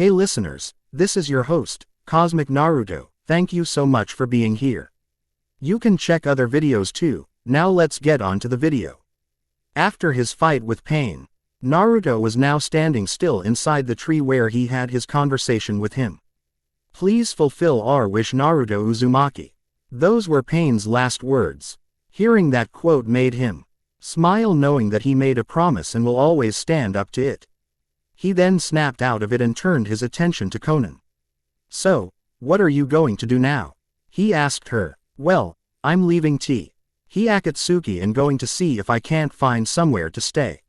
Hey listeners, this is your host, Cosmic Naruto. Thank you so much for being here. You can check other videos too. Now let's get on to the video. After his fight with Pain, Naruto was now standing still inside the tree where he had his conversation with him. Please fulfill our wish, Naruto Uzumaki. Those were Pain's last words. Hearing that quote made him smile, knowing that he made a promise and will always stand up to it. He then snapped out of it and turned his attention to Konan. So, what are you going to do now? He asked her. Well, I'm leaving Akatsuki and going to see if I can't find somewhere to stay.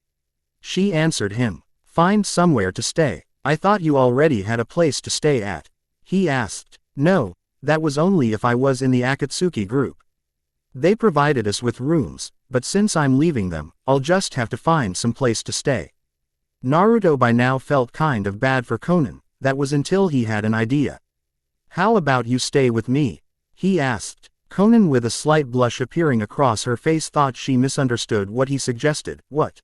She answered him. Find somewhere to stay? I thought you already had a place to stay at. He asked. No, that was only if I was in the Akatsuki group. They provided us with rooms, but since I'm leaving them, I'll just have to find some place to stay. Naruto by now felt kind of bad for Konan. That was until he had an idea. How about you stay with me? He asked. Konan, with a slight blush appearing across her face, thought she misunderstood what he suggested. What?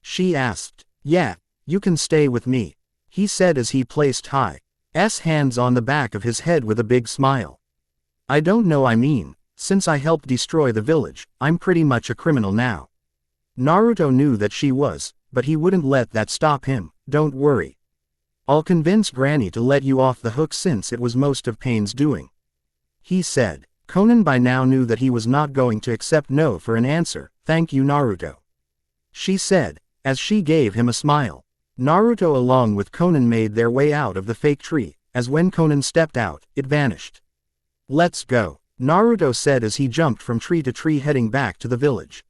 She asked. Yeah, you can stay with me, he said as he placed his hands on the back of his head with a big smile. I don't know, since I helped destroy the village, I'm pretty much a criminal now. Naruto knew that she was, but he wouldn't let that stop him. Don't worry. I'll convince Granny to let you off the hook since it was most of Pain's doing, he said. Konan by now knew that he was not going to accept no for an answer. Thank you, Naruto, she said, as she gave him a smile. Naruto along with Konan made their way out of the fake tree, as when Konan stepped out, it vanished. Let's go, Naruto said as he jumped from tree to tree heading back to the village.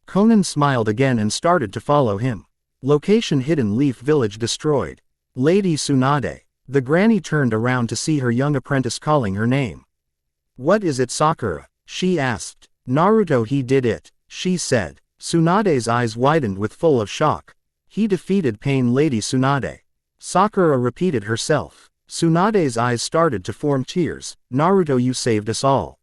Konan smiled again and started to follow him. Location: Hidden Leaf Village destroyed. Lady Tsunade. The granny turned around to see her young apprentice calling her name. What is it, Sakura? She asked. Naruto, he did it, she said. Tsunade's eyes widened with full of shock. He defeated Pain, Lady Tsunade. Sakura repeated herself. Tsunade's eyes started to form tears. Naruto, you saved us all,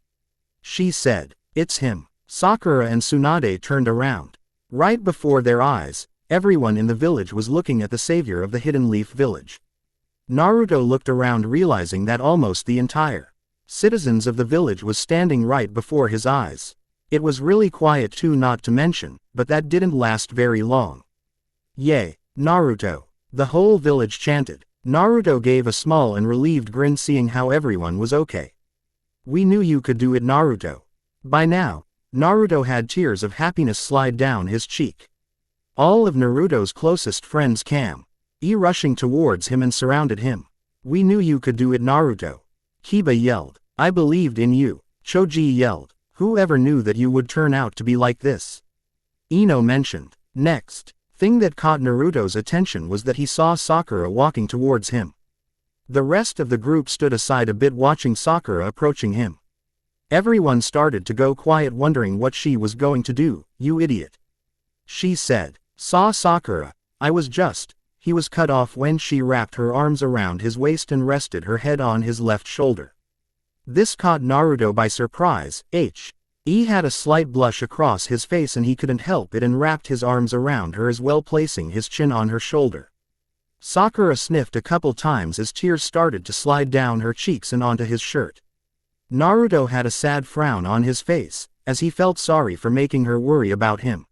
she said. It's him. Sakura and Tsunade turned around. Right before their eyes, everyone in the village was looking at the savior of the Hidden Leaf Village. Naruto looked around, realizing that almost the entire citizens of the village was standing right before his eyes. It was really quiet too, not to mention, but that didn't last very long. Yay, Naruto, the whole village chanted. Naruto gave a small and relieved grin seeing how everyone was okay. We knew you could do it, Naruto. By now, Naruto had tears of happiness slide down his cheek. All of Naruto's closest friends came rushing towards him and surrounded him. We knew you could do it, Naruto, Kiba yelled. I believed in you, Choji yelled. Whoever knew that you would turn out to be like this? Ino mentioned. Next thing that caught Naruto's attention was that he saw Sakura walking towards him. The rest of the group stood aside a bit watching Sakura approaching him. Everyone started to go quiet, wondering what she was going to do. You idiot, she said. Saw Sakura. He was cut off when she wrapped her arms around his waist and rested her head on his left shoulder. This caught Naruto by surprise. He had a slight blush across his face and he couldn't help it and wrapped his arms around her as well, placing his chin on her shoulder. Sakura sniffed a couple times as tears started to slide down her cheeks and onto his shirt. Naruto had a sad frown on his face, as he felt sorry for making her worry about him.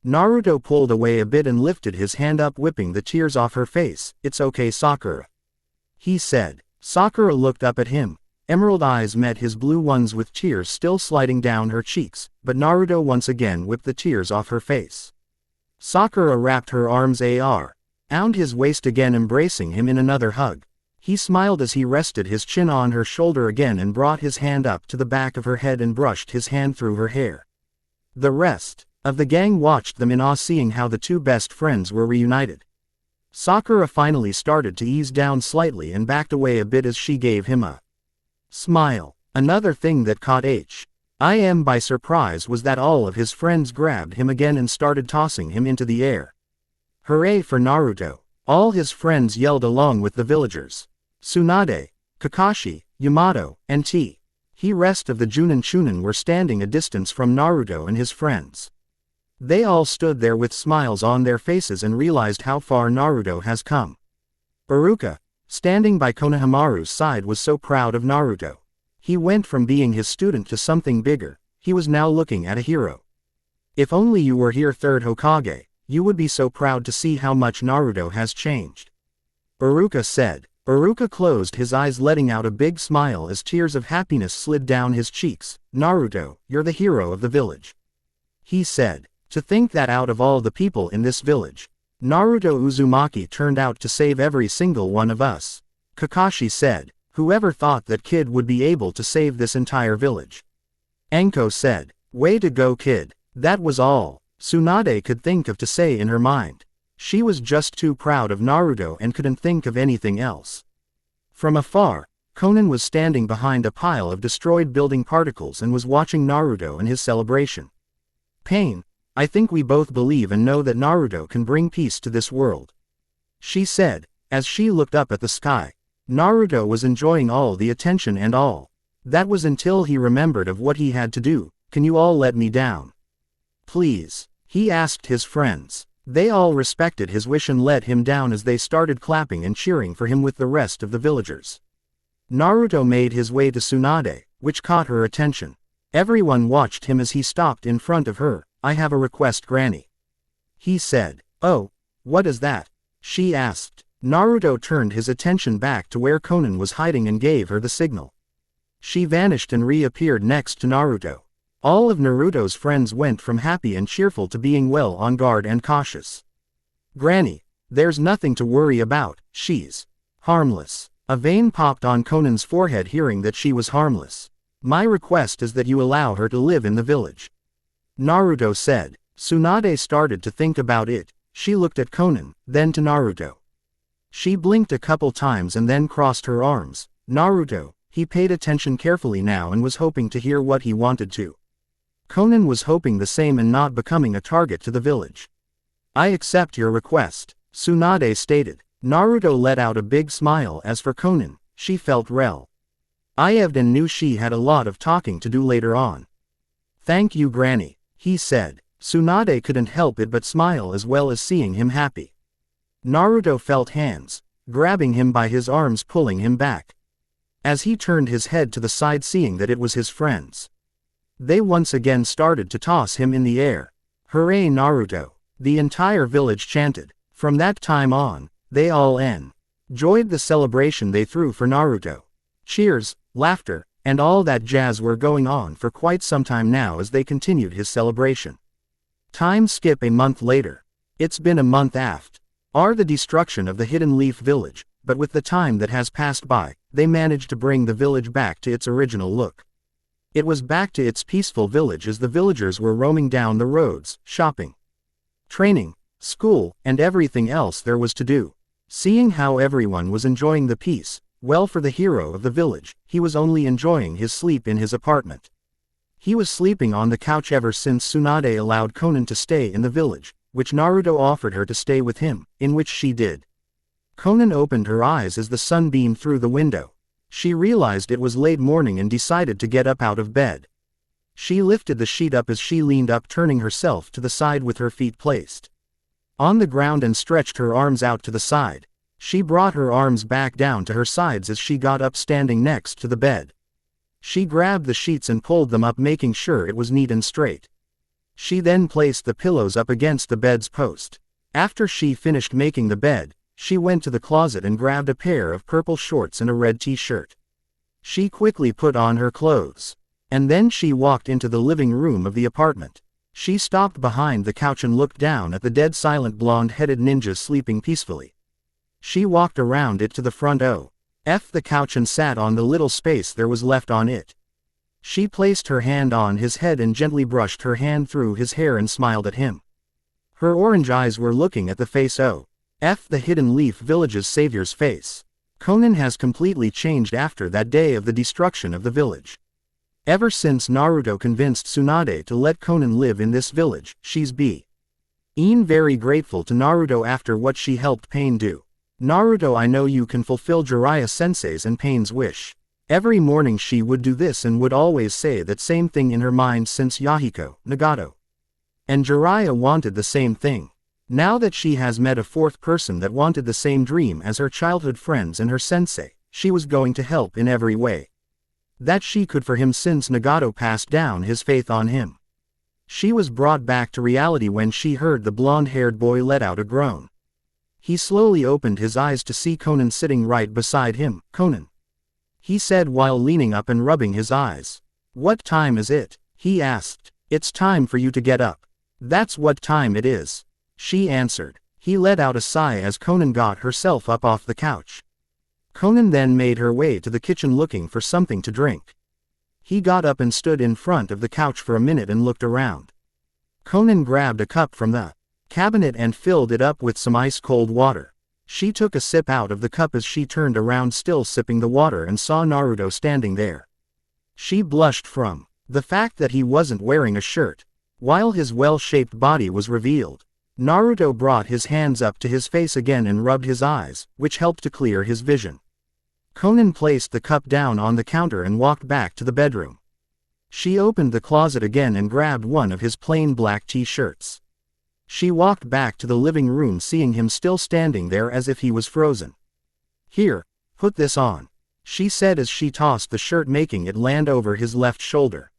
Naruto pulled away a bit and lifted his hand up, whipping the tears off her face. It's okay, Sakura, he said. Sakura looked up at him. Emerald eyes met his blue ones with tears still sliding down her cheeks, but Naruto once again whipped the tears off her face. Sakura wrapped her arms around his waist again, embracing him in another hug. He smiled as he rested his chin on her shoulder again and brought his hand up to the back of her head and brushed his hand through her hair. The rest of the gang watched them in awe, seeing how the two best friends were reunited. Sakura finally started to ease down slightly and backed away a bit as she gave him a smile. Another thing that caught him by surprise was that all of his friends grabbed him again and started tossing him into the air. Hooray for Naruto! All his friends yelled along with the villagers. Tsunade, Kakashi, Yamato, and rest of the Junin Chunin were standing a distance from Naruto and his friends. They all stood there with smiles on their faces and realized how far Naruto has come. Iruka, standing by Konohamaru's side, was so proud of Naruto. He went from being his student to something bigger. He was now looking at a hero. If only you were here, third Hokage, you would be so proud to see how much Naruto has changed. Iruka said. Iruka closed his eyes, letting out a big smile as tears of happiness slid down his cheeks. Naruto, you're the hero of the village. He said. To think that out of all the people in this village, Naruto Uzumaki turned out to save every single one of us. Kakashi said. Whoever thought that kid would be able to save this entire village? Anko said. Way to go, kid. That was all Tsunade could think of to say in her mind. She was just too proud of Naruto and couldn't think of anything else. From afar, Konan was standing behind a pile of destroyed building particles and was watching Naruto and his celebration. Pain, I think we both believe and know that Naruto can bring peace to this world, she said, as she looked up at the sky. Naruto was enjoying all the attention and all. That was until he remembered of what he had to do. Can you all let me down, please? He asked his friends. They all respected his wish and let him down as they started clapping and cheering for him with the rest of the villagers. Naruto made his way to Tsunade, which caught her attention. Everyone watched him as he stopped in front of her. I have a request, Granny, he said. Oh, what is that? She asked. Naruto turned his attention back to where Konan was hiding and gave her the signal. She vanished and reappeared next to Naruto. All of Naruto's friends went from happy and cheerful to being well on guard and cautious. Granny, there's nothing to worry about, she's harmless. A vein popped on Konan's forehead hearing that she was harmless. My request is that you allow her to live in the village, Naruto said. Tsunade started to think about it. She looked at Konan, then to Naruto. She blinked a couple times and then crossed her arms. Naruto, he paid attention carefully now and was hoping to hear what he wanted to. Konan was hoping the same and not becoming a target to the village. I accept your request, Tsunade stated. Naruto let out a big smile. As for Konan, she felt rel. Ievden knew she had a lot of talking to do later on. Thank you, Granny, he said. Tsunade couldn't help it but smile as well as seeing him happy. Naruto felt hands grabbing him by his arms, pulling him back. As he turned his head to the side, seeing that it was his friends, they once again started to toss him in the air. Hooray, Naruto! The entire village chanted. From that time on, they all enjoyed the celebration they threw for Naruto. Cheers, laughter, and all that jazz were going on for quite some time now as they continued his celebration. Time skip a month later. It's been a month after the destruction of the Hidden Leaf Village, but with the time that has passed by, they managed to bring the village back to its original look. It was back to its peaceful village as the villagers were roaming down the roads, shopping, training, school, and everything else there was to do. Seeing how everyone was enjoying the peace, well, for the hero of the village, he was only enjoying his sleep in his apartment. He was sleeping on the couch ever since Tsunade allowed Konan to stay in the village, which Naruto offered her to stay with him, in which she did. Konan opened her eyes as the sun beamed through the window. She realized it was late morning and decided to get up out of bed. She lifted the sheet up as she leaned up, turning herself to the side with her feet placed on the ground and stretched her arms out to the side. She brought her arms back down to her sides as she got up, standing next to the bed. She grabbed the sheets and pulled them up, making sure it was neat and straight. She then placed the pillows up against the bed's post. After she finished making the bed, she went to the closet and grabbed a pair of purple shorts and a red t-shirt. She quickly put on her clothes. And then she walked into the living room of the apartment. She stopped behind the couch and looked down at the dead silent blonde-headed ninja sleeping peacefully. She walked around it to the front of the couch and sat on the little space there was left on it. She placed her hand on his head and gently brushed her hand through his hair and smiled at him. Her orange eyes were looking at the face of the Hidden Leaf Village's savior's face. Konan has completely changed after that day of the destruction of the village. Ever since Naruto convinced Tsunade to let Konan live in this village, she's been very grateful to Naruto after what she helped Pain do. Naruto, I know you can fulfill Jiraiya-sensei's and Pain's wish. Every morning she would do this and would always say that same thing in her mind since Yahiko, Nagato, and Jiraiya wanted the same thing. Now that she has met a fourth person that wanted the same dream as her childhood friends and her sensei, she was going to help in every way that she could for him since Nagato passed down his faith on him. She was brought back to reality when she heard the blonde-haired boy let out a groan. He slowly opened his eyes to see Konan sitting right beside him. "Konan," he said while leaning up and rubbing his eyes. "What time is it?" he asked. "It's time for you to get up." "That's what time it is," she answered. He let out a sigh as Konan got herself up off the couch. Konan then made her way to the kitchen looking for something to drink. He got up and stood in front of the couch for a minute and looked around. Konan grabbed a cup from the cabinet and filled it up with some ice-cold water. She took a sip out of the cup as she turned around still sipping the water and saw Naruto standing there. She blushed from the fact that he wasn't wearing a shirt, while his well-shaped body was revealed. Naruto brought his hands up to his face again and rubbed his eyes, which helped to clear his vision. Konan placed the cup down on the counter and walked back to the bedroom. She opened the closet again and grabbed one of his plain black t-shirts. She walked back to the living room seeing him still standing there as if he was frozen. "Here, put this on," she said as she tossed the shirt making it land over his left shoulder.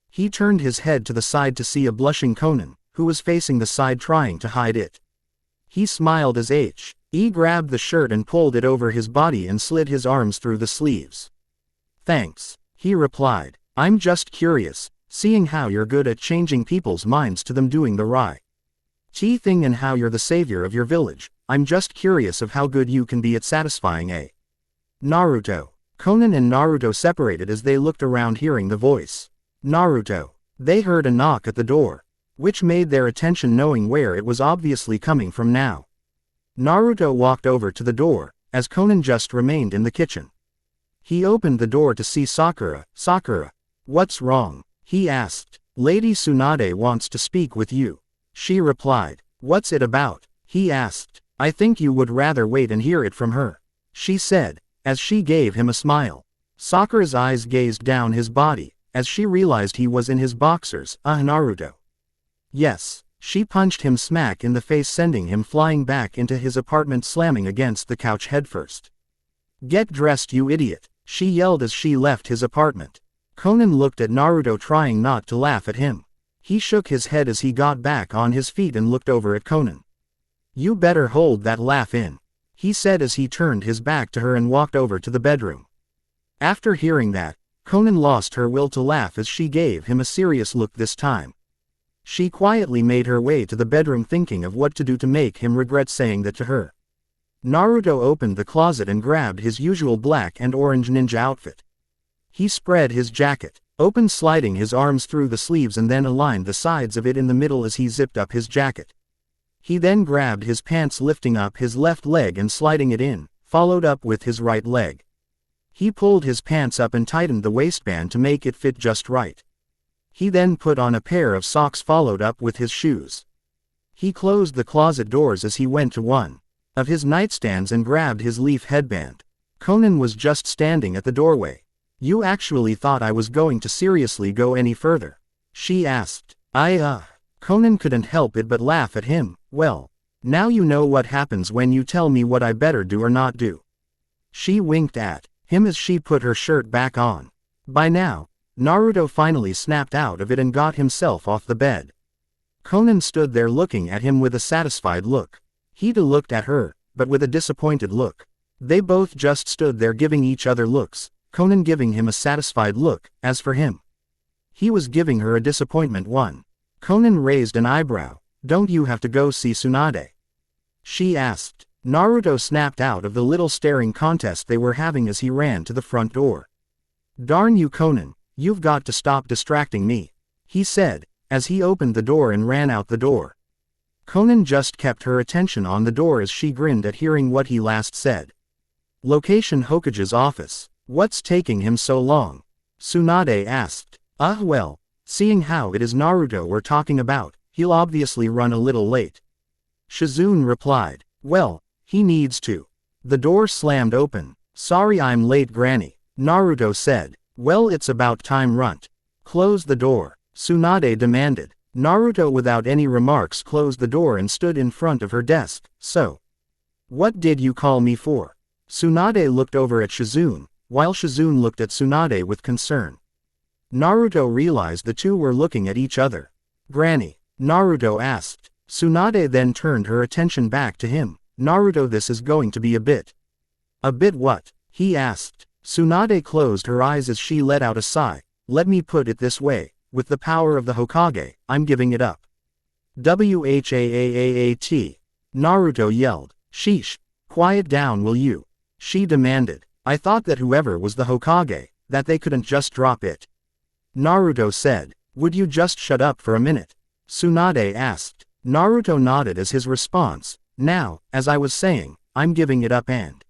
He turned his head to the side to see a blushing Konan, who was facing the side trying to hide it. He smiled as he grabbed the shirt and pulled it over his body and slid his arms through the sleeves. "Thanks," he replied. "I'm just curious, seeing how you're good at changing people's minds to them doing the right thing and how you're the savior of your village. I'm just curious of how good you can be at satisfying a Naruto." Konan and Naruto separated as they looked around hearing the voice. "Naruto." They heard a knock at the door, which made their attention knowing where it was obviously coming from now. Naruto walked over to the door, as Konan just remained in the kitchen. He opened the door to see Sakura. "Sakura, what's wrong?" he asked. "Lady Tsunade wants to speak with you," she replied. "What's it about?" he asked. "I think you would rather wait and hear it from her," she said, as she gave him a smile. Sakura's eyes gazed down his body, as she realized he was in his boxers. Naruto." "Yes." She punched him smack in the face sending him flying back into his apartment slamming against the couch headfirst. "Get dressed you idiot," she yelled as she left his apartment. Konan looked at Naruto trying not to laugh at him. He shook his head as he got back on his feet and looked over at Konan. "You better hold that laugh in," he said as he turned his back to her and walked over to the bedroom. After hearing that, Konan lost her will to laugh as she gave him a serious look this time. She quietly made her way to the bedroom thinking of what to do to make him regret saying that to her. Naruto opened the closet and grabbed his usual black and orange ninja outfit. He spread his jacket open, sliding his arms through the sleeves and then aligned the sides of it in the middle as he zipped up his jacket. He then grabbed his pants lifting up his left leg and sliding it in, followed up with his right leg. He pulled his pants up and tightened the waistband to make it fit just right. He then put on a pair of socks followed up with his shoes. He closed the closet doors as he went to one of his nightstands and grabbed his leaf headband. Konan was just standing at the doorway. "You actually thought I was going to seriously go any further?" she asked. Konan couldn't help it but laugh at him. "Well, now you know what happens when you tell me what I better do or not do." She winked at him as she put her shirt back on. By now, Naruto finally snapped out of it and got himself off the bed. Konan stood there looking at him with a satisfied look. He too looked at her, but with a disappointed look. They both just stood there giving each other looks, Konan giving him a satisfied look. As for him, he was giving her a disappointed one. Konan raised an eyebrow. "Don't you have to go see Tsunade?" she asked. Naruto snapped out of the little staring contest they were having as he ran to the front door. "Darn you Konan, you've got to stop distracting me," he said, as he opened the door and ran out the door. Konan just kept her attention on the door as she grinned at hearing what he last said. Location: Hokage's office. "What's taking him so long?" Tsunade asked. Well, seeing how it is Naruto we're talking about, he'll obviously run a little late." Shizune replied. "Well, he needs to." The door slammed open. "Sorry I'm late Granny," Naruto said. "Well it's about time runt. Close the door," Tsunade demanded. Naruto without any remarks closed the door and stood in front of her desk. So, what did you call me for? Tsunade looked over at Shizune, while Shizune looked at Tsunade with concern. Naruto realized the two were looking at each other. Granny, Naruto asked. Tsunade then turned her attention back to him. Naruto, this is going to be a bit. A bit what? He asked. Tsunade closed her eyes as she let out a sigh. Let me put it this way, with the power of the Hokage, I'm giving it up. Whaat. Naruto yelled. Sheesh, quiet down will you? She demanded. I thought that whoever was the Hokage, that they couldn't just drop it. Naruto said. Would you just shut up for a minute? Tsunade asked. Naruto nodded as his response. Now, as I was saying, I'm giving it up and.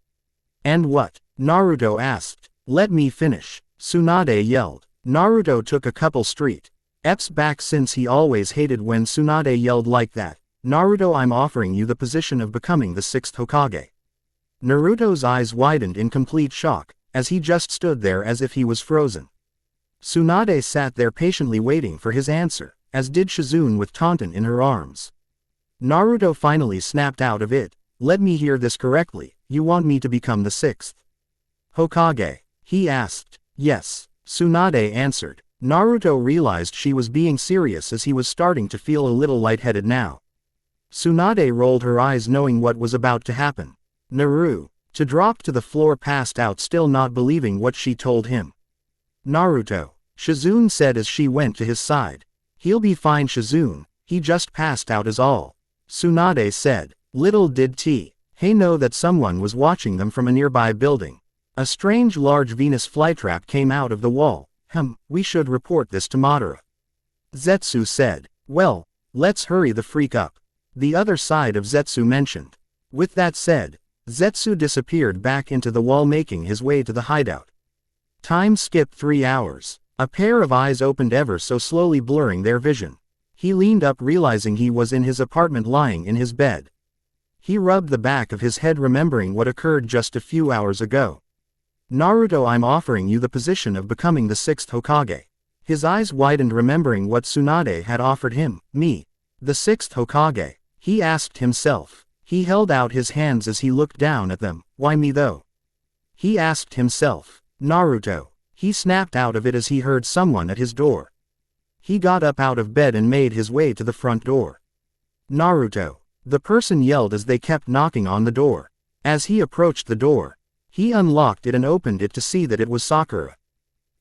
And what? Naruto asked. Let me finish. Tsunade yelled. Naruto took a couple steps back since he always hated when Tsunade yelled like that. Naruto, I'm offering you the position of becoming the 6th Hokage. Naruto's eyes widened in complete shock, as he just stood there as if he was frozen. Tsunade sat there patiently waiting for his answer, as did Shizune with Taunton in her arms. Naruto finally snapped out of it. Let me hear this correctly, you want me to become the 6th Hokage? He asked. Yes, Tsunade answered. Naruto realized she was being serious as he was starting to feel a little lightheaded now. Tsunade rolled her eyes knowing what was about to happen. Naruto dropped to the floor, passed out, still not believing what she told him. Naruto, Shizune said as she went to his side. He'll be fine, Shizune, he just passed out is all. Tsunade said. Little did he know that someone was watching them from a nearby building. A strange large Venus flytrap came out of the wall. We should report this to Madara. Zetsu said. Well, let's hurry the freak up. The other side of Zetsu mentioned. With that said, Zetsu disappeared back into the wall, making his way to the hideout. Time skipped 3 hours. A pair of eyes opened ever so slowly, blurring their vision. He leaned up, realizing he was in his apartment lying in his bed. He rubbed the back of his head, remembering what occurred just a few hours ago. Naruto, I'm offering you the position of becoming the 6th Hokage. His eyes widened, remembering what Tsunade had offered him. Me, the 6th Hokage? He asked himself. He held out his hands as he looked down at them. Why me though? He asked himself. Naruto. He snapped out of it as he heard someone at his door. He got up out of bed and made his way to the front door. Naruto. The person yelled as they kept knocking on the door. As he approached the door, he unlocked it and opened it to see that it was Sakura.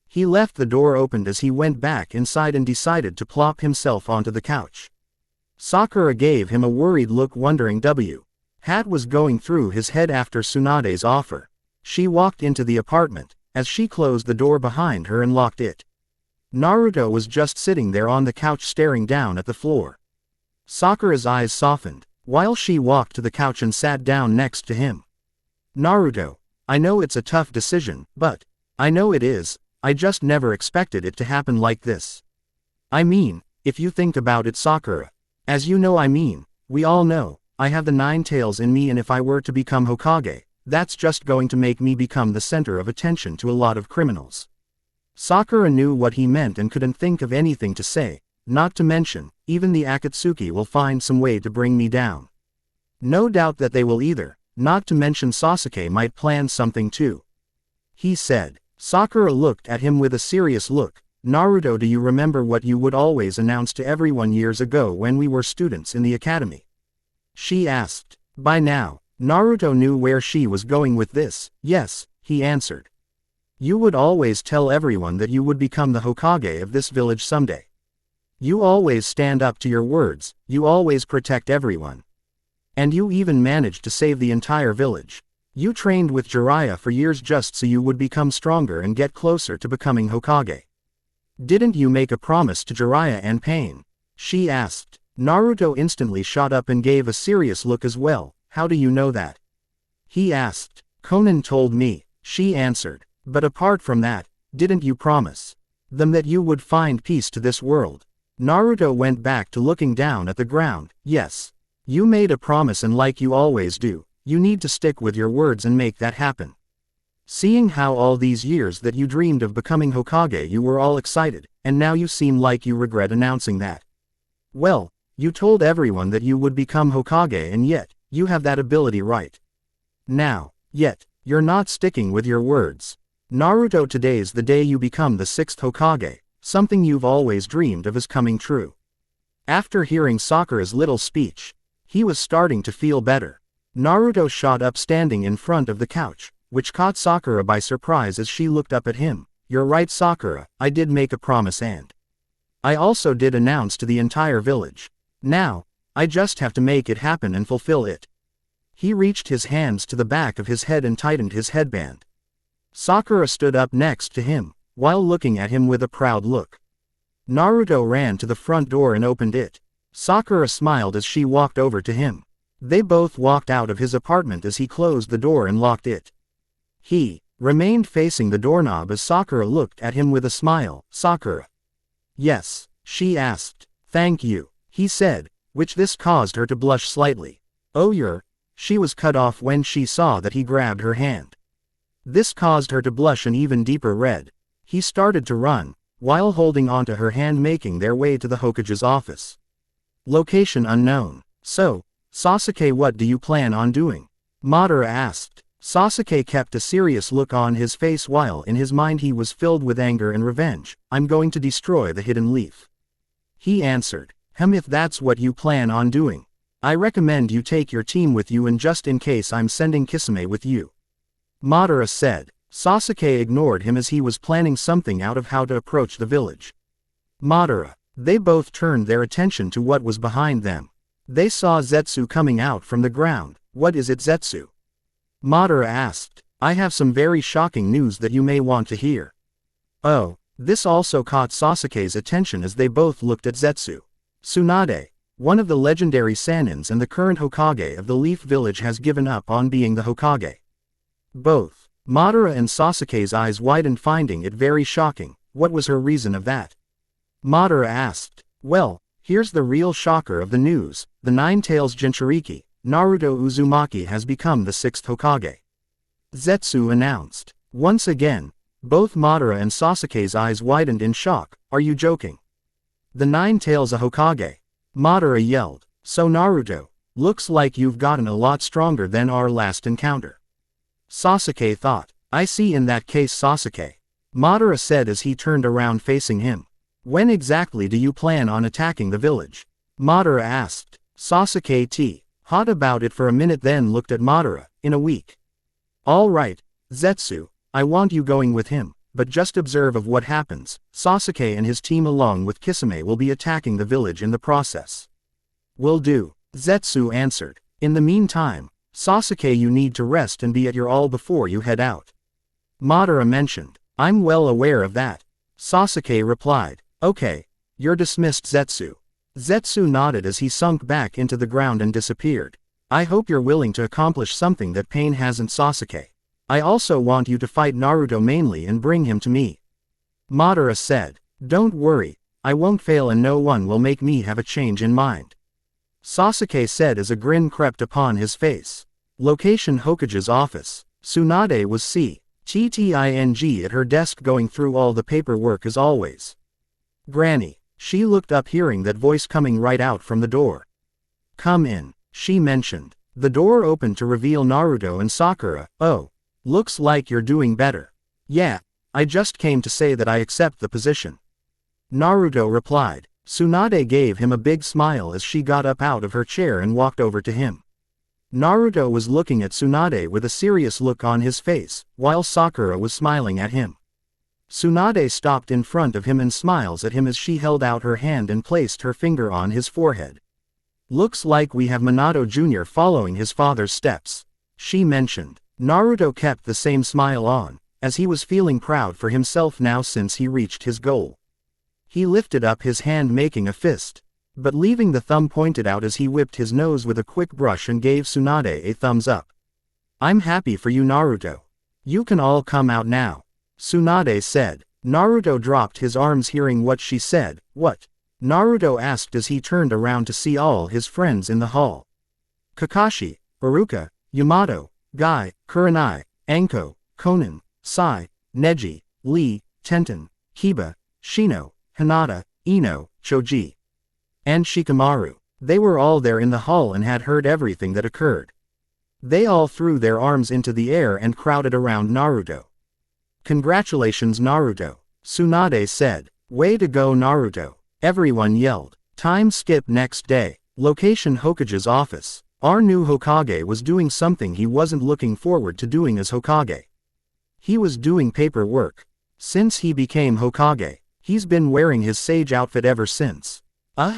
He left the door opened as he went back inside and decided to plop himself onto the couch. Sakura gave him a worried look, wondering what was going through his head after Tsunade's offer. She walked into the apartment, as she closed the door behind her and locked it. Naruto was just sitting there on the couch staring down at the floor. Sakura's eyes softened, while she walked to the couch and sat down next to him. Naruto, I know it's a tough decision, but I know it is. I just never expected it to happen like this. I mean, if you think about it, Sakura. As you know, we all know, I have the 9 tails in me, and if I were to become Hokage, that's just going to make me become the center of attention to a lot of criminals. Sakura knew what he meant and couldn't think of anything to say, not to mention, even the Akatsuki will find some way to bring me down. No doubt that they will either, not to mention Sasuke might plan something too. He said. Sakura looked at him with a serious look. Naruto, do you remember what you would always announce to everyone years ago when we were students in the academy? She asked. By now, Naruto knew where she was going with this. Yes, he answered. You would always tell everyone that you would become the Hokage of this village someday. You always stand up to your words, you always protect everyone. And you even managed to save the entire village. You trained with Jiraiya for years just so you would become stronger and get closer to becoming Hokage. Didn't you make a promise to Jiraiya and Pain? She asked. Naruto instantly shot up and gave a serious look as well. How do you know that? He asked. Konan told me, she answered. But apart from that, didn't you promise them that you would find peace to this world? Naruto went back to looking down at the ground. Yes. You made a promise, and like you always do, you need to stick with your words and make that happen. Seeing how all these years that you dreamed of becoming Hokage you were all excited, and now you seem like you regret announcing that. Well, you told everyone that you would become Hokage and yet, you have that ability right now. Yet, you're not sticking with your words. Naruto, today's the day you become the 6th Hokage, something you've always dreamed of is coming true. After hearing Sakura's little speech, he was starting to feel better. Naruto shot up standing in front of the couch, which caught Sakura by surprise as she looked up at him. You're right, Sakura, I did make a promise and I also did announce to the entire village. Now, I just have to make it happen and fulfill it. He reached his hands to the back of his head and tightened his headband. Sakura stood up next to him, while looking at him with a proud look. Naruto ran to the front door and opened it. Sakura smiled as she walked over to him. They both walked out of his apartment as he closed the door and locked it. He remained facing the doorknob as Sakura looked at him with a smile. Sakura. Yes, she asked. Thank you, he said, which this caused her to blush slightly. Oh, she was cut off when she saw that he grabbed her hand. This caused her to blush an even deeper red. He started to run, while holding onto her hand, making their way to the Hokage's office. Location unknown. So, Sasuke, what do you plan on doing? Madara asked. Sasuke kept a serious look on his face while in his mind he was filled with anger and revenge. I'm going to destroy the hidden leaf. He answered. If that's what you plan on doing, I recommend you take your team with you, and just in case I'm sending Kisame with you. Madara said. Sasuke ignored him as he was planning something out of how to approach the village. Madara. They both turned their attention to what was behind them. They saw Zetsu coming out from the ground. What is it, Zetsu? Madara asked. I have some very shocking news that you may want to hear. Oh, this also caught Sasuke's attention as they both looked at Zetsu. Tsunade, one of the legendary Sanins and the current Hokage of the Leaf Village, has given up on being the Hokage. Both Madara and Sasuke's eyes widened, finding it very shocking. What was her reason of that? Madara asked. Well, here's the real shocker of the news. The Nine-Tails Jinchuriki, Naruto Uzumaki, has become the 6th Hokage. Zetsu announced. Once again, both Madara and Sasuke's eyes widened in shock. Are you joking? The Nine-Tails a Hokage? Madara yelled. So Naruto, looks like you've gotten a lot stronger than our last encounter. Sasuke thought. I see. In that case, Sasuke, Madara said as he turned around facing him. When exactly do you plan on attacking the village? Madara asked. Sasuke thought about it for a minute, then looked at Madara. In a week. All right, Zetsu, I want you going with him, but just observe of what happens. Sasuke and his team along with Kisame will be attacking the village in the process. Will do, Zetsu answered. In the meantime, Sasuke, you need to rest and be at your all before you head out. Madara mentioned. I'm well aware of that. Sasuke replied. Okay, you're dismissed, Zetsu. Zetsu nodded as he sunk back into the ground and disappeared. I hope you're willing to accomplish something that Pain hasn't, Sasuke. I also want you to fight Naruto mainly and bring him to me. Madara said. Don't worry, I won't fail and no one will make me have a change in mind. Sasuke said as a grin crept upon his face. Location Hokage's office. Tsunade was sitting at her desk going through all the paperwork as always. Granny. She looked up hearing that voice coming right out from the door. Come in, she mentioned. The door opened to reveal Naruto and Sakura. Oh, looks like you're doing better. Yeah, I just came to say that I accept the position. Naruto replied. Tsunade gave him a big smile as she got up out of her chair and walked over to him. Naruto was looking at Tsunade with a serious look on his face, while Sakura was smiling at him. Tsunade stopped in front of him and smiles at him as she held out her hand and placed her finger on his forehead. Looks like we have Minato Jr. following his father's steps, she mentioned. Naruto kept the same smile on, as he was feeling proud for himself now since he reached his goal. He lifted up his hand making a fist, but leaving the thumb pointed out as he whipped his nose with a quick brush and gave Tsunade a thumbs up. I'm happy for you, Naruto. You can all come out now, Tsunade said. Naruto dropped his arms hearing what she said. What? Naruto asked as he turned around to see all his friends in the hall. Kakashi, Iruka, Yamato, Guy, Kurenai, Anko, Konan, Sai, Neji, Lee, Tenten, Kiba, Shino, Hinata, Ino, Choji. and Shikamaru. They were all there in the hall and had heard everything that occurred. They all threw their arms into the air and crowded around Naruto. "Congratulations Naruto," Tsunade said. "Way to go Naruto," everyone yelled. Time skip next day. Location Hokage's office. Our new Hokage was doing something he wasn't looking forward to doing as Hokage. He was doing paperwork. Since he became Hokage, he's been wearing his sage outfit ever since.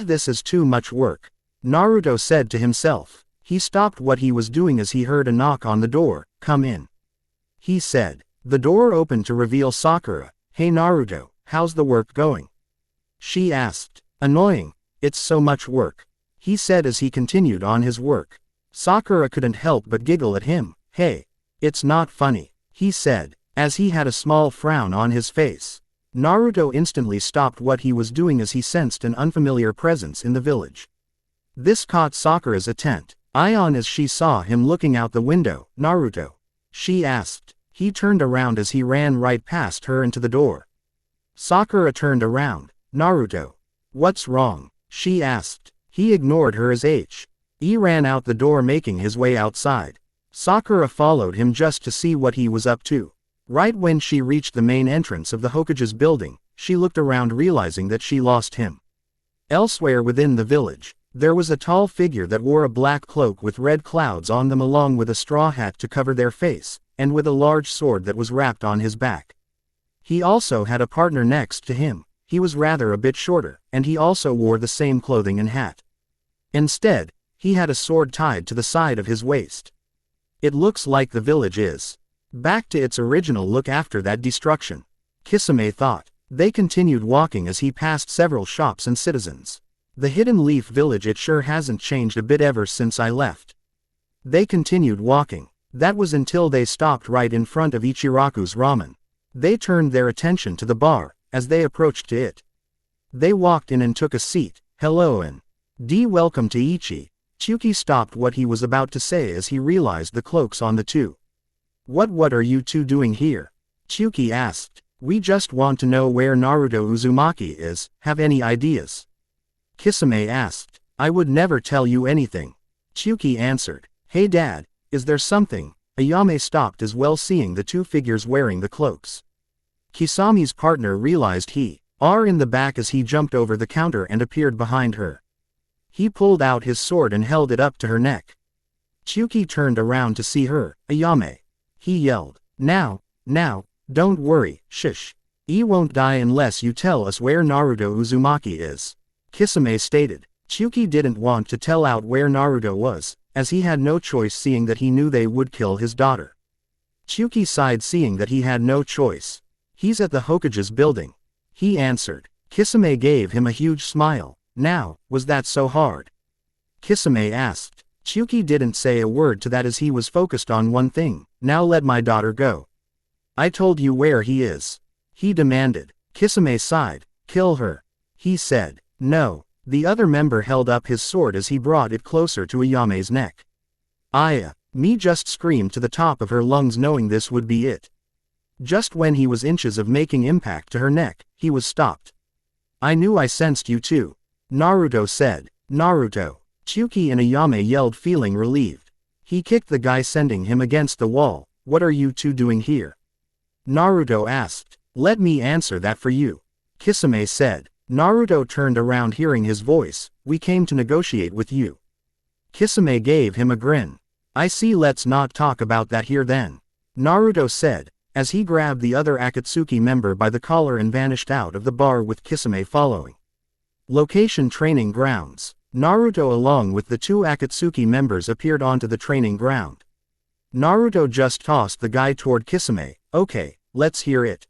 This is too much work," Naruto said to himself. He stopped what he was doing as he heard a knock on the door. "Come in," he said. The door opened to reveal Sakura. "Hey Naruto, how's the work going?" she asked. "Annoying, it's so much work," he said as he continued on his work. Sakura couldn't help but giggle at him. "Hey, it's not funny," he said, as he had a small frown on his face. Naruto instantly stopped what he was doing as he sensed an unfamiliar presence in the village. This caught Sakura's attention as she saw him looking out the window. "Naruto?" she asked. He turned around as he ran right past her into the door. Sakura turned around. "Naruto, what's wrong?" she asked. He ignored her as he ran out the door, making his way outside. Sakura followed him just to see what he was up to. Right when she reached the main entrance of the Hokage's building, she looked around realizing that she lost him. Elsewhere within the village, there was a tall figure that wore a black cloak with red clouds on them along with a straw hat to cover their face, and with a large sword that was wrapped on his back. He also had a partner next to him. He was rather a bit shorter, and he also wore the same clothing and hat. Instead, he had a sword tied to the side of his waist. It looks like the village is back to its original look after that destruction, Kisame thought. They continued walking as he passed several shops and citizens. "The Hidden Leaf Village, it sure hasn't changed a bit ever since I left." They continued walking. That was until they stopped right in front of Ichiraku's ramen. They turned their attention to the bar. As they approached to it, they walked in and took a seat. "Hello and welcome to Ichi." Chuki stopped what he was about to say as he realized the cloaks on the two. What are you two doing here?" Chuki asked. "We just want to know where Naruto Uzumaki is. Have any ideas?" Kisame asked. "I would never tell you anything," Chuki answered. "Hey Dad, is there something?" Ayame stopped as well, seeing the two figures wearing the cloaks. Kisami's partner realized he are in the back as he jumped over the counter and appeared behind her. He pulled out his sword and held it up to her neck. Chuki turned around to see her. "Ayame!" he yelled. Now, don't worry, shush. He won't die unless you tell us where Naruto Uzumaki is," Kisame stated. Chuki didn't want to tell out where Naruto was, as he had no choice seeing that he knew they would kill his daughter. Chuki sighed seeing that he had no choice. "He's at the Hokage's building," he answered. Kisame gave him a huge smile. "Now, was that so hard?" Kisame asked. Chuki didn't say a word to that as he was focused on one thing. "Now let my daughter go." "I told you where he is," he demanded. Kisame sighed. "Kill her," he said. "No." The other member held up his sword as he brought it closer to Ayame's neck. Me just screamed to the top of her lungs knowing this would be it. Just when he was inches of making impact to her neck, he was stopped. "I knew I sensed you too," Naruto said. "Naruto!" Chuki and Ayame yelled, feeling relieved. He kicked the guy, sending him against the wall. "What are you two doing here?" Naruto asked. "Let me answer that for you," Kisame said. Naruto turned around hearing his voice. "We came to negotiate with you." Kisame gave him a grin. "I see, let's not talk about that here then," Naruto said, as he grabbed the other Akatsuki member by the collar and vanished out of the bar with Kisame following. Location Training Grounds. Naruto along with the two Akatsuki members appeared onto the training ground. Naruto just tossed the guy toward Kisame. "Okay, let's hear it,"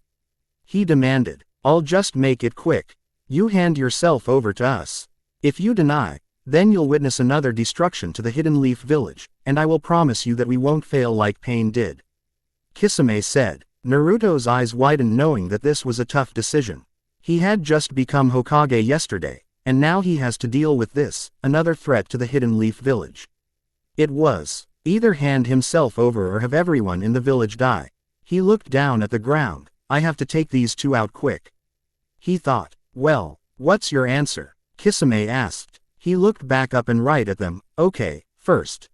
he demanded. "I'll just make it quick. You hand yourself over to us. If you deny, then you'll witness another destruction to the Hidden Leaf Village, and I will promise you that we won't fail like Pain did," Kisame said. Naruto's eyes widened knowing that this was a tough decision. He had just become Hokage yesterday, and now he has to deal with this, another threat to the Hidden Leaf Village. It was either hand himself over or have everyone in the village die. He looked down at the ground. "I have to take these two out quick," he thought. "Well, what's your answer?" Kisame asked. He looked back up and right at them. Okay, first.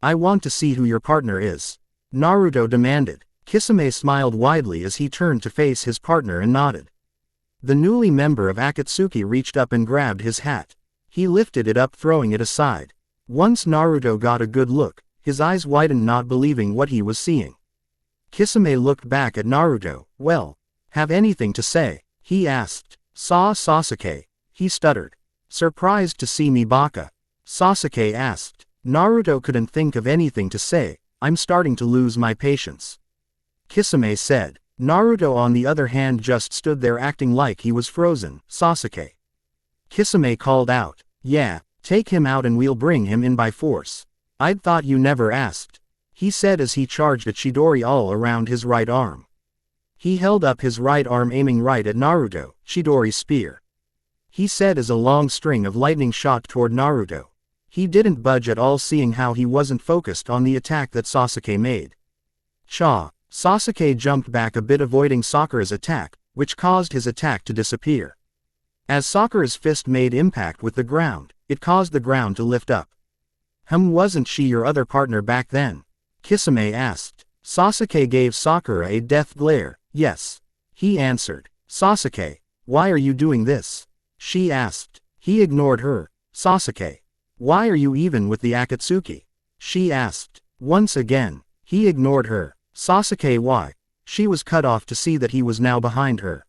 I want to see who your partner is. Naruto demanded. Kisame smiled widely as he turned to face his partner and nodded. The newly member of Akatsuki reached up and grabbed his hat. He lifted it up, throwing it aside. Once Naruto got a good look, his eyes widened, not believing what he was seeing. Kisame looked back at Naruto. Well, have anything to say? He asked. Sasuke. He stuttered. Surprised to see me, Baka? Sasuke asked. Naruto couldn't think of anything to say. I'm starting to lose my patience. Kisame said. Naruto on the other hand just stood there acting like he was frozen. Sasuke. Kisame called out. Yeah, take him out and we'll bring him in by force. I'd thought you never asked. He said as he charged a Chidori all around his right arm. He held up his right arm aiming right at Naruto, Chidori spear. He said as a long string of lightning shot toward Naruto. He didn't budge at all, seeing how he wasn't focused on the attack that Sasuke made. Cha! Sasuke jumped back a bit, avoiding Sakura's attack, which caused his attack to disappear. As Sakura's fist made impact with the ground, it caused the ground to lift up. Wasn't she your other partner back then? Kisame asked. Sasuke gave Sakura a death glare. Yes. He answered. Sasuke, why are you doing this? She asked. He ignored her. Sasuke, why are you even with the Akatsuki? She asked. Once again, he ignored her. Sasuke, why? She was cut off to see that he was now behind her.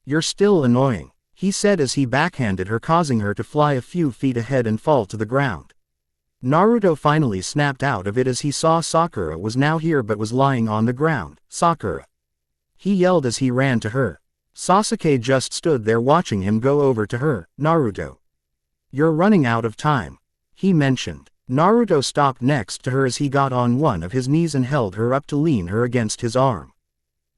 You're still annoying, he said as he backhanded her, causing her to fly a few feet ahead and fall to the ground. Naruto finally snapped out of it as he saw Sakura was now here but was lying on the ground. Sakura. He yelled as he ran to her. Sasuke just stood there watching him go over to her. Naruto. You're running out of time, he mentioned. Naruto stopped next to her as he got on one of his knees and held her up to lean her against his arm.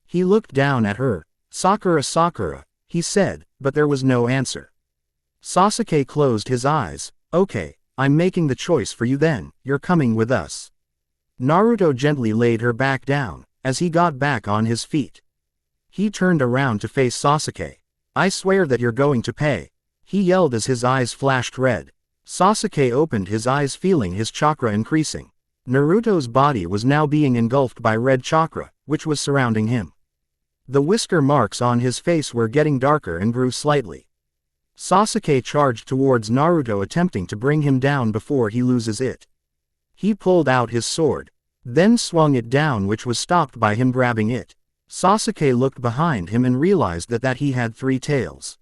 He looked down at her. Sakura, he said, but there was no answer. Sasuke closed his eyes. Okay, I'm making the choice for you then, you're coming with us. Naruto gently laid her back down, as he got back on his feet. He turned around to face Sasuke. I swear that you're going to pay, he yelled as his eyes flashed red. Sasuke opened his eyes, feeling his chakra increasing. Naruto's body was now being engulfed by red chakra, which was surrounding him. The whisker marks on his face were getting darker and grew slightly. Sasuke charged towards Naruto, attempting to bring him down before he loses it. He pulled out his sword, then swung it down, which was stopped by him grabbing it. Sasuke looked behind him and realized that he had 3 tails.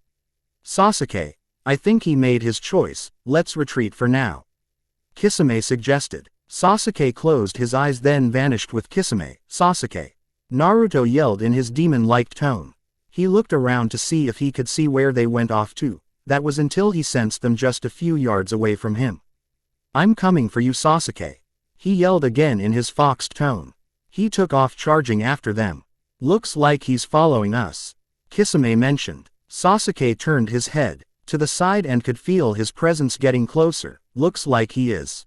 Sasuke, I think he made his choice, let's retreat for now, Kisame suggested. Sasuke closed his eyes then vanished with Kisame. Sasuke. Naruto yelled in his demon-like tone. He looked around to see if he could see where they went off to. That was until he sensed them just a few yards away from him. I'm coming for you, Sasuke, he yelled again in his foxed tone. He took off charging after them. Looks like he's following us, Kisame mentioned. Sasuke turned his head to the side and could feel his presence getting closer. Looks like he is.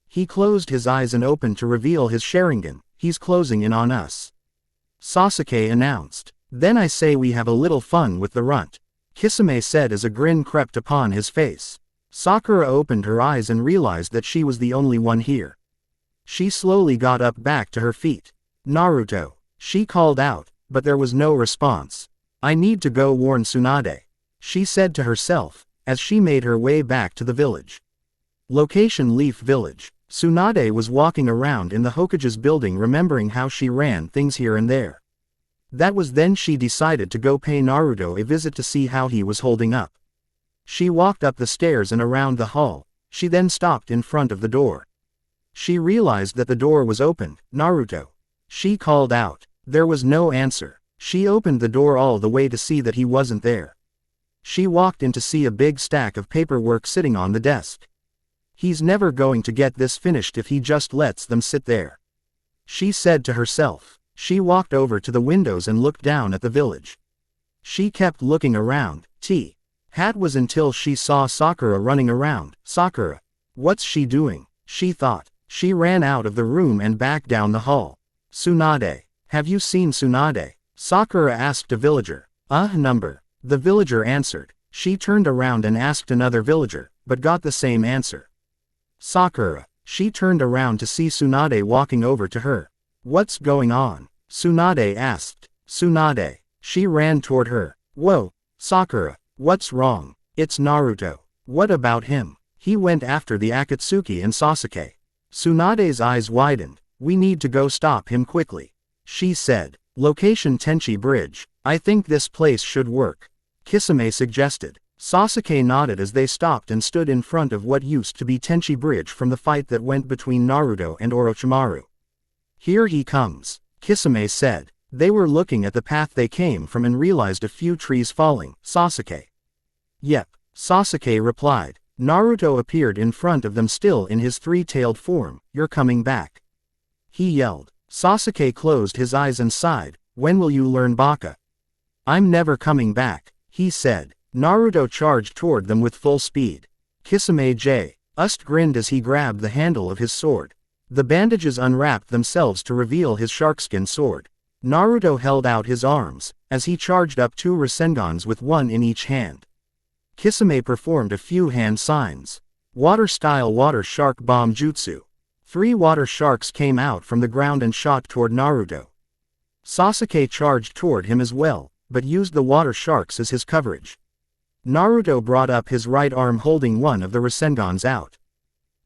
He closed his eyes and opened to reveal his Sharingan. He's closing in on us, Sasuke announced. Then I say we have a little fun with the runt, Kisame said as a grin crept upon his face. Sakura opened her eyes and realized that she was the only one here. She slowly got up back to her feet. Naruto, she called out, but there was no response. I need to go warn Tsunade, she said to herself, as she made her way back to the village. Location: Leaf Village. Tsunade was walking around in the Hokage's building, remembering how she ran things here and there. That was then she decided to go pay Naruto a visit to see how he was holding up. She walked up the stairs and around the hall. She then stopped in front of the door. She realized that the door was opened. Naruto, she called out. There was no answer. She opened the door all the way to see that he wasn't there. She walked in to see a big stack of paperwork sitting on the desk. He's never going to get this finished if he just lets them sit there, she said to herself. She walked over to the windows and looked down at the village. She kept looking around. Hat was until she saw Sakura running around. Sakura. What's she doing? She thought. She ran out of the room and back down the hall. Tsunade. Have you seen Tsunade? Sakura asked a villager. Number. The villager answered. She turned around and asked another villager, but got the same answer. Sakura. She turned around to see Tsunade walking over to her. What's going on? Tsunade asked. Tsunade. She ran toward her. Whoa, Sakura, what's wrong? It's Naruto. What about him? He went after the Akatsuki and Sasuke. Tsunade's eyes widened. We need to go stop him quickly. She said. Location Tenchi Bridge. I think this place should work. Kisame suggested. Sasuke nodded as they stopped and stood in front of what used to be Tenchi Bridge from the fight that went between Naruto and Orochimaru. Here he comes, Kisame said. They were looking at the path they came from and realized a few trees falling. Sasuke. Yep, Sasuke replied. Naruto appeared in front of them still in his three-tailed form. You're coming back. He yelled. Sasuke closed his eyes and sighed. When will you learn Baka? I'm never coming back, he said. Naruto charged toward them with full speed. Kisame just grinned as he grabbed the handle of his sword. The bandages unwrapped themselves to reveal his sharkskin sword. Naruto held out his arms, as he charged up 2 Rasengans with one in each hand. Kisame performed a few hand signs. Water-style water shark bomb jutsu. 3 water sharks came out from the ground and shot toward Naruto. Sasuke charged toward him as well, but used the water sharks as his coverage. Naruto brought up his right arm holding one of the Rasengans out.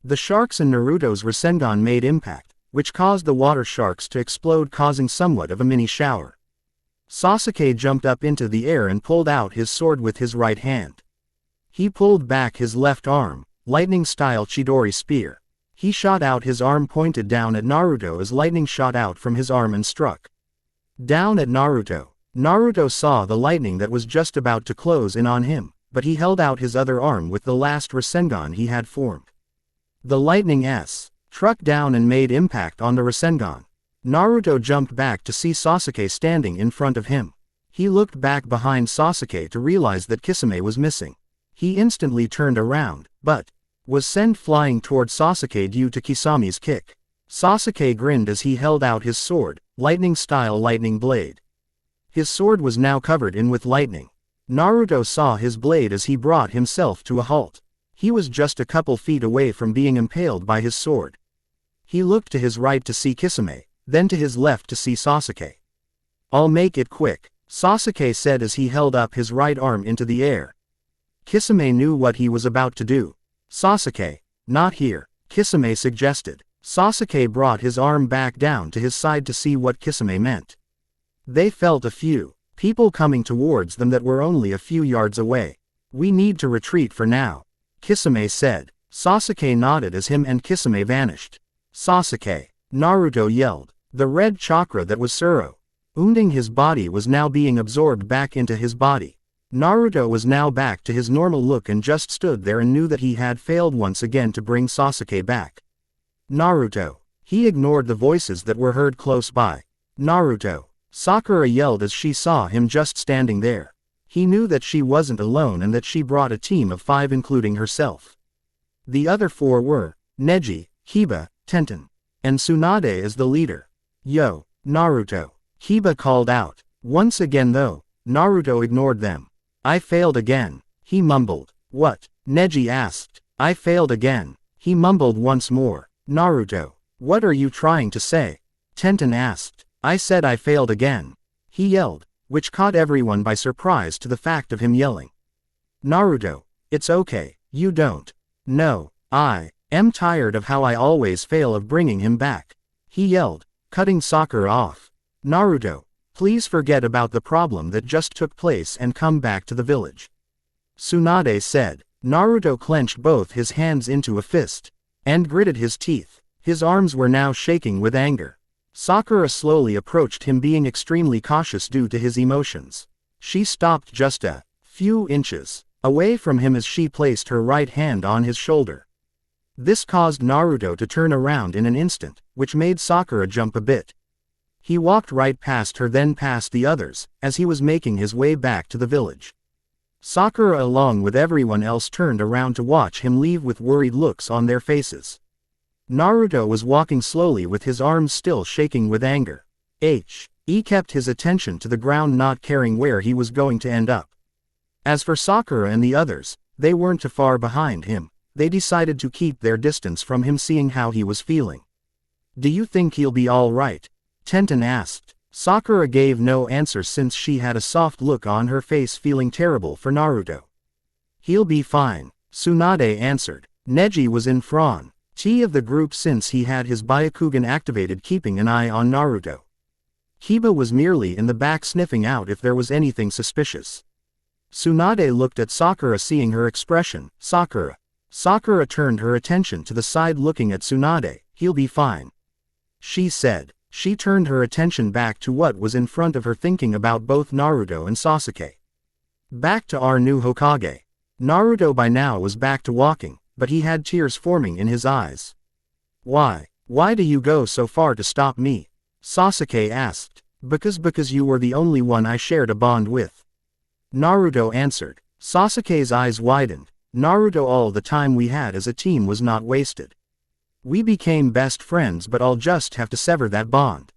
The sharks in Naruto's Rasengan made impact, which caused the water sharks to explode, causing somewhat of a mini shower. Sasuke jumped up into the air and pulled out his sword with his right hand. He pulled back his left arm, lightning-style Chidori spear. He shot out his arm pointed down at Naruto as lightning shot out from his arm and struck down at Naruto. Naruto saw the lightning that was just about to close in on him, but he held out his other arm with the last Rasengan he had formed. The lightning struck down and made impact on the Rasengan. Naruto jumped back to see Sasuke standing in front of him. He looked back behind Sasuke to realize that Kisame was missing. He instantly turned around, but was sent flying toward Sasuke due to Kisame's kick. Sasuke grinned as he held out his sword, lightning-style lightning blade. His sword was now covered in with lightning. Naruto saw his blade as he brought himself to a halt. He was just a couple feet away from being impaled by his sword. He looked to his right to see Kisame, then to his left to see Sasuke. I'll make it quick, Sasuke said as he held up his right arm into the air. Kisame knew what he was about to do. Sasuke, not here, Kisame suggested. Sasuke brought his arm back down to his side to see what Kisame meant. They felt a few people coming towards them that were only a few yards away. We need to retreat for now, Kisame said. Sasuke nodded as him and Kisame vanished. Sasuke, Naruto yelled. The red chakra that was surrounding his body was now being absorbed back into his body. Naruto was now back to his normal look and just stood there and knew that he had failed once again to bring Sasuke back. Naruto. He ignored the voices that were heard close by. Naruto. Sakura yelled as she saw him just standing there. He knew that she wasn't alone and that she brought a team of 5 including herself. The other 4 were Neji, Kiba, Tenten, and Tsunade as the leader. Yo, Naruto. Kiba called out. Once again though, Naruto ignored them. I failed again, he mumbled. What? Neji asked. I failed again. He mumbled once more. Naruto. What are you trying to say? Tenten asked. I said I failed again. He yelled, which caught everyone by surprise to the fact of him yelling. Naruto. It's okay, you don't. No, I am tired of how I always fail of bringing him back. He yelled, cutting Sakura off. Naruto. Please forget about the problem that just took place and come back to the village. Tsunade said. Naruto clenched both his hands into a fist and gritted his teeth. His arms were now shaking with anger. Sakura slowly approached him, being extremely cautious due to his emotions. She stopped just a few inches away from him as she placed her right hand on his shoulder. This caused Naruto to turn around in an instant, which made Sakura jump a bit. He walked right past her, then past the others, as he was making his way back to the village. Sakura along with everyone else turned around to watch him leave with worried looks on their faces. Naruto was walking slowly with his arms still shaking with anger. He kept his attention to the ground, not caring where he was going to end up. As for Sakura and the others, they weren't too far behind him. They decided to keep their distance from him, seeing how he was feeling. Do you think he'll be all right? Tenten asked. Sakura gave no answer since she had a soft look on her face, feeling terrible for Naruto. He'll be fine, Tsunade answered. Neji was in front of the group since he had his Byakugan activated, keeping an eye on Naruto. Kiba was merely in the back sniffing out if there was anything suspicious. Tsunade looked at Sakura, seeing her expression. Sakura. Sakura turned her attention to the side, looking at Tsunade. He'll be fine, she said. She turned her attention back to what was in front of her, thinking about both Naruto and Sasuke. Back to our new Hokage. Naruto by now was back to walking, but he had tears forming in his eyes. Why do you go so far to stop me? Sasuke asked. Because you were the only one I shared a bond with, Naruto answered. Sasuke's eyes widened. Naruto, all the time we had as a team was not wasted. We became best friends, but I'll just have to sever that bond.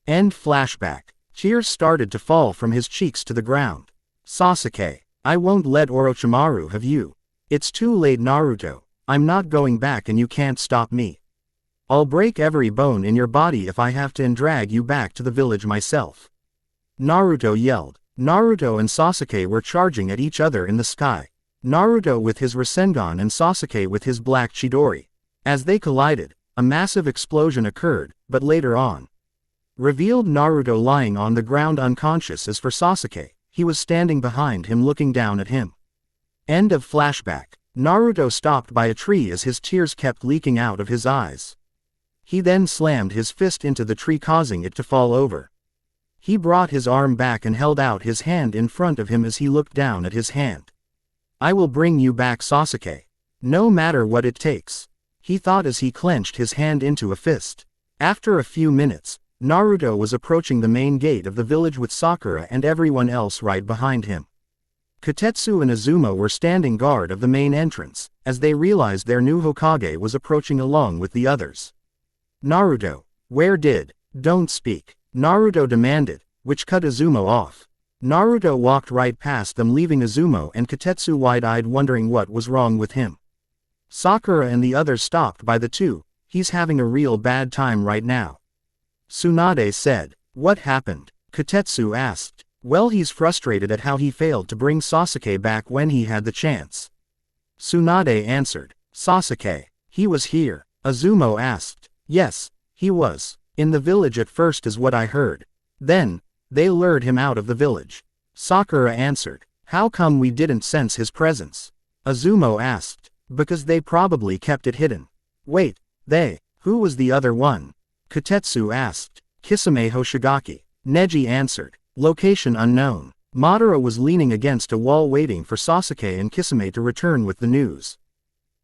End flashback. Tears started to fall from his cheeks to the ground. Sasuke. I won't let Orochimaru have you. It's too late, Naruto. I'm not going back and you can't stop me. I'll break every bone in your body if I have to and drag you back to the village myself, Naruto yelled. Naruto and Sasuke were charging at each other in the sky. Naruto with his Rasengan and Sasuke with his Black Chidori. As they collided, a massive explosion occurred, but later on revealed Naruto lying on the ground unconscious. As for Sasuke, he was standing behind him looking down at him. End of flashback. Naruto stopped by a tree as his tears kept leaking out of his eyes. He then slammed his fist into the tree, causing it to fall over. He brought his arm back and held out his hand in front of him as he looked down at his hand. I will bring you back, Sasuke. No matter what it takes, he thought as he clenched his hand into a fist. After a few minutes, Naruto was approaching the main gate of the village with Sakura and everyone else right behind him. Kotetsu and Azuma were standing guard of the main entrance, as they realized their new Hokage was approaching along with the others. Naruto, where did? Don't speak, Naruto demanded, which cut Azuma off. Naruto walked right past them, leaving Azuma and Kotetsu wide-eyed, wondering what was wrong with him. Sakura and the others stopped by the two. He's having a real bad time right now, Tsunade said. What happened? Kotetsu asked. Well, he's frustrated at how he failed to bring Sasuke back when he had the chance, Tsunade answered. Sasuke, he was here? Azuma asked. Yes, he was in the village at first is what I heard. Then they lured him out of the village, Sakura answered. How come we didn't sense his presence? Azuma asked. Because they probably kept it hidden. Wait, they? Who was the other one? Kotetsu asked. Kisame Hoshigaki, Neji answered. Location unknown. Madara was leaning against a wall waiting for Sasuke and Kisame to return with the news.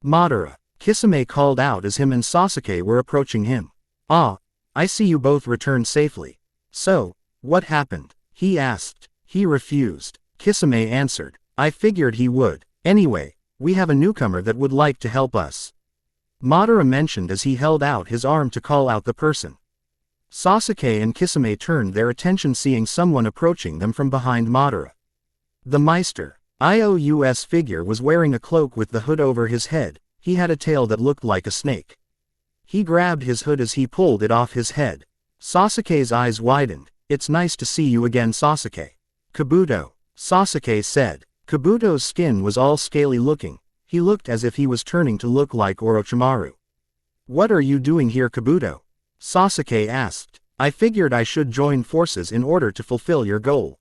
Madara, Kisame called out as him and Sasuke were approaching him. Ah, I see you both returned safely. So, what happened? He asked. He refused, Kisame answered. I figured he would. Anyway, we have a newcomer that would like to help us, Madara mentioned as he held out his arm to call out the person. Sasuke and Kisame turned their attention, seeing someone approaching them from behind Madara. The Meister IOUS figure was wearing a cloak with the hood over his head. He had a tail that looked like a snake. He grabbed his hood as he pulled it off his head. Sasuke's eyes widened. It's nice to see you again, Sasuke. Kabuto, Sasuke said. Kabuto's skin was all scaly looking. He looked as if he was turning to look like Orochimaru. What are you doing here, Kabuto? Sasuke asked. I figured I should join forces in order to fulfill your goal,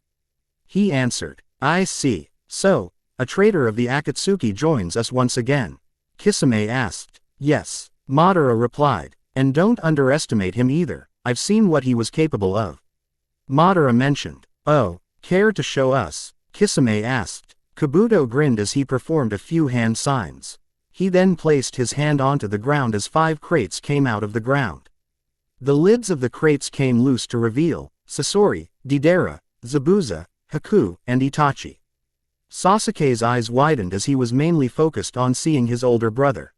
he answered. I see. So, a traitor of the Akatsuki joins us once again? Kisame asked. Yes, Madara replied. And don't underestimate him either. I've seen what he was capable of, Madara mentioned. Oh, care to show us? Kisame asked. Kabuto grinned as he performed a few hand signs. He then placed his hand onto the ground as 5 crates came out of the ground. The lids of the crates came loose to reveal Sasori, Deidara, Zabuza, Haku, and Itachi. Sasuke's eyes widened as he was mainly focused on seeing his older brother.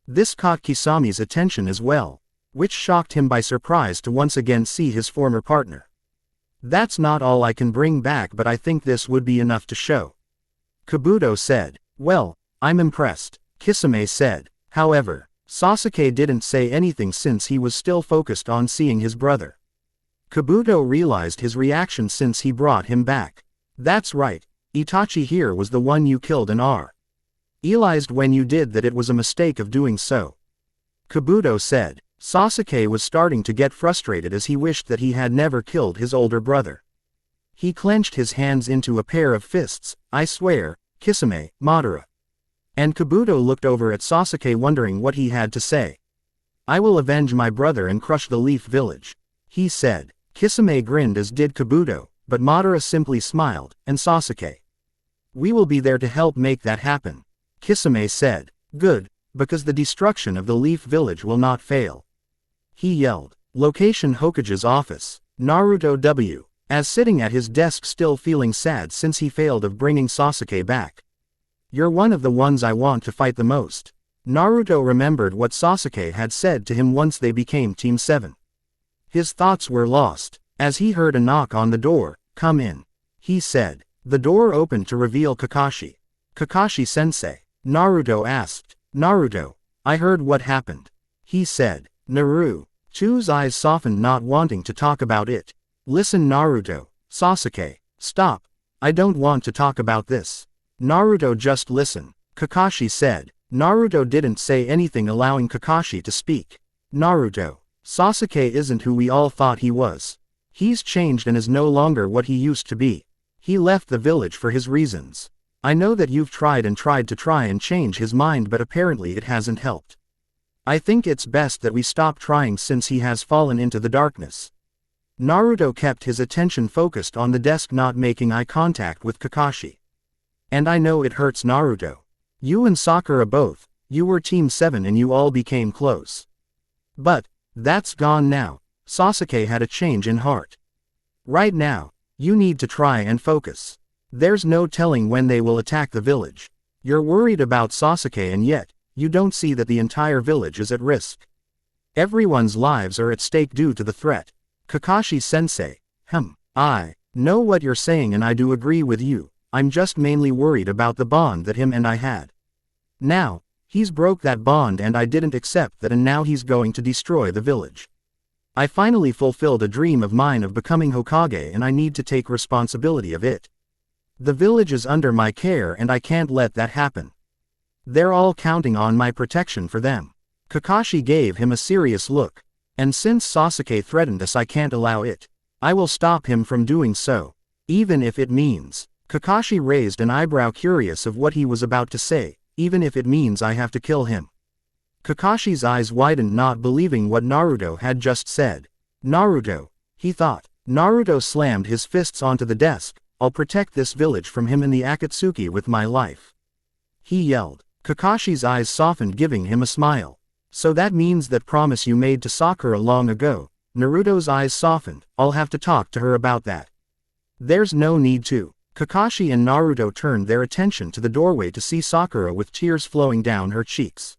This caught Kisame's attention as well, which shocked him by surprise to once again see his former partner. That's not all I can bring back, but I think this would be enough to show, Kabuto said. Well, I'm impressed, Kisame said. However, Sasuke didn't say anything since he was still focused on seeing his brother. Kabuto realized his reaction since he brought him back. That's right, Itachi here was the one you killed and realized when you did that it was a mistake of doing so. Kabuto said. Sasuke was starting to get frustrated as he wished that he had never killed his older brother. He clenched his hands into a pair of fists. I swear, Kisame, Madara. And Kabuto looked over at Sasuke wondering what he had to say. I will avenge my brother and crush the Leaf Village, he said. Kisame grinned as did Kabuto, but Madara simply smiled, and Sasuke. We will be there to help make that happen, Kisame said. Good, because the destruction of the Leaf Village will not fail. He yelled. Location Hokage's office. Naruto W. As sitting at his desk still feeling sad since he failed of bringing Sasuke back. You're one of the ones I want to fight the most. Naruto remembered what Sasuke had said to him once they became Team 7. His thoughts were lost, as he heard a knock on the door. Come in, he said. The door opened to reveal Kakashi. Kakashi-sensei, Naruto asked. Naruto, I heard what happened, he said. Naruto's eyes softened, not wanting to talk about it. Listen Naruto, Sasuke, stop. I don't want to talk about this. Naruto, just listen, Kakashi said. Naruto didn't say anything, allowing Kakashi to speak. Naruto, Sasuke isn't who we all thought he was. He's changed and is no longer what he used to be. He left the village for his reasons. I know that you've tried to change his mind, but apparently it hasn't helped. I think it's best that we stop trying since he has fallen into the darkness. Naruto kept his attention focused on the desk, not making eye contact with Kakashi. And I know it hurts Naruto. You and Sakura both, you were Team 7 and you all became close. But, that's gone now. Sasuke had a change in heart. Right now, you need to try and focus. There's no telling when they will attack the village. You're worried about Sasuke and yet, you don't see that the entire village is at risk. Everyone's lives are at stake due to the threat. Kakashi-sensei, I know what you're saying and I do agree with you. I'm just mainly worried about the bond that him and I had. Now, he's broke that bond and I didn't accept that, and now he's going to destroy the village. I finally fulfilled a dream of mine of becoming Hokage and I need to take responsibility of it. The village is under my care and I can't let that happen. They're all counting on my protection for them. Kakashi gave him a serious look. And since Sasuke threatened us, I can't allow it. I will stop him from doing so. Even if it means. Kakashi raised an eyebrow, curious of what he was about to say. Even if it means I have to kill him. Kakashi's eyes widened, not believing what Naruto had just said. Naruto, he thought. Naruto slammed his fists onto the desk. I'll protect this village from him and the Akatsuki with my life, he yelled. Kakashi's eyes softened, giving him a smile. So that means that promise you made to Sakura long ago. Naruto's eyes softened. I'll have to talk to her about that. There's no need to. Kakashi and Naruto turned their attention to the doorway to see Sakura with tears flowing down her cheeks.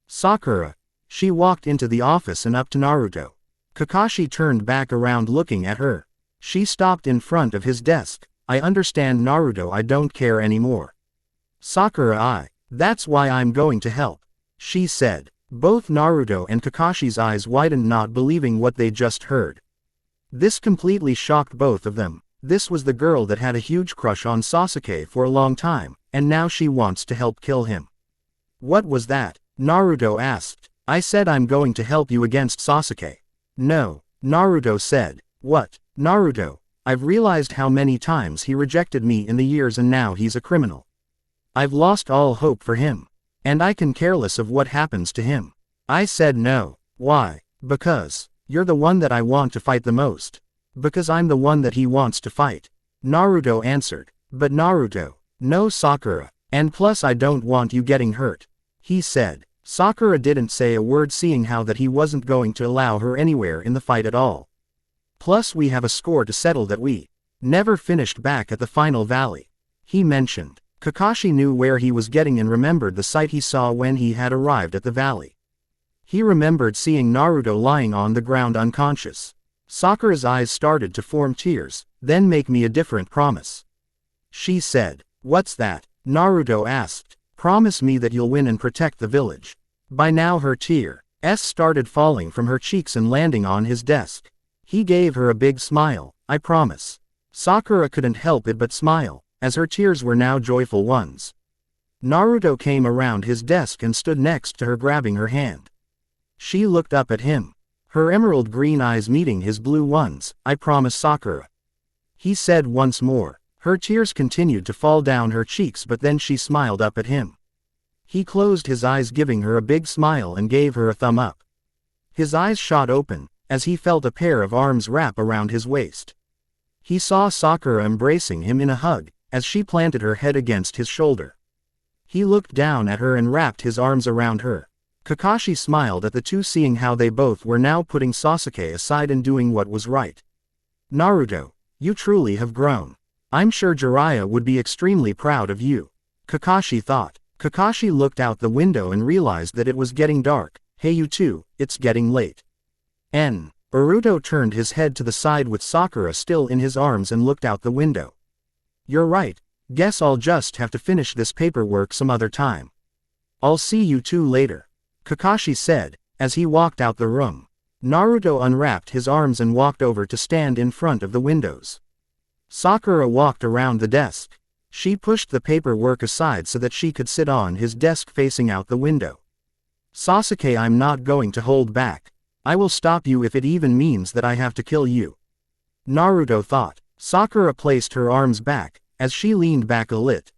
Sakura. She walked into the office and up to Naruto. Kakashi turned back around, looking at her. She stopped in front of his desk. I understand Naruto, I don't care anymore. Sakura, that's why I'm going to help, she said. Both Naruto and Kakashi's eyes widened, not believing what they just heard. This completely shocked both of them. This was the girl that had a huge crush on Sasuke for a long time, and now she wants to help kill him. What was that? Naruto asked. I said I'm going to help you against Sasuke. No, Naruto said. What? Naruto, I've realized how many times he rejected me in the years and now he's a criminal. I've lost all hope for him. And I can careless of what happens to him. I said no. Why? Because you're the one that I want to fight the most. Because I'm the one that he wants to fight. Naruto answered. But Naruto, no Sakura, and plus I don't want you getting hurt, he said. Sakura didn't say a word, seeing how that he wasn't going to allow her anywhere in the fight at all. Plus we have a score to settle that we never finished back at the final valley, he mentioned. Kakashi knew where he was getting and remembered the sight he saw when he had arrived at the valley. He remembered seeing Naruto lying on the ground unconscious. Sakura's eyes started to form tears. Then make me a different promise, she said. What's that? Naruto asked. Promise me that you'll win and protect the village. By now her tears started falling from her cheeks and landing on his desk. He gave her a big smile. I promise. Sakura couldn't help it but smile, as her tears were now joyful ones. Naruto came around his desk and stood next to her, grabbing her hand. She looked up at him, her emerald green eyes meeting his blue ones. I promise, Sakura. He said once more. Her tears continued to fall down her cheeks, but then she smiled up at him. He closed his eyes, giving her a big smile, and gave her a thumb up. His eyes shot open, as he felt a pair of arms wrap around his waist. He saw Sakura embracing him in a hug, as she planted her head against his shoulder. He looked down at her and wrapped his arms around her. Kakashi smiled at the two, seeing how they both were now putting Sasuke aside and doing what was right. Naruto, you truly have grown. I'm sure Jiraiya would be extremely proud of you. Kakashi thought. Kakashi looked out the window and realized that it was getting dark. Hey you two, it's getting late. Naruto turned his head to the side with Sakura still in his arms and looked out the window. You're right, guess I'll just have to finish this paperwork some other time. I'll see you two later, Kakashi said, as he walked out the room. Naruto unwrapped his arms and walked over to stand in front of the windows. Sakura walked around the desk. She pushed the paperwork aside so that she could sit on his desk facing out the window. Sasuke, I'm not going to hold back. I will stop you if it even means that I have to kill you. Naruto thought. Sakura placed her arms back, as she leaned back a little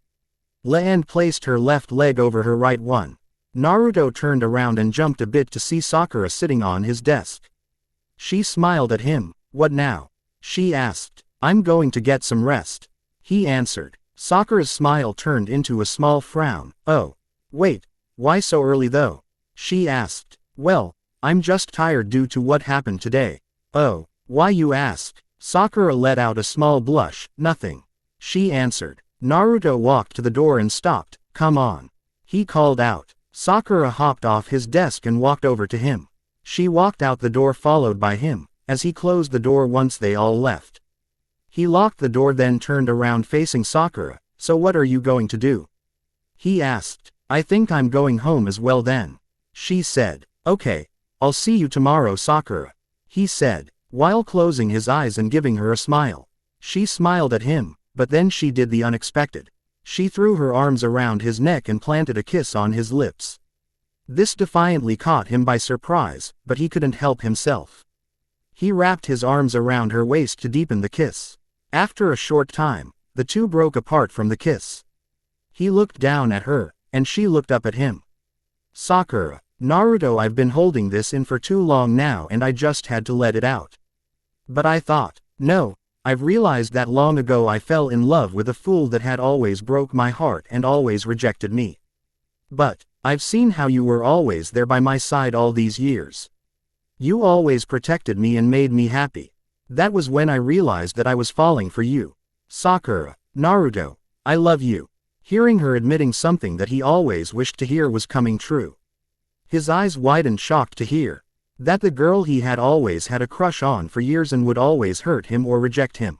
and placed her left leg over her right one. Naruto turned around and jumped a bit to see Sakura sitting on his desk. She smiled at him. What now? She asked. I'm going to get some rest, he answered. Sakura's smile turned into a small frown. Oh. Wait, why so early though? She asked. Well, I'm just tired due to what happened today. Oh, why you ask? Sakura let out a small blush. Nothing, she answered. Naruto walked to the door and stopped. Come on, he called out. Sakura hopped off his desk and walked over to him. She walked out the door followed by him, as he closed the door once they all left. He locked the door, then turned around facing Sakura. So what are you going to do? He asked. I think I'm going home as well then, she said. Okay, I'll see you tomorrow, Sakura, he said, while closing his eyes and giving her a smile. She smiled at him, but then she did the unexpected. She threw her arms around his neck and planted a kiss on his lips. This defiantly caught him by surprise, but he couldn't help himself. He wrapped his arms around her waist to deepen the kiss. After a short time, the two broke apart from the kiss. He looked down at her, and she looked up at him. Sakura, Naruto, I've been holding this in for too long now and I just had to let it out. But I thought, no, I've realized that long ago I fell in love with a fool that had always broke my heart and always rejected me. But, I've seen how you were always there by my side all these years. You always protected me and made me happy. That was when I realized that I was falling for you. Sakura, Naruto, I love you. Hearing her admitting something that he always wished to hear was coming true. His eyes widened, shocked to hear that the girl he had always had a crush on for years and would always hurt him or reject him.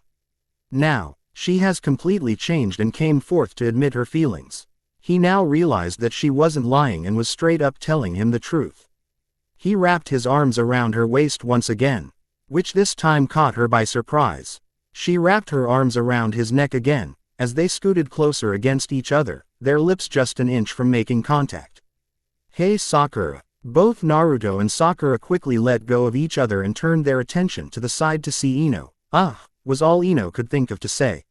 Now, she has completely changed and came forth to admit her feelings. He now realized that she wasn't lying and was straight up telling him the truth. He wrapped his arms around her waist once again, which this time caught her by surprise. She wrapped her arms around his neck again, as they scooted closer against each other, their lips just an inch from making contact. Hey Sakura. Both Naruto and Sakura quickly let go of each other and turned their attention to the side to see Ino. Was all Ino could think of to say.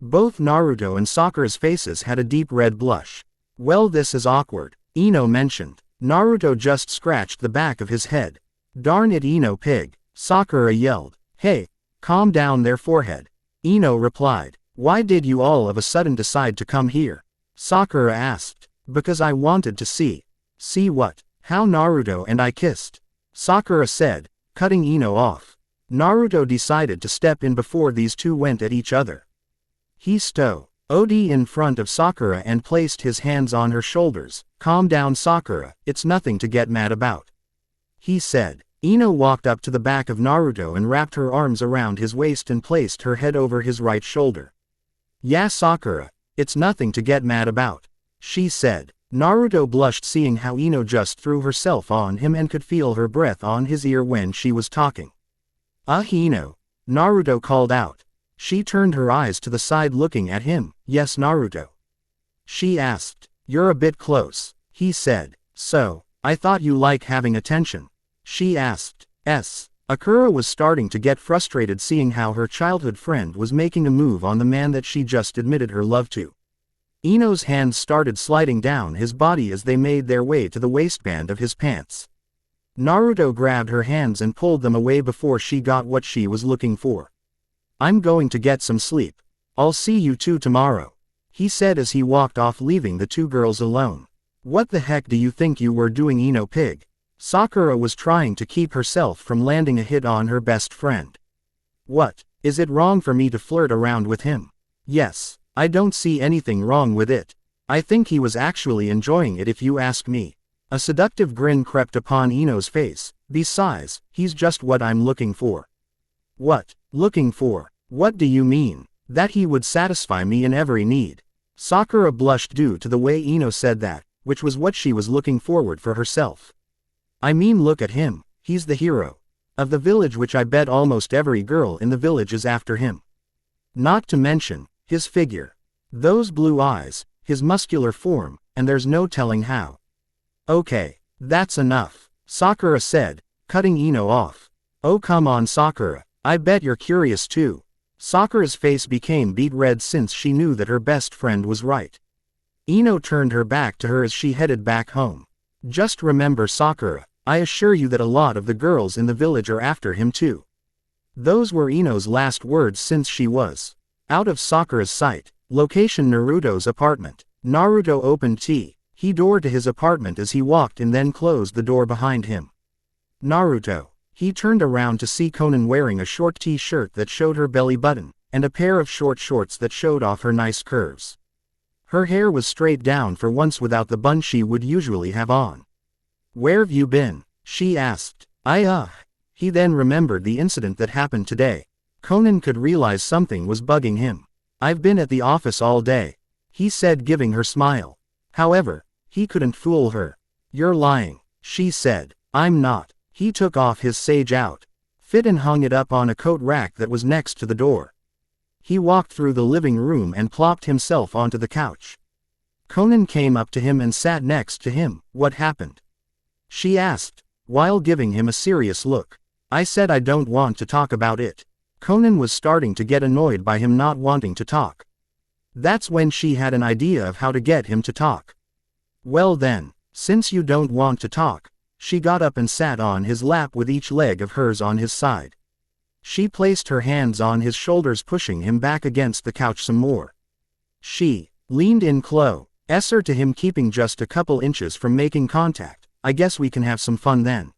Both Naruto and Sakura's faces had a deep red blush. Well, this is awkward, Ino mentioned. Naruto just scratched the back of his head. Darn it, Ino pig, Sakura yelled. Hey, calm down their forehead. Ino replied. Why did you all of a sudden decide to come here? Sakura asked. Because I wanted to see. See what? How Naruto and I kissed, Sakura said, cutting Ino off. Naruto decided to step in before these two went at each other. He stood in front of Sakura and placed his hands on her shoulders. Calm down, Sakura, it's nothing to get mad about, he said. Ino walked up to the back of Naruto and wrapped her arms around his waist and placed her head over his right shoulder. Yeah, Sakura, It's nothing to get mad about, she said. Naruto blushed seeing how Ino just threw herself on him and could feel her breath on his ear when she was talking. Ino, Naruto called out. She turned her eyes to the side looking at him. Yes, Naruto. She asked. You're a bit close, he said. So, I thought you like having attention. She asked. Akira was starting to get frustrated seeing how her childhood friend was making a move on the man that she just admitted her love to. Ino's hands started sliding down his body as they made their way to the waistband of his pants. Naruto grabbed her hands and pulled them away before she got what she was looking for. I'm going to get some sleep. I'll see you two tomorrow, he said as he walked off leaving the two girls alone. What the heck do you think you were doing, Ino pig? Sakura was trying to keep herself from landing a hit on her best friend. What, is it wrong for me to flirt around with him? Yes, I don't see anything wrong with it. I think he was actually enjoying it if you ask me. A seductive grin crept upon Ino's face. Besides, he's just what I'm looking for. What, looking for? What do you mean? That he would satisfy me in every need. Sakura blushed due to the way Ino said that, which was what she was looking forward for herself. I mean, look at him, he's the hero of the village, which I bet almost every girl in the village is after him. Not to mention his figure, those blue eyes, his muscular form, and there's no telling how. Okay, that's enough, Sakura said, cutting Ino off. Oh come on Sakura, I bet you're curious too. Sakura's face became beet red since she knew that her best friend was right. Ino turned her back to her as she headed back home. Just remember Sakura, I assure you that a lot of the girls in the village are after him too. Those were Ino's last words since she was out of Sakura's sight. Location: Naruto's apartment. Naruto opened the door to his apartment as he walked in, then closed the door behind him. Naruto. He turned around to see Konan wearing a short t-shirt that showed her belly button, and a pair of short shorts that showed off her nice curves. Her hair was straight down for once without the bun she would usually have on. Where've you been? She asked. He then remembered the incident that happened today. Konan could realize something was bugging him. I've been at the office all day, he said, giving her smile. However, he couldn't fool her. You're lying, she said. I'm not. He took off his sage outfit and hung it up on a coat rack that was next to the door. He walked through the living room and plopped himself onto the couch. Konan came up to him and sat next to him. What happened? She asked, while giving him a serious look. I said I don't want to talk about it. Konan was starting to get annoyed by him not wanting to talk. That's when she had an idea of how to get him to talk. Well then, since you don't want to talk, she got up and sat on his lap with each leg of hers on his side. She placed her hands on his shoulders, pushing him back against the couch some more. She leaned in closer to him, keeping just a couple inches from making contact. I guess we can have some fun then,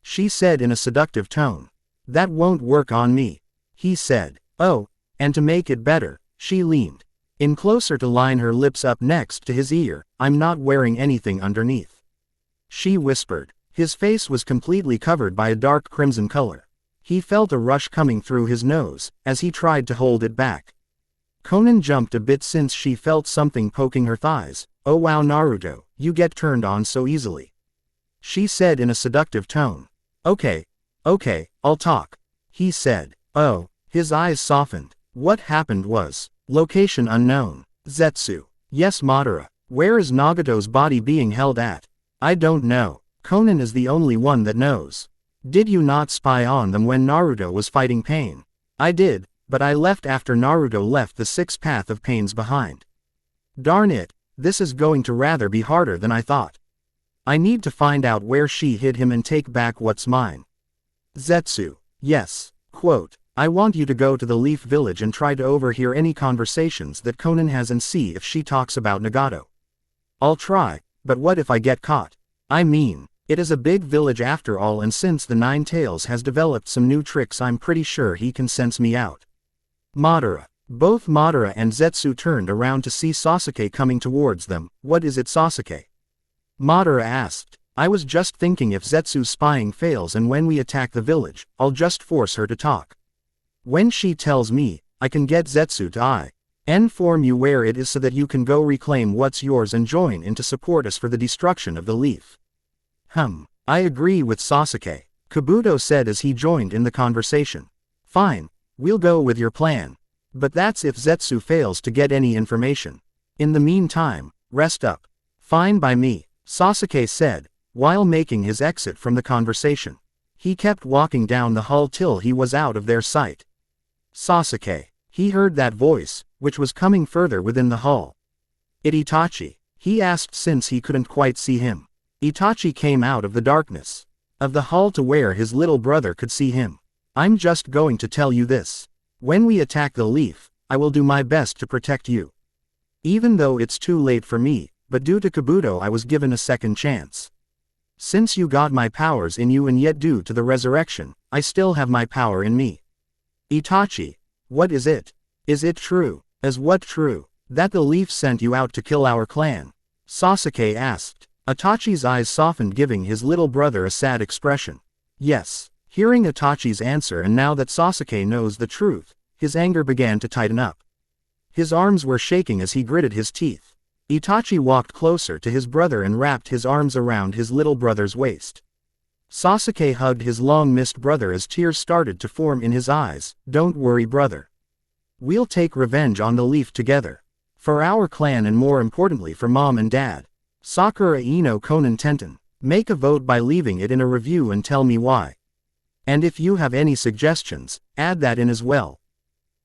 she said in a seductive tone. That won't work on me, he said. Oh, and to make it better, she leaned in closer to line her lips up next to his ear. I'm not wearing anything underneath, she whispered. His face was completely covered by a dark crimson color. He felt a rush coming through his nose as he tried to hold it back. Konan jumped a bit since she felt something poking her thighs. Oh wow Naruto, you get turned on so easily, she said in a seductive tone. Okay, I'll talk, he said. Oh, his eyes softened. What happened was, location unknown. Zetsu. Yes Madara. Where is Nagato's body being held at? I don't know. Konan is the only one that knows. Did you not spy on them when Naruto was fighting pain? I did, but I left after Naruto left the sixth path of pains behind. Darn it, this is going to rather be harder than I thought. I need to find out where she hid him and take back what's mine. Zetsu. Yes. Quote, I want you to go to the Leaf Village and try to overhear any conversations that Konan has and see if she talks about Nagato. I'll try, but what if I get caught? I mean, it is a big village after all, and since the Nine Tails has developed some new tricks, I'm pretty sure he can sense me out. Madara. Both Madara and Zetsu turned around to see Sasuke coming towards them. What is it, Sasuke? Madara asked. I was just thinking, if Zetsu's spying fails and when we attack the village, I'll just force her to talk. When she tells me, I can get Zetsu to N form you wear it is so that you can go reclaim what's yours and join in to support us for the destruction of the leaf. I agree with Sasuke, Kabuto said as he joined in the conversation. Fine, we'll go with your plan. But that's if Zetsu fails to get any information. In the meantime, rest up. Fine by me, Sasuke said, while making his exit from the conversation. He kept walking down the hall till he was out of their sight. Sasuke. He heard that voice, which was coming further within the hall. Itachi? He asked since he couldn't quite see him. Itachi came out of the darkness of the hall to where his little brother could see him. I'm just going to tell you this. When we attack the leaf, I will do my best to protect you. Even though it's too late for me, but due to Kabuto I was given a second chance. Since you got my powers in you and yet due to the resurrection, I still have my power in me. Itachi. What is it? Is it true? Is what true? That the leaf sent you out to kill our clan? Sasuke asked. Itachi's eyes softened, giving his little brother a sad expression. Yes. Hearing Itachi's answer and now that Sasuke knows the truth, his anger began to tighten up. His arms were shaking as he gritted his teeth. Itachi walked closer to his brother and wrapped his arms around his little brother's waist. Sasuke hugged his long-missed brother as tears started to form in his eyes. Don't worry, brother. We'll take revenge on the leaf together. For our clan and more importantly for mom and dad. Sakura Ino Konan Tenten. Make a vote by leaving it in a review and tell me why. And if you have any suggestions, add that in as well.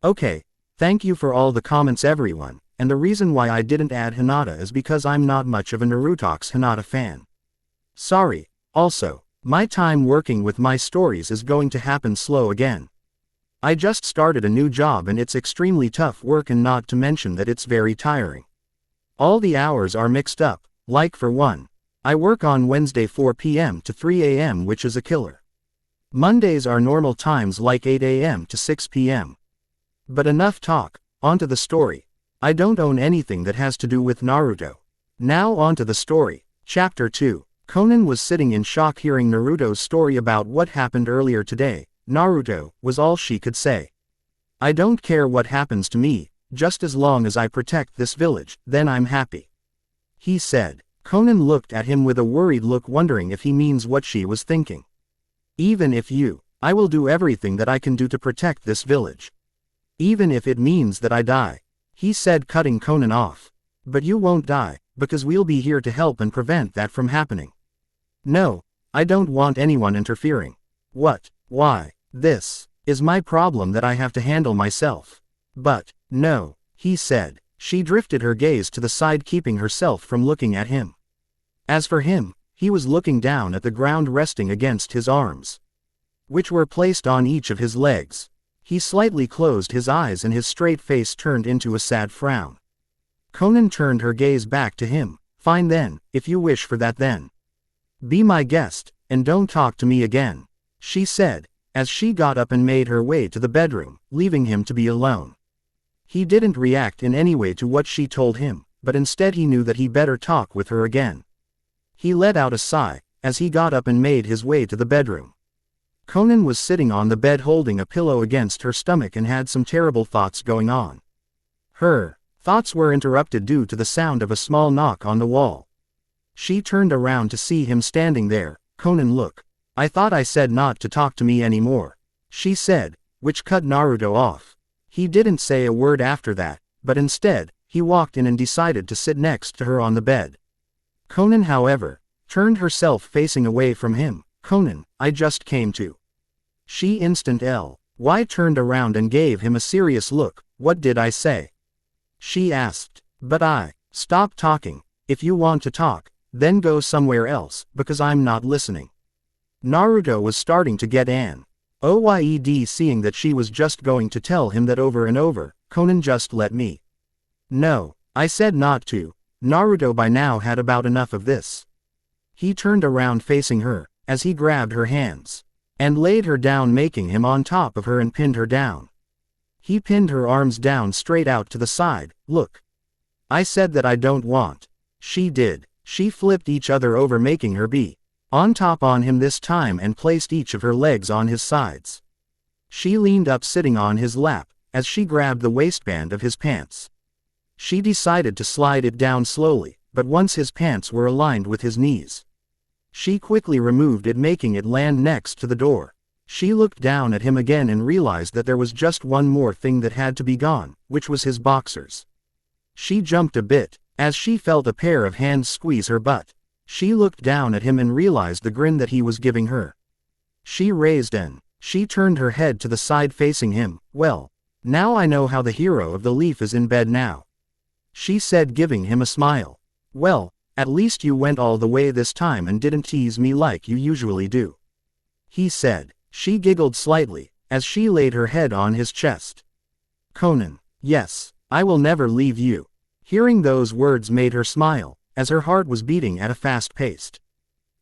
Okay, thank you for all the comments everyone, and the reason why I didn't add Hinata is because I'm not much of a Naruto's Hinata fan. Sorry. Also, my time working with my stories is going to happen slow again. I just started a new job and it's extremely tough work, and not to mention that it's very tiring. All the hours are mixed up, like for one. I work on Wednesday 4 p.m. to 3 a.m. which is a killer. Mondays are normal times like 8 a.m. to 6 p.m. But enough talk, onto the story. I don't own anything that has to do with Naruto. Now onto the story. Chapter 2. Konan was sitting in shock hearing Naruto's story about what happened earlier today. Naruto, was all she could say. I don't care what happens to me, just as long as I protect this village, then I'm happy. He said. Konan looked at him with a worried look, wondering if he means what she was thinking. Even if you, I will do everything that I can do to protect this village. Even if it means that I die. He said, cutting Konan off. But you won't die, because we'll be here to help and prevent that from happening. No, I don't want anyone interfering. What? Why? This is my problem that I have to handle myself. But, no, he said. She drifted her gaze to the side, keeping herself from looking at him. As for him, he was looking down at the ground, resting against his arms, which were placed on each of his legs. He slightly closed his eyes and his straight face turned into a sad frown. Konan turned her gaze back to him. Fine then, if you wish for that then. Be my guest, and don't talk to me again, she said, as she got up and made her way to the bedroom, leaving him to be alone. He didn't react in any way to what she told him, but instead he knew that he better talk with her again. He let out a sigh, as he got up and made his way to the bedroom. Konan was sitting on the bed holding a pillow against her stomach and had some terrible thoughts going on. Her thoughts were interrupted due to the sound of a small knock on the wall. She turned around to see him standing there. Konan, look. I thought I said not to talk to me anymore, she said, which cut Naruto off. He didn't say a word after that, but instead, he walked in and decided to sit next to her on the bed. Konan, however, turned herself facing away from him. Konan, I just came to. She instantly turned around and gave him a serious look. What did I say? She asked. But stop talking. If you want to talk, then go somewhere else, because I'm not listening. Naruto was starting to get annoyed seeing that she was just going to tell him that over and over. Konan, just let me. No, I said not to. Naruto by now had about enough of this. He turned around facing her, as he grabbed her hands, and laid her down, making him on top of her and pinned her down. He pinned her arms down straight out to the side. Look. I said that I don't want. She did. She flipped each other over, making her be on top on him this time, and placed each of her legs on his sides. She leaned up, sitting on his lap, as she grabbed the waistband of his pants. She decided to slide it down slowly, but once his pants were aligned with his knees, she quickly removed it, making it land next to the door. She looked down at him again and realized that there was just one more thing that had to be gone, which was his boxers. She jumped a bit, as she felt a pair of hands squeeze her butt. She looked down at him and realized the grin that he was giving her. She turned her head to the side facing him. "Well, now I know how the hero of the leaf is in bed now," she said, giving him a smile. "Well, at least you went all the way this time and didn't tease me like you usually do," he said. She giggled slightly, as she laid her head on his chest. "Conan, yes, I will never leave you." Hearing those words made her smile, as her heart was beating at a fast pace.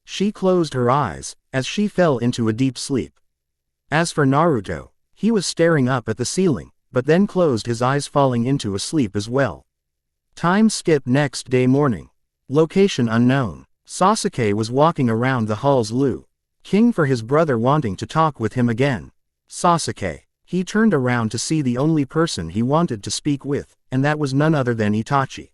She closed her eyes, as she fell into a deep sleep. As for Naruto, he was staring up at the ceiling, but then closed his eyes, falling into a sleep as well. Time skip. Next day morning. Location unknown. Sasuke was walking around the hall's loo, king for his brother wanting to talk with him again. Sasuke. He turned around to see the only person he wanted to speak with, and that was none other than Itachi.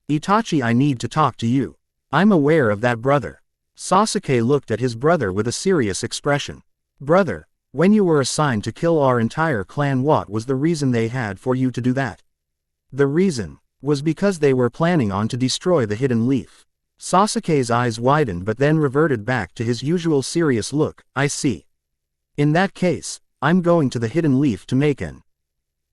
"Itachi, I need to talk to you. I'm aware of that, brother." Sasuke looked at his brother with a serious expression. "Brother, when you were assigned to kill our entire clan, what was the reason they had for you to do that?" "The reason was because they were planning on to destroy the hidden leaf." Sasuke's eyes widened but then reverted back to his usual serious look. "I see. In that case, I'm going to the hidden leaf to make an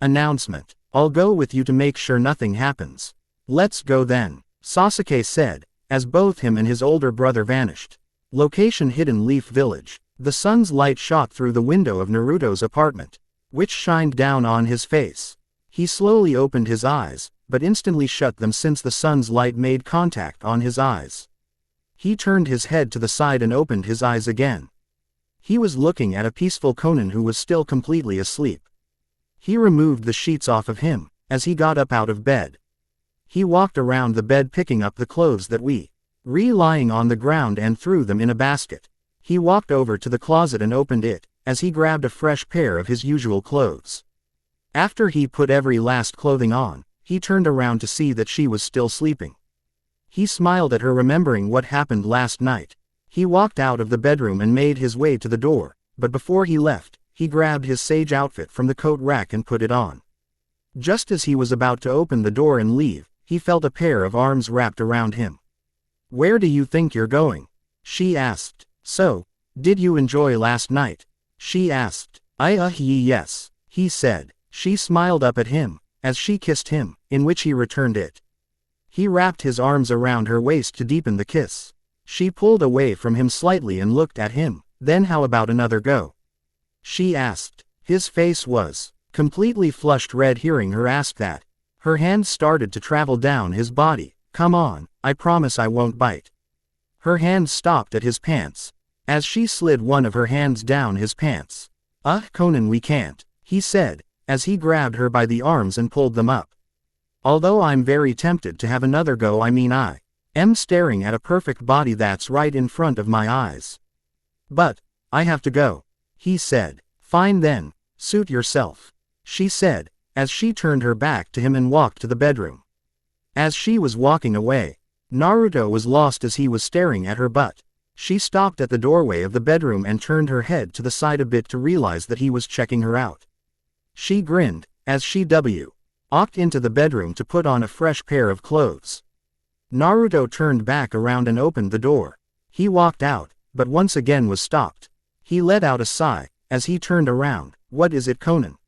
announcement. I'll go with you to make sure nothing happens." "Let's go then," Sasuke said, as both him and his older brother vanished. Location: Hidden Leaf Village. The sun's light shot through the window of Naruto's apartment, which shined down on his face. He slowly opened his eyes, but instantly shut them since the sun's light made contact on his eyes. He turned his head to the side and opened his eyes again. He was looking at a peaceful Conan who was still completely asleep. He removed the sheets off of him, as he got up out of bed. He walked around the bed picking up the clothes that were lying on the ground and threw them in a basket. He walked over to the closet and opened it, as he grabbed a fresh pair of his usual clothes. After he put every last clothing on, he turned around to see that she was still sleeping. He smiled at her, remembering what happened last night. He walked out of the bedroom and made his way to the door, but before he left, he grabbed his sage outfit from the coat rack and put it on. Just as he was about to open the door and leave, he felt a pair of arms wrapped around him. "Where do you think you're going?" she asked. "So, did you enjoy last night?" she asked. Yes," he said. She smiled up at him, as she kissed him, in which he returned it. He wrapped his arms around her waist to deepen the kiss. She pulled away from him slightly and looked at him. "Then how about another go?" she asked. His face was completely flushed red hearing her ask that. Her hands started to travel down his body. "Come on, I promise I won't bite." Her hands stopped at his pants, as she slid one of her hands down his pants. Conan, we can't," he said, as he grabbed her by the arms and pulled them up. "Although I'm very tempted to have another go, I am staring at a perfect body that's right in front of my eyes. But I have to go," he said. "Fine then, suit yourself," she said, as she turned her back to him and walked to the bedroom. As she was walking away, Naruto was lost as he was staring at her butt. She stopped at the doorway of the bedroom and turned her head to the side a bit to realize that he was checking her out. She grinned, as she walked into the bedroom to put on a fresh pair of clothes. Naruto turned back around and opened the door. He walked out, but once again was stopped. He let out a sigh, as he turned around. "What is it, Conan?"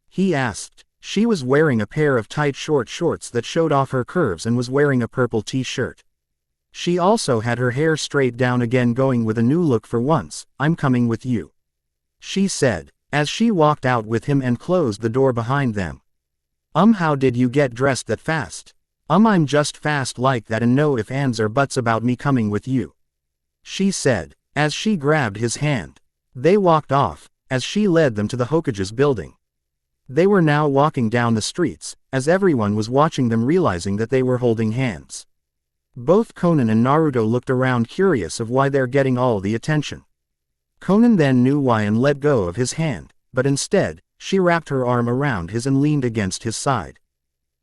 he asked. She was wearing a pair of tight short shorts that showed off her curves and was wearing a purple t-shirt. She also had her hair straight down again, going with a new look for once. "I'm coming with you," she said, as she walked out with him and closed the door behind them. How did you get dressed that fast?" I'm just fast like that and no ifs ands or buts about me coming with you," she said, as she grabbed his hand. They walked off, as she led them to the Hokage's building. They were now walking down the streets, as everyone was watching them, realizing that they were holding hands. Both Conan and Naruto looked around, curious of why they're getting all the attention. Conan then knew why and let go of his hand, but instead, she wrapped her arm around his and leaned against his side.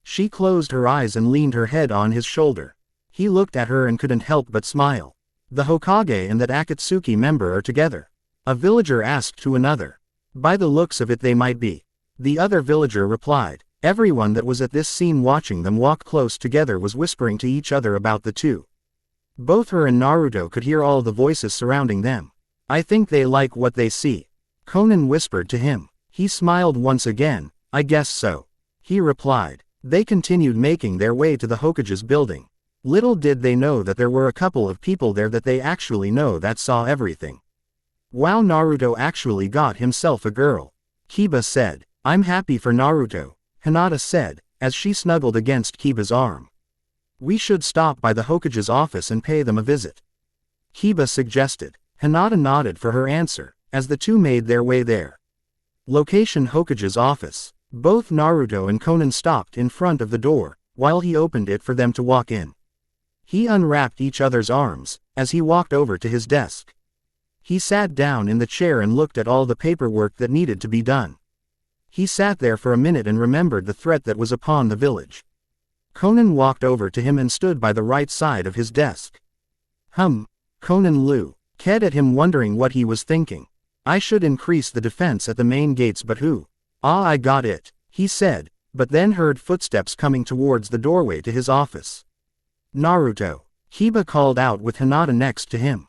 She closed her eyes and leaned her head on his shoulder. He looked at her and couldn't help but smile. The Hokage and that Akatsuki member are together. A villager asked to another. By the looks of it they might be. The other villager replied. Everyone that was at this scene watching them walk close together was whispering to each other about the two. Both her and Naruto could hear all the voices surrounding them. I think they like what they see. Konan whispered to him. He smiled once again. I guess so. He replied. They continued making their way to the Hokage's building. Little did they know that there were a couple of people there that they actually know that saw everything. Wow, Naruto actually got himself a girl. Kiba said. I'm happy for Naruto, Hinata said, as she snuggled against Kiba's arm. We should stop by the Hokage's office and pay them a visit. Kiba suggested. Hinata nodded for her answer, as the two made their way there. Location: Hokage's office. Both Naruto and Konan stopped in front of the door, while he opened it for them to walk in. He unwrapped each other's arms, as he walked over to his desk. He sat down in the chair and looked at all the paperwork that needed to be done. He sat there for a minute and remembered the threat that was upon the village. Konan walked over to him and stood by the right side of his desk. Konan looked at him wondering what he was thinking. I should increase the defense at the main gates, but who? I got it, he said, but then heard footsteps coming towards the doorway to his office. Naruto, Kiba called out with Hinata next to him.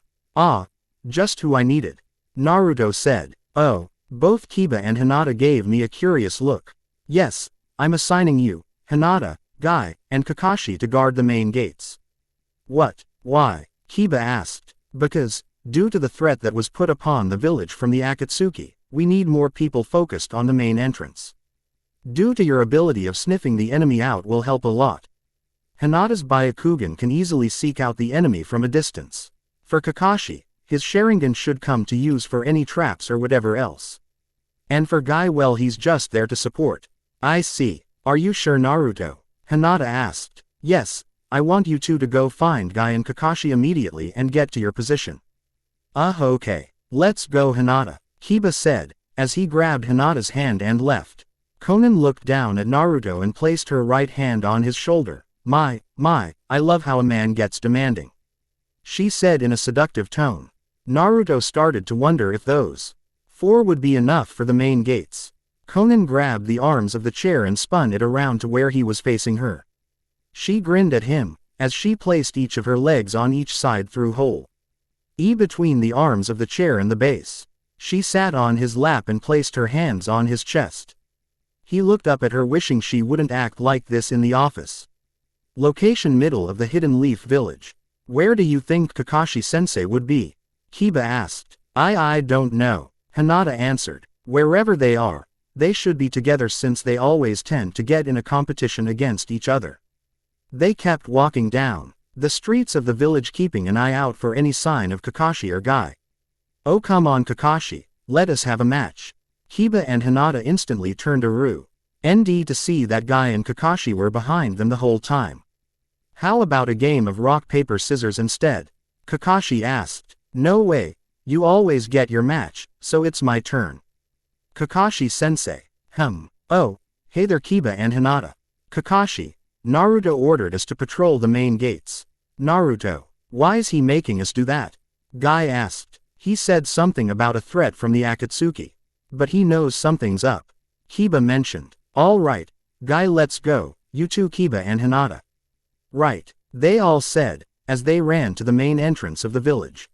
Just who I needed. Naruto said. Oh. Both Kiba and Hinata gave me a curious look. Yes, I'm assigning you, Hinata, Guy, and Kakashi to guard the main gates. What? Why? Kiba asked. Because, due to the threat that was put upon the village from the Akatsuki, we need more people focused on the main entrance. Due to your ability of sniffing the enemy out will help a lot. Hinata's Byakugan can easily seek out the enemy from a distance. For Kakashi, his Sharingan should come to use for any traps or whatever else. And for Guy, well, he's just there to support. I see. Are you sure, Naruto? Hinata asked. Yes, I want you two to go find Guy and Kakashi immediately and get to your position. Okay. Let's go, Hinata, Kiba said, as he grabbed Hinata's hand and left. Konan looked down at Naruto and placed her right hand on his shoulder. My, I love how a man gets demanding, she said in a seductive tone. Naruto started to wonder if those 4 would be enough for the main gates. Konan grabbed the arms of the chair and spun it around to where he was facing her. She grinned at him, as she placed each of her legs on each side through hole between the arms of the chair and the base. She sat on his lap and placed her hands on his chest. He looked up at her, wishing she wouldn't act like this in the office. Location: middle of the Hidden Leaf Village. Where do you think Kakashi-sensei would be? Kiba asked. I don't know, Hinata answered. Wherever they are, they should be together since they always tend to get in a competition against each other. They kept walking down the streets of the village, keeping an eye out for any sign of Kakashi or Guy. Oh, come on, Kakashi, let us have a match. Kiba and Hinata instantly turned around to see that Guy and Kakashi were behind them the whole time. How about a game of rock paper scissors instead? Kakashi asked. No way, you always get your match, so it's my turn. Kakashi-sensei. Oh, hey there, Kiba and Hinata. Kakashi, Naruto ordered us to patrol the main gates. Naruto, why is he making us do that? Guy asked. He said something about a threat from the Akatsuki. But he knows something's up. Kiba mentioned. All right, Guy, let's go, you two, Kiba and Hinata. Right, they all said, as they ran to the main entrance of the village.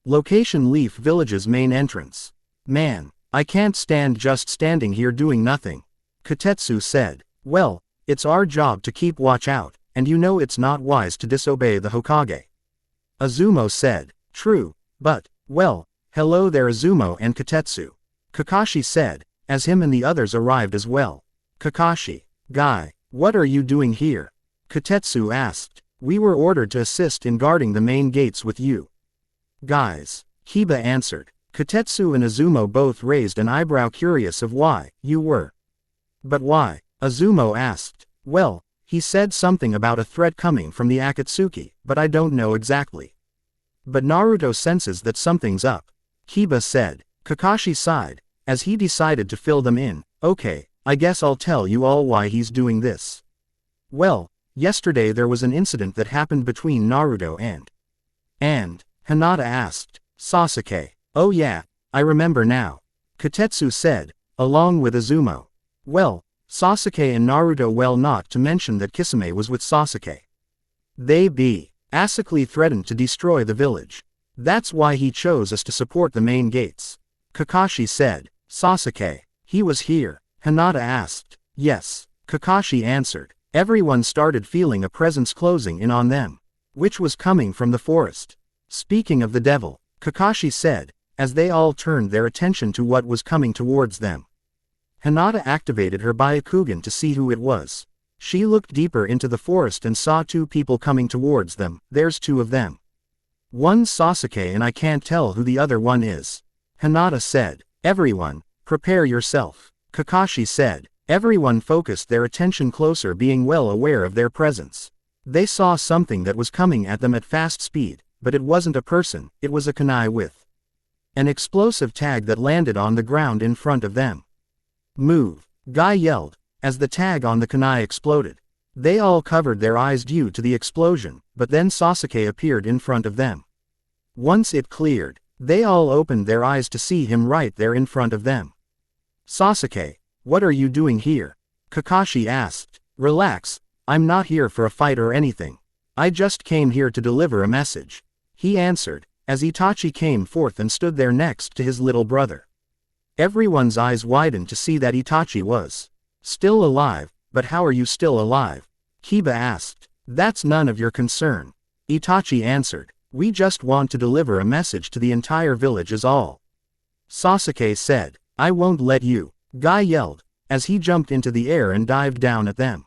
Location: Leaf Village's main entrance. Man, I can't stand just standing here doing nothing, Kotetsu said. Well, it's our job to keep watch out, and you know it's not wise to disobey the Hokage. Azumo said. True, but, well, hello there, Azumo and Kotetsu, Kakashi said, as him and the others arrived as well. Kakashi, Guy, what are you doing here? Kotetsu asked. We were ordered to assist in guarding the main gates with you guys, Kiba answered. Kotetsu and Azumo both raised an eyebrow, curious of why you were. But why? Azumo asked. Well, he said something about a threat coming from the Akatsuki, but I don't know exactly. But Naruto senses that something's up, Kiba said. Kakashi sighed, as he decided to fill them in. Okay, I guess I'll tell you all why he's doing this. Well, yesterday there was an incident that happened between Naruto and Hinata asked. Sasuke. Oh yeah, I remember now. Kotetsu said, along with Izumo. Well, Sasuke and Naruto, well, not to mention that Kisame was with Sasuke. They basically threatened to destroy the village. That's why he chose us to support the main gates. Kakashi said. Sasuke. He was here? Hinata asked. Yes, Kakashi answered. Everyone started feeling a presence closing in on them, which was coming from the forest. Speaking of the devil, Kakashi said, as they all turned their attention to what was coming towards them. Hinata activated her Byakugan to see who it was. She looked deeper into the forest and saw two people coming towards them. There's two of them. One's Sasuke and I can't tell who the other one is. Hinata said. Everyone, prepare yourself. Kakashi said. Everyone focused their attention closer, being well aware of their presence. They saw something that was coming at them at fast speed, but it wasn't a person, it was a kunai with an explosive tag that landed on the ground in front of them. Move! Guy yelled, as the tag on the kunai exploded. They all covered their eyes due to the explosion, but then Sasuke appeared in front of them. Once it cleared, they all opened their eyes to see him right there in front of them. Sasuke, what are you doing here? Kakashi asked. Relax, I'm not here for a fight or anything. I just came here to deliver a message. He answered, as Itachi came forth and stood there next to his little brother. Everyone's eyes widened to see that Itachi was still alive. But how are you still alive? Kiba asked. That's none of your concern. Itachi answered. We just want to deliver a message to the entire village is all. Sasuke said. I won't let you. Guy yelled, as he jumped into the air and dived down at them.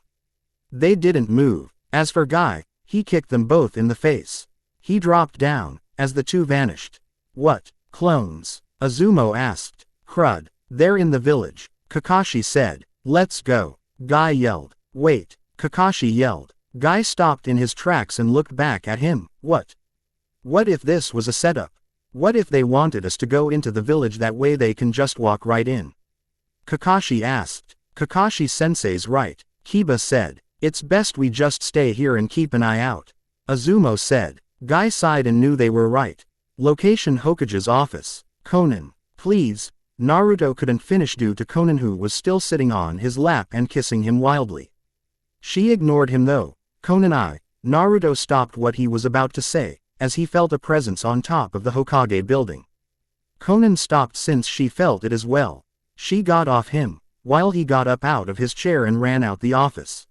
They didn't move. As for Guy, he kicked them both in the face. He dropped down, as the two vanished. What, clones? Izumo asked. Crud, they're in the village. Kakashi said. Let's go. Guy yelled. Wait, Kakashi yelled. Guy stopped in his tracks and looked back at him. What? What if this was a setup? What if they wanted us to go into the village that way they can just walk right in? Kakashi asked. Kakashi-sensei's right, Kiba said. It's best we just stay here and keep an eye out. Izumo said. Guy sighed and knew they were right. Location Hokage's office. Konan. Please. Naruto couldn't finish due to Konan, who was still sitting on his lap and kissing him wildly. She ignored him though. Naruto stopped what he was about to say, as he felt a presence on top of the Hokage building. Konan stopped since she felt it as well. She got off him, while he got up out of his chair and ran out the office.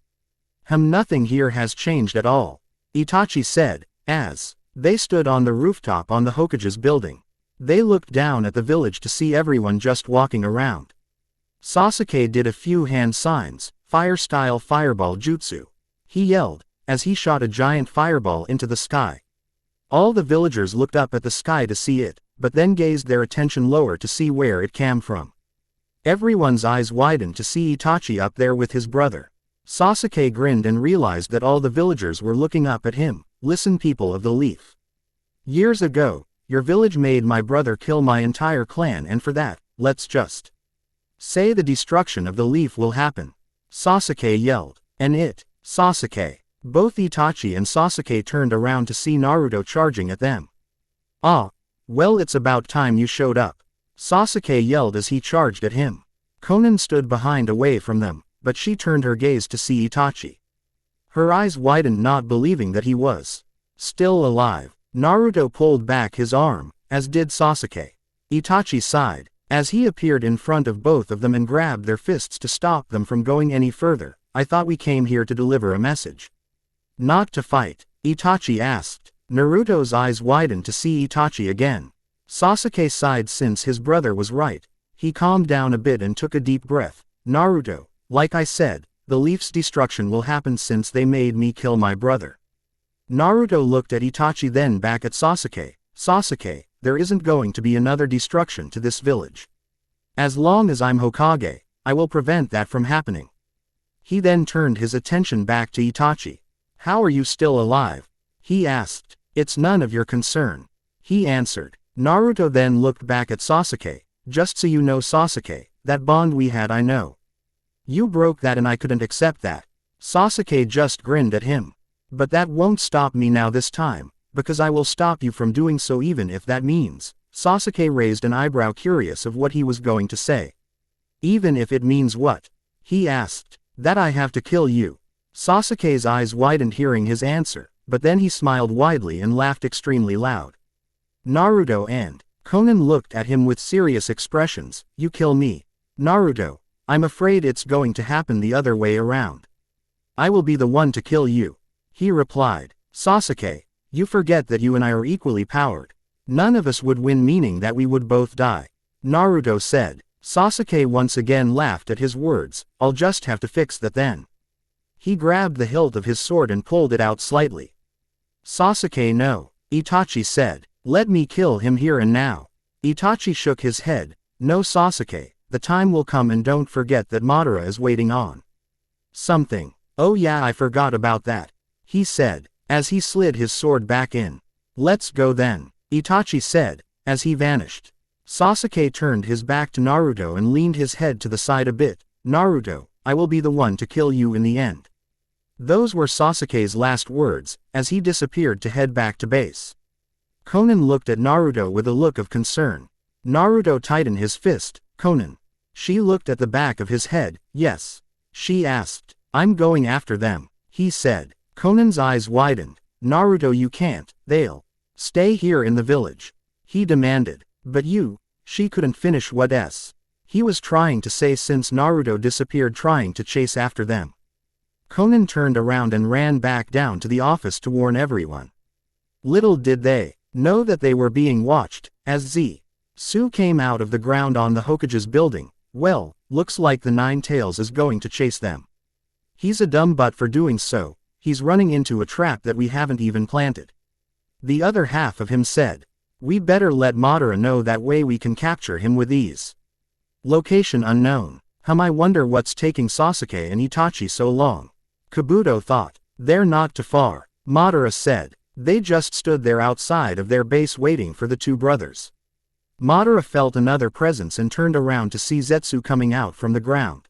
Nothing here has changed at all, Itachi said, as they stood on the rooftop on the Hokage's building. They looked down at the village to see everyone just walking around. Sasuke did a few hand signs, fire-style fireball jutsu. He yelled, as he shot a giant fireball into the sky. All the villagers looked up at the sky to see it, but then gazed their attention lower to see where it came from. Everyone's eyes widened to see Itachi up there with his brother. Sasuke grinned and realized that all the villagers were looking up at him. Listen, people of the Leaf. Years ago, your village made my brother kill my entire clan, and for that, let's just say the destruction of the Leaf will happen. Sasuke yelled. And it, Sasuke. Both Itachi and Sasuke turned around to see Naruto charging at them. Ah, well, it's about time you showed up. Sasuke yelled as he charged at him. Konan stood behind away from them, but she turned her gaze to see Itachi. Her eyes widened, not believing that he was still alive. Naruto pulled back his arm, as did Sasuke. Itachi sighed, as he appeared in front of both of them and grabbed their fists to stop them from going any further. I thought we came here to deliver a message. Not to fight, Itachi asked. Naruto's eyes widened to see Itachi again. Sasuke sighed since his brother was right. He calmed down a bit and took a deep breath. Naruto, like I said, the Leaf's destruction will happen since they made me kill my brother. Naruto looked at Itachi, then back at Sasuke. Sasuke, there isn't going to be another destruction to this village. As long as I'm Hokage, I will prevent that from happening. He then turned his attention back to Itachi. How are you still alive? He asked. It's none of your concern. He answered. Naruto then looked back at Sasuke. Just so you know, Sasuke, that bond we had, I know. You broke that and I couldn't accept that. Sasuke just grinned at him. But that won't stop me now this time, because I will stop you from doing so even if that means. Sasuke raised an eyebrow, curious of what he was going to say. Even if it means what? He asked. That I have to kill you. Sasuke's eyes widened hearing his answer, but then he smiled widely and laughed extremely loud. Naruto and Konan looked at him with serious expressions. You kill me. Naruto, I'm afraid it's going to happen the other way around. I will be the one to kill you. He replied. Sasuke, you forget that you and I are equally powered. None of us would win, meaning that we would both die. Naruto said. Sasuke once again laughed at his words. I'll just have to fix that then. He grabbed the hilt of his sword and pulled it out slightly. Sasuke, no. Itachi said. Let me kill him here and now. Itachi shook his head. No, Sasuke, the time will come, and don't forget that Madara is waiting on something. Oh yeah, I forgot about that. He said, as he slid his sword back in. Let's go then, Itachi said, as he vanished. Sasuke turned his back to Naruto and leaned his head to the side a bit. Naruto, I will be the one to kill you in the end. Those were Sasuke's last words, as he disappeared to head back to base. Konan looked at Naruto with a look of concern. Naruto tightened his fist. Konan. She looked at the back of his head. Yes. She asked. I'm going after them, he said. Konan's eyes widened. Naruto, you can't. They'll stay here in the village, he demanded. But you, she couldn't finish what he was trying to say since Naruto disappeared trying to chase after them. Konan turned around and ran back down to the office to warn everyone. Little did they know that they were being watched, as Zetsu came out of the ground on the Hokage's building. Well, looks like the Nine Tails is going to chase them. He's a dumb butt for doing so, he's running into a trap that we haven't even planted. The other half of him said. We better let Madara know, that way we can capture him with ease. Location unknown. I wonder what's taking Sasuke and Itachi so long. Kabuto thought. They're not too far, Madara said. They just stood there outside of their base waiting for the two brothers. Madara felt another presence and turned around to see Zetsu coming out from the ground.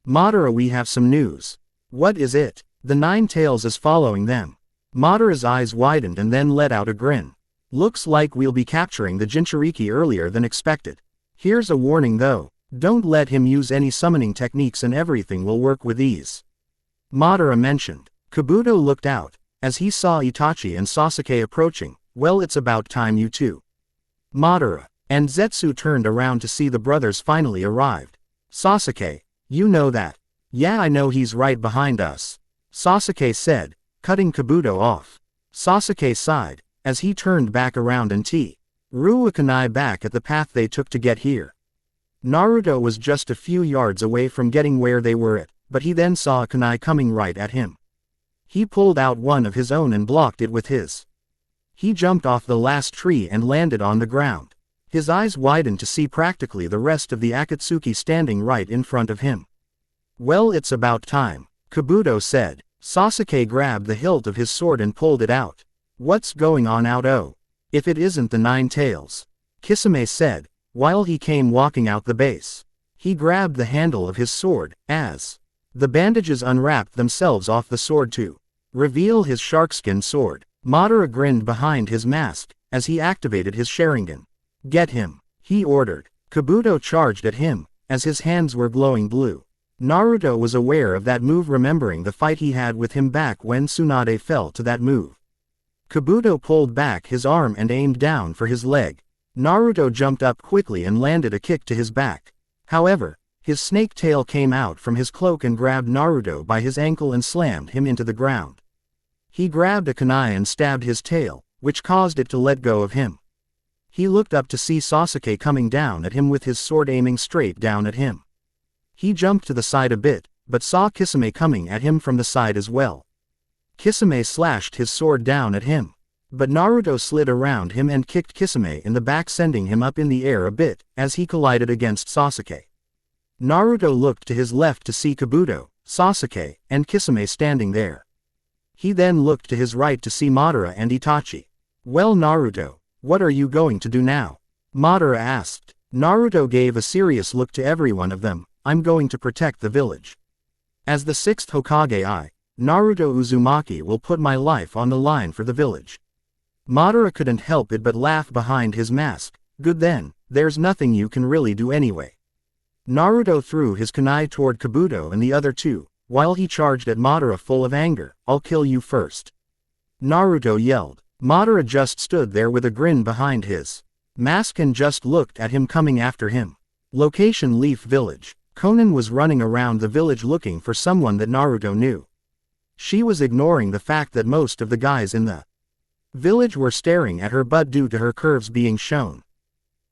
Madara, we have some news. What is it? The Nine Tails is following them. Madara's eyes widened and then let out a grin. Looks like we'll be capturing the Jinchuriki earlier than expected. Here's a warning though, don't let him use any summoning techniques and everything will work with ease. Madara mentioned. Kabuto looked out, as he saw Itachi and Sasuke approaching. Well, it's about time you two. Madara and Zetsu turned around to see the brothers finally arrived. Sasuke, you know that. Yeah, I know, he's right behind us, Sasuke said, cutting Kabuto off. Sasuke sighed, as he turned back around and threw a kunai back at the path they took to get here. Naruto was just a few yards away from getting where they were at, but he then saw a kunai coming right at him. He pulled out one of his own and blocked it with his. He jumped off the last tree and landed on the ground. His eyes widened to see practically the rest of the Akatsuki standing right in front of him. Well, it's about time, Kabuto said. Sasuke grabbed the hilt of his sword and pulled it out. What's going on out? Oh, if it isn't the Nine Tails, Kisame said, while he came walking out the base. He grabbed the handle of his sword, as the bandages unwrapped themselves off the sword to reveal his sharkskin sword. Madara grinned behind his mask, as he activated his Sharingan. Get him, he ordered. Kabuto charged at him, as his hands were glowing blue. Naruto was aware of that move, remembering the fight he had with him back when Tsunade fell to that move. Kabuto pulled back his arm and aimed down for his leg. Naruto jumped up quickly and landed a kick to his back. However, his snake tail came out from his cloak and grabbed Naruto by his ankle and slammed him into the ground. He grabbed a kunai and stabbed his tail, which caused it to let go of him. He looked up to see Sasuke coming down at him with his sword aiming straight down at him. He jumped to the side a bit, but saw Kisame coming at him from the side as well. Kisame slashed his sword down at him, but Naruto slid around him and kicked Kisame in the back, sending him up in the air a bit, as he collided against Sasuke. Naruto looked to his left to see Kabuto, Sasuke, and Kisame standing there. He then looked to his right to see Madara and Itachi. Well, Naruto, what are you going to do now? Madara asked. Naruto gave a serious look to every one of them. I'm going to protect the village. As the 6th Hokage, Naruto Uzumaki will put my life on the line for the village. Madara couldn't help it but laugh behind his mask. Good then, there's nothing you can really do anyway. Naruto threw his kunai toward Kabuto and the other two, while he charged at Madara full of anger. I'll kill you first. Naruto yelled. Madara just stood there with a grin behind his mask and just looked at him coming after him. Location: Leaf Village. Konan was running around the village looking for someone that Naruto knew. She was ignoring the fact that most of the guys in the village were staring at her butt due to her curves being shown.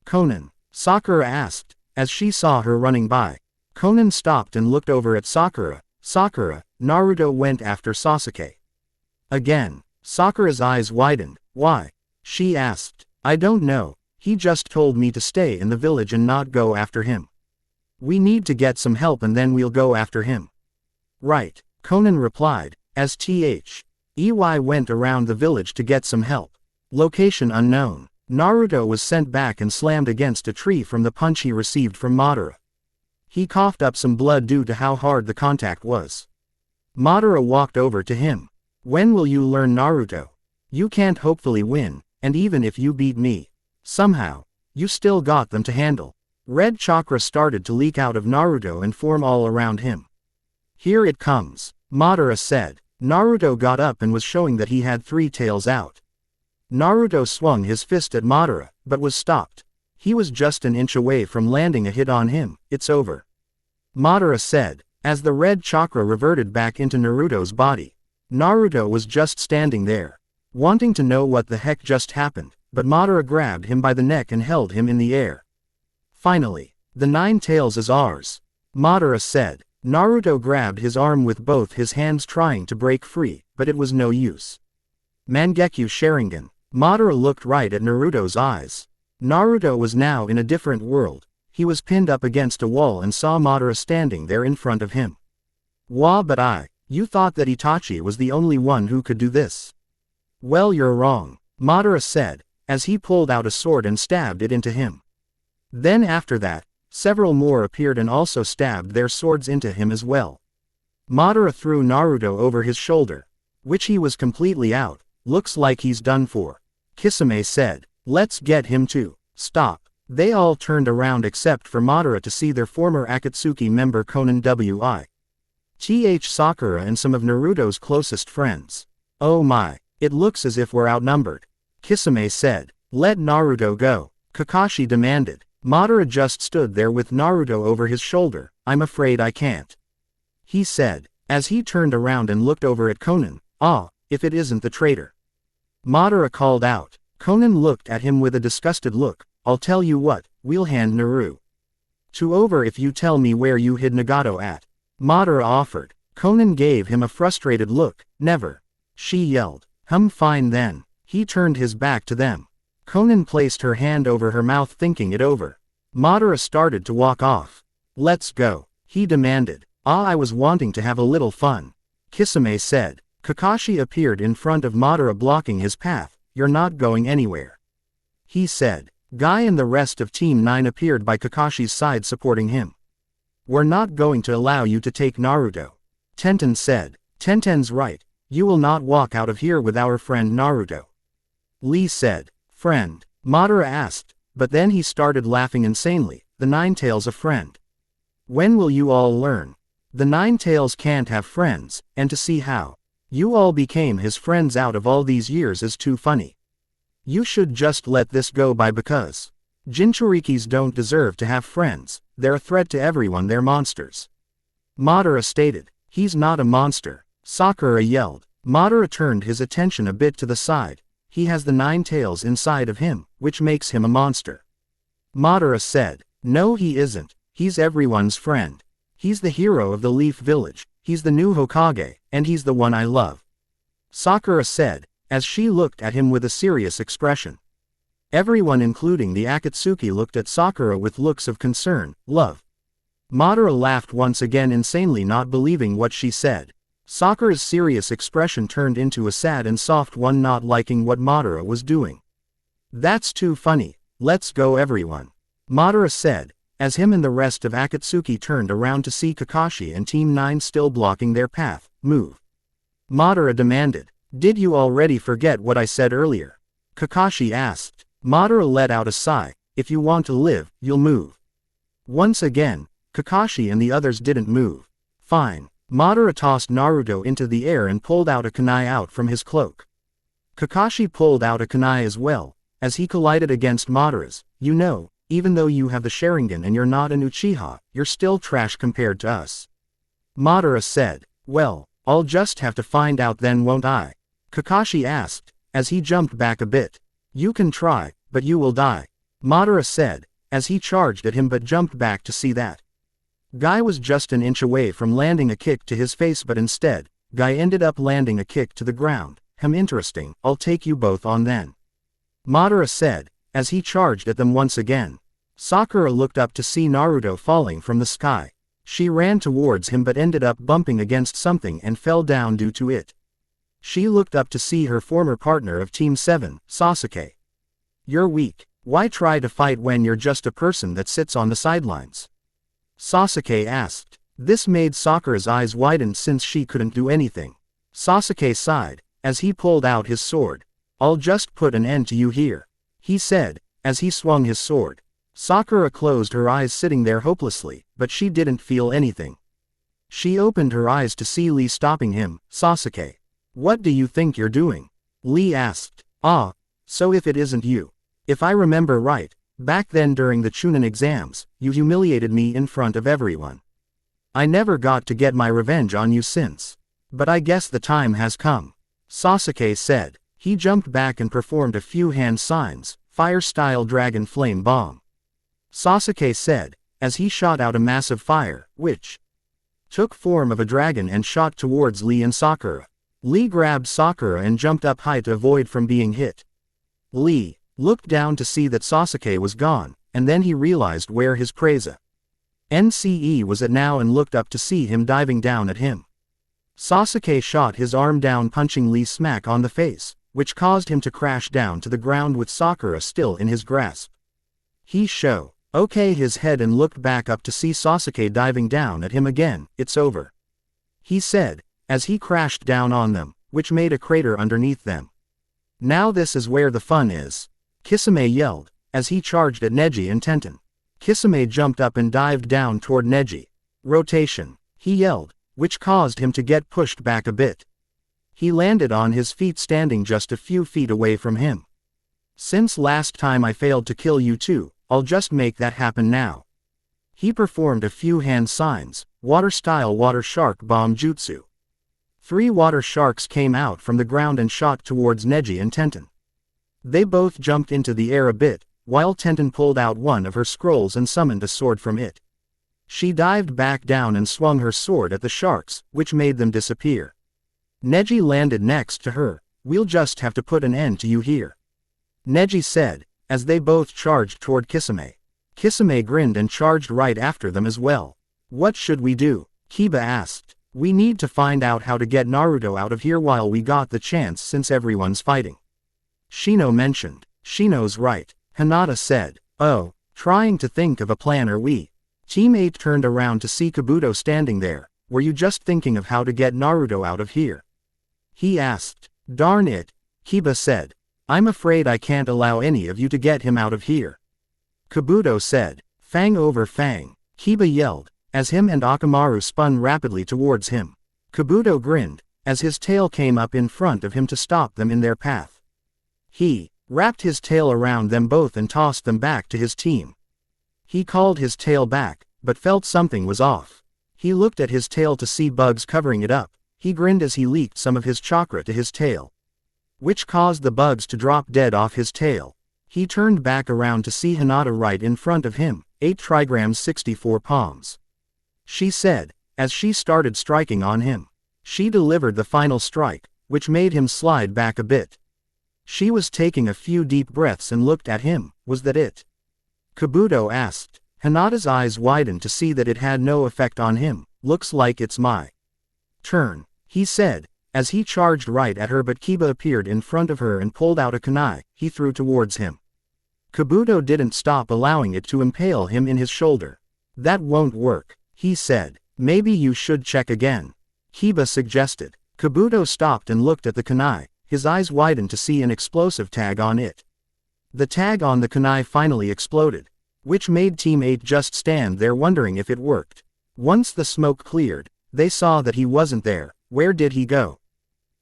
Konan? Sakura asked, as she saw her running by. Konan stopped and looked over at Sakura. Sakura, Naruto went after Sasuke. Again. Sakura's eyes widened. Why? She asked. I don't know, he just told me to stay in the village and not go after him. We need to get some help and then we'll go after him. Right, Konan replied, as EY went around the village to get some help. Location unknown. Naruto was sent back and slammed against a tree from the punch he received from Madara. He coughed up some blood due to how hard the contact was. Madara walked over to him. When will you learn, Naruto? You can't hopefully win, and even if you beat me, somehow, you still got them to handle. Red chakra started to leak out of Naruto and form all around him. Here it comes, Madara said. Naruto got up and was showing that he had 3 tails out. Naruto swung his fist at Madara, but was stopped. He was just an inch away from landing a hit on him. It's over, Madara said, as the red chakra reverted back into Naruto's body. Naruto was just standing there, wanting to know what the heck just happened, but Madara grabbed him by the neck and held him in the air. Finally, the 9 tails is ours, Madara said. Naruto grabbed his arm with both his hands trying to break free, but it was no use. Mangekyo Sharingan. Madara looked right at Naruto's eyes. Naruto was now in a different world. He was pinned up against a wall and saw Madara standing there in front of him. But you thought that Itachi was the only one who could do this. Well, you're wrong, Madara said, as he pulled out a sword and stabbed it into him. Then after that, several more appeared and also stabbed their swords into him as well. Madara threw Naruto over his shoulder, which he was completely out. Looks like he's done for, Kisame said. Let's get him too. Stop. They all turned around except for Madara to see their former Akatsuki member Konan Sakura and some of Naruto's closest friends. Oh my, it looks as if we're outnumbered, Kisame said. Let Naruto go, Kakashi demanded. Madara just stood there with Naruto over his shoulder. I'm afraid I can't, he said, as he turned around and looked over at Konan. If it isn't the traitor, Madara called out. Konan looked at him with a disgusted look. I'll tell you what, we'll hand Naruto over if you tell me where you hid Nagato at, Madara offered. Konan gave him a frustrated look. Never, she yelled. Fine then. He turned his back to them. Konan placed her hand over her mouth thinking it over. Madara started to walk off. Let's go, he demanded. I was wanting to have a little fun, Kisame said. Kakashi appeared in front of Madara blocking his path. You're not going anywhere, he said. Guy and the rest of Team 9 appeared by Kakashi's side supporting him. We're not going to allow you to take Naruto, Tenten said. Tenten's right. You will not walk out of here with our friend Naruto, Lee said. Friend? Madara asked, but then he started laughing insanely. The 9 tails a friend? When will you all learn? The 9 tails can't have friends, and to see how you all became his friends out of all these years is too funny. You should just let this go by because Jinchurikis don't deserve to have friends. They're a threat to everyone, they're monsters, Madara stated. He's not a monster, Sakura yelled. Madara turned his attention a bit to the side. He has the 9 tails inside of him, which makes him a monster, Madara said. No, he isn't. He's everyone's friend. He's the hero of the Leaf Village. He's the new Hokage, and he's the one I love, Sakura said, as she looked at him with a serious expression. Everyone including the Akatsuki looked at Sakura with looks of concern. Love? Madara laughed once again insanely, not believing what she said. Sakura's serious expression turned into a sad and soft one, not liking what Madara was doing. That's too funny. Let's go everyone, Madara said, as him and the rest of Akatsuki turned around to see Kakashi and Team 9 still blocking their path. Move. Madara demanded. Did you already forget what I said earlier? Kakashi asked. Madara let out a sigh. If you want to live, you'll move. Once again, Kakashi and the others didn't move. Fine. Madara tossed Naruto into the air and pulled out a kunai out from his cloak. Kakashi pulled out a kunai as well, as he collided against Madara's. You know, even though you have the Sharingan and you're not an Uchiha, you're still trash compared to us. Madara said. Well, I'll just have to find out then, won't I? Kakashi asked, as he jumped back a bit. You can try, but you will die. Madara said, as he charged at him but jumped back to see that Guy was just an inch away from landing a kick to his face, but instead, Guy ended up landing a kick to the ground. Interesting, I'll take you both on then. Madara said, as he charged at them once again. Sakura looked up to see Naruto falling from the sky. She ran towards him but ended up bumping against something and fell down due to it. She looked up to see her former partner of Team 7, Sasuke. You're weak. Why try to fight when you're just a person that sits on the sidelines? Sasuke asked. This made Sakura's eyes widen since she couldn't do anything. Sasuke sighed, as he pulled out his sword. I'll just put an end to you here, he said, as he swung his sword. Sakura closed her eyes sitting there hopelessly, but she didn't feel anything. She opened her eyes to see Lee stopping him. Sasuke. What do you think you're doing? Lee asked. Ah, so if it isn't you. If I remember right, back then during the Chunin exams, you humiliated me in front of everyone. I never got to get my revenge on you since. But I guess the time has come. Sasuke said. He jumped back and performed a few hand signs, fire-style dragon flame bomb. Sasuke said, as he shot out a massive fire, which took form of a dragon and shot towards Lee and Sakura. Lee grabbed Sakura and jumped up high to avoid from being hit. Lee looked down to see that Sasuke was gone, and then he realized where his preza NCE was at now and looked up to see him diving down at him. Sasuke shot his arm down, punching Lee smack on the face, which caused him to crash down to the ground with Sakura still in his grasp. He okayed his head and looked back up to see Sasuke diving down at him again. It's over, he said, as he crashed down on them, which made a crater underneath them. Now this is where the fun is, Kisame yelled, as he charged at Neji and Tenten. Kisame jumped up and dived down toward Neji. Rotation, he yelled, which caused him to get pushed back a bit. He landed on his feet standing just a few feet away from him. Since last time I failed to kill you too, I'll just make that happen now. He performed a few hand signs, water-style water shark bomb jutsu. 3 water sharks came out from the ground and shot towards Neji and Tenten. They both jumped into the air a bit, while Tenten pulled out one of her scrolls and summoned a sword from it. She dived back down and swung her sword at the sharks, which made them disappear. Neji landed next to her. We'll just have to put an end to you here, Neji said, as they both charged toward Kisame. Kisame grinned and charged right after them as well. What should we do? Kiba asked. We need to find out how to get Naruto out of here while we got the chance since everyone's fighting. Shino mentioned. Shino's right, Hinata said. Oh, trying to think of a plan are we? Team 8 turned around to see Kabuto standing there. Were you just thinking of how to get Naruto out of here? He asked. Darn it, Kiba said. I'm afraid I can't allow any of you to get him out of here. Kabuto said. Fang over Fang, Kiba yelled, as him and Akamaru spun rapidly towards him. Kabuto grinned, as his tail came up in front of him to stop them in their path. He wrapped his tail around them both and tossed them back to his team. He called his tail back, but felt something was off. He looked at his tail to see bugs covering it up. He grinned as he leaked some of his chakra to his tail, which caused the bugs to drop dead off his tail. He turned back around to see Hinata right in front of him, 8 trigrams 64 palms. She said, as she started striking on him. She delivered the final strike, which made him slide back a bit. She was taking a few deep breaths and looked at him. Was that it? Kabuto asked. Hinata's eyes widened to see that it had no effect on him. Looks like it's my turn, he said, as he charged right at her, but Kiba appeared in front of her and pulled out a kunai he threw towards him. Kabuto didn't stop allowing it to impale him in his shoulder. That won't work, he said. Maybe you should check again. Kiba suggested. Kabuto stopped and looked at the kunai, his eyes widened to see an explosive tag on it. The tag on the kunai finally exploded, which made Team 8 just stand there wondering if it worked. Once the smoke cleared, they saw that he wasn't there. Where did he go?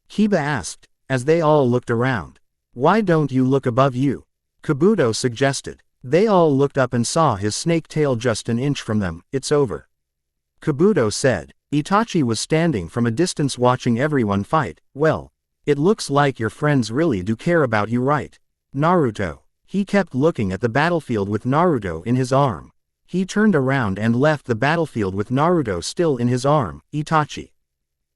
Kiba asked, as they all looked around. Why don't you look above you? Kabuto suggested. They all looked up and saw his snake tail just an inch from them. It's over. Kabuto said. Itachi was standing from a distance watching everyone fight. Well, it looks like your friends really do care about you, right? Naruto. He kept looking at the battlefield with Naruto in his arm. He turned around and left the battlefield with Naruto still in his arm. Itachi.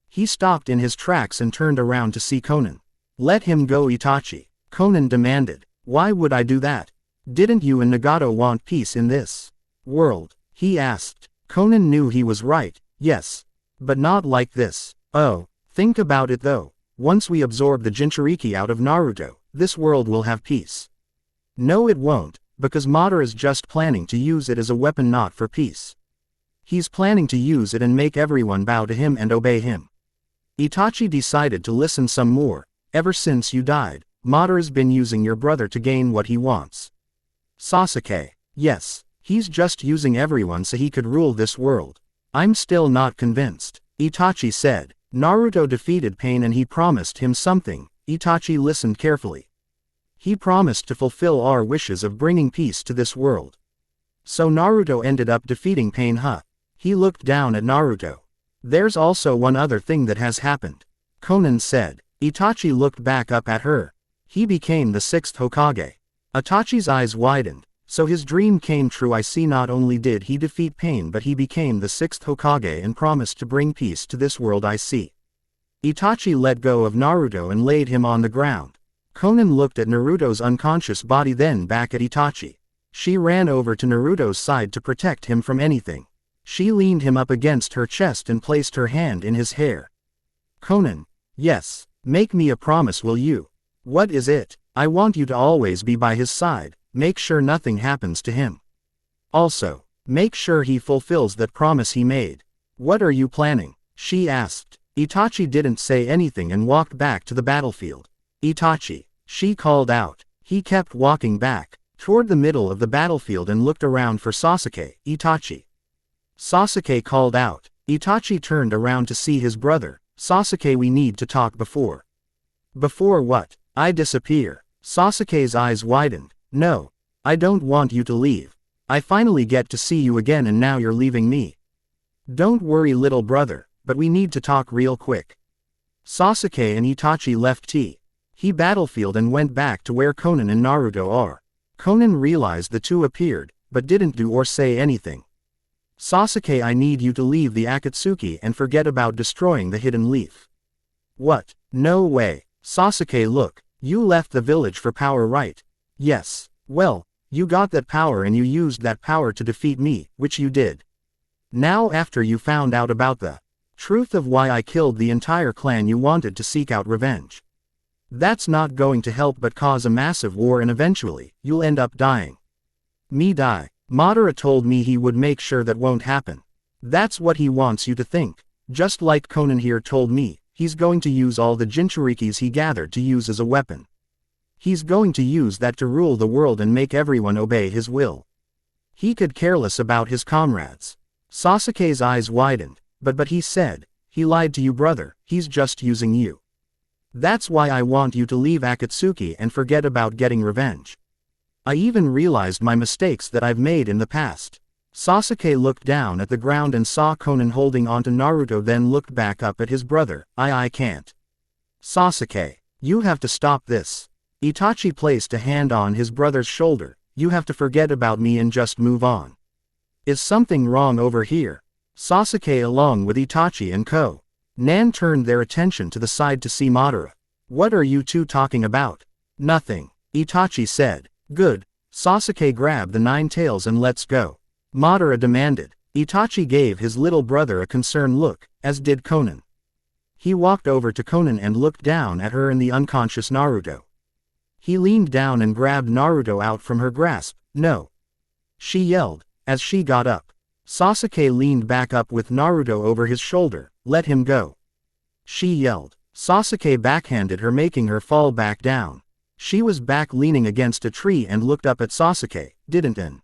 He stopped in his tracks and turned around to see Konan. Let him go, Itachi. Konan demanded. Why would I do that? Didn't you and Nagato want peace in this world? He asked. Konan knew he was right. Yes. But not like this. Oh, think about it though. Once we absorb the Jinchuriki out of Naruto, this world will have peace. No, it won't, because Madara's just planning to use it as a weapon, not for peace. He's planning to use it and make everyone bow to him and obey him. Itachi decided to listen some more. Ever since you died, Madara's been using your brother to gain what he wants. Sasuke. Yes, he's just using everyone so he could rule this world. I'm still not convinced, Itachi said. Naruto defeated Pain and he promised him something. Itachi listened carefully. He promised to fulfill our wishes of bringing peace to this world. So Naruto ended up defeating Pain, huh? He looked down at Naruto. There's also one other thing that has happened, Konan said. Itachi looked back up at her. He became the 6th Hokage. Itachi's eyes widened. So his dream came true. I see. Not only did he defeat Pain, but he became the 6th Hokage and promised to bring peace to this world. I see. Itachi let go of Naruto and laid him on the ground. Konan looked at Naruto's unconscious body, then back at Itachi. She ran over to Naruto's side to protect him from anything. She leaned him up against her chest and placed her hand in his hair. Konan. Yes. Make me a promise, will you? What is it? I want you to always be by his side. Make sure nothing happens to him. Also, make sure he fulfills that promise he made. What are you planning? She asked. Itachi didn't say anything and walked back to the battlefield. Itachi. She called out. He kept walking back, toward the middle of the battlefield and looked around for Sasuke. Itachi. Sasuke called out. Itachi turned around to see his brother. Sasuke, we need to talk before. Before what? I disappear. Sasuke's eyes widened. No. I don't want you to leave. I finally get to see you again and now you're leaving me. Don't worry, little brother, but we need to talk real quick. Sasuke and Itachi left the battlefield and went back to where Konan and Naruto are. Konan realized the two appeared, but didn't do or say anything. Sasuke, I need you to leave the Akatsuki and forget about destroying the hidden leaf. What? No way. Sasuke, look, you left the village for power, right? Yes. Well, you got that power and you used that power to defeat me, which you did. Now after you found out about the truth of why I killed the entire clan, you wanted to seek out revenge. That's not going to help but cause a massive war and eventually, you'll end up dying. Me die? Madara told me he would make sure that won't happen. That's what he wants you to think. Just like Konan here told me, he's going to use all the Jinchurikis he gathered to use as a weapon. He's going to use that to rule the world and make everyone obey his will. He could care less about his comrades. Sasuke's eyes widened. But he said, he lied to you, brother, he's just using you. That's why I want you to leave Akatsuki and forget about getting revenge. I even realized my mistakes that I've made in the past. Sasuke looked down at the ground and saw Konan holding onto Naruto, then looked back up at his brother. I can't. Sasuke, you have to stop this. Itachi placed a hand on his brother's shoulder. You have to forget about me and just move on. Is something wrong over here? Sasuke along with Itachi and KONAN turned their attention to the side to see Madara. What are you two talking about? Nothing, Itachi said. Good. Sasuke, grab the 9 tails and let's go. Madara demanded. Itachi gave his little brother a concerned look, as did Konan. He walked over to Konan and looked down at her and the unconscious Naruto. He leaned down and grabbed Naruto out from her grasp. No! She yelled, as she got up. Sasuke leaned back up with Naruto over his shoulder. Let him go! She yelled. Sasuke backhanded her, making her fall back down. She was back leaning against a tree and looked up at Sasuke. Didn't an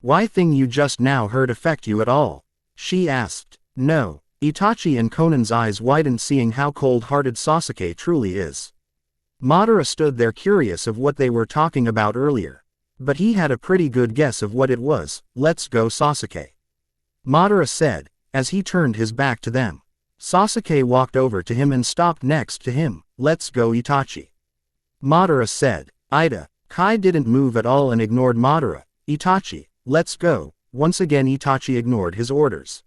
why thing you just now heard affect you at all? She asked. No. Itachi and Konan's eyes widened, seeing how cold-hearted Sasuke truly is. Madara stood there curious of what they were talking about earlier. But he had a pretty good guess of what it was. Let's go, Sasuke. Madara said, as he turned his back to them. Sasuke walked over to him and stopped next to him. Let's go, Itachi. Madara said. Kai didn't move at all and ignored Madara. Itachi, let's go. Once again Itachi ignored his orders.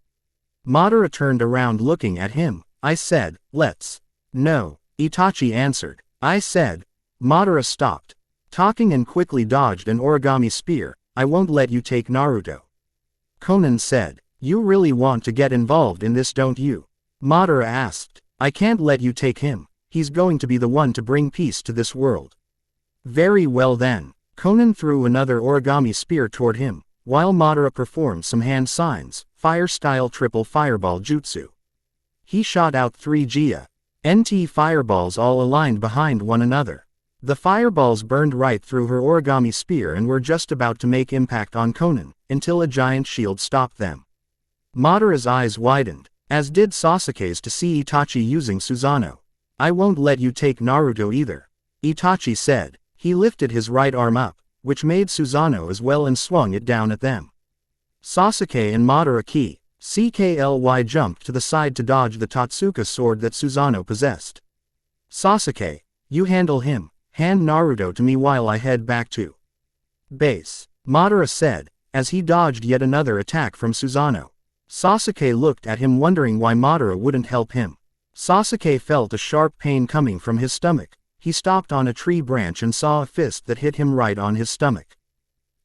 Madara turned around looking at him. I said, let's. No. Itachi answered. I said. Madara stopped talking and quickly dodged an origami spear. I won't let you take Naruto. Konan said. You really want to get involved in this, don't you? Madara asked. I can't let you take him. He's going to be the one to bring peace to this world. Very well then. Konan threw another origami spear toward him, while Madara performed some hand signs, fire-style triple fireball jutsu. He shot out 3 GNT fireballs all aligned behind one another. The fireballs burned right through her origami spear and were just about to make impact on Konan, until a giant shield stopped them. Madara's eyes widened, as did Sasuke's, to see Itachi using Susanoo. I won't let you take Naruto either. Itachi said. He lifted his right arm up, which made Susanoo as well, and swung it down at them. Sasuke and Madara CKLY jumped to the side to dodge the Totsuka sword that Susanoo possessed. Sasuke, you handle him. Hand Naruto to me while I head back to base, Madara said, as he dodged yet another attack from Susanoo. Sasuke looked at him, wondering why Madara wouldn't help him. Sasuke felt a sharp pain coming from his stomach. He stopped on a tree branch and saw a fist that hit him right on his stomach.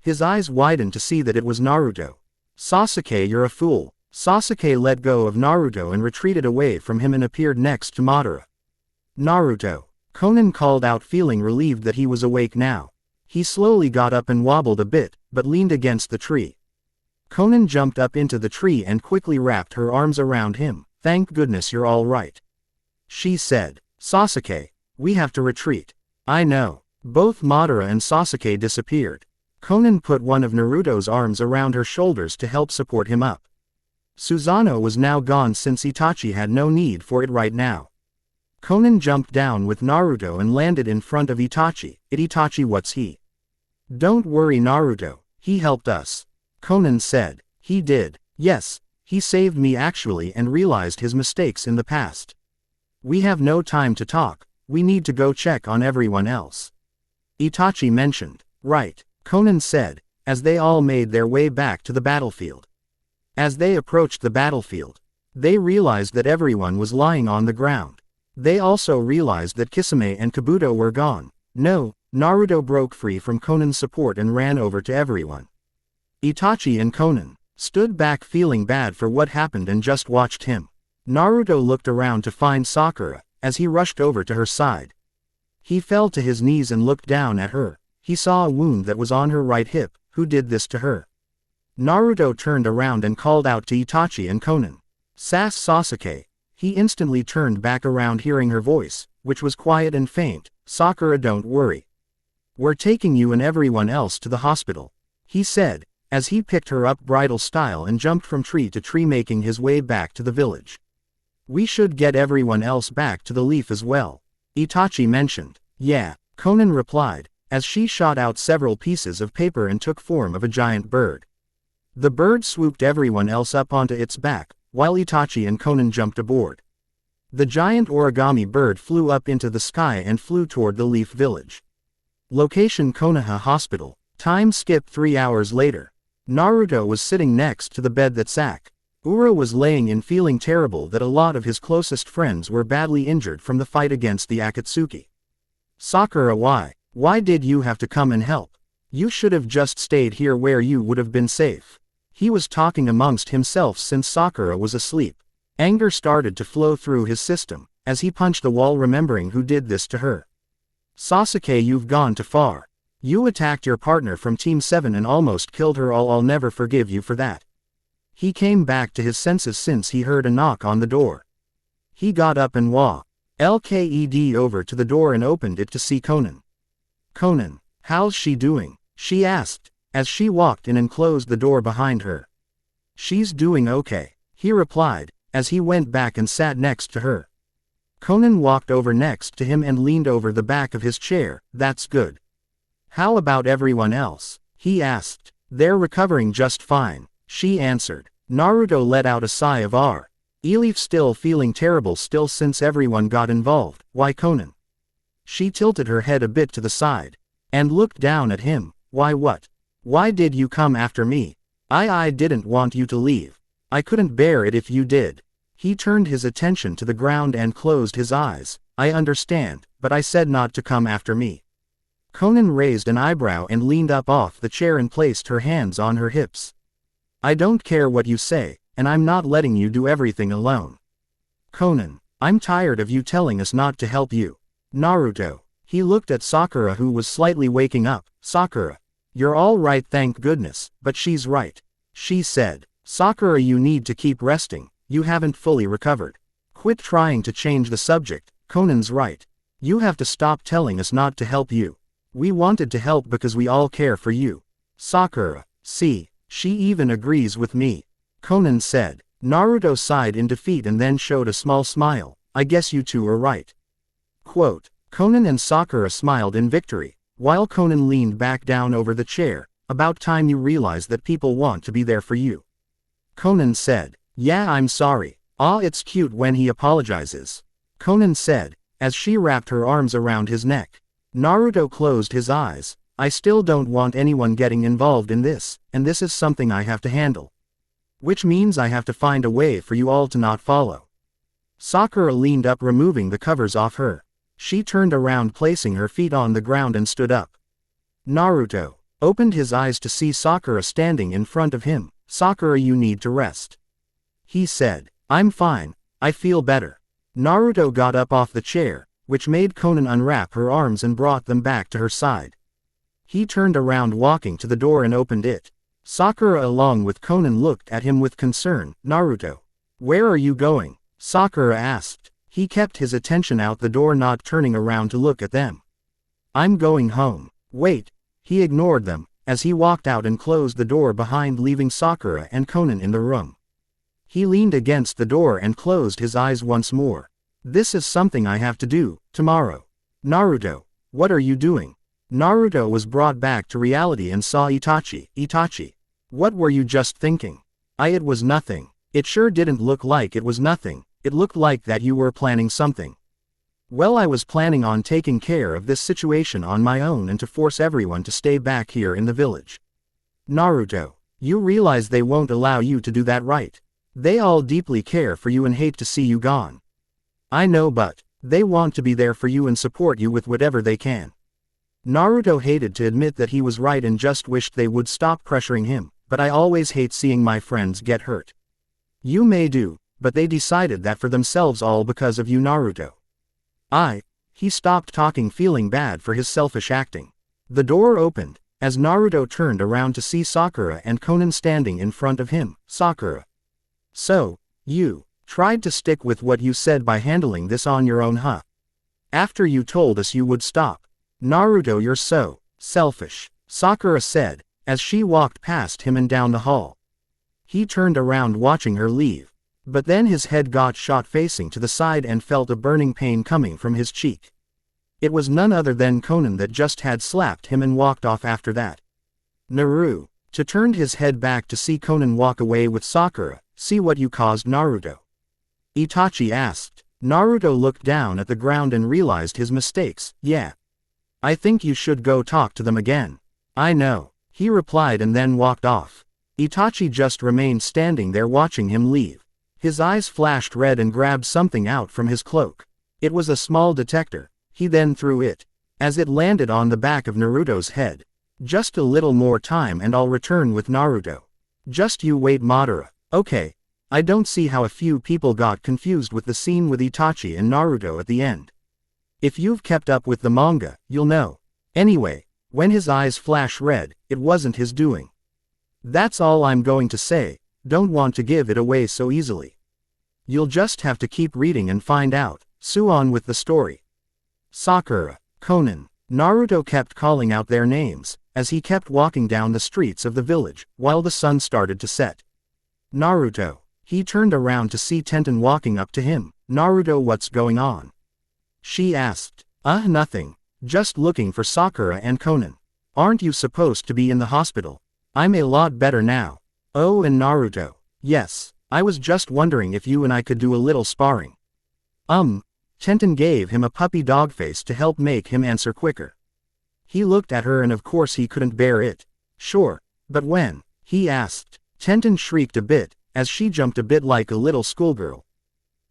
His eyes widened to see that it was Naruto. Sasuke, you're a fool. Sasuke let go of Naruto and retreated away from him and appeared next to Madara. Naruto. Konan called out, feeling relieved that he was awake now. He slowly got up and wobbled a bit, but leaned against the tree. Konan jumped up into the tree and quickly wrapped her arms around him. Thank goodness you're all right. She said. Sasuke, we have to retreat. I know. Both Madara and Sasuke disappeared. Konan put one of Naruto's arms around her shoulders to help support him up. Susanoo was now gone since Itachi had no need for it right now. Konan jumped down with Naruto and landed in front of Itachi. Itachi, what's he? Don't worry Naruto, he helped us. Konan said. He did. Yes, he saved me actually and realized his mistakes in the past. We have no time to talk, we need to go check on everyone else. Itachi mentioned. Right, Konan said, as they all made their way back to the battlefield. As they approached the battlefield, they realized that everyone was lying on the ground. They also realized that Kisame and Kabuto were gone. No, Naruto broke free from Konan's support and ran over to everyone. Itachi and Konan stood back feeling bad for what happened and just watched him. Naruto looked around to find Sakura, as he rushed over to her side. He fell to his knees and looked down at her. He saw a wound that was on her right hip. Who did this to her? Naruto turned around and called out to Itachi and Konan. Sass Sasuke. He instantly turned back around, hearing her voice, which was quiet and faint. Sakura, don't worry. We're taking you and everyone else to the hospital, he said, as he picked her up bridal style and jumped from tree to tree, making his way back to the village. We should get everyone else back to the leaf as well, Itachi mentioned. Yeah, Konan replied, as she shot out several pieces of paper and took form of a giant bird. The bird swooped everyone else up onto its back, while Itachi and Konan jumped aboard. The giant origami bird flew up into the sky and flew toward the Leaf Village. Location: Konoha Hospital. Time skip 3 hours later. Naruto was sitting next to the bed that Sakura was laying in, feeling terrible that a lot of his closest friends were badly injured from the fight against the Akatsuki. Sakura, why did you have to come and help? You should have just stayed here where you would have been safe. He was talking amongst himself since Sakura was asleep. Anger started to flow through his system, as he punched the wall, remembering who did this to her. Sasuke, you've gone too far. You attacked your partner from Team 7 and almost killed her. I'll never forgive you for that. He came back to his senses since he heard a knock on the door. He got up and walked over to the door and opened it to see KONAN. "KONAN, how's she doing?" she asked, as she walked in and closed the door behind her. "She's doing okay," he replied, as he went back and sat next to her. KONAN walked over next to him and leaned over the back of his chair. "That's good. How about everyone else?" he asked. "They're recovering just fine," she answered. Naruto let out a sigh of relief, still feeling terrible still since everyone got involved. "Why, KONAN?" She tilted her head a bit to the side and looked down at him. "Why, what? Why did you come after me? I didn't want you to leave. I couldn't bear it if you did." He turned his attention to the ground and closed his eyes. "I understand, but I said not to come after me." KONAN raised an eyebrow and leaned up off the chair and placed her hands on her hips. "I don't care what you say, and I'm not letting you do everything alone. KONAN, I'm tired of you telling us not to help you." "Naruto." He looked at Sakura, who was slightly waking up. "Sakura, you're all right, thank goodness, but she's right," she said. "Sakura, you need to keep resting, you haven't fully recovered. Quit trying to change the subject. KONAN's right. You have to stop telling us not to help you. We wanted to help because we all care for you." "Sakura, see, she even agrees with me," KONAN said. Naruto sighed in defeat and then showed a small smile. "I guess you two are right." Quote, KONAN and Sakura smiled in victory, while KONAN leaned back down over the chair. "About time you realize that people want to be there for you," KONAN said. "Yeah, I'm sorry. It's cute when he apologizes," KONAN said, as she wrapped her arms around his neck. Naruto closed his eyes. "I still don't want anyone getting involved in this, and this is something I have to handle. Which means I have to find a way for you all to not follow." Sakura leaned up, removing the covers off her. She turned around, placing her feet on the ground, and stood up. Naruto opened his eyes to see Sakura standing in front of him. "Sakura, you need to rest," he said. "I'm fine, I feel better." Naruto got up off the chair, which made KONAN unwrap her arms and brought them back to her side. He turned around, walking to the door, and opened it. Sakura along with KONAN looked at him with concern. "Naruto, where are you going?" Sakura asked. He kept his attention out the door, not turning around to look at them. "I'm going home." "Wait." He ignored them, as he walked out and closed the door behind, leaving Sakura and KONAN in the room. He leaned against the door and closed his eyes once more. "This is something I have to do tomorrow." "Naruto, what are you doing?" Naruto was brought back to reality and saw Itachi. "Itachi, what were you just thinking?" It was nothing." "It sure didn't look like it was nothing. It looked like that you were planning something." "Well, I was planning on taking care of this situation on my own and to force everyone to stay back here in the village." "Naruto, you realize they won't allow you to do that, right? They all deeply care for you and hate to see you gone." "I know, but they want to be there for you and support you with whatever they can." Naruto hated to admit that he was right and just wished they would stop pressuring him. "But I always hate seeing my friends get hurt." "You may do, but they decided that for themselves all because of you, Naruto." He stopped talking, feeling bad for his selfish acting. The door opened, as Naruto turned around to see Sakura and KONAN standing in front of him. "Sakura, so, you tried to stick with what you said by handling this on your own, huh? After you told us you would stop." "Naruto, you're so selfish," Sakura said, as she walked past him and down the hall. He turned around, watching her leave. But then his head got shot facing to the side and felt a burning pain coming from his cheek. It was none other than KONAN that just had slapped him and walked off after that. Naruto turned his head back to see KONAN walk away with Sakura. "See what you caused, Naruto?" Itachi asked. Naruto looked down at the ground and realized his mistakes. "Yeah. I think you should go talk to them again." "I know," he replied and then walked off. Itachi just remained standing there watching him leave. His eyes flashed red and grabbed something out from his cloak. It was a small detector. He then threw it, as it landed on the back of Naruto's head. "Just a little more time and I'll return with Naruto. Just you wait, Madara." "Okay." I don't see how a few people got confused with the scene with Itachi and Naruto at the end. If you've kept up with the manga, you'll know. Anyway, when his eyes flash red, it wasn't his doing. That's all I'm going to say, don't want to give it away so easily. You'll just have to keep reading and find out. So on with the story. Sakura, Konan, Naruto kept calling out their names, as he kept walking down the streets of the village, while the sun started to set. Naruto. He turned around to see Tenten walking up to him. Naruto, what's going on? She asked. Nothing. Just looking for Sakura and Konan. Aren't you supposed to be in the hospital? I'm a lot better now. Oh, and Naruto. Yes, I was just wondering if you and I could do a little sparring. Tenten gave him a puppy dog face to help make him answer quicker. He looked at her and of course he couldn't bear it. Sure, but when? He asked. Tenten shrieked a bit, as she jumped a bit like a little schoolgirl.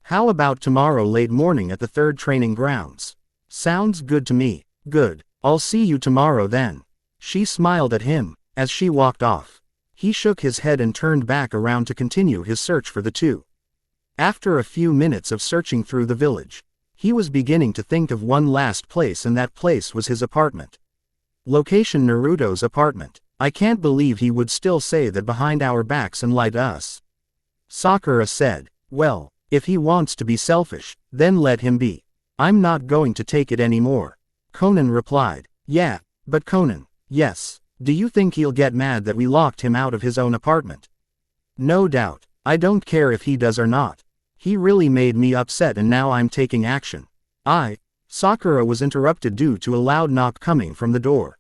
How about tomorrow late morning at the 3rd training grounds? Sounds good to me. Good. I'll see you tomorrow then. She smiled at him, as she walked off. He shook his head and turned back around to continue his search for the two. After a few minutes of searching through the village, he was beginning to think of one last place, and that place was his apartment. Location: Naruto's apartment. I can't believe he would still say that behind our backs and lie to us. Sakura said. Well, if he wants to be selfish, then let him be. I'm not going to take it anymore. Konan replied. Yeah, but Konan. Yes. Do you think he'll get mad that we locked him out of his own apartment? No doubt. I don't care if he does or not. He really made me upset and now I'm taking action. Sakura was interrupted due to a loud knock coming from the door.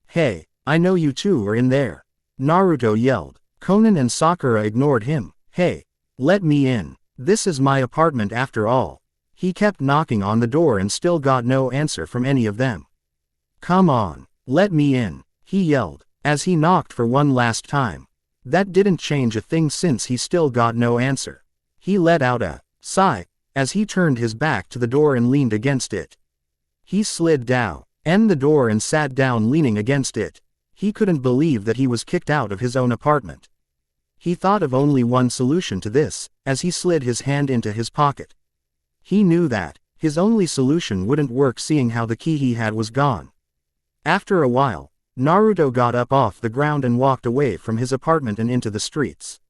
Hey, I know you two are in there. Naruto yelled. Konan and Sakura ignored him. Hey, let me in. This is my apartment after all. He kept knocking on the door and still got no answer from any of them. Come on, let me in, he yelled, as he knocked for one last time. That didn't change a thing since he still got no answer. He let out a sigh, as he turned his back to the door and leaned against it. He slid down the door and sat down leaning against it. He couldn't believe that he was kicked out of his own apartment. He thought of only one solution to this, as he slid his hand into his pocket. He knew that his only solution wouldn't work, seeing how the key he had was gone. After a while, Naruto got up off the ground and walked away from his apartment and into the streets.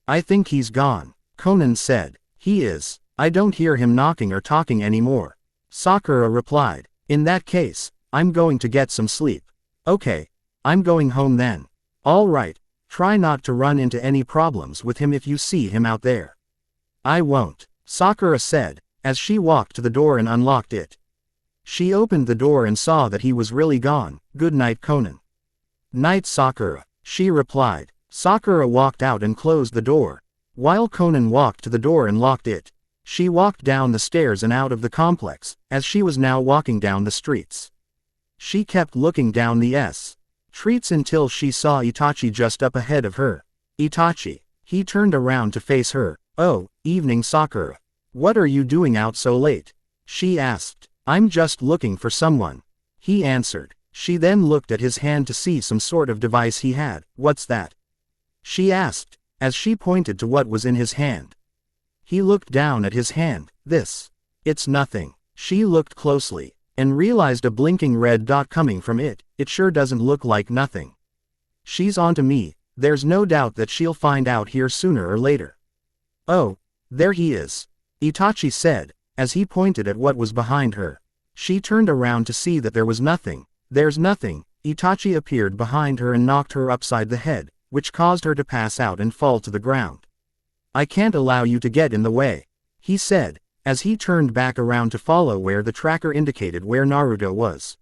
I think he's gone, Konan said. He is. I don't hear him knocking or talking anymore. Sakura replied. In that case, I'm going to get some sleep. Okay, I'm going home then. All right. Try not to run into any problems with him if you see him out there. I won't, Sakura said, as she walked to the door and unlocked it. She opened the door and saw that he was really gone. Good night, Konan. Night, Sakura, she replied. Sakura walked out and closed the door, while Konan walked to the door and locked it. She walked down the stairs and out of the complex, as she was now walking down the streets. She kept looking down the streets until she saw Itachi just up ahead of her. Itachi. He turned around to face her. Oh, evening, Sakura. What are you doing out so late? She asked. I'm just looking for someone, he answered. She then looked at his hand to see some sort of device he had. What's that? She asked, as she pointed to what was in his hand. He looked down at his hand. It's nothing. She looked closely, and realized a blinking red dot coming from it. It sure doesn't look like nothing. She's onto me. There's no doubt that she'll find out here sooner or later. Oh, there he is, Itachi said, as he pointed at what was behind her. She turned around to see that there was nothing. There's nothing. Itachi appeared behind her and knocked her upside the head, which caused her to pass out and fall to the ground. I can't allow you to get in the way, he said, as he turned back around to follow where the tracker indicated where Naruto was.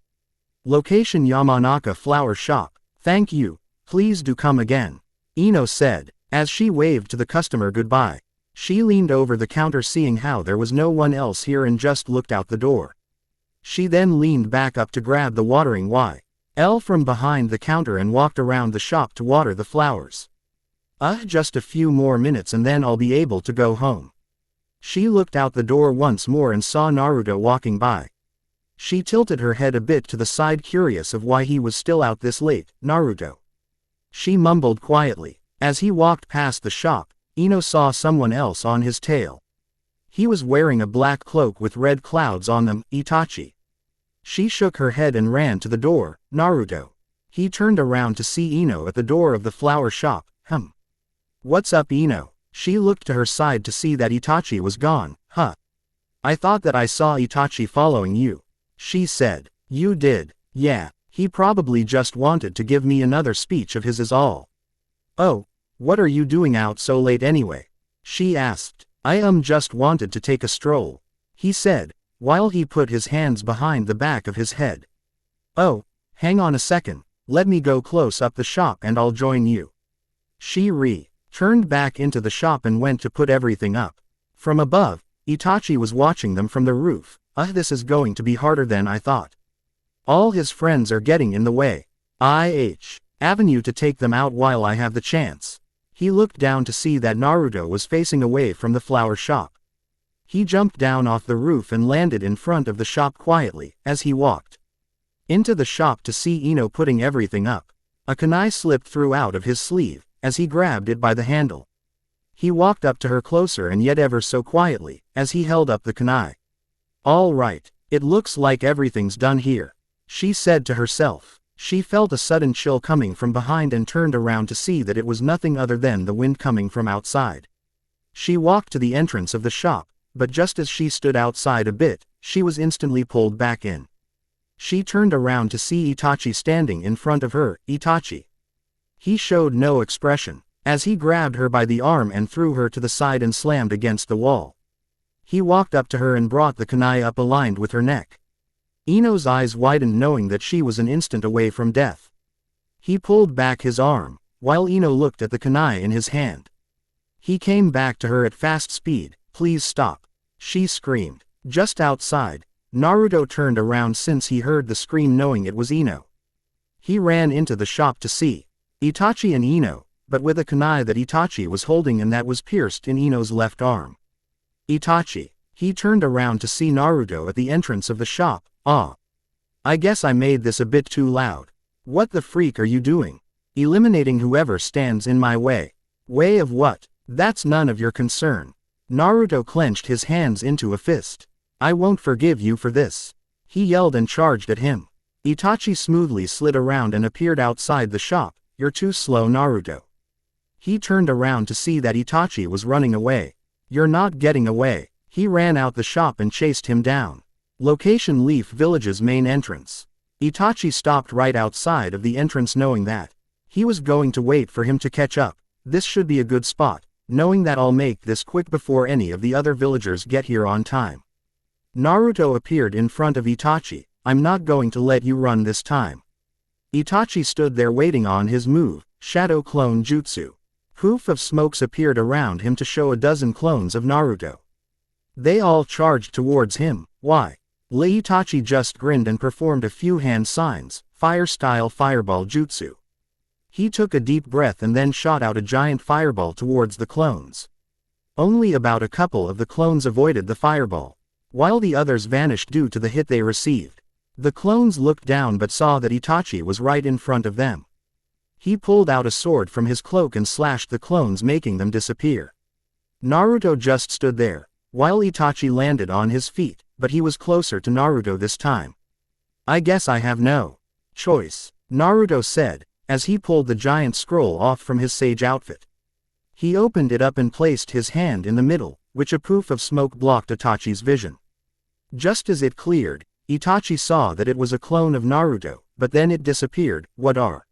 Location: Yamanaka Flower Shop. Thank you. Please do come again, Ino said, as she waved to the customer goodbye. She leaned over the counter seeing how there was no one else here and just looked out the door. She then leaned back up to grab the watering YL from behind the counter and walked around the shop to water the flowers. Just a few more minutes and then I'll be able to go home. She looked out the door once more and saw Naruto walking by. She tilted her head a bit to the side, curious of why he was still out this late. Naruto, she mumbled quietly. As he walked past the shop, Ino saw someone else on his tail. He was wearing a black cloak with red clouds on them. Itachi. She shook her head and ran to the door. Naruto. He turned around to see Ino at the door of the flower shop. What's up, Ino? She looked to her side to see that Itachi was gone. I thought that I saw Itachi following you. She said. You did. Yeah, he probably just wanted to give me another speech of his is all. Oh, what are you doing out so late anyway? She asked. I just wanted to take a stroll, he said, while he put his hands behind the back of his head. Oh, hang on a second, let me go close up the shop and I'll join you. She turned back into the shop and went to put everything up. From above, Itachi was watching them from the roof. This is going to be harder than I thought. All his friends are getting in the way. Avenue to take them out while I have the chance. He looked down to see that Naruto was facing away from the flower shop. He jumped down off the roof and landed in front of the shop quietly, as he walked into the shop to see Ino putting everything up. A kunai slipped through out of his sleeve, as he grabbed it by the handle. He walked up to her closer and yet ever so quietly, as he held up the kunai. All right, it looks like everything's done here, she said to herself. She felt a sudden chill coming from behind and turned around to see that it was nothing other than the wind coming from outside. She walked to the entrance of the shop, but just as she stood outside a bit, she was instantly pulled back in. She turned around to see Itachi standing in front of her. Itachi. He showed no expression, as he grabbed her by the arm and threw her to the side and slammed against the wall. He walked up to her and brought the kunai up aligned with her neck. Ino's eyes widened knowing that she was an instant away from death. He pulled back his arm, while Ino looked at the kunai in his hand. He came back to her at fast speed. Please stop, she screamed. Just outside, Naruto turned around since he heard the scream knowing it was Ino. He ran into the shop to see Itachi and Ino, but with a kunai that Itachi was holding and that was pierced in Ino's left arm. Itachi. He turned around to see Naruto at the entrance of the shop. I guess I made this a bit too loud. What the freak are you doing? Eliminating whoever stands in my way. Way of what? That's none of your concern. Naruto clenched his hands into a fist. I won't forgive you for this, he yelled and charged at him. Itachi smoothly slid around and appeared outside the shop. You're too slow, Naruto. He turned around to see that Itachi was running away. You're not getting away. He ran out the shop and chased him down. Location: Leaf Village's main entrance. Itachi stopped right outside of the entrance knowing that he was going to wait for him to catch up. This should be a good spot, knowing that I'll make this quick before any of the other villagers get here on time. Naruto appeared in front of Itachi. I'm not going to let you run this time. Itachi stood there waiting on his move, Shadow Clone Jutsu. Poof of smokes appeared around him to show a dozen clones of Naruto. They all charged towards him. Why? Itachi just grinned and performed a few hand signs, fire-style fireball jutsu. He took a deep breath and then shot out a giant fireball towards the clones. Only about a couple of the clones avoided the fireball, while the others vanished due to the hit they received. The clones looked down but saw that Itachi was right in front of them. He pulled out a sword from his cloak and slashed the clones, making them disappear. Naruto just stood there, while Itachi landed on his feet, but he was closer to Naruto this time. I guess I have no choice, Naruto said, as he pulled the giant scroll off from his sage outfit. He opened it up and placed his hand in the middle, which a poof of smoke blocked Itachi's vision. Just as it cleared, Itachi saw that it was a clone of Naruto, but then it disappeared. What are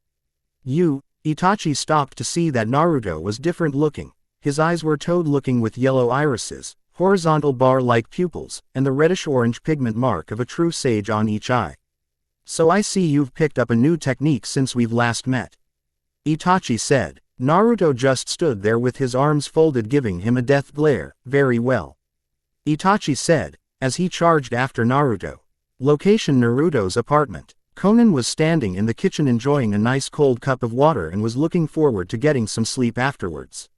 you? Itachi stopped to see that Naruto was different looking. His eyes were toad-looking with yellow irises, horizontal bar-like pupils, and the reddish-orange pigment mark of a true sage on each eye. So I see you've picked up a new technique since we've last met, Itachi said. Naruto just stood there with his arms folded, giving him a death glare. Very well, Itachi said, as he charged after Naruto. Location: Naruto's apartment. Konan was standing in the kitchen enjoying a nice cold cup of water and was looking forward to getting some sleep afterwards.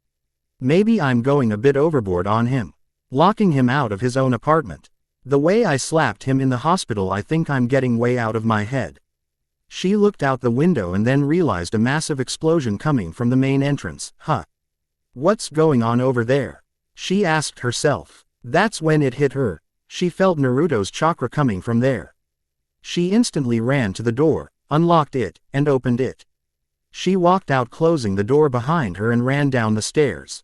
Maybe I'm going a bit overboard on him, locking him out of his own apartment. The way I slapped him in the hospital, I think I'm getting way out of my head. She looked out the window and then realized a massive explosion coming from the main entrance. What's going on over there? She asked herself. That's when it hit her. She felt Naruto's chakra coming from there. She instantly ran to the door, unlocked it, and opened it. She walked out, closing the door behind her, and ran down the stairs.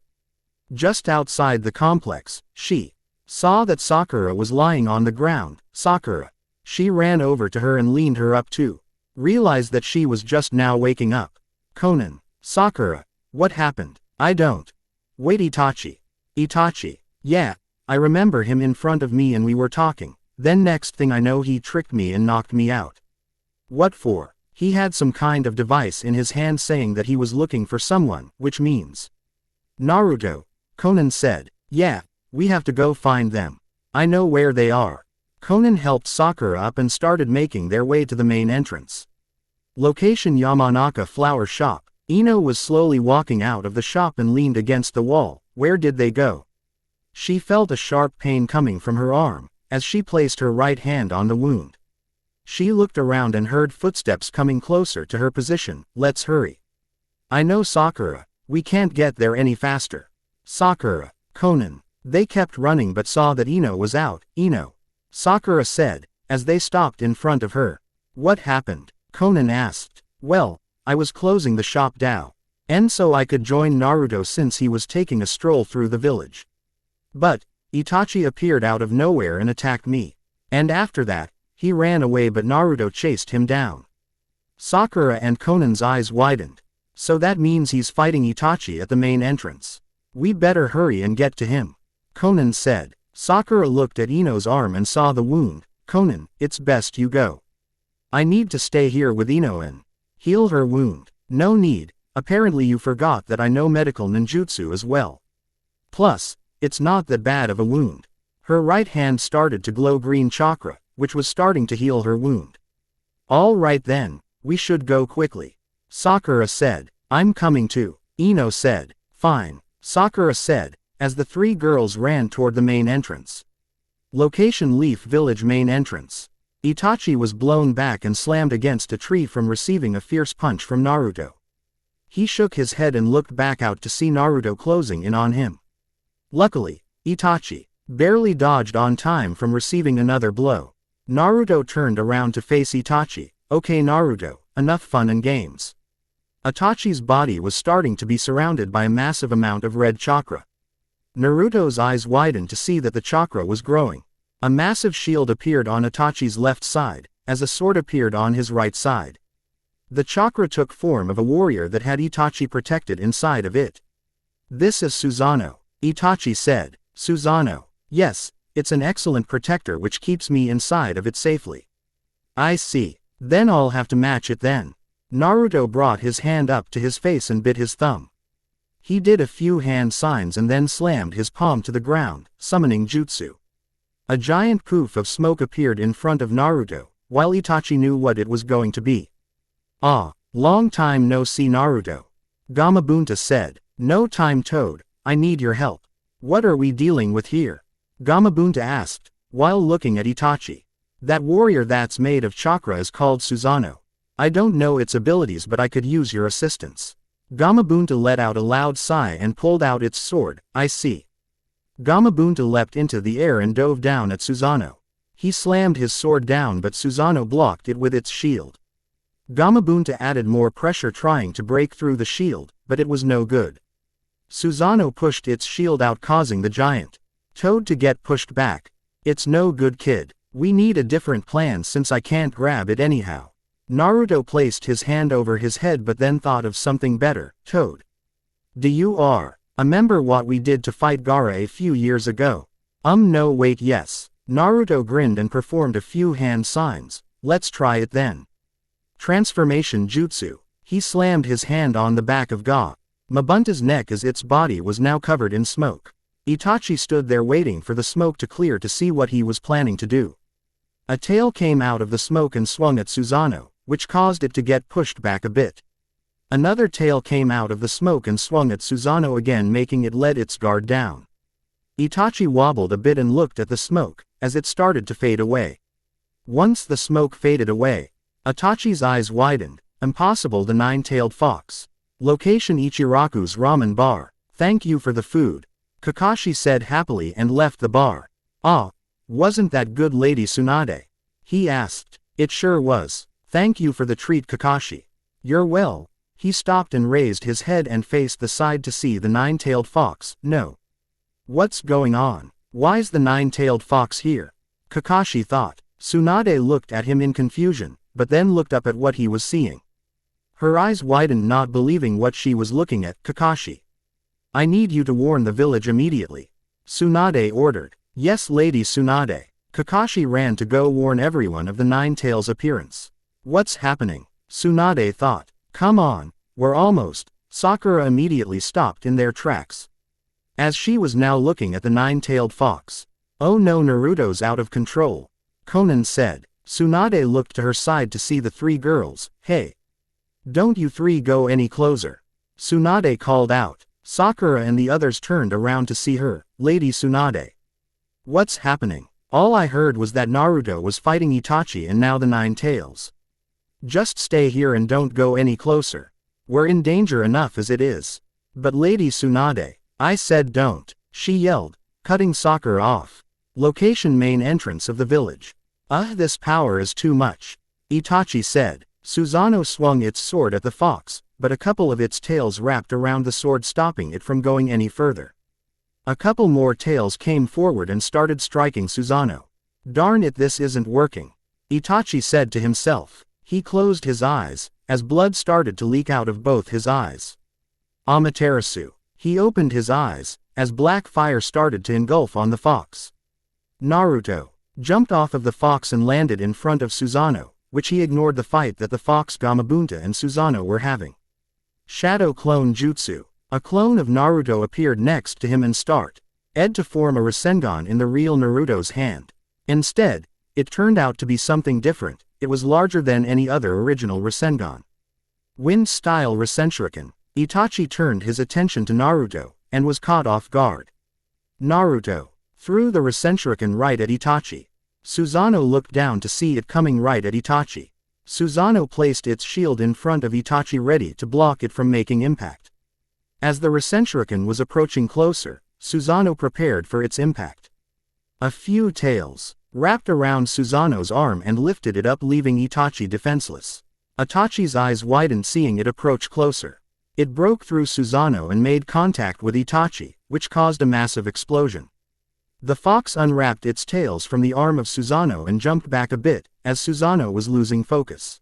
Just outside the complex, she saw that Sakura was lying on the ground. Sakura. She ran over to her and leaned her up too. Realized that she was just now waking up. Konan. Sakura. What happened? I don't. Wait, Itachi. Itachi. Yeah, I remember him in front of me and we were talking. Then next thing I know he tricked me and knocked me out. What for? He had some kind of device in his hand saying that he was looking for someone, which means Naruto. Konan said. Yeah, we have to go find them. I know where they are. Konan helped Sakura up and started making their way to the main entrance. Location: Yamanaka Flower Shop. Ino was slowly walking out of the shop and leaned against the wall. Where did they go? She felt a sharp pain coming from her arm, as she placed her right hand on the wound. She looked around and heard footsteps coming closer to her position. Let's hurry. I know, Sakura. We can't get there any faster. Sakura. Konan. They kept running but saw that Ino was out. Ino. Sakura said, as they stopped in front of her. What happened? Konan asked. Well, I was closing the shop down, and so I could join Naruto since he was taking a stroll through the village. But Itachi appeared out of nowhere and attacked me. And after that, he ran away but Naruto chased him down. Sakura and Konan's eyes widened. So that means he's fighting Itachi at the main entrance. We better hurry and get to him. Konan said. Sakura looked at Ino's arm and saw the wound. Konan, it's best you go. I need to stay here with Ino and heal her wound. No need. Apparently you forgot that I know medical ninjutsu as well. Plus, it's not that bad of a wound. Her right hand started to glow green chakra, which was starting to heal her wound. All right then, we should go quickly. Sakura said. I'm coming too. Ino said. Fine. Sakura said, as the three girls ran toward the main entrance. Location: Leaf Village main entrance. Itachi was blown back and slammed against a tree from receiving a fierce punch from Naruto. He shook his head and looked back out to see Naruto closing in on him. Luckily, Itachi barely dodged on time from receiving another blow. Naruto turned around to face Itachi. Okay Naruto, enough fun and games. Itachi's body was starting to be surrounded by a massive amount of red chakra. Naruto's eyes widened to see that the chakra was growing. A massive shield appeared on Itachi's left side, as a sword appeared on his right side. The chakra took form of a warrior that had Itachi protected inside of it. This is Susanoo, Itachi said. Susanoo. Yes, it's an excellent protector which keeps me inside of it safely. I see. Then I'll have to match it then. Naruto brought his hand up to his face and bit his thumb. He did a few hand signs and then slammed his palm to the ground, summoning jutsu. A giant poof of smoke appeared in front of Naruto, while Itachi knew what it was going to be. Ah, long time no see Naruto. Gamabunta said. No time Toad, I need your help. What are we dealing with here? Gamabunta asked, while looking at Itachi. That warrior that's made of chakra is called Susanoo. I don't know its abilities but I could use your assistance. Gamabunta let out a loud sigh and pulled out its sword. I see. Gamabunta leapt into the air and dove down at Susanoo. He slammed his sword down but Susanoo blocked it with its shield. Gamabunta added more pressure trying to break through the shield, but it was no good. Susanoo pushed its shield out causing the giant Toad to get pushed back. It's no good kid. We need a different plan since I can't grab it anyhow. Naruto placed his hand over his head but then thought of something better. Toad. Do you remember what we did to fight Gaara a few years ago? No wait yes. Naruto grinned and performed a few hand signs. Let's try it then. Transformation Jutsu. He slammed his hand on the back of Mabunta's neck as its body was now covered in smoke. Itachi stood there waiting for the smoke to clear to see what he was planning to do. A tail came out of the smoke and swung at Susanoo, which caused it to get pushed back a bit. Another tail came out of the smoke and swung at Susanoo again, making it let its guard down. Itachi wobbled a bit and looked at the smoke, as it started to fade away. Once the smoke faded away, Itachi's eyes widened. Impossible, the nine-tailed fox. Location: Ichiraku's ramen bar. Thank you for the food. Kakashi said happily and left the bar. Ah, wasn't that good Lady Tsunade? He asked. It sure was. Thank you for the treat, Kakashi. You're well. He stopped and raised his head and faced the side to see the nine-tailed fox. No. What's going on? Why's the nine-tailed fox here? Kakashi thought. Tsunade looked at him in confusion, but then looked up at what he was seeing. Her eyes widened, not believing what she was looking at. Kakashi. I need you to warn the village immediately. Tsunade ordered. Yes, Lady Tsunade. Kakashi ran to go warn everyone of the nine-tails' appearance. What's happening? Tsunade thought. Come on, we're almost. Sakura immediately stopped in their tracks. As she was now looking at the nine-tailed fox. Oh no, Naruto's out of control. Konan said. Tsunade looked to her side to see the three girls. Hey. Don't you three go any closer. Tsunade called out. Sakura and the others turned around to see her. Lady Tsunade. What's happening? All I heard was that Naruto was fighting Itachi and now the nine-tails. Just stay here and don't go any closer. We're in danger enough as it is. But Lady Tsunade, I said don't, she yelled, cutting Sakura off. Location: main entrance of the village. This power is too much. Itachi said. Susanoo swung its sword at the fox, but a couple of its tails wrapped around the sword, stopping it from going any further. A couple more tails came forward and started striking Susanoo. Darn it, this isn't working. Itachi said to himself. He closed his eyes, as blood started to leak out of both his eyes. Amaterasu. He opened his eyes, as black fire started to engulf on the fox. Naruto jumped off of the fox and landed in front of Susanoo, which he ignored the fight that the fox Gamabunta and Susanoo were having. Shadow Clone Jutsu. A clone of Naruto appeared next to him and started to form a Rasengan in the real Naruto's hand. Instead, it turned out to be something different. It was larger than any other original Rasengan. Wind-style Rasenshuriken. Itachi turned his attention to Naruto, and was caught off guard. Naruto threw the Rasenshuriken right at Itachi. Susanoo looked down to see it coming right at Itachi. Susanoo placed its shield in front of Itachi, ready to block it from making impact. As the Rasenshuriken was approaching closer, Susanoo prepared for its impact. A few tails wrapped around Susanoo's arm and lifted it up, leaving Itachi defenseless. Itachi's eyes widened seeing it approach closer. It broke through Susanoo and made contact with Itachi, which caused a massive explosion. The fox unwrapped its tails from the arm of Susanoo and jumped back a bit, as Susanoo was losing focus.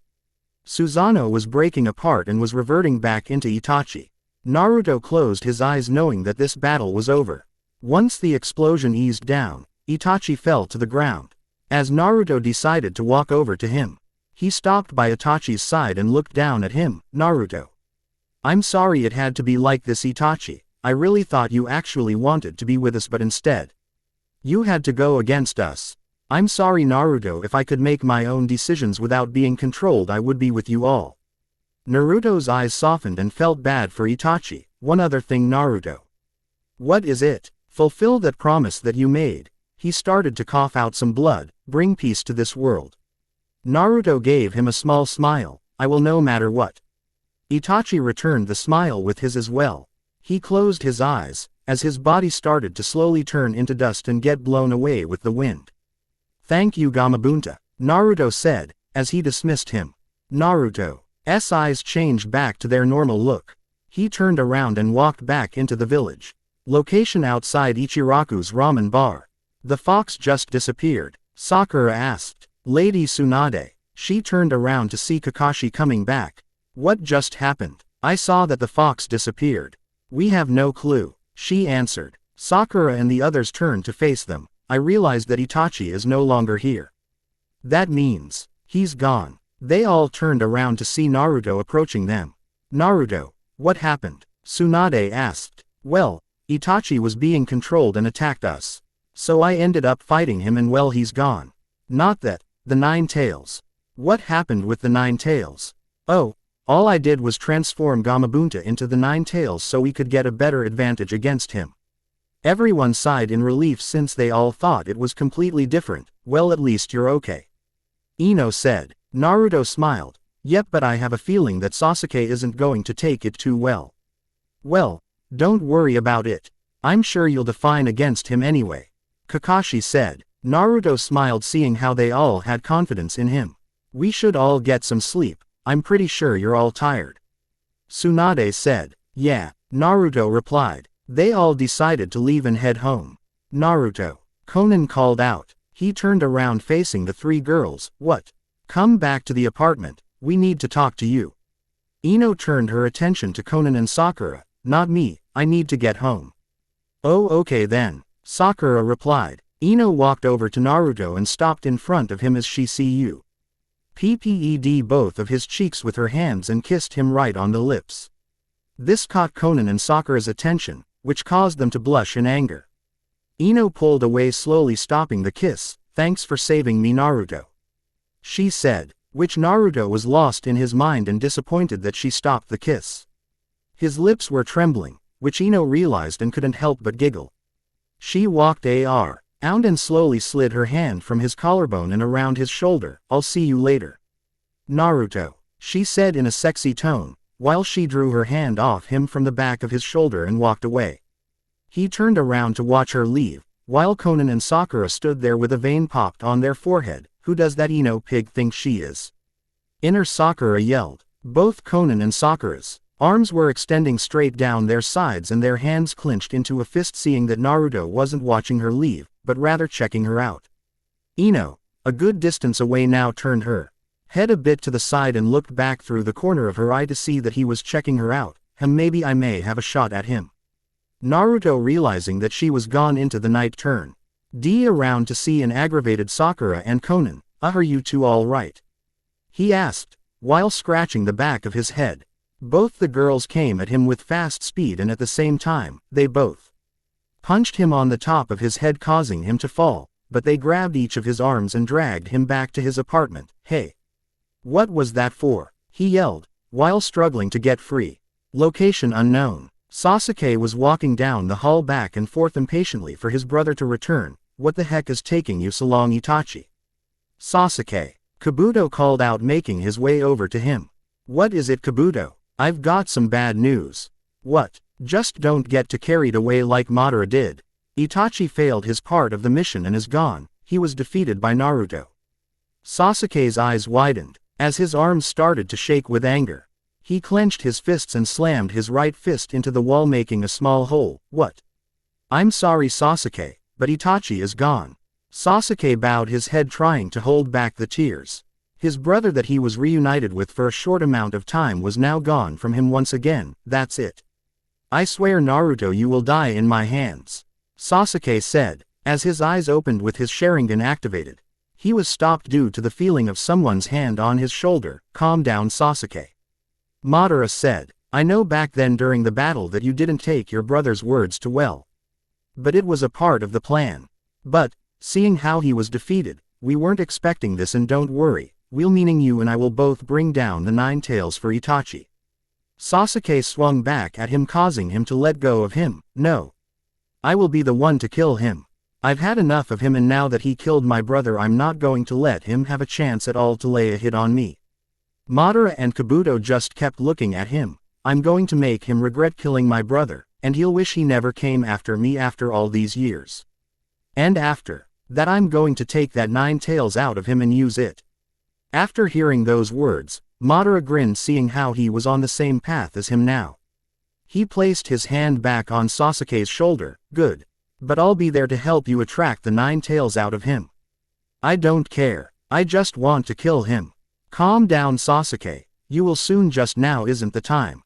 Susanoo was breaking apart and was reverting back into Itachi. Naruto closed his eyes, knowing that this battle was over. Once the explosion eased down, Itachi fell to the ground. As Naruto decided to walk over to him, he stopped by Itachi's side and looked down at him. Naruto. I'm sorry it had to be like this, Itachi. I really thought you actually wanted to be with us, but instead, you had to go against us. I'm sorry, Naruto. If I could make my own decisions without being controlled, I would be with you all. Naruto's eyes softened and felt bad for Itachi. One other thing, Naruto. What is it? Fulfill that promise that you made. He started to cough out some blood. Bring peace to this world. Naruto gave him a small smile. I will, no matter what. Itachi returned the smile with his as well. He closed his eyes, as his body started to slowly turn into dust and get blown away with the wind. Thank you, Gamabunta, Naruto said, as he dismissed him. Naruto's eyes changed back to their normal look. He turned around and walked back into the village. Location: outside Ichiraku's ramen bar. The fox just disappeared. Sakura asked. Lady Tsunade. She turned around to see Kakashi coming back. What just happened? I saw that the fox disappeared. We have no clue, she answered. Sakura and the others turned to face them. I realized that Itachi is no longer here. That means he's gone. They all turned around to see Naruto approaching them. Naruto, what happened? Tsunade asked. Well, Itachi was being controlled and attacked us. So I ended up fighting him, and well, he's gone. Not that. The Nine Tails. What happened with the Nine Tails? Oh, all I did was transform Gamabunta into the Nine Tails so we could get a better advantage against him. Everyone sighed in relief since they all thought it was completely different. Well, at least you're okay. Ino said. Naruto smiled. Yep, but I have a feeling that Sasuke isn't going to take it too well. Well, don't worry about it. I'm sure you'll define against him anyway. Kakashi said. Naruto smiled seeing how they all had confidence in him. We should all get some sleep, I'm pretty sure you're all tired. Tsunade said. Yeah, Naruto replied. They all decided to leave and head home. Naruto. Konan called out. He turned around facing the three girls. What? Come back to the apartment, we need to talk to you. Ino turned her attention to Konan and Sakura. Not me, I need to get home. Oh okay then, Sakura replied. Ino walked over to Naruto and stopped in front of him as she pped both of his cheeks with her hands and kissed him right on the lips. This caught Konan and Sakura's attention, which caused them to blush in anger. Ino pulled away slowly stopping the kiss. Thanks for saving me Naruto. She said, which Naruto was lost in his mind and disappointed that she stopped the kiss. His lips were trembling, which Ino realized and couldn't help but giggle. She walked around and slowly slid her hand from his collarbone and around his shoulder. I'll see you later. Naruto, she said in a sexy tone, while she drew her hand off him from the back of his shoulder and walked away. He turned around to watch her leave, while Konan and Sakura stood there with a vein popped on their forehead. Who does that Ino pig think she is? Inner Sakura yelled. Both Konan and Sakura's arms were extending straight down their sides and their hands clenched into a fist seeing that Naruto wasn't watching her leave, but rather checking her out. Ino, a good distance away now turned her head a bit to the side and looked back through the corner of her eye to see that he was checking her out. Maybe I may have a shot at him. Naruto realizing that she was gone into the night turned around to see an aggravated Sakura and Konan. Are you two all right? He asked, while scratching the back of his head. Both the girls came at him with fast speed and at the same time, they both punched him on the top of his head causing him to fall, but they grabbed each of his arms and dragged him back to his apartment. Hey! What was that for? He yelled, while struggling to get free. Location unknown. Sasuke was walking down the hall back and forth impatiently for his brother to return. What the heck is taking you so long Itachi? Sasuke. Kabuto called out making his way over to him. What is it Kabuto? I've got some bad news. What? Just don't get too carried away like Madara did. Itachi failed his part of the mission and is gone. He was defeated by Naruto. Sasuke's eyes widened, as his arms started to shake with anger. He clenched his fists and slammed his right fist into the wall making a small hole. What? I'm sorry Sasuke, but Itachi is gone. Sasuke bowed his head trying to hold back the tears. His brother that he was reunited with for a short amount of time was now gone from him once again. That's it. I swear Naruto you will die in my hands. Sasuke said, as his eyes opened with his Sharingan activated. He was stopped due to the feeling of someone's hand on his shoulder. Calm down Sasuke. Madara said, I know back then during the battle that you didn't take your brother's words too well. But it was a part of the plan. But, seeing how he was defeated, we weren't expecting this and don't worry, we'll meaning you and I will both bring down the 9 tails for Itachi. Sasuke swung back at him causing him to let go of him. No. I will be the one to kill him. I've had enough of him and now that he killed my brother I'm not going to let him have a chance at all to lay a hit on me. Madara and Kabuto just kept looking at him. I'm going to make him regret killing my brother, and he'll wish he never came after me after all these years. And after that I'm going to take that 9 tails out of him and use it. After hearing those words, Madara grinned seeing how he was on the same path as him now. He placed his hand back on Sasuke's shoulder. Good. But I'll be there to help you attract the 9 tails out of him. I don't care. I just want to kill him. Calm down Sasuke. You will soon just now isn't the time.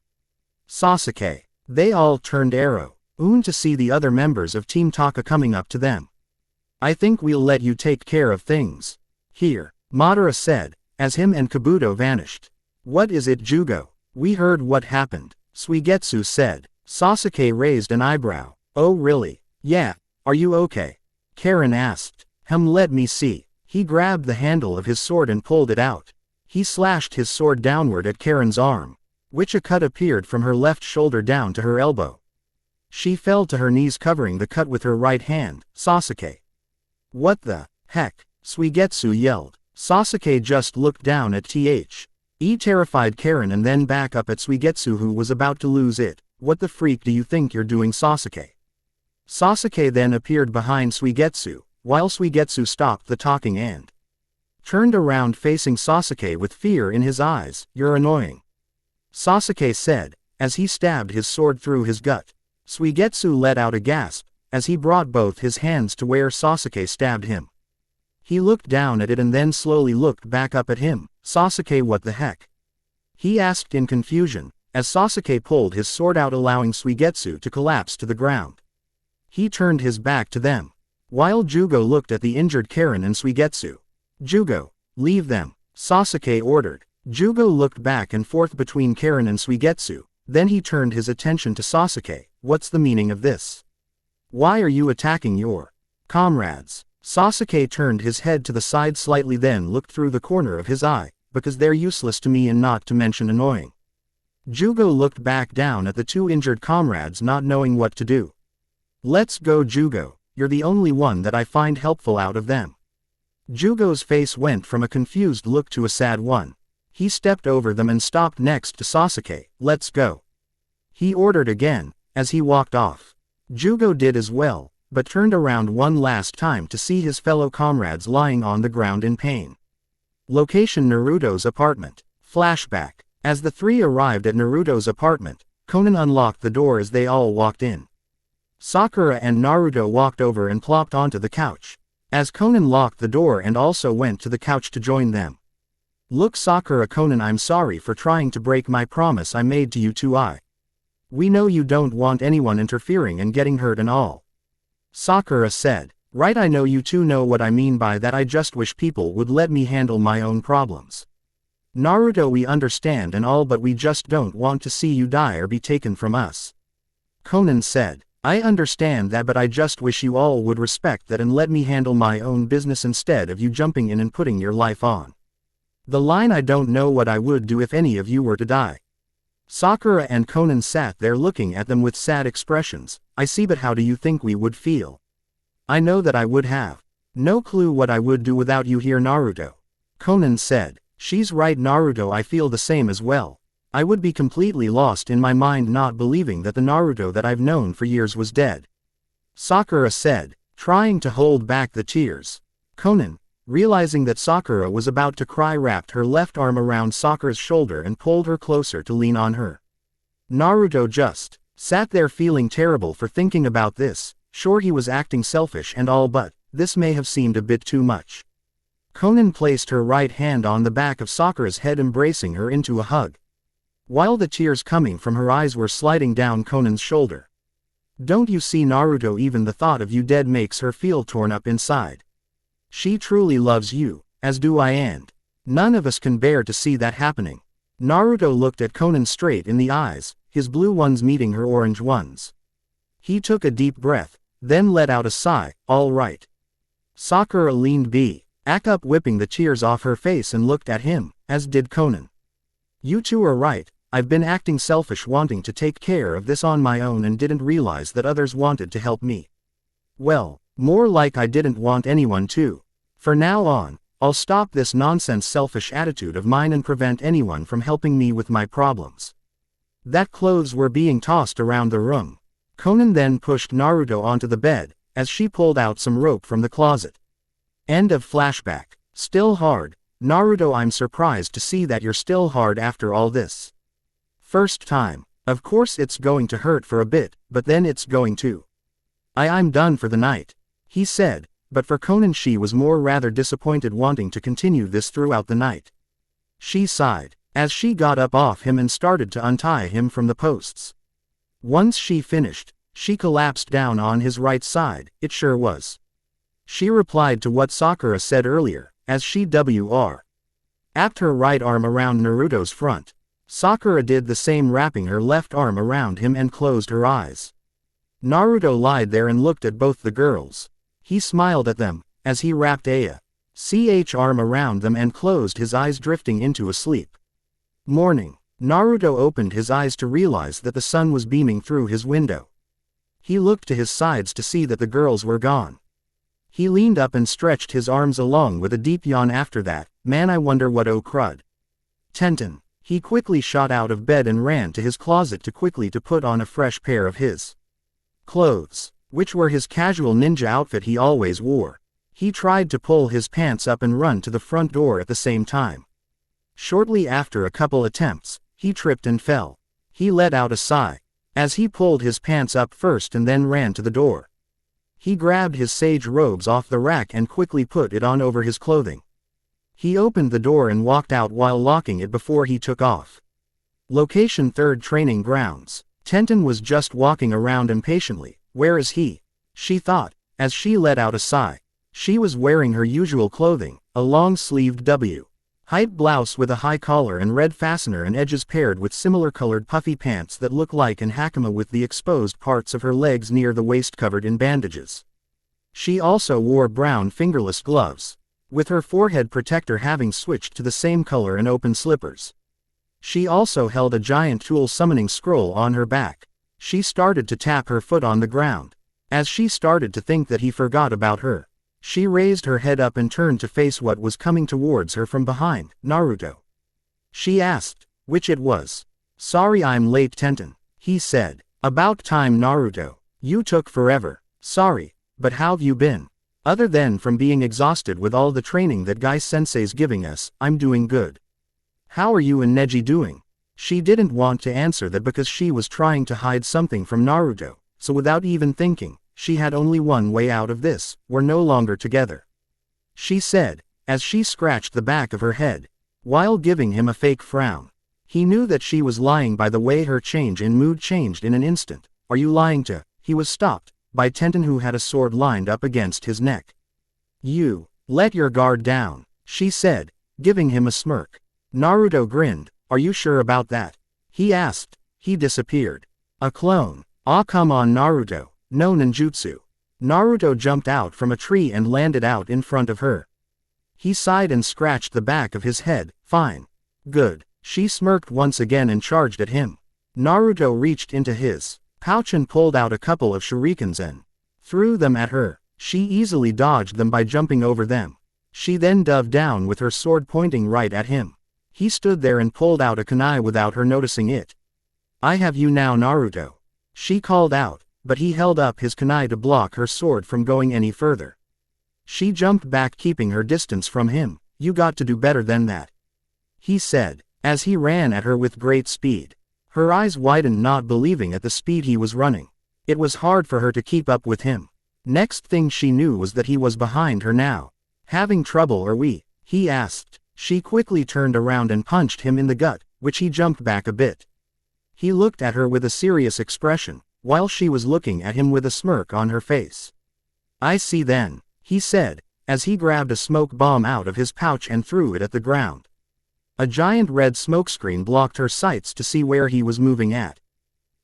Sasuke. They all turned arrow to see the other members of Team Taka coming up to them. I think we'll let you take care of things. Here, Madara said, as him and Kabuto vanished. What is it Jugo? We heard what happened, Suigetsu said. Sasuke raised an eyebrow. Oh really? Yeah, are you okay? Karen asked. Let me see. He grabbed the handle of his sword and pulled it out. He slashed his sword downward at Karen's arm, which a cut appeared from her left shoulder down to her elbow. She fell to her knees covering the cut with her right hand. Sasuke. What the heck? Suigetsu yelled. Sasuke just looked down at terrified Karen and then back up at Suigetsu who was about to lose it. What the freak do you think you're doing Sasuke? Sasuke then appeared behind Suigetsu, while Suigetsu stopped the talking and turned around facing Sasuke with fear in his eyes. "You're annoying," Sasuke said, as he stabbed his sword through his gut. Suigetsu let out a gasp, as he brought both his hands to where Sasuke stabbed him. He looked down at it and then slowly looked back up at him. "Sasuke, what the heck?" he asked in confusion, as Sasuke pulled his sword out, allowing Suigetsu to collapse to the ground. He turned his back to them, while Jugo looked at the injured Karen and Suigetsu. "Jugo, leave them," Sasuke ordered. Jugo looked back and forth between Karen and Suigetsu, then he turned his attention to Sasuke. "What's the meaning of this? Why are you attacking your comrades?" Sasuke turned his head to the side slightly, then looked through the corner of his eye. "Because they're useless to me and not to mention annoying." Jugo looked back down at the two injured comrades, not knowing what to do. "Let's go, Jugo, you're the only one that I find helpful out of them." Jugo's face went from a confused look to a sad one. He stepped over them and stopped next to Sasuke. "Let's go," he ordered again, as he walked off. Jugo did as well, but turned around one last time to see his fellow comrades lying on the ground in pain. Location: Naruto's apartment. Flashback. As the three arrived at Naruto's apartment, Konan unlocked the door as they all walked in. Sakura and Naruto walked over and plopped onto the couch, as Konan locked the door and also went to the couch to join them. "Look, Sakura, Konan, I'm sorry for trying to break my promise I made to you two. We know you don't want anyone interfering and getting hurt and all," Sakura said. "Right, I know you two know what I mean by that. I just wish people would let me handle my own problems. Naruto, we understand and all, but we just don't want to see you die or be taken from us," Konan said. "I understand that, but I just wish you all would respect that and let me handle my own business instead of you jumping in and putting your life on the line. I don't know what I would do if any of you were to die." Sakura and Konan sat there looking at them with sad expressions. "I see, but how do you think we would feel? I know that I would have no clue what I would do without you here, Naruto," Konan said. "She's right, Naruto, I feel the same as well. I would be completely lost in my mind, not believing that the Naruto that I've known for years was dead," Sakura said, trying to hold back the tears. Konan, realizing that Sakura was about to cry, wrapped her left arm around Sakura's shoulder and pulled her closer to lean on her. Naruto just sat there feeling terrible for thinking about this. Sure, he was acting selfish and all, but this may have seemed a bit too much. Konan placed her right hand on the back of Sakura's head, embracing her into a hug, while the tears coming from her eyes were sliding down Konan's shoulder. "Don't you see, Naruto, even the thought of you dead makes her feel torn up inside. She truly loves you, as do I, and none of us can bear to see that happening." Naruto looked at Konan straight in the eyes, his blue ones meeting her orange ones. He took a deep breath, then let out a sigh. "All right." Sakura leaned back up, whipping the tears off her face, and looked at him, as did Konan. "You two are right. I've been acting selfish, wanting to take care of this on my own, and didn't realize that others wanted to help me. Well, more like I didn't want anyone to. For now on, I'll stop this nonsense selfish attitude of mine and prevent anyone from helping me with my problems." That clothes were being tossed around the room. Konan then pushed Naruto onto the bed, as she pulled out some rope from the closet. End of flashback. Still hard. Naruto, I'm surprised to see that you're still hard after all this. First time. Of course it's going to hurt for a bit, but then it's going to. I'm done for the night, he said, but for Konan she was more rather disappointed, wanting to continue this throughout the night. She sighed, as she got up off him and started to untie him from the posts. Once she finished, she collapsed down on his right side. "It sure was." She replied to what Sakura said earlier, as she wrapped her right arm around Naruto's front. Sakura did the same, wrapping her left arm around him and closed her eyes. Naruto lied there and looked at both the girls. He smiled at them, as he wrapped Acess arm around them and closed his eyes, drifting into a sleep. Morning. Naruto opened his eyes to realize that the sun was beaming through his window. He looked to his sides to see that the girls were gone. He leaned up and stretched his arms along with a deep yawn. After that, "Man, I wonder what crud. Tenten." He quickly shot out of bed and ran to his closet to put on a fresh pair of his clothes. which were his casual ninja outfit he always wore. He tried to pull his pants up and run to the front door at the same time. Shortly after a couple attempts, he tripped and fell. He let out a sigh as he pulled his pants up first and then ran to the door. He grabbed his sage robes off the rack and quickly put it on over his clothing. He opened the door and walked out while locking it before he took off. Location 3rd Training Grounds. Tenten was just walking around impatiently. Where is he? She thought, as she let out a sigh. She was wearing her usual clothing, a long-sleeved height blouse with a high collar and red fastener and edges paired with similar colored puffy pants that look like an hakama with the exposed parts of her legs near the waist covered in bandages. She also wore brown fingerless gloves, with her forehead protector having switched to the same color and open slippers. She also held a giant tool summoning scroll on her back. She started to tap her foot on the ground. As she started to think that he forgot about her, she raised her head up and turned to face what was coming towards her from behind. Naruto. She asked, which it was. Sorry I'm late, Tenten, he said. About time, Naruto. You took forever. Sorry, but how've you been? Other than from being exhausted with all the training that Guy-sensei's giving us, I'm doing good. How are you and Neji doing? She didn't want to answer that because she was trying to hide something from Naruto, so without even thinking, she had only one way out of this: we're no longer together. She said, as she scratched the back of her head, while giving him a fake frown. He knew that she was lying by the way her change in mood changed in an instant. Are you lying to? He was stopped by Tenten, who had a sword lined up against his neck. You, let your guard down, she said, giving him a smirk. Naruto grinned. Are you sure about that? He asked. He disappeared. A clone. Ah, come on, Naruto. No ninjutsu. Naruto jumped out from a tree and landed out in front of her. He sighed and scratched the back of his head. Fine. Good. She smirked once again and charged at him. Naruto reached into his pouch and pulled out a couple of shurikens and threw them at her. She easily dodged them by jumping over them. She then dove down with her sword pointing right at him. He stood there and pulled out a kunai without her noticing it. I have you now, Naruto. She called out, but he held up his kunai to block her sword from going any further. She jumped back, keeping her distance from him. You got to do better than that, he said, as he ran at her with great speed. Her eyes widened, not believing at the speed he was running. It was hard for her to keep up with him. Next thing she knew was that he was behind her now. Having trouble, are we? He asked. She quickly turned around and punched him in the gut, which he jumped back a bit. He looked at her with a serious expression, while she was looking at him with a smirk on her face. I see then, he said, as he grabbed a smoke bomb out of his pouch and threw it at the ground. A giant red smokescreen blocked her sights to see where he was moving at.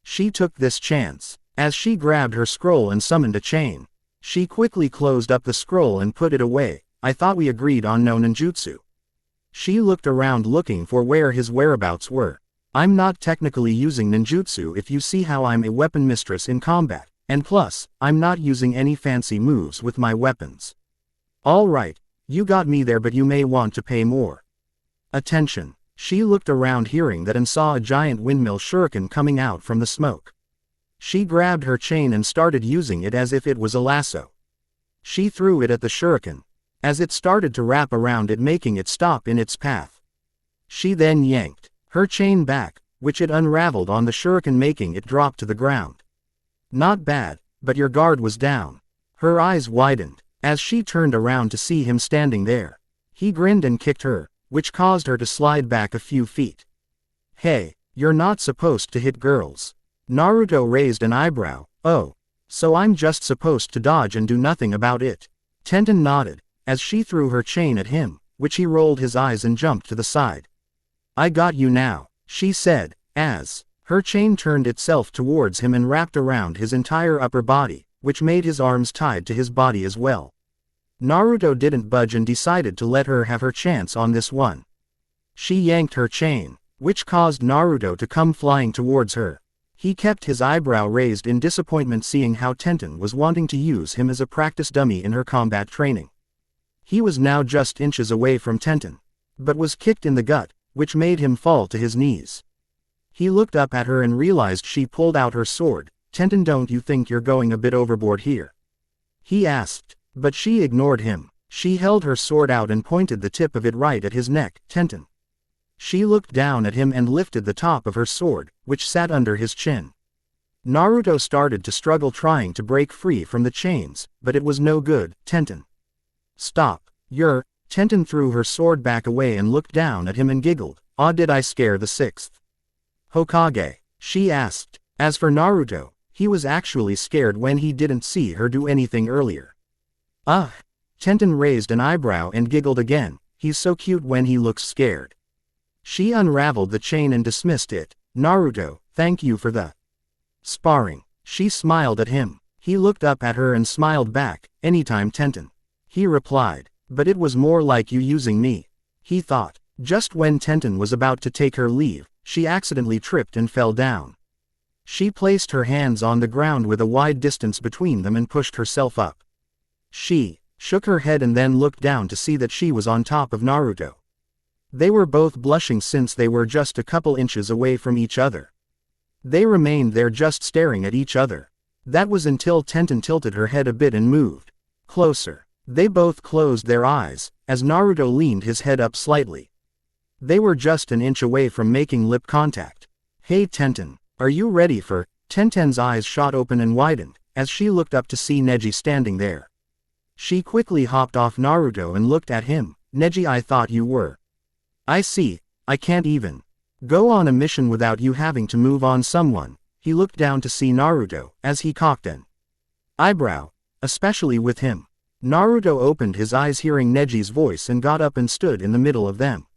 She took this chance. As she grabbed her scroll and summoned a chain, she quickly closed up the scroll and put it away. I thought we agreed on no ninjutsu. She looked around looking for where his whereabouts were. I'm not technically using ninjutsu if you see how I'm a weapon mistress in combat, and plus, I'm not using any fancy moves with my weapons. Alright, you got me there, but you may want to pay more attention. She looked around, hearing that, and saw a giant windmill shuriken coming out from the smoke. She grabbed her chain and started using it as if it was a lasso. She threw it at the shuriken, as it started to wrap around it, making it stop in its path. She then yanked her chain back, which it unraveled on the shuriken, making it drop to the ground. Not bad, but your guard was down. Her eyes widened as she turned around to see him standing there. He grinned and kicked her, which caused her to slide back a few feet. Hey, you're not supposed to hit girls. Naruto raised an eyebrow. Oh, so I'm just supposed to dodge and do nothing about it? Tenten nodded, as she threw her chain at him, which he rolled his eyes and jumped to the side. I got you now, she said, as her chain turned itself towards him and wrapped around his entire upper body, which made his arms tied to his body as well. Naruto didn't budge and decided to let her have her chance on this one. She yanked her chain, which caused Naruto to come flying towards her. He kept his eyebrow raised in disappointment, seeing how Tenten was wanting to use him as a practice dummy in her combat training. He was now just inches away from Tenten, but was kicked in the gut, which made him fall to his knees. He looked up at her and realized she pulled out her sword. Tenten, don't you think you're going a bit overboard here? He asked, but she ignored him. She held her sword out and pointed the tip of it right at his neck. Tenten. She looked down at him and lifted the top of her sword, which sat under his chin. Naruto started to struggle trying to break free from the chains, but it was no good. Tenten. Stop. Tenten threw her sword back away and looked down at him and giggled. Ah, did I scare the sixth Hokage? She asked. As for Naruto, he was actually scared when he didn't see her do anything earlier. Tenten raised an eyebrow and giggled again. He's so cute when he looks scared. She unraveled the chain and dismissed it. Naruto, thank you for the sparring. She smiled at him. He looked up at her and smiled back. Anytime, Tenten. He replied. But it was more like you using me. He thought. Just when Tenten was about to take her leave, she accidentally tripped and fell down. She placed her hands on the ground with a wide distance between them and pushed herself up. She shook her head and then looked down to see that she was on top of Naruto. They were both blushing since they were just a couple inches away from each other. They remained there just staring at each other. That was until Tenten tilted her head a bit and moved closer. They both closed their eyes, as Naruto leaned his head up slightly. They were just an inch away from making lip contact. Hey Tenten, are you ready for? Tenten's eyes shot open and widened, as she looked up to see Neji standing there. She quickly hopped off Naruto and looked at him. Neji, I thought you were. I see, I can't even go on a mission without you having to move on someone. He looked down to see Naruto, as he cocked an eyebrow, especially with him. Naruto opened his eyes hearing Neji's voice and got up and stood in the middle of them.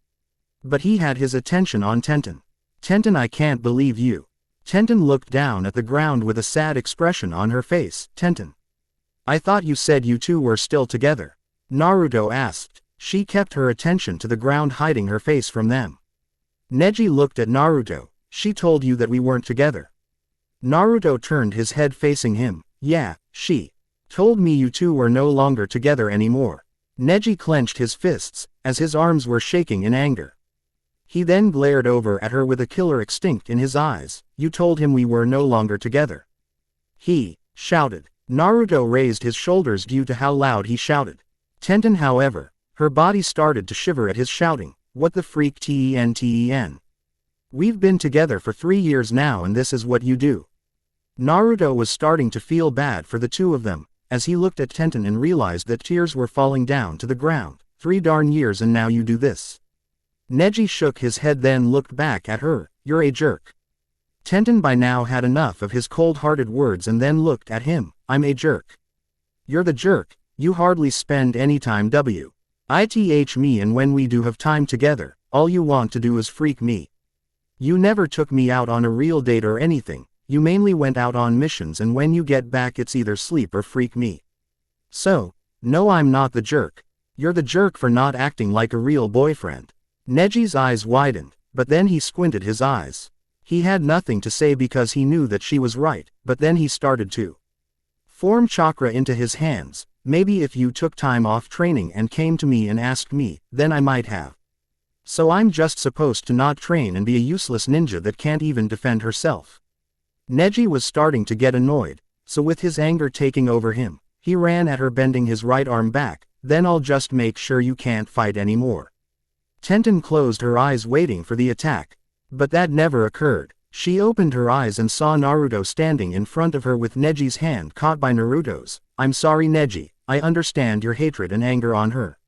But he had his attention on Tenten. Tenten, I can't believe you. Tenten looked down at the ground with a sad expression on her face. Tenten. I thought you said you two were still together. Naruto asked. She kept her attention to the ground, hiding her face from them. Neji looked at Naruto. She told you that we weren't together. Naruto turned his head facing him. Yeah, she told me you two were no longer together anymore. Neji clenched his fists, as his arms were shaking in anger. He then glared over at her with a killer instinct in his eyes. You told him we were no longer together. He shouted. Naruto raised his shoulders due to how loud he shouted. Tenten, however, her body started to shiver at his shouting. What the freak, Ten? We've been together for 3 years now and this is what you do. Naruto was starting to feel bad for the two of them, as he looked at Tenten and realized that tears were falling down to the ground. 3 darn years and now you do this. Neji shook his head then looked back at her. You're a jerk. Tenten by now had enough of his cold-hearted words and then looked at him. I'm a jerk. You're the jerk. You hardly spend any time with me, and when we do have time together, all you want to do is freak me. You never took me out on a real date or anything. You mainly went out on missions, and when you get back it's either sleep or freak me. So, no, I'm not the jerk. You're the jerk for not acting like a real boyfriend. Neji's eyes widened, but then he squinted his eyes. He had nothing to say because he knew that she was right, but then he started to form chakra into his hands. Maybe if you took time off training and came to me and asked me, then I might have. So I'm just supposed to not train and be a useless ninja that can't even defend herself. Neji was starting to get annoyed, so with his anger taking over him, he ran at her, bending his right arm back. Then I'll just make sure you can't fight anymore. Tenten closed her eyes waiting for the attack. But that never occurred. She opened her eyes and saw Naruto standing in front of her with Neji's hand caught by Naruto's. I'm sorry Neji, I understand your hatred and anger on her.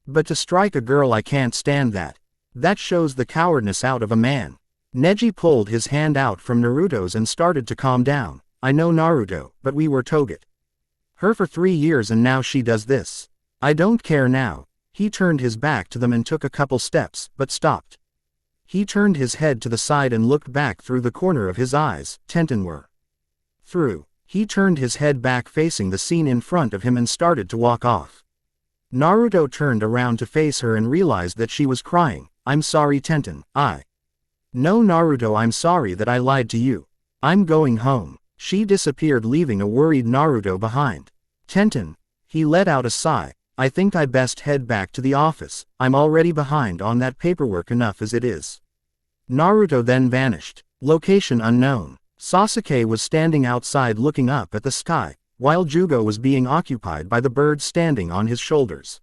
But to strike a girl, I can't stand that. That shows the cowardness out of a man. Neji pulled his hand out from Naruto's and started to calm down. I know Naruto, but we were together for 3 years and now she does this. I don't care now. He turned his back to them and took a couple steps, but stopped. He turned his head to the side and looked back through the corner of his eyes. Tenten were through. He turned his head back facing the scene in front of him and started to walk off. Naruto turned around to face her and realized that she was crying. I'm sorry Tenten, No Naruto, I'm sorry that I lied to you. I'm going home. She disappeared, leaving a worried Naruto behind. Tenten. He let out a sigh. I think I best head back to the office. I'm already behind on that paperwork enough as it is. Naruto then vanished. Location unknown. Sasuke was standing outside looking up at the sky, while Jugo was being occupied by the birds standing on his shoulders.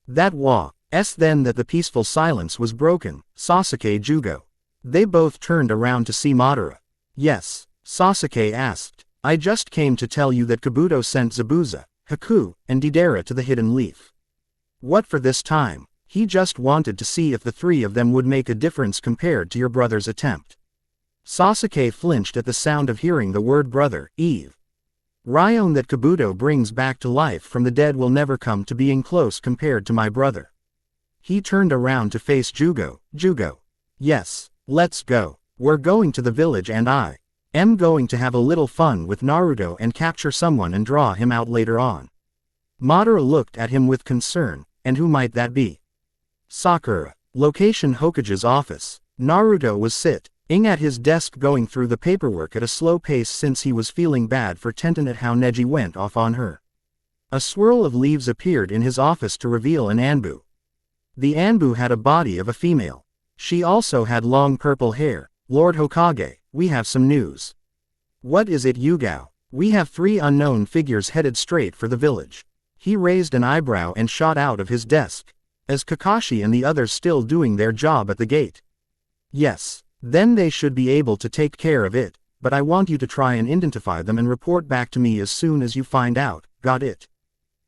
That was then that the peaceful silence was broken. Sasuke, Jugo. They both turned around to see Madara. Yes, Sasuke asked. I just came to tell you that Kabuto sent Zabuza, Haku, and Deidara to the Hidden Leaf. What for this time? He just wanted to see if the three of them would make a difference compared to your brother's attempt. Sasuke flinched at the sound of hearing the word brother. Eve. Ryon that Kabuto brings back to life from the dead will never come to being close compared to my brother. He turned around to face Jugo. Jugo. Yes, let's go. We're going to the village and I am going to have a little fun with Naruto and capture someone and draw him out later on. Madara looked at him with concern, and who might that be? Sakura. Location Hokage's office. Naruto was sitting at his desk going through the paperwork at a slow pace since he was feeling bad for Tenten at how Neji went off on her. A swirl of leaves appeared in his office to reveal an Anbu. The Anbu had a body of a female. She also had long purple hair. Lord Hokage, we have some news. What is it, Yugao? We have 3 unknown figures headed straight for the village. He raised an eyebrow and shot out of his desk. Is Kakashi and the others still doing their job at the gate? Yes. Then they should be able to take care of it, but I want you to try and identify them and report back to me as soon as you find out, got it?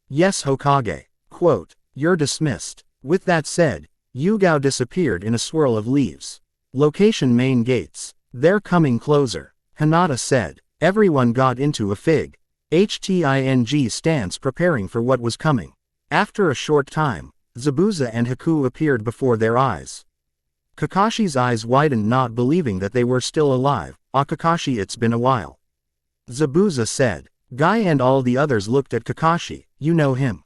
Yes, Hokage. Quote, you're dismissed. With that said, Yugao disappeared in a swirl of leaves. Location main gates. They're coming closer. Hinata said. Everyone got into a HTING stance preparing for what was coming. After a short time, Zabuza and Haku appeared before their eyes. Kakashi's eyes widened, not believing that they were still alive. Kakashi, it's been a while. Zabuza said. Guy and all the others looked at Kakashi. You know him?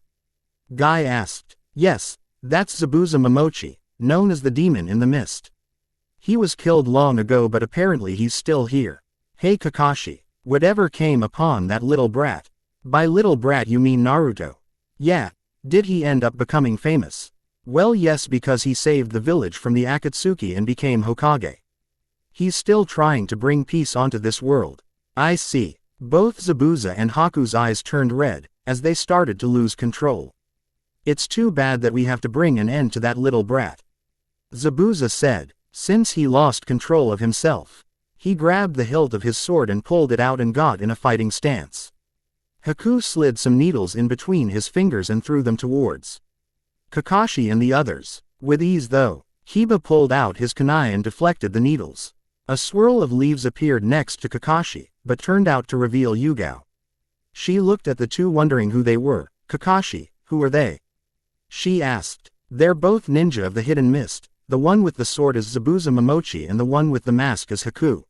Guy asked. Yes, that's Zabuza Momochi, known as the Demon in the Mist. He was killed long ago, but apparently he's still here. Hey Kakashi, whatever came upon that little brat? By little brat you mean Naruto? Yeah, did he end up becoming famous? Well, yes, because he saved the village from the Akatsuki and became Hokage. He's still trying to bring peace onto this world. I see. Both Zabuza and Haku's eyes turned red, as they started to lose control. It's too bad that we have to bring an end to that little brat. Zabuza said. Since he lost control of himself, he grabbed the hilt of his sword and pulled it out and got in a fighting stance. Haku slid some needles in between his fingers and threw them towards Kakashi and the others. With ease though, Kiba pulled out his kunai and deflected the needles. A swirl of leaves appeared next to Kakashi, but turned out to reveal Yugao. She looked at the two wondering who they were. Kakashi, who are they? She asked. They're both ninja of the Hidden Mist. The one with the sword is Zabuza Momochi and the one with the mask is Haku.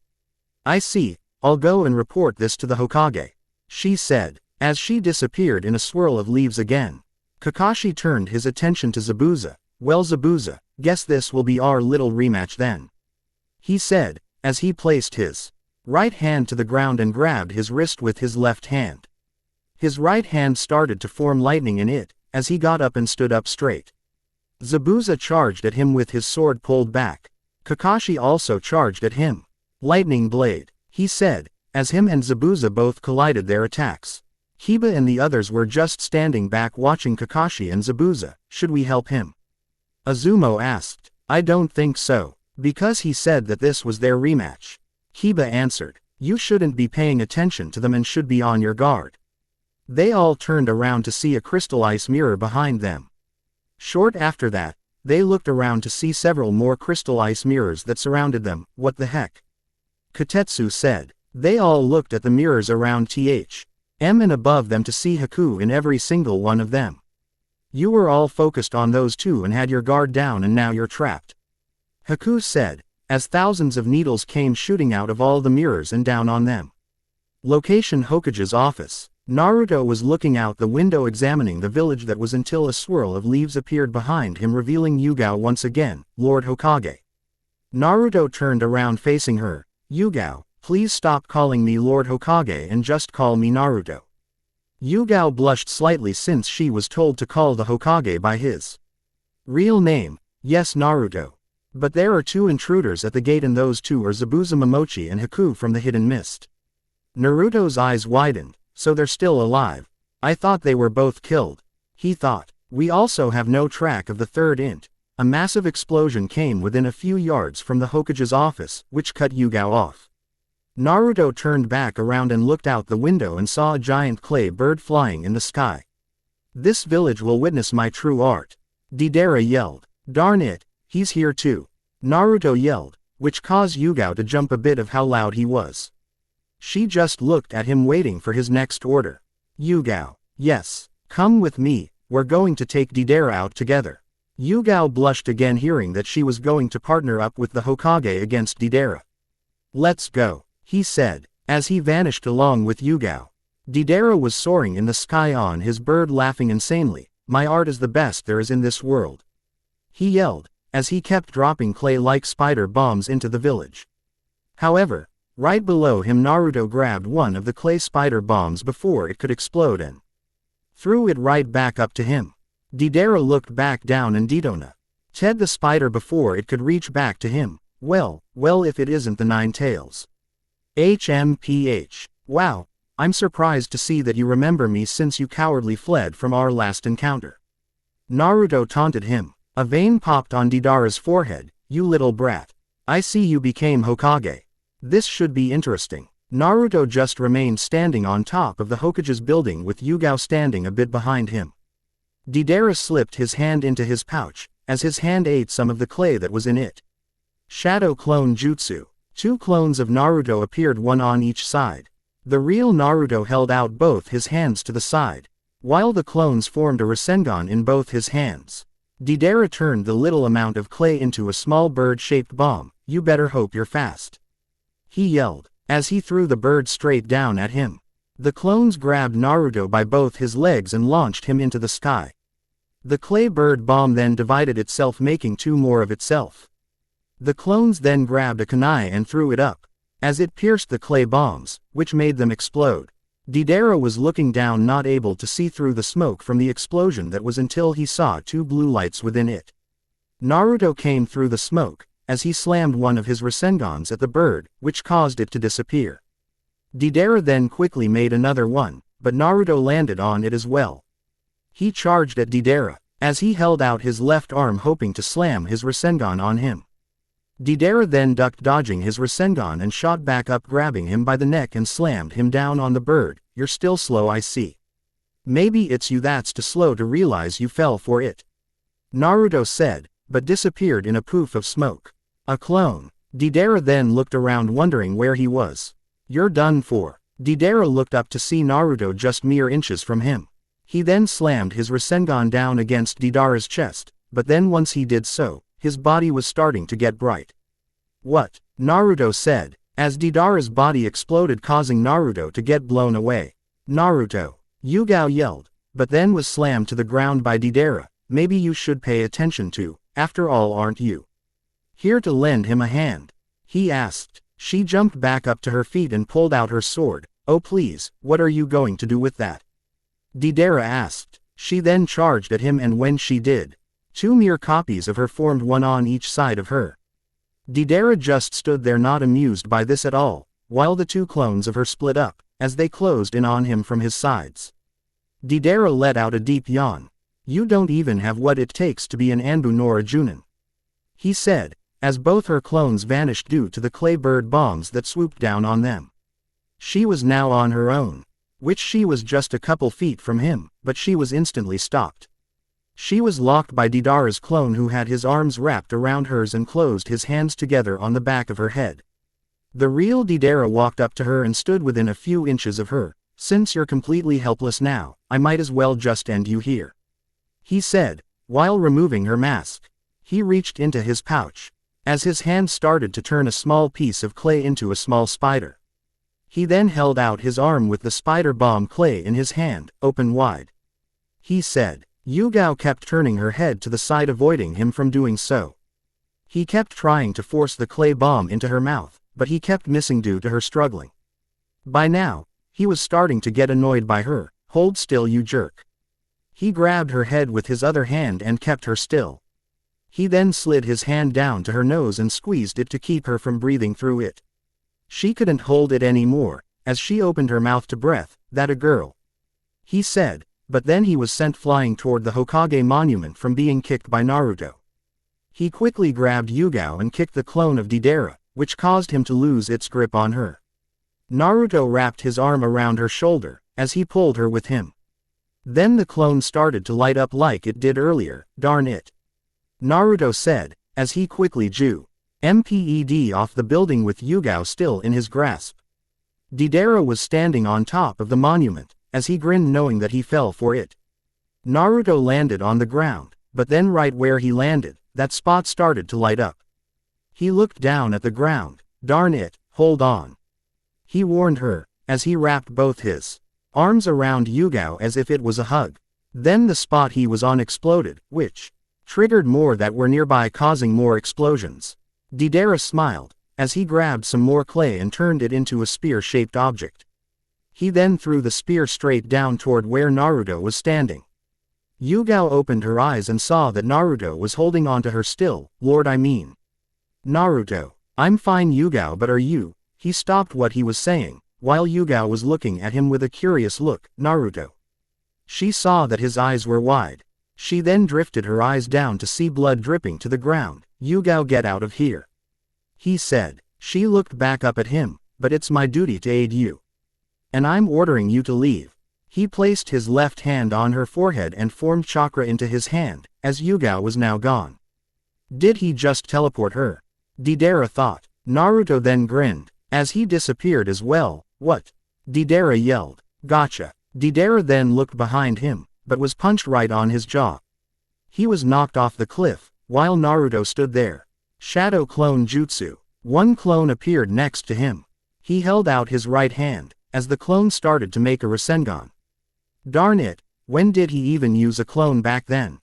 I see, I'll go and report this to the Hokage. She said, as she disappeared in a swirl of leaves again. Kakashi turned his attention to Zabuza. Well Zabuza, guess this will be our little rematch then. He said, as he placed his right hand to the ground and grabbed his wrist with his left hand. His right hand started to form lightning in it, as he got up and stood up straight. Zabuza charged at him with his sword pulled back. Kakashi also charged at him. Lightning blade, he said, as him and Zabuza both collided their attacks. Kiba and the others were just standing back watching Kakashi and Zabuza. Should we help him? Azumo asked. I don't think so, because he said that this was their rematch. Kiba answered. You shouldn't be paying attention to them and should be on your guard. They all turned around to see a crystal ice mirror behind them. Short after that, they looked around to see several more crystal ice mirrors that surrounded them. What the heck? Kotetsu said. They all looked at the mirrors around THM and above them to see Haku in every single one of them. You were all focused on those two and had your guard down and now you're trapped. Haku said, as thousands of needles came shooting out of all the mirrors and down on them. Location Hokage's office. Naruto was looking out the window examining the village that was until a swirl of leaves appeared behind him revealing Yugao once again, Lord Hokage. Naruto turned around facing her. Yugao, please stop calling me Lord Hokage and just call me Naruto. Yugao blushed slightly since she was told to call the Hokage by his real name. Yes Naruto. But there are two intruders at the gate, and those two are Zabuza Momochi and Haku from the Hidden Mist. Naruto's eyes widened. So they're still alive. I thought they were both killed. He thought. We also have no track of the third int. A massive explosion came within a few yards from the Hokage's office, which cut Yugao off. Naruto turned back around and looked out the window and saw a giant clay bird flying in the sky. This village will witness my true art. Deidara yelled. Darn it, he's here too. Naruto yelled, which caused Yugao to jump a bit of how loud he was. She just looked at him waiting for his next order. Yugao. Yes. Come with me, we're going to take Deidara out together. Yugao blushed again hearing that she was going to partner up with the Hokage against Deidara. Let's go, he said, as he vanished along with Yugao. Deidara was soaring in the sky on his bird, laughing insanely. My art is the best there is in this world. He yelled, as he kept dropping clay-like spider bombs into the village. However, right below him Naruto grabbed one of the clay spider bombs before it could explode and threw it right back up to him. Deidara looked back down and Didona Ted the spider before it could reach back to him. Well, if it isn't the Nine Tails. HMPH. Wow, I'm surprised to see that you remember me since you cowardly fled from our last encounter. Naruto taunted him. A vein popped on Deidara's forehead. You little brat. I see you became Hokage. This should be interesting. Naruto just remained standing on top of the Hokage's building with Yugao standing a bit behind him. Deidara slipped his hand into his pouch, as his hand ate some of the clay that was in it. Shadow Clone Jutsu. Two clones of Naruto appeared, one on each side. The real Naruto held out both his hands to the side, while the clones formed a Rasengan in both his hands. Deidara turned the little amount of clay into a small bird-shaped bomb. You better hope you're fast. He yelled, as he threw the bird straight down at him. The clones grabbed Naruto by both his legs and launched him into the sky. The clay bird bomb then divided itself, making two more of itself. The clones then grabbed a kunai and threw it up, as it pierced the clay bombs, which made them explode. Deidara was looking down, not able to see through the smoke from the explosion that was until he saw two blue lights within it. Naruto came through the smoke, as he slammed one of his Rasengans at the bird, which caused it to disappear. Deidara then quickly made another one, but Naruto landed on it as well. He charged at Deidara, as he held out his left arm hoping to slam his Rasengan on him. Deidara then ducked, dodging his Rasengan, and shot back up, grabbing him by the neck and slammed him down on the bird. You're still slow, I see. Maybe it's you that's too slow to realize you fell for it. Naruto said, but disappeared in a poof of smoke. A clone. Deidara then looked around wondering where he was. You're done for. Deidara looked up to see Naruto just mere inches from him. He then slammed his Rasengan down against Deidara's chest, but then once he did so, his body was starting to get bright. What? Naruto said, as Deidara's body exploded, causing Naruto to get blown away. Naruto. Yugao yelled, but then was slammed to the ground by Deidara. Maybe you should pay attention to, after all, aren't you here to lend him a hand? He asked. She jumped back up to her feet and pulled out her sword. Oh please, what are you going to do with that? Deidara asked. She then charged at him, and when she did, two mere copies of her formed, one on each side of her. Deidara just stood there, not amused by this at all, while the two clones of her split up, as they closed in on him from his sides. Deidara let out a deep yawn. You don't even have what it takes to be an Anbu nor a Junin, he said, as both her clones vanished due to the clay bird bombs that swooped down on them. She was now on her own, which she was just a couple feet from him, but she was instantly stopped. She was locked by Deidara's clone, who had his arms wrapped around hers and closed his hands together on the back of her head. The real Deidara walked up to her and stood within a few inches of her. Since you're completely helpless now, I might as well just end you here, he said, while removing her mask. He reached into his pouch, as his hand started to turn a small piece of clay into a small spider. He then held out his arm with the spider bomb clay in his hand, open wide. He said. Yugao kept turning her head to the side, avoiding him from doing so. He kept trying to force the clay bomb into her mouth, but he kept missing due to her struggling. By now, he was starting to get annoyed by her. Hold still, you jerk. He grabbed her head with his other hand and kept her still. He then slid his hand down to her nose and squeezed it to keep her from breathing through it. She couldn't hold it anymore, as she opened her mouth to breath. "That a girl," he said, but then he was sent flying toward the Hokage monument from being kicked by Naruto. He quickly grabbed Yugao and kicked the clone of Deidara, which caused him to lose its grip on her. Naruto wrapped his arm around her shoulder, as he pulled her with him. Then the clone started to light up like it did earlier. "Darn it," Naruto said, as he quickly jumped off the building with Yugao still in his grasp. Deidara was standing on top of the monument, as he grinned knowing that he fell for it. Naruto landed on the ground, but then right where he landed, that spot started to light up. He looked down at the ground. "Darn it, hold on," he warned her, as he wrapped both his arms around Yugao as if it was a hug. Then the spot he was on exploded, which triggered more that were nearby, causing more explosions. Deidara smiled, as he grabbed some more clay and turned it into a spear-shaped object. He then threw the spear straight down toward where Naruto was standing. Yugao opened her eyes and saw that Naruto was holding onto her still. "Lord, I mean, Naruto." "I'm fine, Yugao, but are you?" He stopped what he was saying, while Yugao was looking at him with a curious look. "Naruto." She saw that his eyes were wide. She then drifted her eyes down to see blood dripping to the ground. "Yugao, get out of here," he said. She looked back up at him. "But it's my duty to aid you, and I'm ordering you to leave." He placed his left hand on her forehead and formed chakra into his hand, as Yugao was now gone. Did he just teleport her? Deidara thought. Naruto then grinned, as he disappeared as well. "What?" Deidara yelled. "Gotcha." Deidara then looked behind him, but was punched right on his jaw. He was knocked off the cliff, while Naruto stood there. Shadow Clone Jutsu. One clone appeared next to him. He held out his right hand, as the clone started to make a Rasengan. Darn it, when did he even use a clone back then?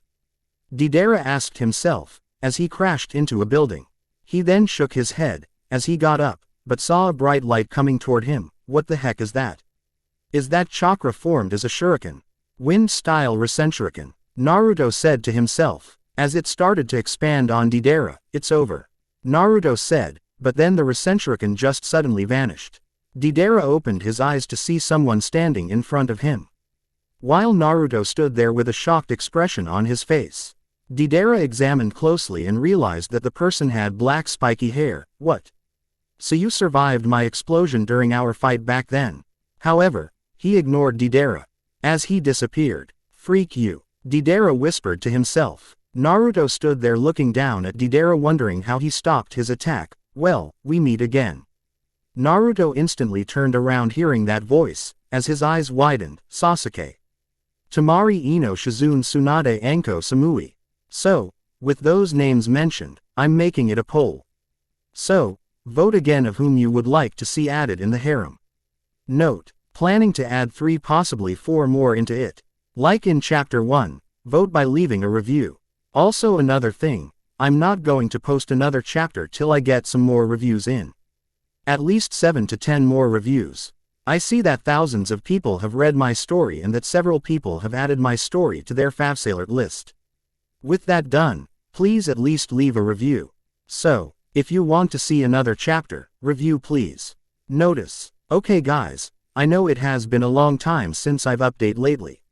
Deidara asked himself, as he crashed into a building. He then shook his head, as he got up, but saw a bright light coming toward him. What the heck is that? Is that chakra formed as a shuriken? Wind-style Rasenshuriken, Naruto said to himself, as it started to expand on Deidara. "It's over," Naruto said, but then the Rasenshuriken just suddenly vanished. Deidara opened his eyes to see someone standing in front of him. While Naruto stood there with a shocked expression on his face, Deidara examined closely and realized that the person had black spiky hair. "What? So you survived my explosion during our fight back then?" However, he ignored Deidara, as he disappeared. "Freak you," Deidara whispered to himself. Naruto stood there looking down at Deidara, wondering how he stopped his attack. "Well, we meet again." Naruto instantly turned around hearing that voice, as his eyes widened. "Sasuke. Tamari Ino Shizune Tsunade Anko Samui." So, with those names mentioned, I'm making it a poll. So, vote again of whom you would like to see added in the harem. Note, planning to add 3 possibly 4 more into it. Like in Chapter 1, vote by leaving a review. Also another thing, I'm not going to post another chapter till I get some more reviews in. At least 7 to 10 more reviews. I see that thousands of people have read my story and that several people have added my story to their favsalert list. With that done, please at least leave a review. So, if you want to see another chapter, review please. Notice. Okay guys, I know it has been a long time since I've updated lately.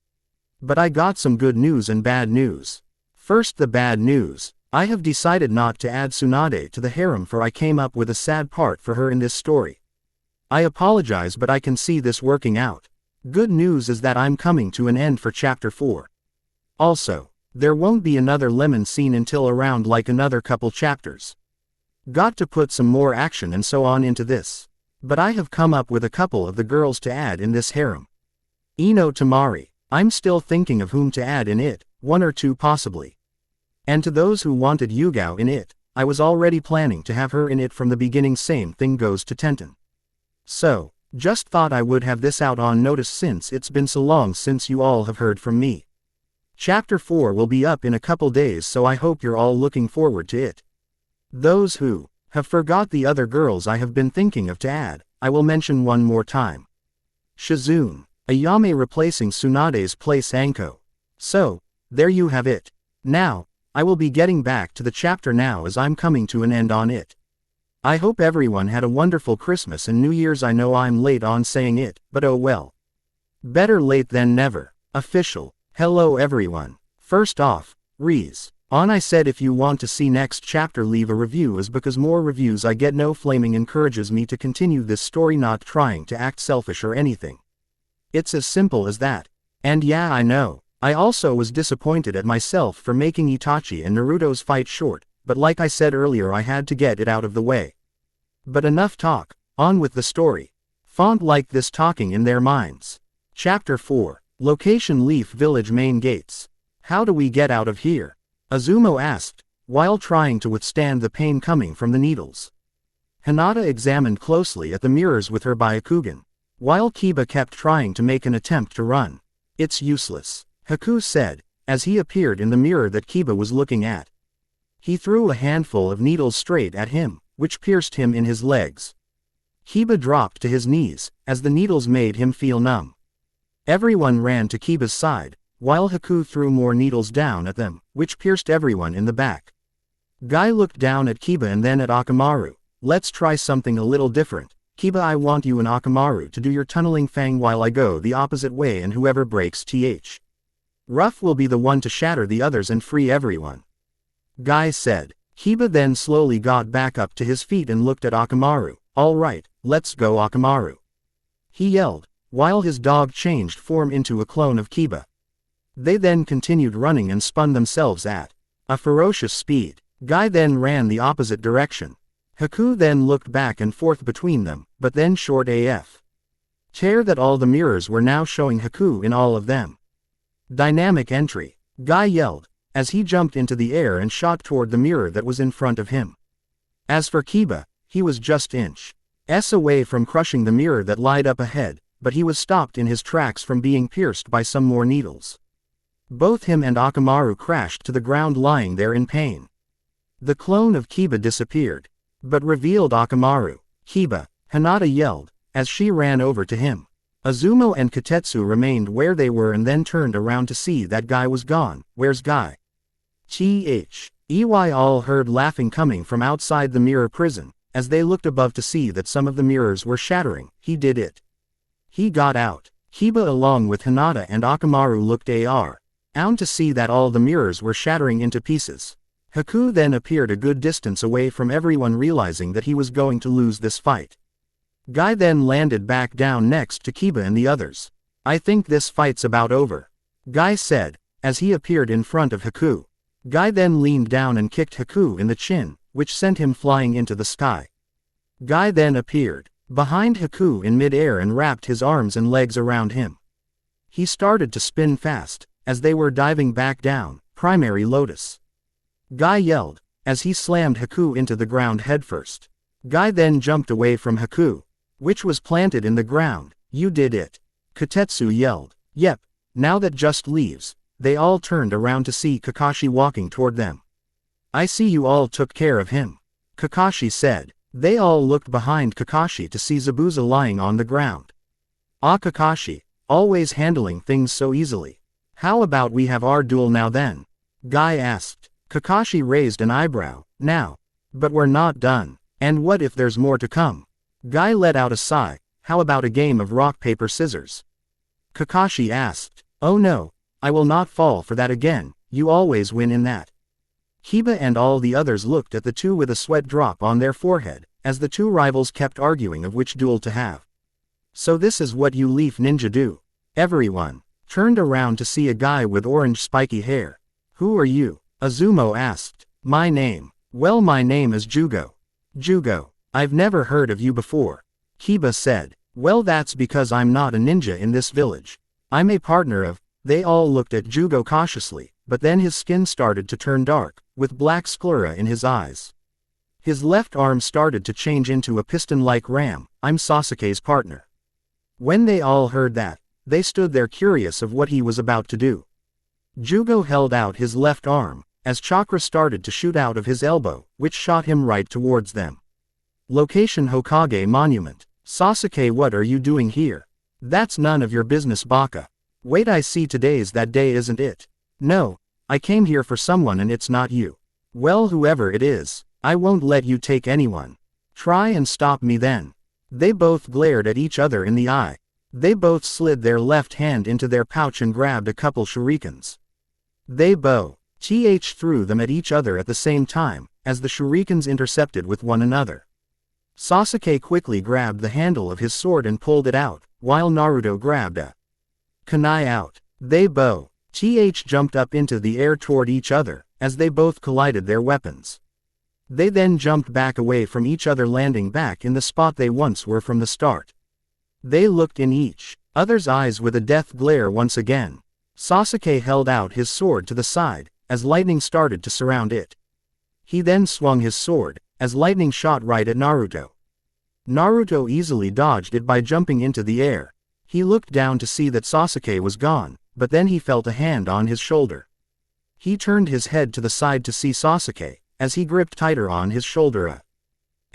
But I got some good news and bad news. First, the bad news. I have decided not to add Tsunade to the harem, for I came up with a sad part for her in this story. I apologize, but I can see this working out. Good news is that I'm coming to an end for Chapter 4. Also, there won't be another lemon scene until around like another couple chapters. Got to put some more action and so on into this. But I have come up with a couple of the girls to add in this harem. Ino Tamari. I'm still thinking of whom to add in it, 1 or 2 possibly. And to those who wanted Yugao in it, I was already planning to have her in it from the beginning. Same thing goes to Tenten. So, just thought I would have this out on notice since it's been so long since you all have heard from me. Chapter 4 will be up in a couple days, so I hope you're all looking forward to it. Those who have forgot the other girls I have been thinking of to add, I will mention one more time. Shizune Ayame replacing Tsunade's place Anko. So, there you have it. Now, I will be getting back to the chapter now as I'm coming to an end on it. I hope everyone had a wonderful Christmas and New Year's. I know I'm late on saying it, but oh well. Better late than never. Official. Hello everyone. First off, Reese. On I said if you want to see next chapter leave a review is because more reviews I get no flaming encourages me to continue this story, not trying to act selfish or anything. It's as simple as that. And yeah, I know. I also was disappointed at myself for making Itachi and Naruto's fight short, but like I said earlier, I had to get it out of the way. But enough talk, on with the story. Font like this talking in their minds. Chapter 4. Location: Leaf Village main gates. How do we get out of here? Azumo asked, while trying to withstand the pain coming from the needles. Hinata examined closely at the mirrors with her Byakugan, while Kiba kept trying to make an attempt to run. It's useless, Haku said, as he appeared in the mirror that Kiba was looking at. He threw a handful of needles straight at him, which pierced him in his legs. Kiba dropped to his knees, as the needles made him feel numb. Everyone ran to Kiba's side, while Haku threw more needles down at them, which pierced everyone in the back. Guy looked down at Kiba and then at Akamaru. Let's try something a little different. Kiba, I want you and Akamaru to do your tunneling fang while I go the opposite way, and whoever breaks Rough will be the one to shatter the others and free everyone. Guy said. Kiba then slowly got back up to his feet and looked at Akamaru. All right, let's go, Akamaru. He yelled, while his dog changed form into a clone of Kiba. They then continued running and spun themselves at a ferocious speed. Guy then ran the opposite direction. Haku then looked back and forth between them, but then short AF. Tear that all the mirrors were now showing Haku in all of them. Dynamic entry. Guy yelled, as he jumped into the air and shot toward the mirror that was in front of him. As for Kiba, he was just inches away from crushing the mirror that lied up ahead, but he was stopped in his tracks from being pierced by some more needles. Both him and Akamaru crashed to the ground, lying there in pain. The clone of Kiba disappeared, but revealed Akamaru. Kiba, Hinata yelled, as she ran over to him. Azumo and Katetsu remained where they were and then turned around to see that Guy was gone. Where's Guy? EY all heard laughing coming from outside the mirror prison, as they looked above to see that some of the mirrors were shattering. He did it. He got out. Kiba along with Hinata and Akamaru looked around to see that all the mirrors were shattering into pieces. Haku then appeared a good distance away from everyone, realizing that he was going to lose this fight. Guy then landed back down next to Kiba and the others. I think this fight's about over, Guy said, as he appeared in front of Haku. Guy then leaned down and kicked Haku in the chin, which sent him flying into the sky. Guy then appeared behind Haku in mid-air and wrapped his arms and legs around him. He started to spin fast, as they were diving back down. Primary Lotus. Guy yelled, as he slammed Haku into the ground headfirst. Guy then jumped away from Haku, which was planted in the ground. You did it. Katetsu yelled. Yep, now that just leaves. They all turned around to see Kakashi walking toward them. I see you all took care of him, Kakashi said. They all looked behind Kakashi to see Zabuza lying on the ground. Ah, Kakashi, always handling things so easily. How about we have our duel now then? Guy asked. Kakashi raised an eyebrow. Now. But we're not done. And what if there's more to come? Guy let out a sigh. How about a game of rock paper scissors? Kakashi asked. Oh no, I will not fall for that again. You always win in that. Kiba and all the others looked at the two with a sweat drop on their forehead, as the two rivals kept arguing of which duel to have. So this is what you Leaf Ninja do. Everyone turned around to see a guy with orange spiky hair. Who are you? Azumo asked. My name. Well, my name is Jugo. Jugo, I've never heard of you before. Kiba said. Well, that's because I'm not a ninja in this village. I'm a partner of. They all looked at Jugo cautiously, but then his skin started to turn dark, with black sclera in his eyes. His left arm started to change into a piston-like ram. I'm Sasuke's partner. When they all heard that, they stood there curious of what he was about to do. Jugo held out his left arm, as chakra started to shoot out of his elbow, which shot him right towards them. Location: Hokage Monument. Sasuke, what are you doing here? That's none of your business, Baka. Wait, I see today's that day, isn't it? No, I came here for someone and it's not you. Well, whoever it is, I won't let you take anyone. Try and stop me then. They both glared at each other in the eye. They both slid their left hand into their pouch and grabbed a couple shurikens. They both threw them at each other at the same time, as the shurikens intercepted with one another. Sasuke quickly grabbed the handle of his sword and pulled it out, while Naruto grabbed a kunai out. They both jumped up into the air toward each other, as they both collided their weapons. They then jumped back away from each other, landing back in the spot they once were from the start. They looked in each other's eyes with a death glare once again. Sasuke held out his sword to the side, as lightning started to surround it. He then swung his sword, as lightning shot right at Naruto. Naruto easily dodged it by jumping into the air. He looked down to see that Sasuke was gone, but then he felt a hand on his shoulder. He turned his head to the side to see Sasuke, as he gripped tighter on his shoulder.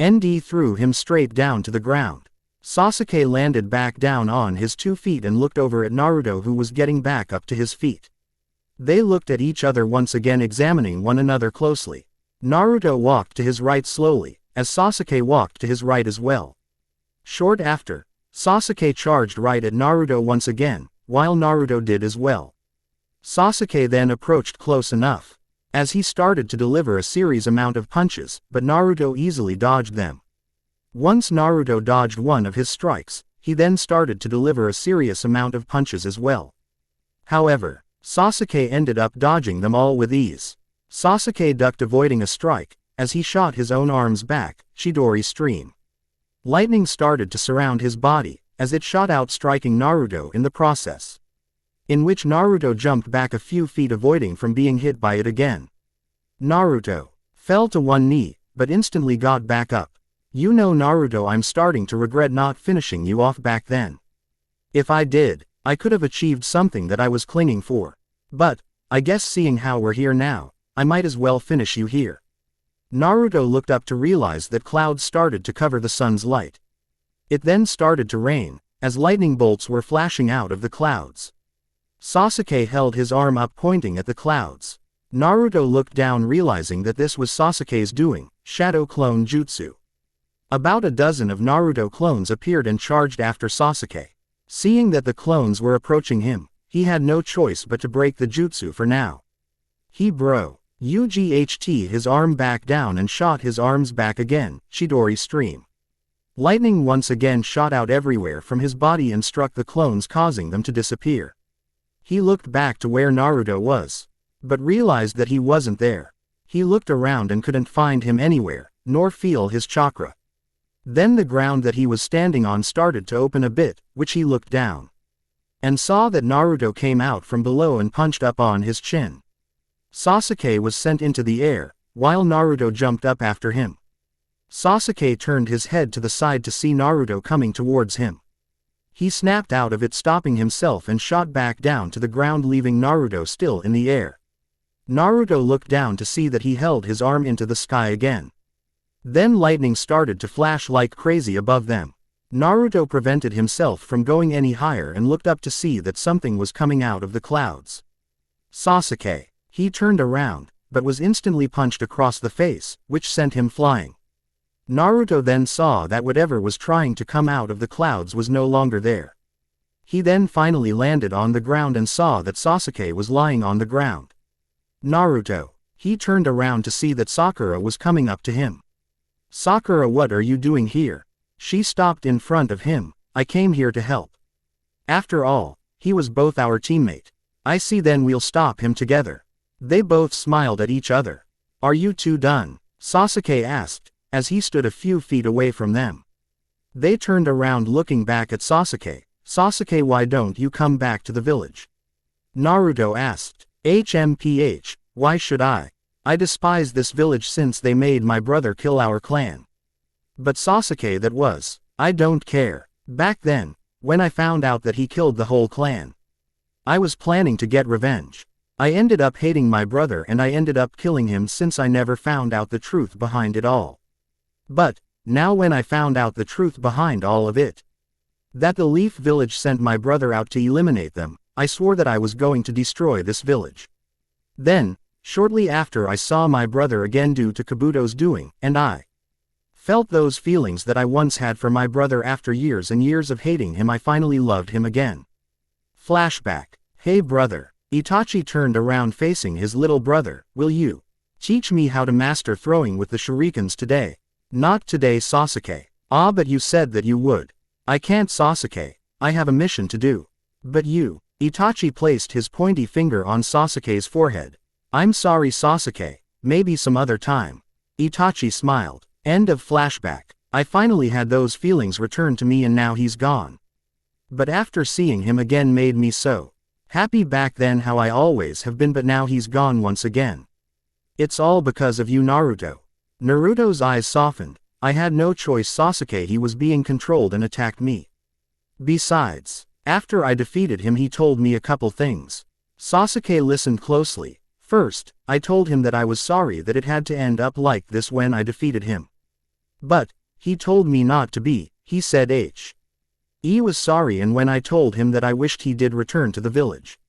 ND threw him straight down to the ground. Sasuke landed back down on his 2 feet and looked over at Naruto, who was getting back up to his feet. They looked at each other once again, examining one another closely. Naruto walked to his right slowly, as Sasuke walked to his right as well. Short after, Sasuke charged right at Naruto once again, while Naruto did as well. Sasuke then approached close enough, as he started to deliver a serious amount of punches, but Naruto easily dodged them. Once Naruto dodged one of his strikes, he then started to deliver a serious amount of punches as well. However, Sasuke ended up dodging them all with ease. Sasuke ducked, avoiding a strike, as he shot his own arms back, Chidori stream. Lightning started to surround his body, as it shot out, striking Naruto in the process, in which Naruto jumped back a few feet, avoiding from being hit by it again. Naruto fell to one knee, but instantly got back up. You know, Naruto, I'm starting to regret not finishing you off back then. If I did, I could have achieved something that I was clinging for. But, I guess seeing how we're here now, I might as well finish you here. Naruto looked up to realize that clouds started to cover the sun's light. It then started to rain, as lightning bolts were flashing out of the clouds. Sasuke held his arm up, pointing at the clouds. Naruto looked down, realizing that this was Sasuke's doing, Shadow Clone Jutsu. About a dozen of Naruto clones appeared and charged after Sasuke. Seeing that the clones were approaching him, he had no choice but to break the jutsu for now. He UGHT his arm back down and shot his arms back again, Chidori stream. Lightning once again shot out everywhere from his body and struck the clones, causing them to disappear. He looked back to where Naruto was, but realized that he wasn't there. He looked around and couldn't find him anywhere, nor feel his chakra. Then the ground that he was standing on started to open a bit, which he looked down and saw that Naruto came out from below and punched up on his chin. Sasuke was sent into the air, while Naruto jumped up after him. Sasuke turned his head to the side to see Naruto coming towards him. He snapped out of it, stopping himself, and shot back down to the ground, leaving Naruto still in the air. Naruto looked down to see that he held his arm into the sky again. Then lightning started to flash like crazy above them. Naruto prevented himself from going any higher and looked up to see that something was coming out of the clouds. Sasuke. He turned around, but was instantly punched across the face, which sent him flying. Naruto then saw that whatever was trying to come out of the clouds was no longer there. He then finally landed on the ground and saw that Sasuke was lying on the ground. Naruto. He turned around to see that Sakura was coming up to him. Sakura, what are you doing here? She stopped in front of him. I came here to help. After all, he was both our teammate. I see, then we'll stop him together. They both smiled at each other. Are you two done? Sasuke asked, as he stood a few feet away from them. They turned around, looking back at Sasuke. Sasuke, why don't you come back to the village? Naruto asked. HMPH, why should I? I despise this village since they made my brother kill our clan. But Sasuke, that was, I don't care. Back then, when I found out that he killed the whole clan, I was planning to get revenge. I ended up hating my brother and I ended up killing him since I never found out the truth behind it all. But, now when I found out the truth behind all of it, that the Leaf Village sent my brother out to eliminate them, I swore that I was going to destroy this village. Then, shortly after I saw my brother again due to Kabuto's doing, and I felt those feelings that I once had for my brother after years and years of hating him. I finally loved him again. Flashback. Hey brother. Itachi turned around facing his little brother. Will you teach me how to master throwing with the shurikens today? Not today, Sasuke. Ah, but you said that you would. I can't, Sasuke. I have a mission to do. But you. Itachi placed his pointy finger on Sasuke's forehead. I'm sorry, Sasuke. Maybe some other time. Itachi smiled. End of flashback. I finally had those feelings return to me and now he's gone. But after seeing him again made me so happy back then, how I always have been, but now he's gone once again. It's all because of you, Naruto. Naruto's eyes softened. I had no choice, Sasuke. He was being controlled and attacked me. Besides, after I defeated him he told me a couple things. Sasuke listened closely. First, I told him that I was sorry that it had to end up like this when I defeated him. But he told me not to be. He said he was sorry, and when I told him that I wished he did return to the village,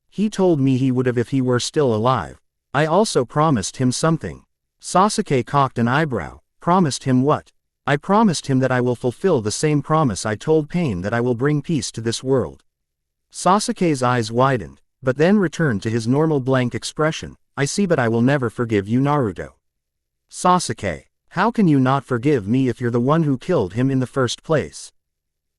he told me he would have if he were still alive. I also promised him something. Sasuke cocked an eyebrow. Promised him what? I promised him that I will fulfill the same promise I told Pain, that I will bring peace to this world. Sasuke's eyes widened, but then returned to his normal blank expression. I see, but I will never forgive you, Naruto. Sasuke, how can you not forgive me if you're the one who killed him in the first place?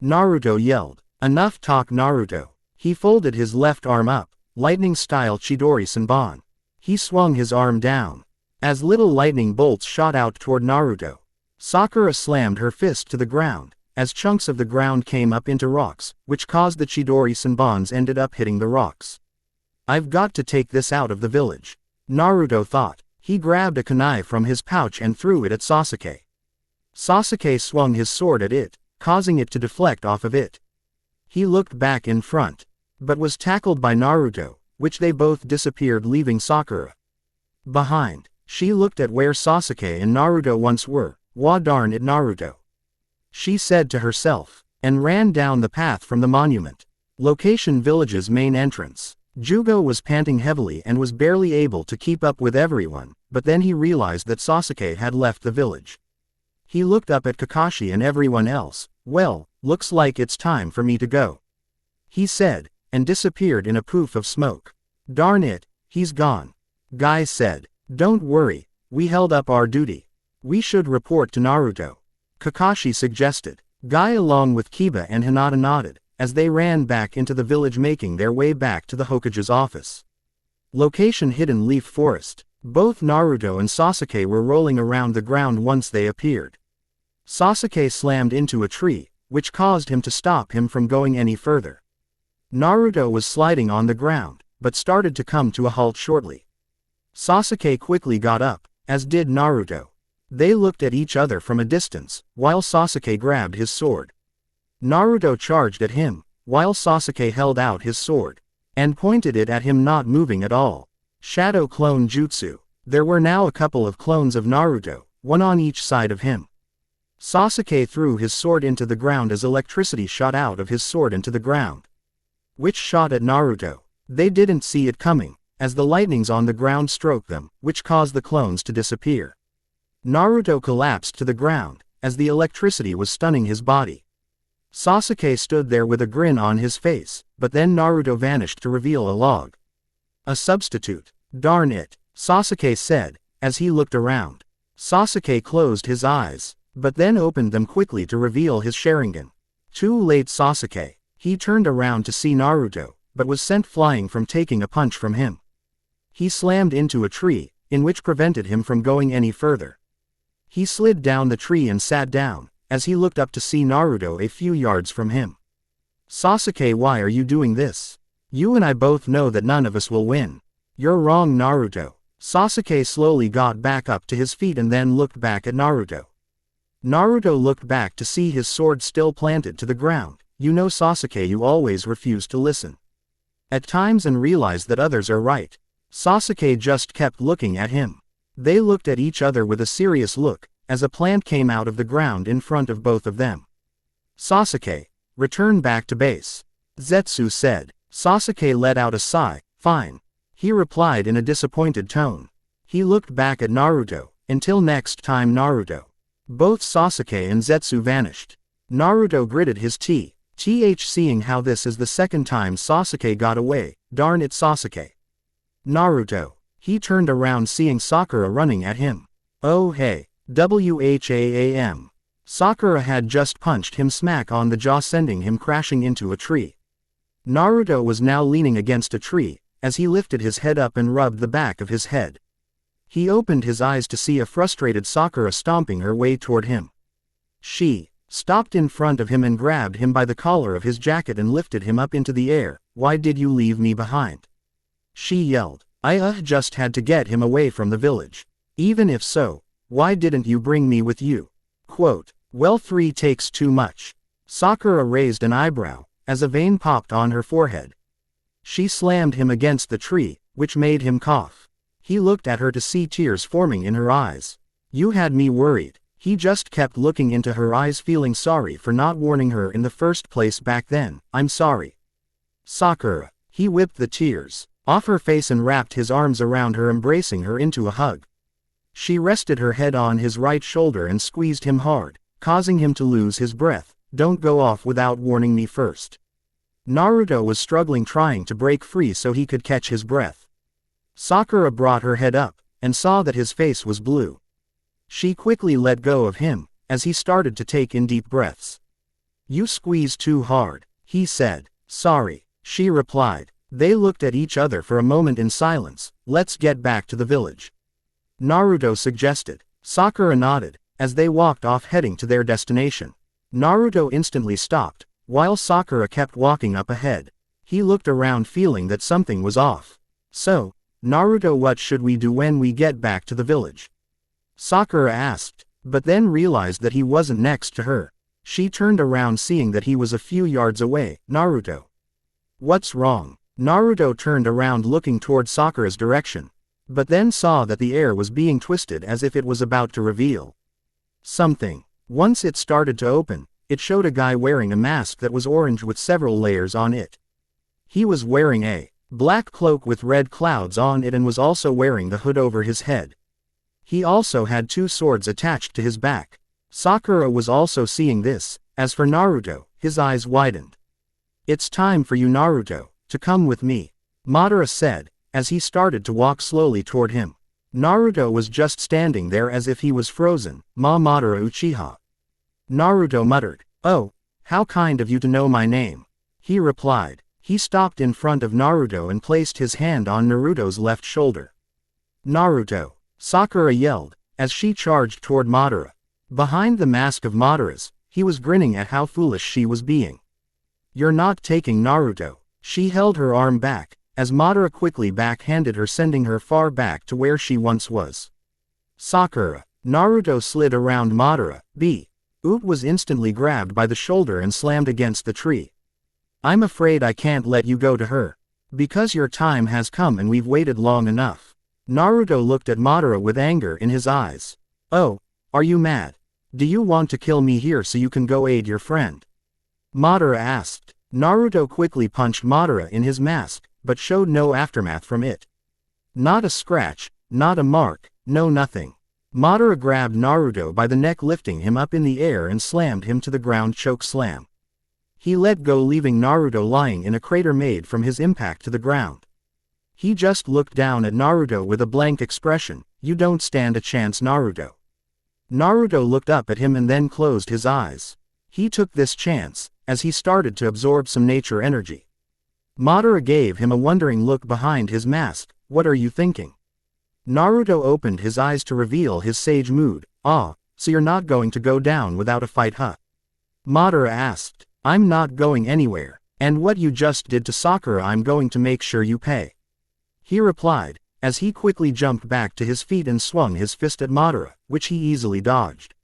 Naruto yelled. Enough talk, Naruto. He folded his left arm up, lightning style Chidori Senbon. He swung his arm down. As little lightning bolts shot out toward Naruto, Sakura slammed her fist to the ground, as chunks of the ground came up into rocks, which caused the Chidori Senbons ended up hitting the rocks. I've got to take this out of the village, Naruto thought. He grabbed a kunai from his pouch and threw it at Sasuke. Sasuke swung his sword at it, causing it to deflect off of it. He looked back in front, but was tackled by Naruto, which they both disappeared, leaving Sakura behind. She looked at where Sasuke and Naruto once were. Wah darn it, Naruto, she said to herself, and ran down the path from the monument. Location: village's main entrance. Jugo was panting heavily and was barely able to keep up with everyone, but then he realized that Sasuke had left the village. He looked up at Kakashi and everyone else. Well, looks like it's time for me to go, he said, and disappeared in a poof of smoke. Darn it, he's gone. Guy said. Don't worry, we held up our duty. We should report to Naruto, Kakashi suggested. Guy along with Kiba and Hinata nodded, as they ran back into the village, making their way back to the Hokage's office. Location: Hidden Leaf Forest. Both Naruto and Sasuke were rolling around the ground once they appeared. Sasuke slammed into a tree, which caused him to stop him from going any further. Naruto was sliding on the ground, but started to come to a halt shortly. Sasuke quickly got up, as did Naruto. They looked at each other from a distance, while Sasuke grabbed his sword. Naruto charged at him, while Sasuke held out his sword and pointed it at him, not moving at all. Shadow Clone Jutsu. There were now a couple of clones of Naruto, one on each side of him. Sasuke threw his sword into the ground as electricity shot out of his sword into the ground, which shot at Naruto. They didn't see it coming, as the lightnings on the ground struck them, which caused the clones to disappear. Naruto collapsed to the ground, as the electricity was stunning his body. Sasuke stood there with a grin on his face, but then Naruto vanished to reveal a log. A substitute. Darn it, Sasuke said, as he looked around. Sasuke closed his eyes, but then opened them quickly to reveal his Sharingan. Too late, Sasuke. He turned around to see Naruto, but was sent flying from taking a punch from him. He slammed into a tree, in which prevented him from going any further. He slid down the tree and sat down, as he looked up to see Naruto a few yards from him. Sasuke, why are you doing this? You and I both know that none of us will win. You're wrong, Naruto. Sasuke slowly got back up to his feet and then looked back at Naruto. Naruto looked back to see his sword still planted to the ground. You know, Sasuke, you always refuse to listen at times and realize that others are right. Sasuke just kept looking at him. They looked at each other with a serious look, as a plant came out of the ground in front of both of them. Sasuke, return back to base, Zetsu said. Sasuke let out a sigh. Fine. he replied in a disappointed tone. He looked back at Naruto. Until next time, Naruto. Both Sasuke and Zetsu vanished. Naruto gritted his teeth, seeing how this is the second time Sasuke got away. Darn it, Sasuke. Naruto. He turned around seeing Sakura running at him. Oh hey. Wham. Sakura had just punched him smack on the jaw, sending him crashing into a tree. Naruto was now leaning against a tree, as he lifted his head up and rubbed the back of his head. He opened his eyes to see a frustrated Sakura stomping her way toward him. She stopped in front of him and grabbed him by the collar of his jacket and lifted him up into the air. Why did you leave me behind? She yelled. I just had to get him away from the village. Even if so, why didn't you bring me with you? Quote, well, 3 takes too much. Sakura raised an eyebrow, as a vein popped on her forehead. She slammed him against the tree, which made him cough. He looked at her to see tears forming in her eyes. You had me worried. He just kept looking into her eyes, feeling sorry for not warning her in the first place back then. I'm sorry. Sakura. He whipped the tears off her face and wrapped his arms around her, embracing her into a hug. She rested her head on his right shoulder and squeezed him hard, causing him to lose his breath. Don't go off without warning me first. Naruto was struggling, trying to break free so he could catch his breath. Sakura brought her head up, and saw that his face was blue. She quickly let go of him, as he started to take in deep breaths. You squeezed too hard, he said. Sorry, she replied. They looked at each other for a moment in silence. Let's get back to the village, Naruto suggested. Sakura nodded, as they walked off heading to their destination. Naruto instantly stopped, while Sakura kept walking up ahead. He looked around feeling that something was off. So, Naruto, what should we do when we get back to the village? Sakura asked, but then realized that he wasn't next to her. She turned around seeing that he was a few yards away. Naruto. What's wrong? Naruto turned around looking toward Sakura's direction, but then saw that the air was being twisted as if it was about to reveal something. Once it started to open, it showed a guy wearing a mask that was orange with several layers on it. He was wearing a black cloak with red clouds on it and was also wearing the hood over his head. He also had 2 swords attached to his back. Sakura was also seeing this. As for Naruto, his eyes widened. It's time for you, Naruto, to come with me, Madara said, as he started to walk slowly toward him. Naruto was just standing there as if he was frozen. Madara Uchiha. Naruto muttered. Oh, how kind of you to know my name, he replied. He stopped in front of Naruto and placed his hand on Naruto's left shoulder. Naruto, Sakura yelled, as she charged toward Madara. Behind the mask of Madara's, he was grinning at how foolish she was being. You're not taking Naruto. She held her arm back, as Madara quickly backhanded her, sending her far back to where she once was. Sakura. Naruto slid around Madara. Oot was instantly grabbed by the shoulder and slammed against the tree. I'm afraid I can't let you go to her. Because your time has come and we've waited long enough. Naruto looked at Madara with anger in his eyes. Oh, are you mad? Do you want to kill me here so you can go aid your friend? Madara asked. Naruto quickly punched Madara in his mask, but showed no aftermath from it. Not a scratch, not a mark, no nothing. Madara grabbed Naruto by the neck, lifting him up in the air and slammed him to the ground. Choke slam. He let go, leaving Naruto lying in a crater made from his impact to the ground. He just looked down at Naruto with a blank expression. You don't stand a chance, Naruto. Naruto looked up at him and then closed his eyes. He took this chance, as he started to absorb some nature energy. Madara gave him a wondering look behind his mask. What are you thinking? Naruto opened his eyes to reveal his sage mood. Ah, so you're not going to go down without a fight, huh? Madara asked. I'm not going anywhere, and what you just did to Sakura I'm going to make sure you pay, he replied, as he quickly jumped back to his feet and swung his fist at Madara, which he easily dodged.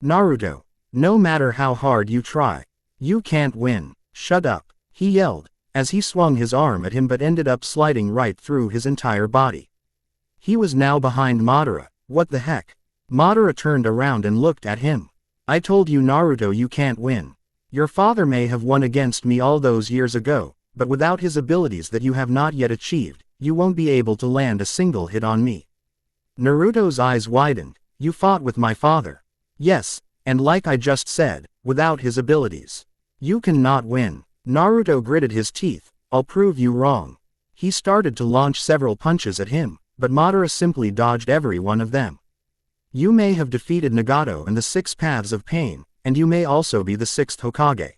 Naruto, no matter how hard you try, you can't win. Shut up, he yelled, as he swung his arm at him but ended up sliding right through his entire body. He was now behind Madara. What the heck? Madara turned around and looked at him. I told you, Naruto, you can't win. Your father may have won against me all those years ago, but without his abilities that you have not yet achieved, you won't be able to land a single hit on me. Naruto's eyes widened. You fought with my father. Yes, and like I just said, without his abilities, you cannot win. Naruto gritted his teeth. I'll prove you wrong. He started to launch several punches at him, but Madara simply dodged every one of them. You may have defeated Nagato and the 6 Paths of Pain, and you may also be the 6th Hokage.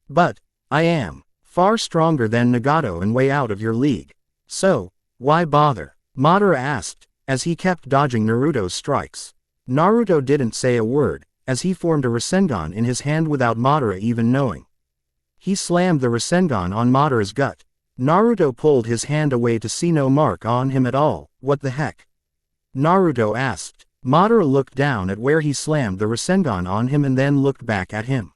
But, I am far stronger than Nagato and way out of your league. So, why bother? Madara asked, as he kept dodging Naruto's strikes. Naruto didn't say a word, as he formed a Rasengan in his hand without Madara even knowing. He slammed the Rasengan on Madara's gut. Naruto pulled his hand away to see no mark on him at all. What the heck? Naruto asked. Madara looked down at where he slammed the Rasengan on him and then looked back at him.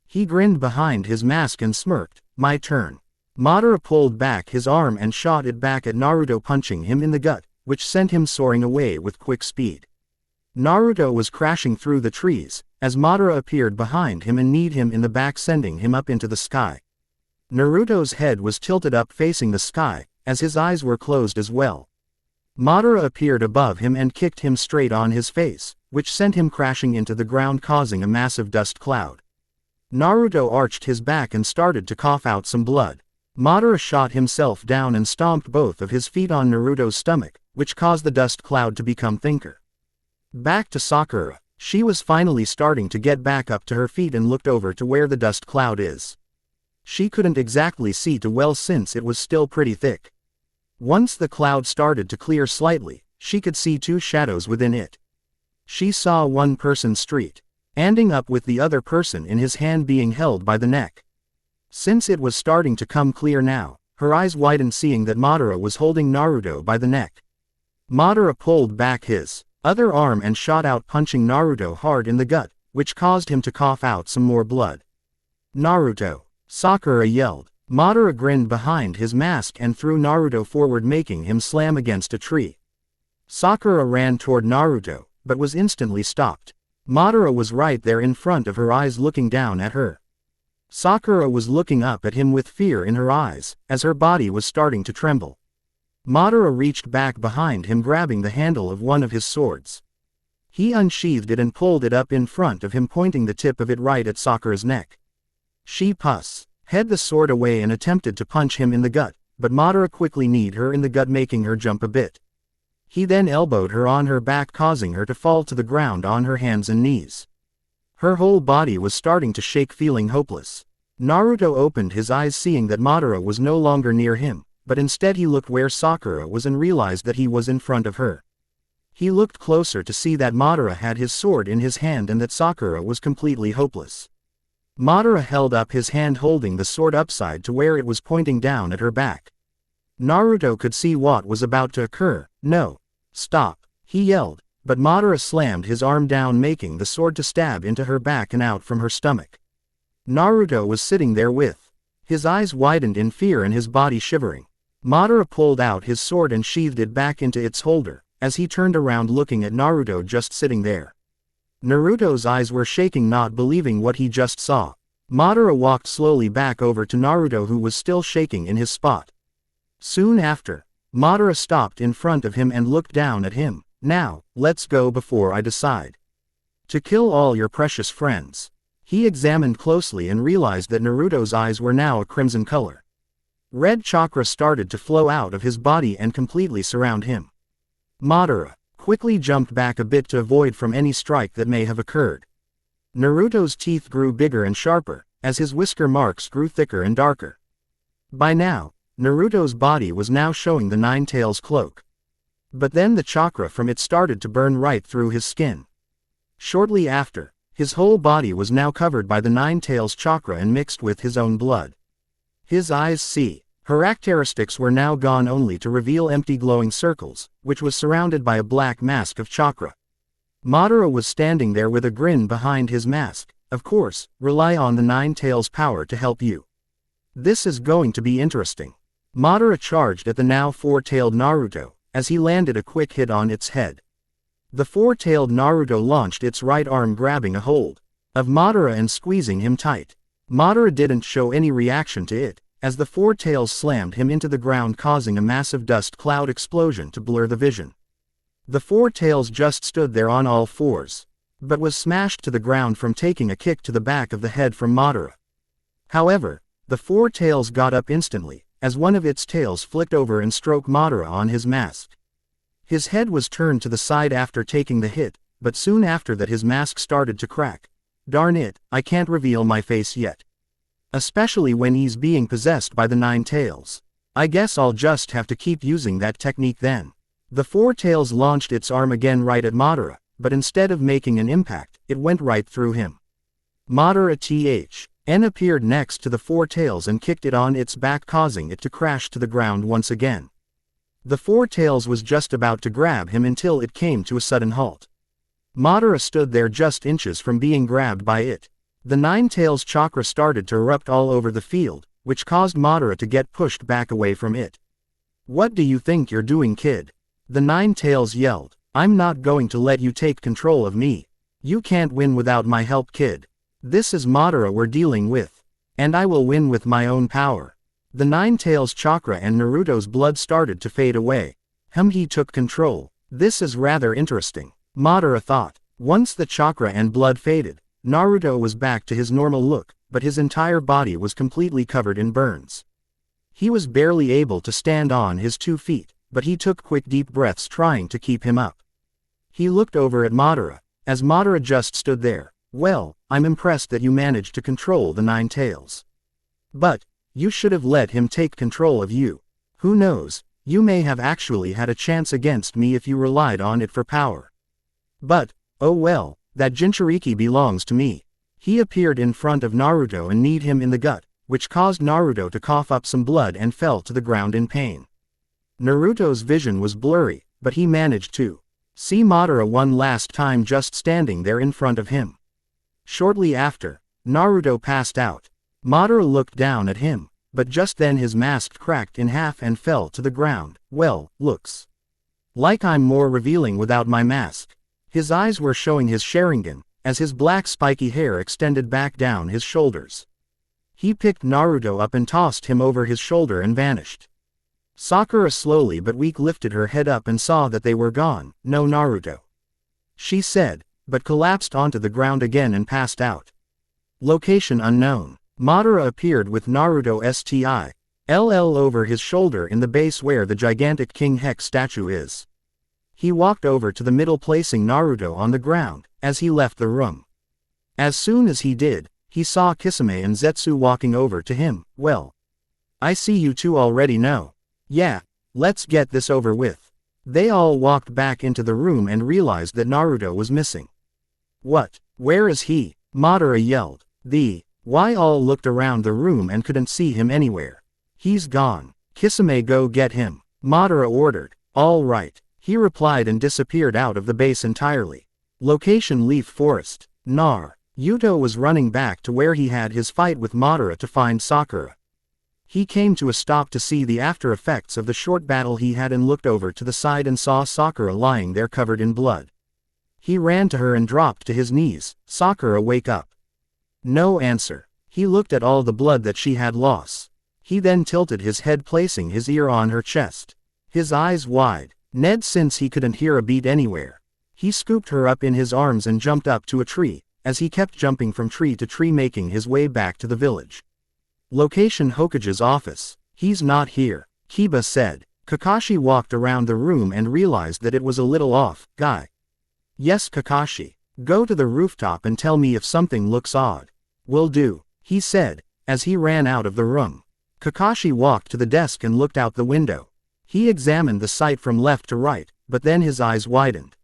He grinned behind his mask and smirked. My turn. Madara pulled back his arm and shot it back at Naruto, punching him in the gut, which sent him soaring away with quick speed. Naruto was crashing through the trees, as Madara appeared behind him and kneed him in the back, sending him up into the sky. Naruto's head was tilted up facing the sky, as his eyes were closed as well. Madara appeared above him and kicked him straight on his face, which sent him crashing into the ground, causing a massive dust cloud. Naruto arched his back and started to cough out some blood. Madara shot himself down and stomped both of his feet on Naruto's stomach, which caused the dust cloud to become thinner. Back to Sakura. She was finally starting to get back up to her feet and looked over to where the dust cloud is. She couldn't exactly see too well since it was still pretty thick. Once the cloud started to clear slightly, she could see 2 shadows within it. She saw one person standing up with the other person in his hand being held by the neck. Since it was starting to come clear now, her eyes widened seeing that Madara was holding Naruto by the neck. Madara pulled back his other arm and shot out, punching Naruto hard in the gut, which caused him to cough out some more blood. Naruto! Sakura yelled. Madara grinned behind his mask and threw Naruto forward, making him slam against a tree. Sakura ran toward Naruto, but was instantly stopped. Madara was right there in front of her eyes, looking down at her. Sakura was looking up at him with fear in her eyes, as her body was starting to tremble. Madara reached back behind him, grabbing the handle of one of his swords. He unsheathed it and pulled it up in front of him, pointing the tip of it right at Sakura's neck. She hid the sword away and attempted to punch him in the gut, but Madara quickly kneed her in the gut, making her jump a bit. He then elbowed her on her back, causing her to fall to the ground on her hands and knees. Her whole body was starting to shake, feeling hopeless. Naruto opened his eyes seeing that Madara was no longer near him, but instead he looked where Sakura was and realized that he was in front of her. He looked closer to see that Madara had his sword in his hand and that Sakura was completely hopeless. Madara held up his hand holding the sword upside to where it was pointing down at her back. Naruto could see what was about to occur. No! Stop! He yelled, but Madara slammed his arm down, making the sword to stab into her back and out from her stomach. Naruto was sitting there with his eyes widened in fear and his body shivering. Madara pulled out his sword and sheathed it back into its holder, as he turned around looking at Naruto just sitting there. Naruto's eyes were shaking, not believing what he just saw. Madara walked slowly back over to Naruto, who was still shaking in his spot. Soon after, Madara stopped in front of him and looked down at him. Now, let's go before I decide to kill all your precious friends. He examined closely and realized that Naruto's eyes were now a crimson color. Red chakra started to flow out of his body and completely surround him. Madara quickly jumped back a bit to avoid from any strike that may have occurred. Naruto's teeth grew bigger and sharper, as his whisker marks grew thicker and darker. By now, Naruto's body was now showing the Nine Tails cloak. But then the chakra from it started to burn right through his skin. Shortly after, his whole body was now covered by the Nine Tails chakra and mixed with his own blood. His eyes characteristics were now gone, only to reveal empty glowing circles, which was surrounded by a black mask of chakra. Madara was standing there with a grin behind his mask. Of course, rely on the Nine Tails power to help you. This is going to be interesting. Madara charged at the now four-tailed Naruto, as he landed a quick hit on its head. The four-tailed Naruto launched its right arm, grabbing a hold of Madara and squeezing him tight. Madara didn't show any reaction to it, as the four tails slammed him into the ground, causing a massive dust cloud explosion to blur the vision. The four tails just stood there on all fours, but was smashed to the ground from taking a kick to the back of the head from Madara. However, the four tails got up instantly, as one of its tails flicked over and stroked Madara on his mask. His head was turned to the side after taking the hit, but soon after that his mask started to crack. Darn it, I can't reveal my face yet. Especially when he's being possessed by the 9 tails. I guess I'll just have to keep using that technique then. The four tails launched its arm again right at Madara, but instead of making an impact, it went right through him. Madara THN appeared next to the four tails and kicked it on its back, causing it to crash to the ground once again. The four tails was just about to grab him until it came to a sudden halt. Madara stood there just inches from being grabbed by it. The 9 tails chakra started to erupt all over the field, which caused Madara to get pushed back away from it. What do you think you're doing, kid? The 9 tails yelled. I'm not going to let you take control of me. You can't win without my help, kid. This is Madara we're dealing with. And I will win with my own power. The 9 tails chakra and Naruto's blood started to fade away. He took control. This is rather interesting, Madara thought. Once the chakra and blood faded, Naruto was back to his normal look, but his entire body was completely covered in burns. He was barely able to stand on his 2 feet, but he took quick deep breaths trying to keep him up. He looked over at Madara, as Madara just stood there. Well, I'm impressed that you managed to control the 9 tails. But, you should have let him take control of you. Who knows, you may have actually had a chance against me if you relied on it for power. But, oh well, that Jinchuriki belongs to me. He appeared in front of Naruto and kneed him in the gut, which caused Naruto to cough up some blood and fell to the ground in pain. Naruto's vision was blurry, but he managed to see Madara one last time just standing there in front of him. Shortly after, Naruto passed out. Madara looked down at him, but just then his mask cracked in half and fell to the ground. Well, looks like I'm more revealing without my mask. His eyes were showing his Sharingan, as his black spiky hair extended back down his shoulders. He picked Naruto up and tossed him over his shoulder and vanished. Sakura slowly but weak lifted her head up and saw that they were gone. No, Naruto, she said, but collapsed onto the ground again and passed out. Location unknown. Madara appeared with Naruto STILL over his shoulder in the base where the gigantic King Hex statue is. He walked over to the middle, placing Naruto on the ground, as he left the room. As soon as he did, he saw Kisame and Zetsu walking over to him. Well, I see you two already know. Yeah, let's get this over with. They all walked back into the room and realized that Naruto was missing. What? Where is he? Madara yelled. Why all looked around the room and couldn't see him anywhere. He's gone. Kisame, go get him, Madara ordered. All right, he replied and disappeared out of the base entirely. Location Leaf Forest. Naruto was running back to where he had his fight with Madara to find Sakura. He came to a stop to see the after effects of the short battle he had and looked over to the side and saw Sakura lying there covered in blood. He ran to her and dropped to his knees. Sakura, wake up. No answer. He looked at all the blood that she had lost. He then tilted his head, placing his ear on her chest. His eyes wide. Ned, since he couldn't hear a beat anywhere. He scooped her up in his arms and jumped up to a tree, as he kept jumping from tree to tree, making his way back to the village. Location Hokage's office. He's not here, Kiba said. Kakashi walked around the room and realized that it was a little off. Guy. Yes, Kakashi. Go to the rooftop and tell me if something looks odd. Will do, he said, as he ran out of the room. Kakashi walked to the desk and looked out the window. He examined the sight from left to right, but then his eyes widened.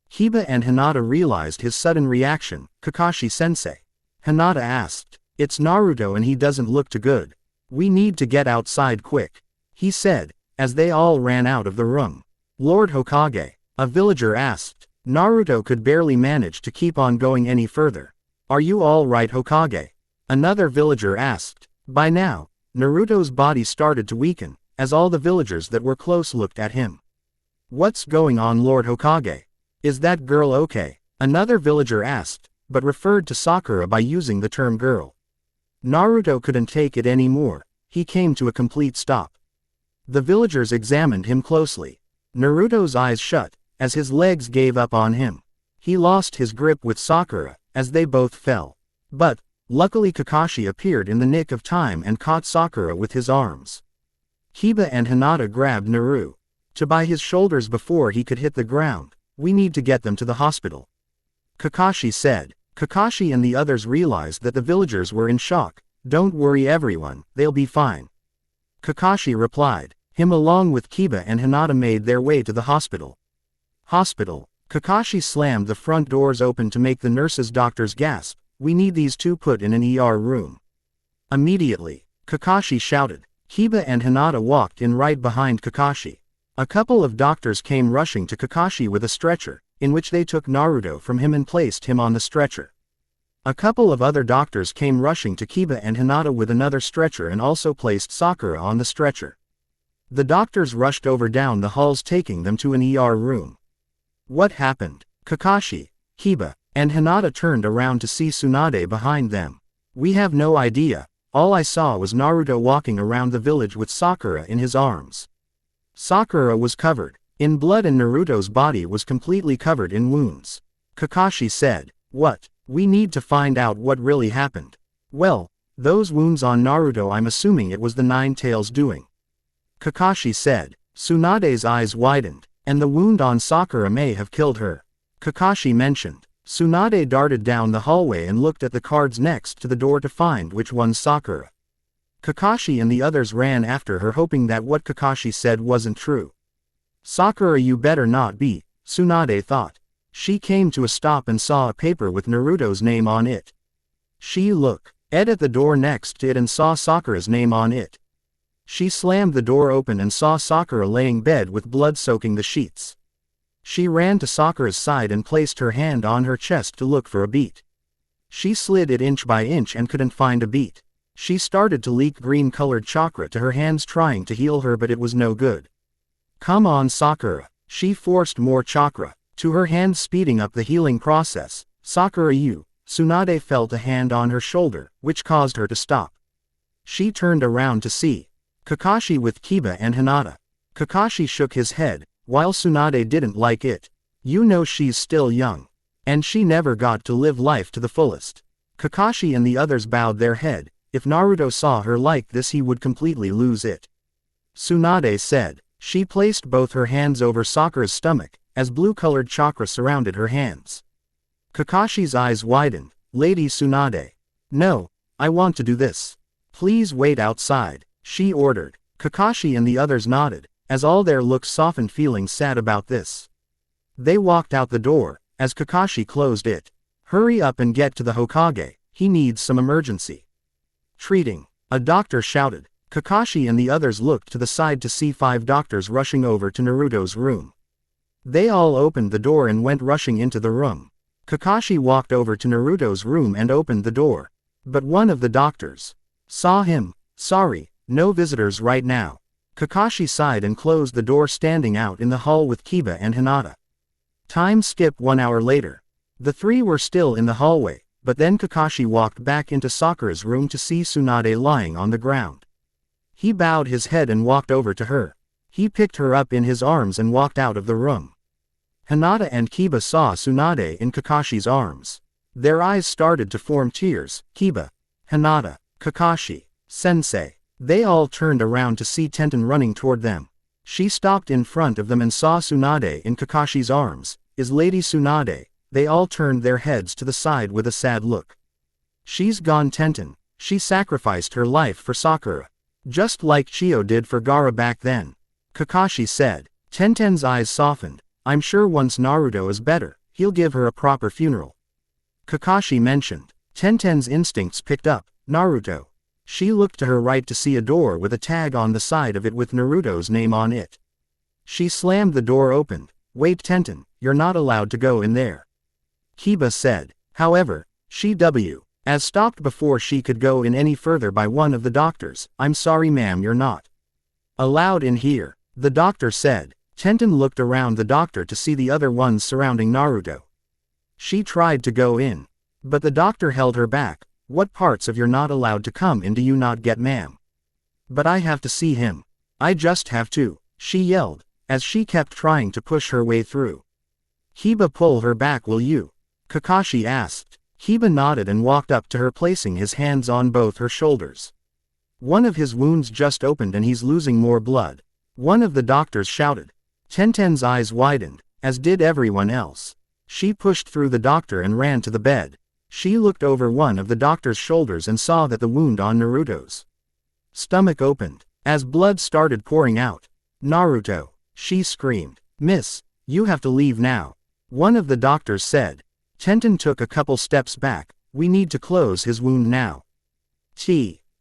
Kiba and Hinata realized his sudden reaction. Kakashi-sensei. Hinata asked. It's Naruto and he doesn't look too good. We need to get outside quick, he said, as they all ran out of the room. Lord Hokage, a villager asked. Naruto could barely manage to keep on going any further. Are you all right, Hokage? Another villager asked. By now, Naruto's body started to weaken, as all the villagers that were close looked at him. What's going on, Lord Hokage? Is that girl okay? Another villager asked, but referred to Sakura by using the term girl. Naruto couldn't take it anymore. he came to a complete stop. The villagers examined him closely. Naruto's eyes shut, as his legs gave up on him. He lost his grip with Sakura, as they both fell. But, luckily Kakashi appeared in the nick of time and caught Sakura with his arms. Kiba and Hinata grabbed Naruto by his shoulders before he could hit the ground. We need to get them to the hospital, Kakashi said. Kakashi and the others realized that the villagers were in shock. Don't worry everyone, they'll be fine, Kakashi replied. Him along with Kiba and Hinata made their way to the hospital. Hospital. Kakashi slammed the front doors open to make the nurses doctors gasp. We need these two put in an ER room immediately, Kakashi shouted. Kiba and Hinata walked in right behind Kakashi. A couple of doctors came rushing to Kakashi with a stretcher, in which they took Naruto from him and placed him on the stretcher. A couple of other doctors came rushing to Kiba and Hinata with another stretcher and also placed Sakura on the stretcher. The doctors rushed over down the halls taking them to an ER room. What happened? Kakashi, Kiba, and Hinata turned around to see Tsunade behind them. We have no idea, all I saw was Naruto walking around the village with Sakura in his arms. Sakura was covered in blood and Naruto's body was completely covered in wounds. Kakashi said, What? We need to find out what really happened. Well, those wounds on Naruto, I'm assuming it was the Nine Tails doing, Kakashi said. Tsunade's eyes widened, and the wound on Sakura may have killed her, Kakashi mentioned. Tsunade darted down the hallway and looked at the cards next to the door to find which one's Sakura. Kakashi and the others ran after her hoping that what Kakashi said wasn't true. Sakura, you better not be, Tsunade thought. She came to a stop and saw a paper with Naruto's name on it. She looked at the door next to it and saw Sakura's name on it. She slammed the door open and saw Sakura laying dead with blood soaking the sheets. She ran to Sakura's side and placed her hand on her chest to look for a beat. She slid it inch by inch and couldn't find a beat. She started to leak green-colored chakra to her hands trying to heal her, but it was no good. Come on Sakura. She forced more chakra to her hands, speeding up the healing process. Sakura, you. Tsunade felt a hand on her shoulder, which caused her to stop. She turned around to see Kakashi with Kiba and Hinata. Kakashi shook his head, while Tsunade didn't like it. You know she's still young, and she never got to live life to the fullest. Kakashi and the others bowed their head. If Naruto saw her like this, he would completely lose it, Tsunade said. She placed both her hands over Sakura's stomach, as blue-colored chakra surrounded her hands. Kakashi's eyes widened. Lady Tsunade. No, I want to do this. Please wait outside, she ordered. Kakashi and the others nodded, as all their looks softened, feeling sad about this. They walked out the door, as Kakashi closed it. Hurry up and get to the Hokage, he needs some emergency treating, a doctor shouted. Kakashi and the others looked to the side to see 5 doctors rushing over to Naruto's room. They all opened the door and went rushing into the room. Kakashi walked over to Naruto's room and opened the door. But one of the doctors saw him. Sorry, no visitors right now. Kakashi sighed and closed the door, standing out in the hall with Kiba and Hinata. Time skip 1 hour later. The 3 were still in the hallway, but then Kakashi walked back into Sakura's room to see Tsunade lying on the ground. He bowed his head and walked over to her. He picked her up in his arms and walked out of the room. Hinata and Kiba saw Tsunade in Kakashi's arms. Their eyes started to form tears. Kiba, Hinata, Kakashi, Sensei. They all turned around to see Tenten running toward them. She stopped in front of them and saw Tsunade in Kakashi's arms. Is Lady Tsunade? They all turned their heads to the side with a sad look. She's gone, Tenten. She sacrificed her life for Sakura. Just like Chio did for Gaara back then, Kakashi said. Tenten's eyes softened. I'm sure once Naruto is better, he'll give her a proper funeral, Kakashi mentioned. Tenten's instincts picked up. Naruto. She looked to her right to see a door with a tag on the side of it with Naruto's name on it. She slammed the door open. Wait, Tenten, you're not allowed to go in there, Kiba said. However, she as stopped before she could go in any further by one of the doctors. I'm sorry ma'am, you're not allowed in here, the doctor said. Tenten looked around the doctor to see the other ones surrounding Naruto. She tried to go in, but the doctor held her back. What parts of you're not allowed to come in do you not get, ma'am? But I have to see him. I just have to, she yelled, as she kept trying to push her way through. Hiba, pull her back, will you? Kakashi asked. Hiba nodded and walked up to her, placing his hands on both her shoulders. One of his wounds just opened and he's losing more blood. One of the doctors shouted. Tenten's eyes widened, as did everyone else. She pushed through the doctor and ran to the bed. She looked over one of the doctor's shoulders and saw that the wound on Naruto's stomach opened, as blood started pouring out. Naruto, she screamed. Miss, you have to leave now. One of the doctors said. Tenten took a couple steps back. We need to close his wound now.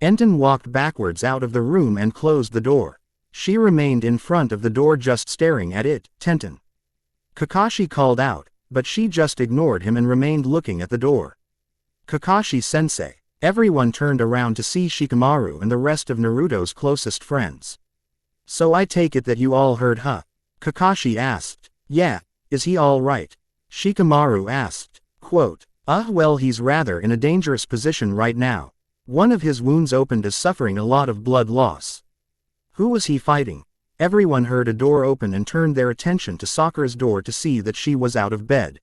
Enten walked backwards out of the room and closed the door. She remained in front of the door just staring at it. Tenten. Kakashi called out, but she just ignored him and remained looking at the door. Kakashi-sensei. Everyone turned around to see Shikamaru and the rest of Naruto's closest friends. So I take it that you all heard, huh? Kakashi asked. Yeah, is he all right? Shikamaru asked. Quote, well, he's rather in a dangerous position right now. One of his wounds opened is suffering a lot of blood loss. Who was he fighting? Everyone heard a door open and turned their attention to Sakura's door to see that she was out of bed.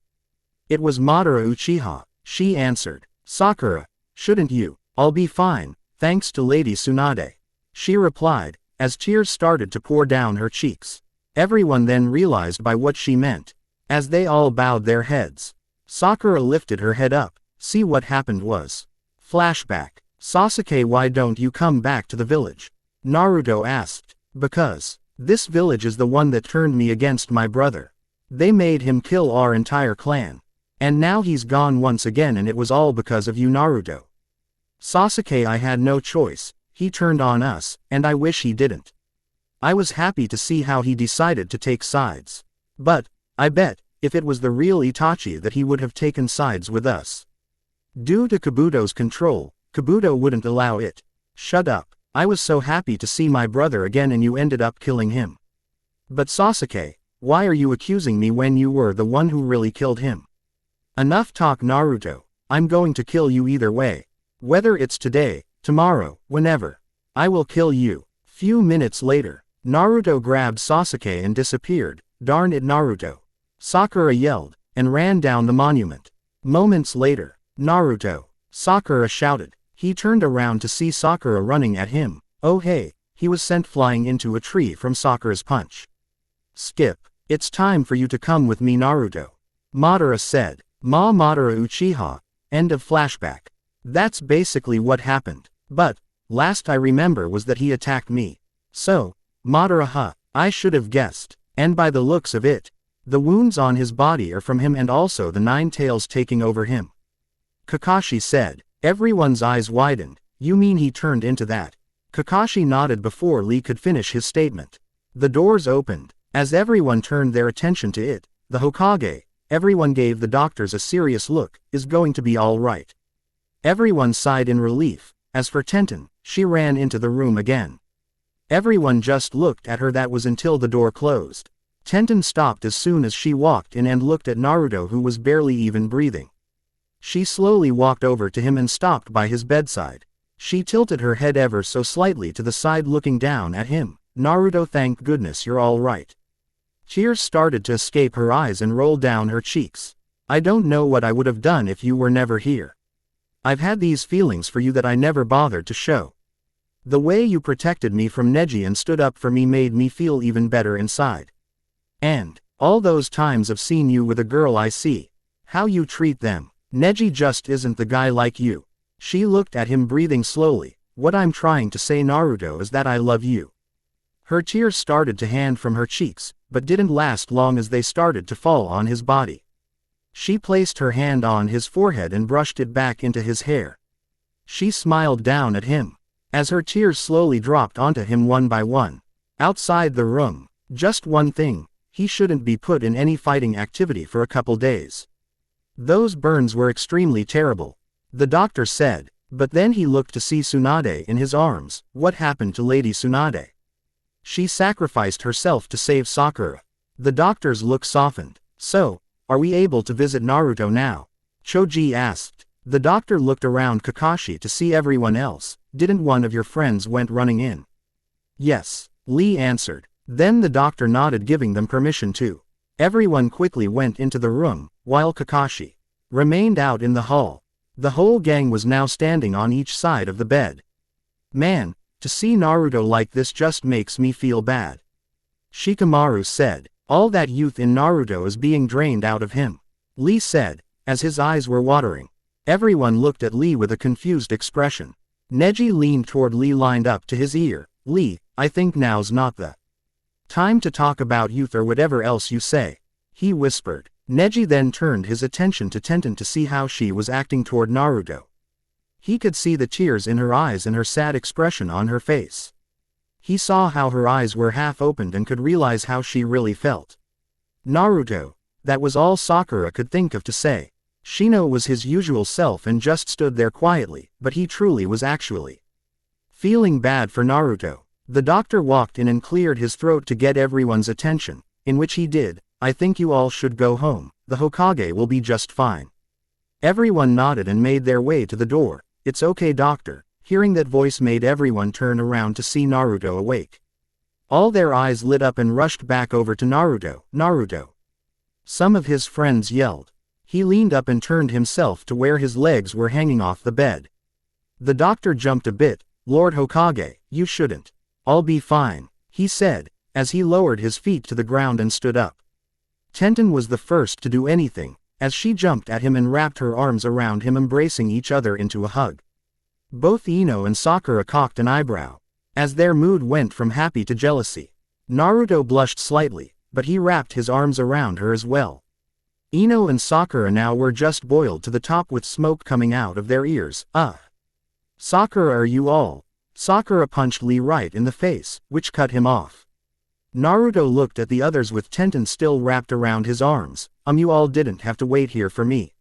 It was Madara Uchiha, she answered. Sakura, shouldn't you? I'll be fine, thanks to Lady Tsunade. She replied, as tears started to pour down her cheeks. Everyone then realized by what she meant. As they all bowed their heads, Sakura lifted her head up. See, what happened was. Flashback. Sasuke, why don't you come back to the village? Naruto asked. Because. This village is the one that turned me against my brother. They made him kill our entire clan. And now he's gone once again, and it was all because of you, Naruto. Sasuke, I had no choice. He turned on us, and I wish he didn't. I was happy to see how he decided to take sides. But, I bet, if it was the real Itachi, that he would have taken sides with us. Due to Kabuto's control, Kabuto wouldn't allow it. Shut up. I was so happy to see my brother again and you ended up killing him. But Sasuke, why are you accusing me when you were the one who really killed him? Enough talk, Naruto. I'm going to kill you either way. Whether it's today, tomorrow, whenever. I will kill you. Few minutes later, Naruto grabbed Sasuke and disappeared. Darn it, Naruto. Sakura yelled, and ran down the monument. Moments later, Naruto. Sakura shouted. He turned around to see Sakura running at him. Oh hey, he was sent flying into a tree from Sakura's punch. Skip. It's time for you to come with me, Naruto. Madara said. Madara Uchiha. End of flashback. That's basically what happened. But, last I remember was that he attacked me. So, Madara, I should have guessed. And by the looks of it, the wounds on his body are from him and also the Nine Tails taking over him. Kakashi said. Everyone's eyes widened. You mean he turned into that? Kakashi nodded before Lee could finish his statement. The doors opened. As everyone turned their attention to it, the Hokage, everyone gave the doctors a serious look, is going to be all right. Everyone sighed in relief. As for Tenten, she ran into the room again. Everyone just looked at her, that was until the door closed. Tenten stopped as soon as she walked in and looked at Naruto, who was barely even breathing. She slowly walked over to him and stopped by his bedside. She tilted her head ever so slightly to the side, looking down at him. Naruto, thank goodness you're all right. Tears started to escape her eyes and roll down her cheeks. I don't know what I would have done if you were never here. I've had these feelings for you that I never bothered to show. The way you protected me from Neji and stood up for me made me feel even better inside. And, all those times I've seen you with a girl, I see how you treat them. Neji just isn't the guy like you. She looked at him, breathing slowly. What I'm trying to say, Naruto, is that I love you. Her tears started to hand from her cheeks, but didn't last long as they started to fall on his body. She placed her hand on his forehead and brushed it back into his hair. She smiled down at him, as her tears slowly dropped onto him one by one. Outside the room, just one thing, he shouldn't be put in any fighting activity for a couple days. Those burns were extremely terrible, the doctor said, but then he looked to see Tsunade in his arms. What happened to Lady Tsunade? She sacrificed herself to save Sakura. The doctor's look softened. So, are we able to visit Naruto now? Choji asked. The doctor looked around Kakashi to see everyone else. Didn't one of your friends went running in? Yes, Lee answered. Then the doctor nodded, giving them permission to. Everyone quickly went into the room, while Kakashi remained out in the hall. The whole gang was now standing on each side of the bed. Man, to see Naruto like this just makes me feel bad. Shikamaru said. All that youth in Naruto is being drained out of him. Lee said, as his eyes were watering. Everyone looked at Lee with a confused expression. Neji leaned toward Lee, lined up to his ear. Lee, I think now's not the time to talk about youth or whatever else you say, he whispered. Neji then turned his attention to Tenten to see how she was acting toward Naruto. He could see the tears in her eyes and her sad expression on her face. He saw how her eyes were half opened and could realize how she really felt. Naruto, that was all Sakura could think of to say. Shino was his usual self and just stood there quietly, but he truly was actually feeling bad for Naruto. The doctor walked in and cleared his throat to get everyone's attention, in which he did. I think you all should go home, the Hokage will be just fine. Everyone nodded and made their way to the door. It's okay, doctor. Hearing that voice made everyone turn around to see Naruto awake. All their eyes lit up and rushed back over to Naruto. Naruto. Some of his friends yelled. He leaned up and turned himself to where his legs were hanging off the bed. The doctor jumped a bit. Lord Hokage, you shouldn't. I'll be fine, he said, as he lowered his feet to the ground and stood up. Tenten was the first to do anything, as she jumped at him and wrapped her arms around him, embracing each other into a hug. Both Ino and Sakura cocked an eyebrow, as their mood went from happy to jealousy. Naruto blushed slightly, but he wrapped his arms around her as well. Ino and Sakura now were just boiled to the top with smoke coming out of their ears. Sakura, are you all? Sakura punched Lee right in the face, which cut him off. Naruto looked at the others with Tenten still wrapped around his arms. You all didn't have to wait here for me.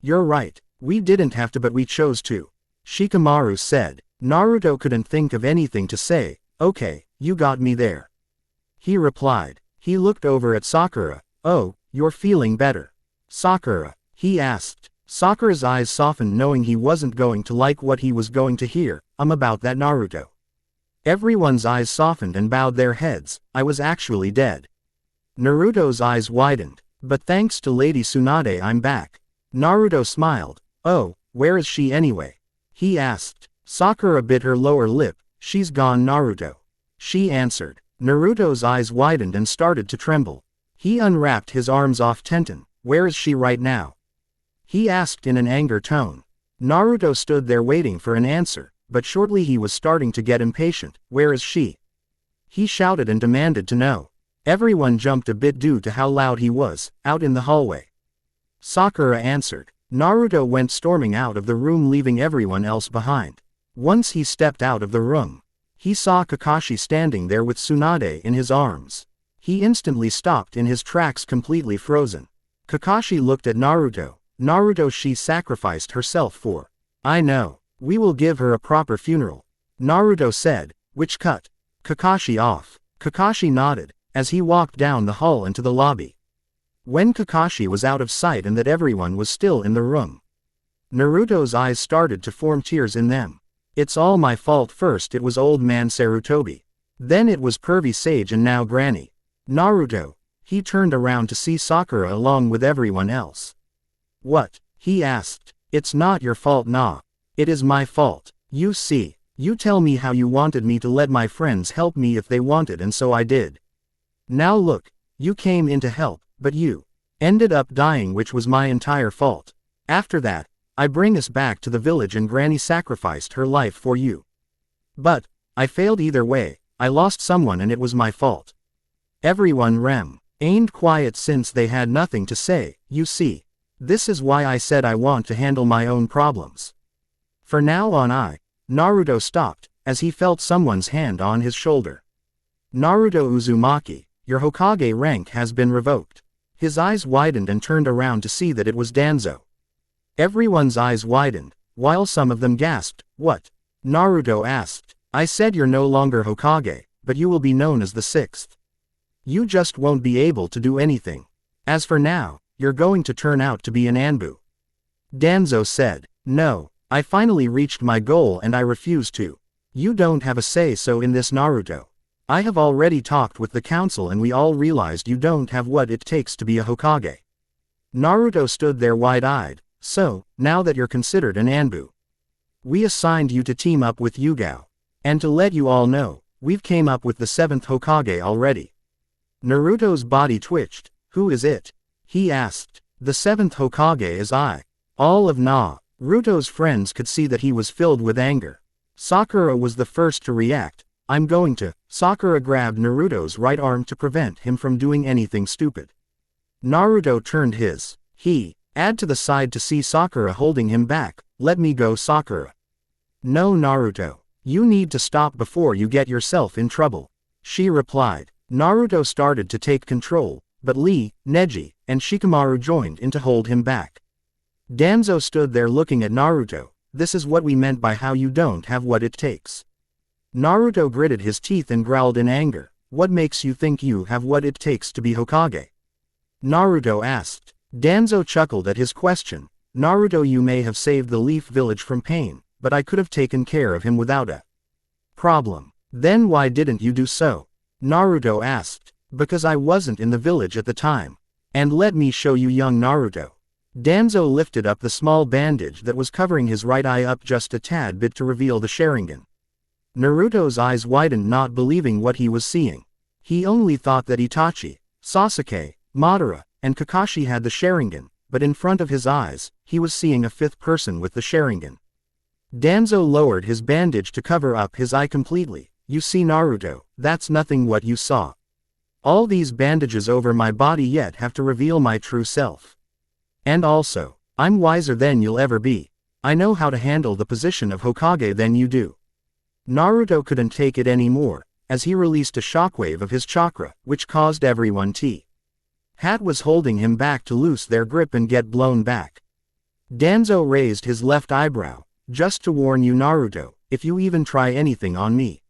You're right, we didn't have to, but we chose to. Shikamaru said. Naruto couldn't think of anything to say. Okay, you got me there, he replied. He looked over at Sakura. Oh, you're feeling better, Sakura, he asked. Sakura's eyes softened, knowing he wasn't going to like what he was going to hear. About that, Naruto. Everyone's eyes softened and bowed their heads. I was actually dead. Naruto's eyes widened. But thanks to Lady Tsunade I'm back. Naruto smiled. Oh, where is she anyway? He asked. Sakura bit her lower lip. She's gone, Naruto, she answered. Naruto's eyes widened and started to tremble. He unwrapped his arms off Tenten. Where is she right now? He asked in an anger tone. Naruto stood there waiting for an answer, but shortly he was starting to get impatient. Where is she? He shouted and demanded to know. Everyone jumped a bit due to how loud he was. Out in the hallway, Sakura answered. Naruto went storming out of the room, leaving everyone else behind. Once he stepped out of the room, he saw Kakashi standing there with Tsunade in his arms. He instantly stopped in his tracks, completely frozen. Kakashi looked at Naruto. Naruto, she sacrificed herself for. I know. We will give her a proper funeral, Naruto said, which cut Kakashi off. Kakashi nodded, as he walked down the hall into the lobby. When Kakashi was out of sight and that everyone was still in the room, Naruto's eyes started to form tears in them. It's all my fault. First it was old man Sarutobi. Then it was pervy Sage and now Granny. Naruto. He turned around to see Sakura along with everyone else. What? He asked. It's not your fault, nah. It is my fault. You see, you tell me how you wanted me to let my friends help me if they wanted, and so I did. Now look, you came in to help, but you ended up dying, which was my entire fault. After that, I bring us back to the village and Granny sacrificed her life for you. But I failed either way. I lost someone and it was my fault. Everyone remained quiet since they had nothing to say. You see, this is why I said I want to handle my own problems. For now on Naruto stopped, as he felt someone's hand on his shoulder. Naruto Uzumaki, your Hokage rank has been revoked. His eyes widened and turned around to see that it was Danzo. Everyone's eyes widened, while some of them gasped. What? Naruto asked. I said you're no longer Hokage, but you will be known as the sixth. You just won't be able to do anything. As for now, you're going to turn out to be an Anbu. Danzo said. No, I finally reached my goal and I refuse to You don't have a say-so in this, Naruto. I have already talked with the council and we all realized you don't have what it takes to be a Hokage. Naruto stood there wide-eyed. So, now that you're considered an Anbu, we assigned you to team up with Yugao. And to let you all know, we've came up with the 7th Hokage already. Naruto's body twitched. Who is it? He asked. The 7th Hokage is I. All of Naruto's friends could see that he was filled with anger. Sakura was the first to react. I'm going to. Sakura grabbed Naruto's right arm to prevent him from doing anything stupid. Naruto turned his head to the side to see Sakura holding him back. Let me go, Sakura. No, Naruto. You need to stop before you get yourself in trouble. She replied. Naruto started to take control, but Lee, Neji, and Shikamaru joined in to hold him back. Danzo stood there looking at Naruto. This is what we meant by how you don't have what it takes. Naruto gritted his teeth and growled in anger. What makes you think you have what it takes to be Hokage? Naruto asked. Danzo chuckled at his question. Naruto, you may have saved the Leaf Village from pain, but I could have taken care of him without a problem. Then why didn't you do so? Naruto asked. Because I wasn't in the village at the time. And let me show you, young Naruto. Danzo lifted up the small bandage that was covering his right eye up just a tad bit to reveal the Sharingan. Naruto's eyes widened, not believing what he was seeing. He only thought that Itachi, Sasuke, Madara, and Kakashi had the Sharingan, but in front of his eyes, he was seeing a 5th person with the Sharingan. Danzo lowered his bandage to cover up his eye completely. You see, Naruto, that's nothing what you saw. All these bandages over my body yet have to reveal my true self. And also, I'm wiser than you'll ever be. I know how to handle the position of Hokage than you do. Naruto couldn't take it anymore, as he released a shockwave of his chakra, which caused everyone Hat was holding him back to loose their grip and get blown back. Danzo raised his left eyebrow. Just to warn you, Naruto, if you even try anything on me,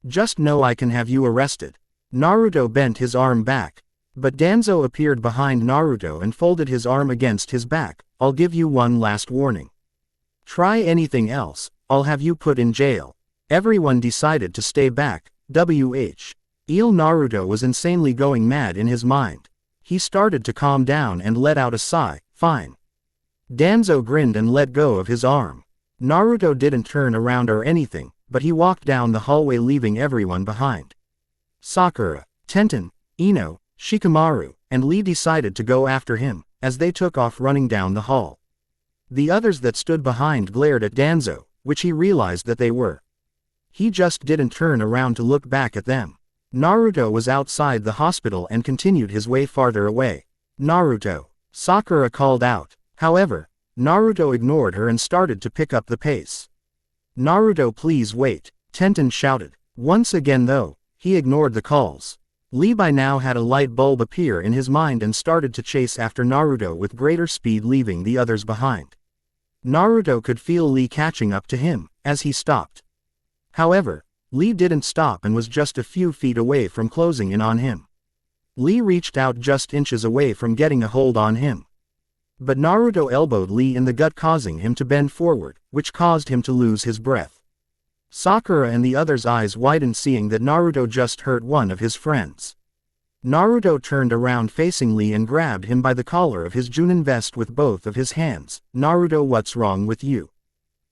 just know I can have you arrested. Naruto bent his arm back. But Danzo appeared behind Naruto and folded his arm against his back. I'll give you one last warning. Try anything else, I'll have you put in jail. Everyone decided to stay back. Naruto was insanely going mad in his mind. He started to calm down and let out a sigh. Fine. Danzo grinned and let go of his arm. Naruto didn't turn around or anything, but he walked down the hallway leaving everyone behind. Sakura, Tenten, Ino, Shikamaru, and Lee decided to go after him, as they took off running down the hall. The others that stood behind glared at Danzo, which he realized that they were. He just didn't turn around to look back at them. Naruto was outside the hospital and continued his way farther away. Naruto, Sakura called out. However, Naruto ignored her and started to pick up the pace. Naruto, please wait, Tenten shouted. Once again though, he ignored the calls. Lee by now had a light bulb appear in his mind and started to chase after Naruto with greater speed, leaving the others behind. Naruto could feel Lee catching up to him, as he stopped. However, Lee didn't stop and was just a few feet away from closing in on him. Lee reached out just inches away from getting a hold on him. But Naruto elbowed Lee in the gut, causing him to bend forward, which caused him to lose his breath. Sakura and the others' eyes widened, seeing that Naruto just hurt one of his friends. Naruto turned around facing Lee and grabbed him by the collar of his Junin vest with both of his hands. Naruto, what's wrong with you?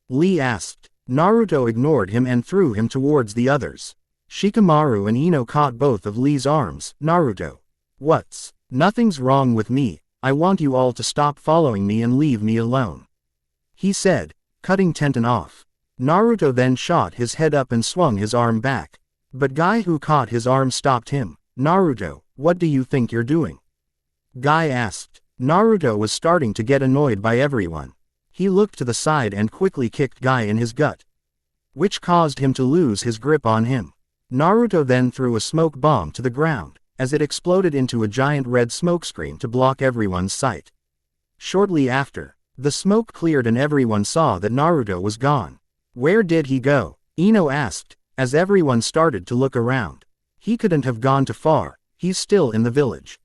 Lee asked. Naruto ignored him and threw him towards the others. Shikamaru and Ino caught both of Lee's arms. Naruto. What's? Nothing's wrong with me. I want you all to stop following me and leave me alone, he said, cutting Tenten off. Naruto then shot his head up and swung his arm back. But Guy, who caught his arm, stopped him. Naruto, what do you think you're doing? Guy asked. Naruto was starting to get annoyed by everyone. He looked to the side and quickly kicked Guy in his gut, which caused him to lose his grip on him. Naruto then threw a smoke bomb to the ground, as it exploded into a giant red smokescreen to block everyone's sight. Shortly after, the smoke cleared and everyone saw that Naruto was gone. Where did he go? Ino asked, as everyone started to look around. He couldn't have gone too far, he's still in the village.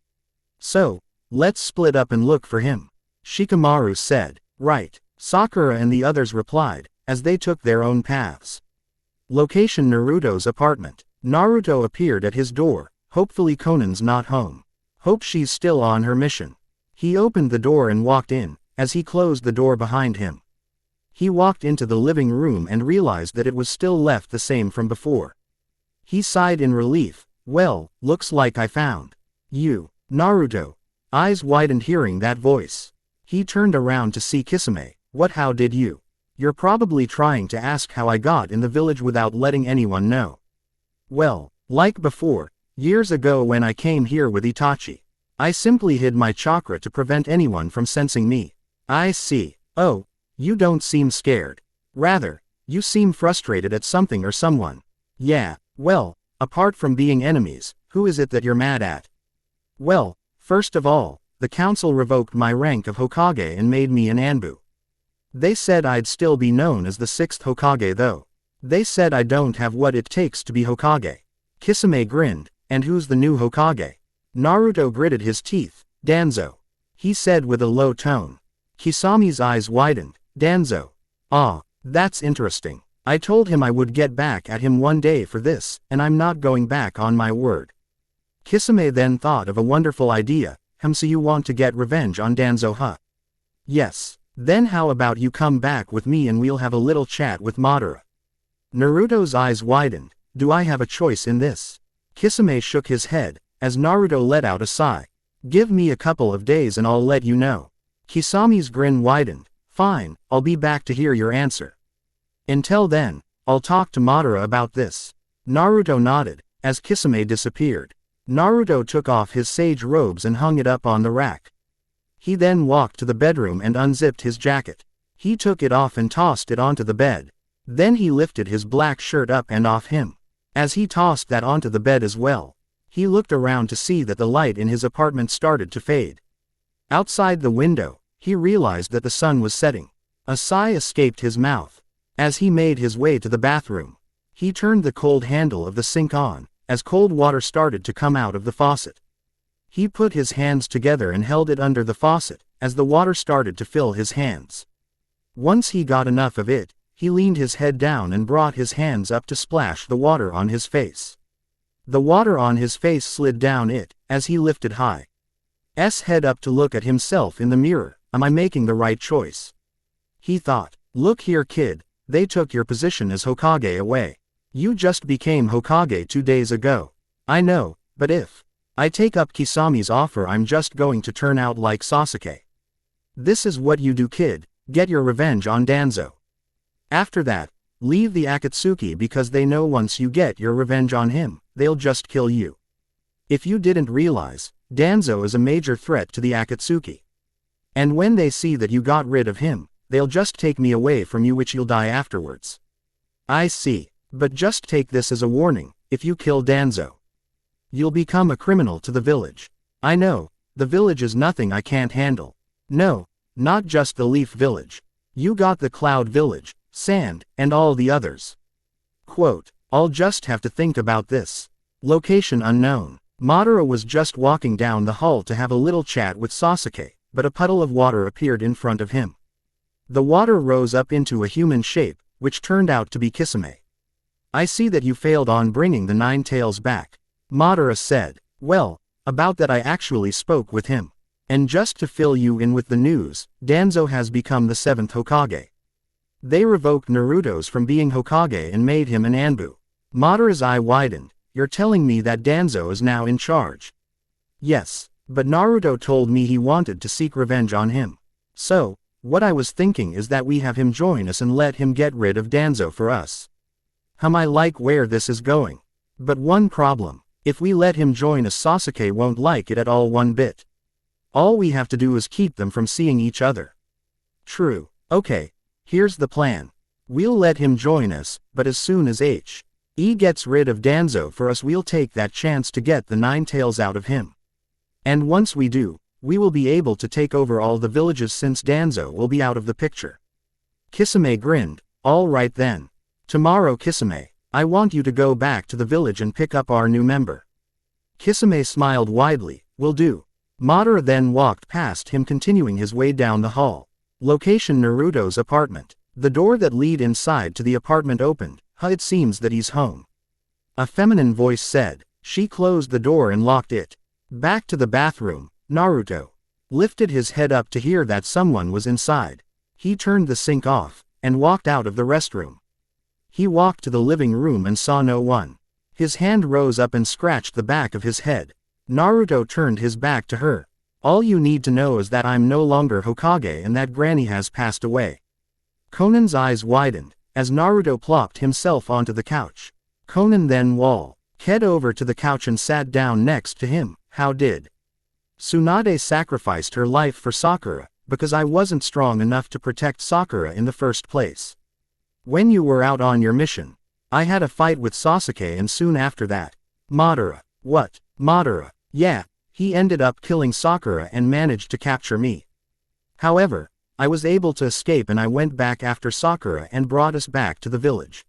So, let's split up and look for him, Shikamaru said. Right, Sakura and the others replied, as they took their own paths. Location: Naruto's apartment. Naruto appeared at his door. Hopefully Konan's not home. Hope she's still on her mission. He opened the door and walked in. As he closed the door behind him, he walked into the living room and realized that it was still left the same from before. He sighed in relief. Well, looks like I found you. Naruto. Eyes widened hearing that voice. He turned around to see Kisame. What? How did you? You're probably trying to ask how I got in the village without letting anyone know. Well, like before, years ago when I came here with Itachi. I simply hid my chakra to prevent anyone from sensing me. I see. Oh, you don't seem scared. Rather, you seem frustrated at something or someone. Yeah, well, apart from being enemies, who is it that you're mad at? Well, first of all, the council revoked my rank of Hokage and made me an Anbu. They said I'd still be known as the 6th Hokage though. They said I don't have what it takes to be Hokage. Kisame grinned. And who's the new Hokage? Naruto gritted his teeth. Danzo. He said with a low tone. Kisame's eyes widened. Danzo. Ah, that's interesting. I told him I would get back at him one day for this, and I'm not going back on my word. Kisame then thought of a wonderful idea. So you want to get revenge on Danzo, huh? Yes. Then how about you come back with me and we'll have a little chat with Madara? Naruto's eyes widened. Do I have a choice in this? Kisame shook his head, as Naruto let out a sigh. Give me a couple of days and I'll let you know. Kisame's grin widened. Fine, I'll be back to hear your answer. Until then, I'll talk to Madara about this. Naruto nodded, as Kisame disappeared. Naruto took off his sage robes and hung it up on the rack. He then walked to the bedroom and unzipped his jacket. He took it off and tossed it onto the bed. Then he lifted his black shirt up and off him. As he tossed that onto the bed as well, he looked around to see that the light in his apartment started to fade. Outside the window, he realized that the sun was setting. A sigh escaped his mouth. As he made his way to the bathroom, he turned the cold handle of the sink on, as cold water started to come out of the faucet. He put his hands together and held it under the faucet, as the water started to fill his hands. Once he got enough of it, he leaned his head down and brought his hands up to splash the water on his face. The water on his face slid down it, as he lifted his head up to look at himself in the mirror. Am I making the right choice? He thought. Look here kid, they took your position as Hokage away. You just became Hokage 2 days ago. I know, but if I take up Kisame's offer I'm just going to turn out like Sasuke. This is what you do kid, get your revenge on Danzo. After that, leave the Akatsuki because they know once you get your revenge on him, they'll just kill you. If you didn't realize, Danzo is a major threat to the Akatsuki. And when they see that you got rid of him, they'll just take me away from you which you'll die afterwards. I see, but just take this as a warning, if you kill Danzo, you'll become a criminal to the village. I know, the village is nothing I can't handle. No, not just the Leaf Village. You got the Cloud Village, Sand, and all the others. Quote, I'll just have to think about this. Location unknown. Madara was just walking down the hall to have a little chat with Sasuke, but a puddle of water appeared in front of him. The water rose up into a human shape, which turned out to be Kisame. I see that you failed on bringing the 9 tails back. Madara said. Well, about that I actually spoke with him. And just to fill you in with the news, Danzo has become the 7th Hokage. They revoked Naruto's from being Hokage and made him an Anbu. Madara's eye widened. You're telling me that Danzo is now in charge? Yes, but Naruto told me he wanted to seek revenge on him. So, what I was thinking is that we have him join us and let him get rid of Danzo for us. I like where this is going. But one problem. If we let him join us Sasuke won't like it at all one bit. All we have to do is keep them from seeing each other. True. Okay. Here's the plan. We'll let him join us, but as soon as he gets rid of Danzo for us we'll take that chance to get the 9 tails out of him. And once we do, we will be able to take over all the villages since Danzo will be out of the picture. Kisame grinned. All right then. Tomorrow Kisame, I want you to go back to the village and pick up our new member. Kisame smiled widely. Will do. Madara then walked past him continuing his way down the hall. Location Naruto's apartment. The door that lead inside to the apartment opened, It seems that he's home. A feminine voice said. She closed the door and locked it. Back to the bathroom, Naruto lifted his head up to hear that someone was inside. He turned the sink off, and walked out of the restroom. He walked to the living room and saw no one. His hand rose up and scratched the back of his head. Naruto turned his back to her. All you need to know is that I'm no longer Hokage and that Granny has passed away. Konan's eyes widened, as Naruto plopped himself onto the couch. Konan then walked over to the couch and sat down next to him. How did Tsunade sacrificed her life for Sakura? Because I wasn't strong enough to protect Sakura in the first place. When you were out on your mission, I had a fight with Sasuke and soon after that, Madara. What? Madara? Yeah, he ended up killing Sakura and managed to capture me. However, I was able to escape and I went back after Sakura and brought us back to the village.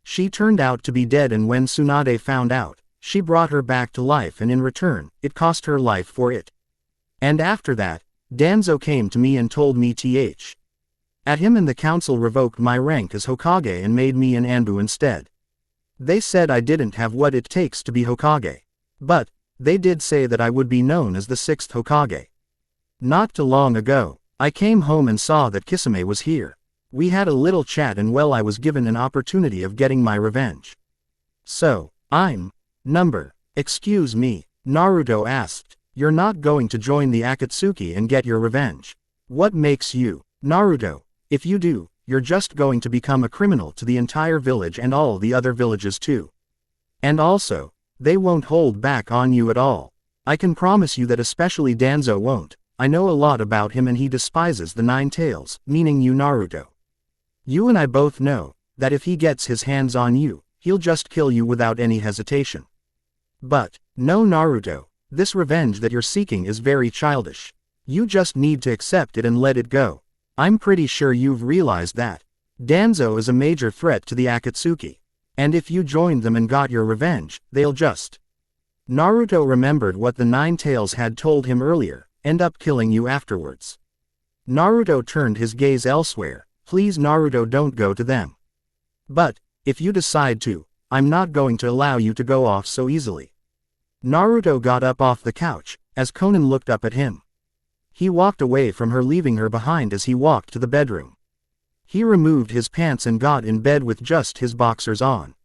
She turned out to be dead and when Tsunade found out, she brought her back to life and in return, it cost her life for it. And after that, Danzo came to me and told me at him and the council revoked my rank as Hokage and made me an Anbu instead. They said I didn't have what it takes to be Hokage. But, they did say that I would be known as the 6th Hokage. Not too long ago, I came home and saw that Kisame was here. We had a little chat and well I was given an opportunity of getting my revenge. So, excuse me, Naruto asked. You're not going to join the Akatsuki and get your revenge. What makes you, Naruto? If you do, you're just going to become a criminal to the entire village and all the other villages too. And also, they won't hold back on you at all. I can promise you that especially Danzo won't. I know a lot about him and he despises the 9 tails, meaning you Naruto. You and I both know, that if he gets his hands on you, he'll just kill you without any hesitation. But, no Naruto, this revenge that you're seeking is very childish. You just need to accept it and let it go. I'm pretty sure you've realized that. Danzo is a major threat to the Akatsuki. And if you joined them and got your revenge, they'll just. Naruto remembered what the 9 tails had told him earlier, end up killing you afterwards. Naruto turned his gaze elsewhere. Please Naruto, don't go to them. But, if you decide to, I'm not going to allow you to go off so easily. Naruto got up off the couch, as Konan looked up at him. He walked away from her, leaving her behind as he walked to the bedroom. He removed his pants and got in bed with just his boxers on.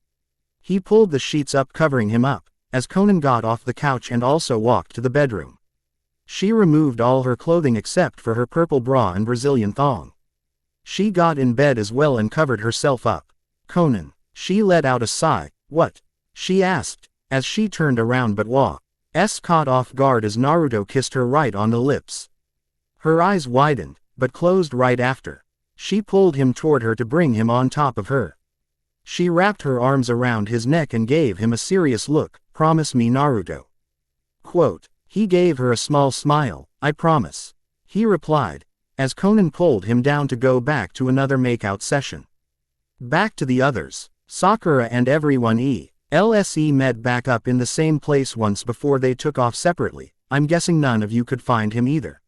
He pulled the sheets up covering him up, as Konan got off the couch and also walked to the bedroom. She removed all her clothing except for her purple bra and Brazilian thong. She got in bed as well and covered herself up. Konan. She let out a sigh. What? She asked, as she turned around but was caught off guard as Naruto kissed her right on the lips. Her eyes widened, but closed right after. She pulled him toward her to bring him on top of her. She wrapped her arms around his neck and gave him a serious look. Promise me Naruto. Quote. He gave her a small smile. I promise. He replied, as Konan pulled him down to go back to another makeout session. Back to the others. Sakura and everyone LSE met back up in the same place once before they took off separately. I'm guessing none of you could find him either.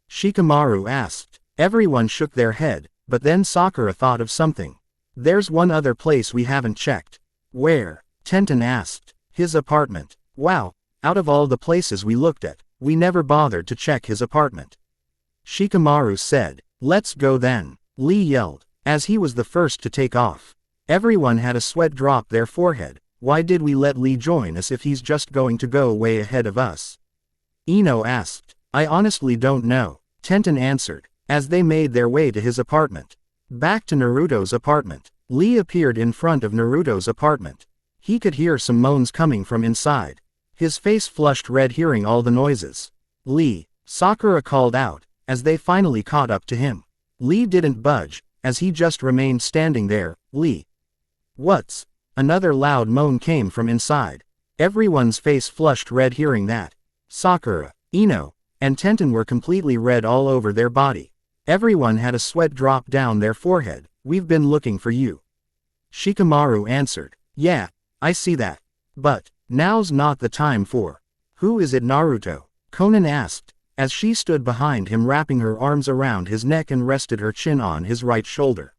Shikamaru asked. Everyone shook their head, but then Sakura thought of something. There's one other place we haven't checked. Where? Tenten asked. His apartment. Wow, out of all the places we looked at, we never bothered to check his apartment. Shikamaru said. Let's go then. Lee yelled, as he was the first to take off. Everyone had a sweat drop their forehead. Why did we let Lee join us if he's just going to go way ahead of us? Ino asked. I honestly don't know, Tenten answered, as they made their way to his apartment. Back to Naruto's apartment. Lee appeared in front of Naruto's apartment. He could hear some moans coming from inside. His face flushed red hearing all the noises. Lee, Sakura called out, as they finally caught up to him. Lee didn't budge, as he just remained standing there. Lee. What's? Another loud moan came from inside. Everyone's face flushed red hearing that. Sakura, Ino, and Tenten were completely red all over their body. Everyone had a sweat drop down their forehead. We've been looking for you. Shikamaru answered. Yeah, I see that. But, now's not the time for. Who is it Naruto? Konan asked, as she stood behind him wrapping her arms around his neck and rested her chin on his right shoulder.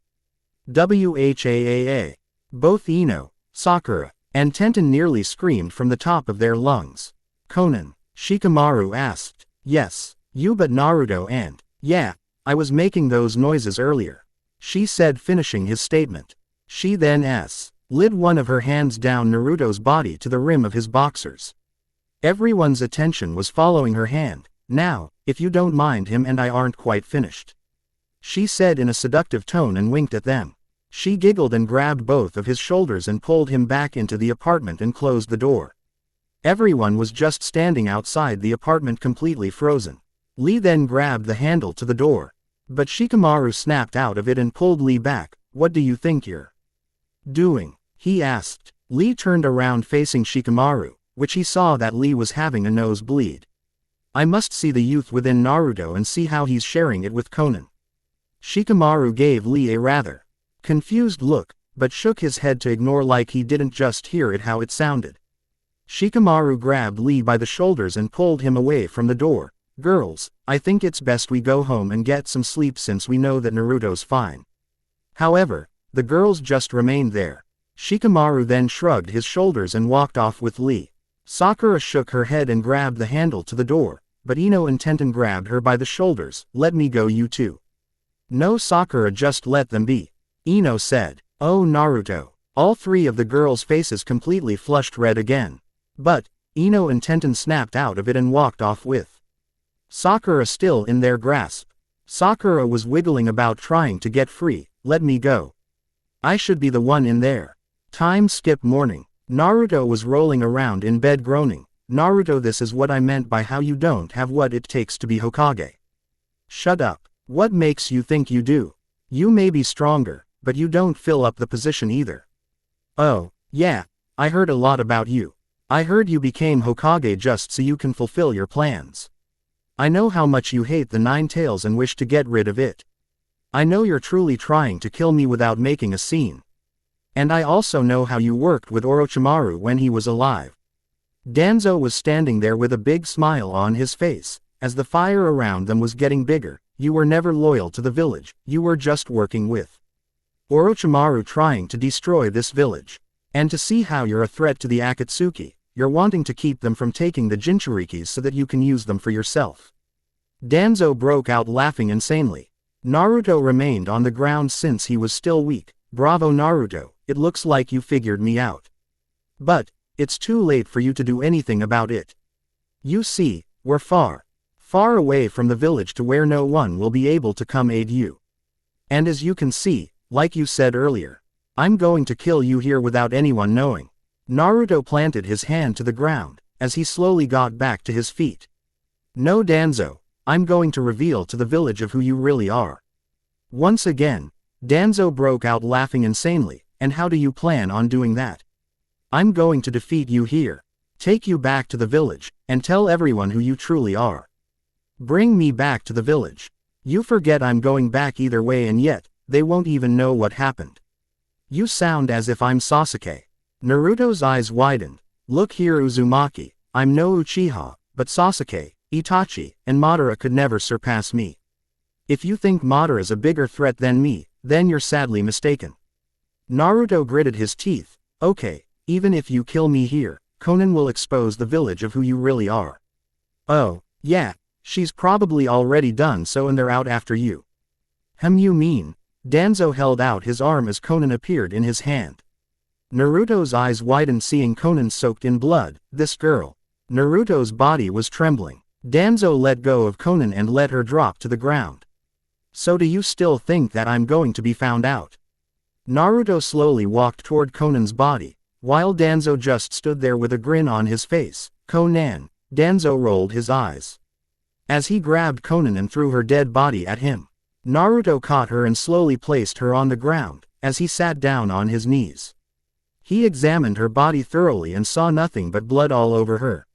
WHAAA. Both Ino, Sakura, and Tenten nearly screamed from the top of their lungs. Konan, Shikamaru asked. Yes, you but Naruto and, yeah, I was making those noises earlier. She said, finishing his statement. She then slid one of her hands down Naruto's body to the rim of his boxers. Everyone's attention was following her hand. Now, if you don't mind, him and I aren't quite finished. She said in a seductive tone and winked at them. She giggled and grabbed both of his shoulders and pulled him back into the apartment and closed the door. Everyone was just standing outside the apartment completely frozen. Lee then grabbed the handle to the door. But Shikamaru snapped out of it and pulled Lee back. What do you think you're doing? He asked. Lee turned around facing Shikamaru, which he saw that Lee was having a nosebleed. I must see the youth within Naruto and see how he's sharing it with Konan. Shikamaru gave Lee a rather confused look, but shook his head to ignore like he didn't just hear it how it sounded. Shikamaru grabbed Lee by the shoulders and pulled him away from the door. Girls, I think it's best we go home and get some sleep since we know that Naruto's fine. However, the girls just remained there. Shikamaru then shrugged his shoulders and walked off with Lee. Sakura shook her head and grabbed the handle to the door, but Ino and Tenten grabbed her by the shoulders. Let me go, you two. No, Sakura, just let them be. Ino said. Oh, Naruto. All three of the girls' faces completely flushed red again. But Ino and Tenten snapped out of it and walked off with Sakura still in their grasp. Sakura was wiggling about trying to get free. Let me go. I should be the one in there. Time skip morning. Naruto was rolling around in bed groaning. Naruto, this is what I meant by how you don't have what it takes to be Hokage. Shut up. What makes you think you do? You may be stronger, but you don't fill up the position either. Oh, yeah, I heard a lot about you. I heard you became Hokage just so you can fulfill your plans. I know how much you hate the Nine Tails and wish to get rid of it. I know you're truly trying to kill me without making a scene. And I also know how you worked with Orochimaru when he was alive. Danzo was standing there with a big smile on his face. As the fire around them was getting bigger, you were never loyal to the village, you were just working with Orochimaru trying to destroy this village. And to see how you're a threat to the Akatsuki, you're wanting to keep them from taking the Jinchurikis so that you can use them for yourself. Danzo broke out laughing insanely. Naruto remained on the ground since he was still weak. Bravo Naruto, it looks like you figured me out. But it's too late for you to do anything about it. You see, we're far away from the village to where no one will be able to come aid you. And as you can see, like you said earlier, I'm going to kill you here without anyone knowing. Naruto planted his hand to the ground, as he slowly got back to his feet. No, Danzo, I'm going to reveal to the village of who you really are. Once again, Danzo broke out laughing insanely. And how do you plan on doing that? I'm going to defeat you here, take you back to the village, and tell everyone who you truly are. Bring me back to the village. You forget I'm going back either way, and yet, they won't even know what happened. You sound as if I'm Sasuke. Naruto's eyes widened. Look here, Uzumaki, I'm no Uchiha, but Sasuke, Itachi, and Madara could never surpass me. If you think Madara's a bigger threat than me, then you're sadly mistaken. Naruto gritted his teeth. Okay, even if you kill me here, Konan will expose the village of who you really are. Oh, yeah, she's probably already done so and they're out after you. You mean? Danzo held out his arm as Konan appeared in his hand. Naruto's eyes widened seeing Konan soaked in blood. This girl. Naruto's body was trembling. Danzo let go of Konan and let her drop to the ground. So do you still think that I'm going to be found out? Naruto slowly walked toward Konan's body, while Danzo just stood there with a grin on his face. Konan. Danzo rolled his eyes as he grabbed Konan and threw her dead body at him. Naruto caught her and slowly placed her on the ground, as he sat down on his knees. He examined her body thoroughly and saw nothing but blood all over her.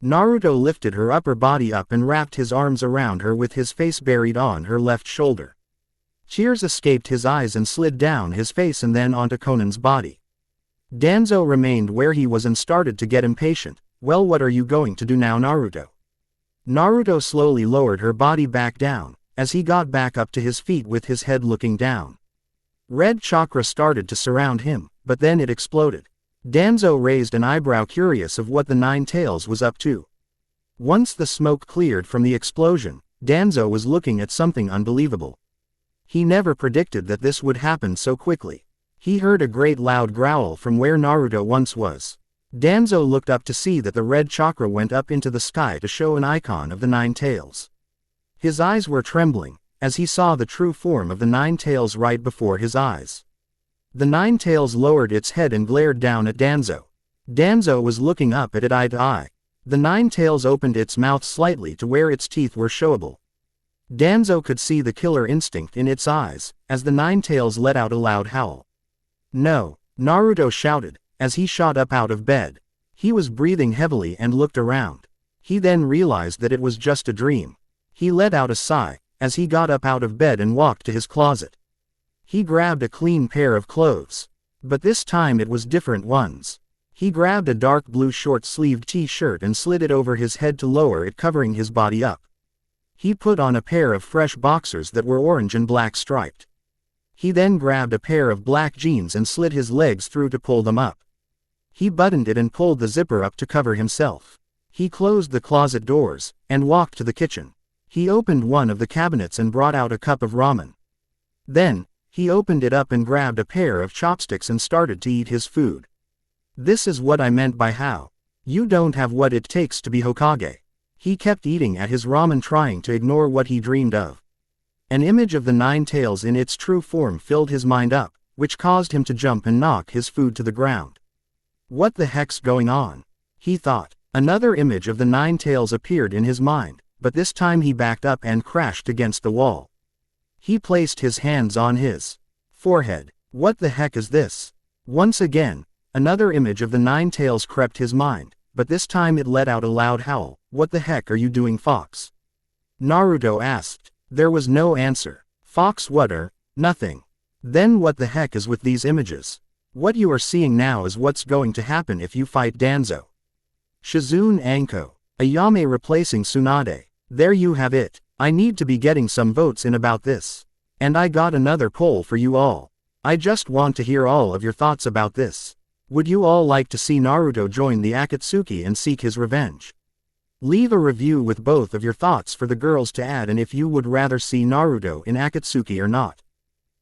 Naruto lifted her upper body up and wrapped his arms around her with his face buried on her left shoulder. Tears escaped his eyes and slid down his face and then onto Konan's body. Danzo remained where he was and started to get impatient. Well, what are you going to do now, Naruto? Naruto slowly lowered her body back down, as he got back up to his feet with his head looking down. Red chakra started to surround him, but then it exploded. Danzo raised an eyebrow, curious of what the Nine Tails was up to. Once the smoke cleared from the explosion, Danzo was looking at something unbelievable. He never predicted that this would happen so quickly. He heard a great loud growl from where Naruto once was. Danzo looked up to see that the red chakra went up into the sky to show an icon of the Nine Tails. His eyes were trembling, as he saw the true form of the Nine Tails right before his eyes. The Nine Tails lowered its head and glared down at Danzo. Danzo was looking up at it eye to eye. The Nine Tails opened its mouth slightly to where its teeth were showable. Danzo could see the killer instinct in its eyes, as the Nine Tails let out a loud howl. "No!" Naruto shouted, as he shot up out of bed. He was breathing heavily and looked around. He then realized that it was just a dream. He let out a sigh, as he got up out of bed and walked to his closet. He grabbed a clean pair of clothes. But this time it was different ones. He grabbed a dark blue short-sleeved t-shirt and slid it over his head to lower it, covering his body up. He put on a pair of fresh boxers that were orange and black striped. He then grabbed a pair of black jeans and slid his legs through to pull them up. He buttoned it and pulled the zipper up to cover himself. He closed the closet doors, and walked to the kitchen. He opened one of the cabinets and brought out a cup of ramen. Then, he opened it up and grabbed a pair of chopsticks and started to eat his food. This is what I meant by how you don't have what it takes to be Hokage. He kept eating at his ramen, trying to ignore what he dreamed of. An image of the Nine Tails in its true form filled his mind up, which caused him to jump and knock his food to the ground. What the heck's going on? He thought. Another image of the Nine Tails appeared in his mind, but this time he backed up and crashed against the wall. He placed his hands on his forehead. What the heck is this? Once again, another image of the Nine Tails crept his mind, but this time it let out a loud howl. "What the heck are you doing, Fox?" Naruto asked. There was no answer. "Fox, what are?" "Nothing." "Then what the heck is with these images? What you are seeing now is what's going to happen if you fight Danzo." Shizune Anko. Ayame replacing Tsunade. There you have it. I need to be getting some votes in about this. And I got another poll for you all. I just want to hear all of your thoughts about this. Would you all like to see Naruto join the Akatsuki and seek his revenge? Leave a review with both of your thoughts for the girls to add, and if you would rather see Naruto in Akatsuki or not.